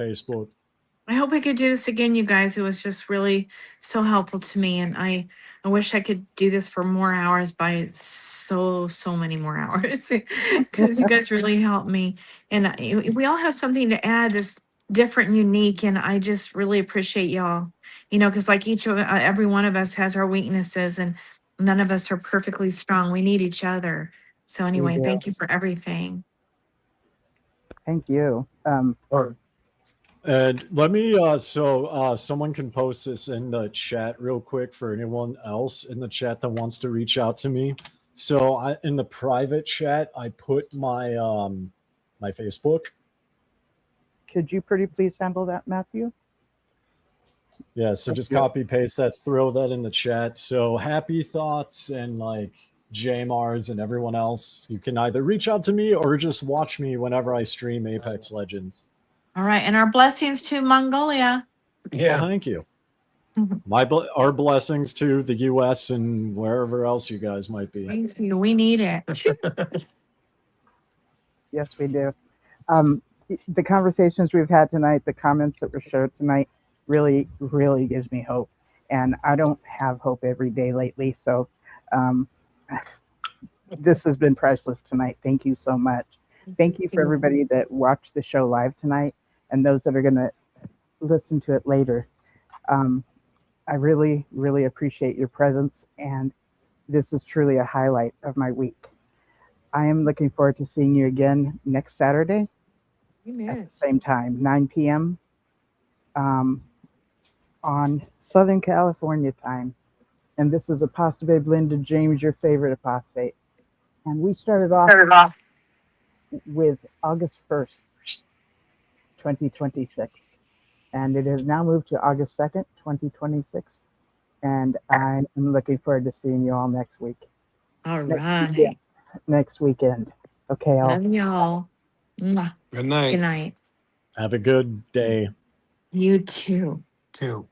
Facebook. I hope I could do this again, you guys. It was just really so helpful to me. And I wish I could do this for more hours, by so many more hours, because you guys really helped me. And we all have something to add that's different and unique. And I just really appreciate y'all, because like every one of us has our weaknesses, and none of us are perfectly strong. We need each other. So anyway, thank you for everything. Thank you. And let me, someone can post this in the chat real quick for anyone else in the chat that wants to reach out to me. So in the private chat, I put my my Facebook. Could you pretty please handle that, Matthew? Yeah, so just copy paste that, throw that in the chat. So Happy Thoughts and like JMars and everyone else, you can either reach out to me or just watch me whenever I stream Apex Legends. All right. And our blessings to Mongolia. Yeah. Well, thank you. Our blessings to the U.S. and wherever else you guys might be. We need it. Yes, we do. The conversations we've had tonight, the comments that were shared tonight, really, really gives me hope. And I don't have hope every day lately. So this has been priceless tonight. Thank you so much. Thank you for everybody that watched the show live tonight and those that are going to listen to it later. I really, really appreciate your presence, and this is truly a highlight of my week. I am looking forward to seeing you again next Saturday at the same time, 9 p.m. On Southern California time. And this is Apostate Linda James, your favorite apostate. And we started off with August 1st, 2026. And it has now moved to August 2nd, 2026. And I am looking forward to seeing you all next week. All Next right. weekend. Next weekend. Okay, Love y'all. Mwah. Good night. Good night. Have a good day. You too. Too.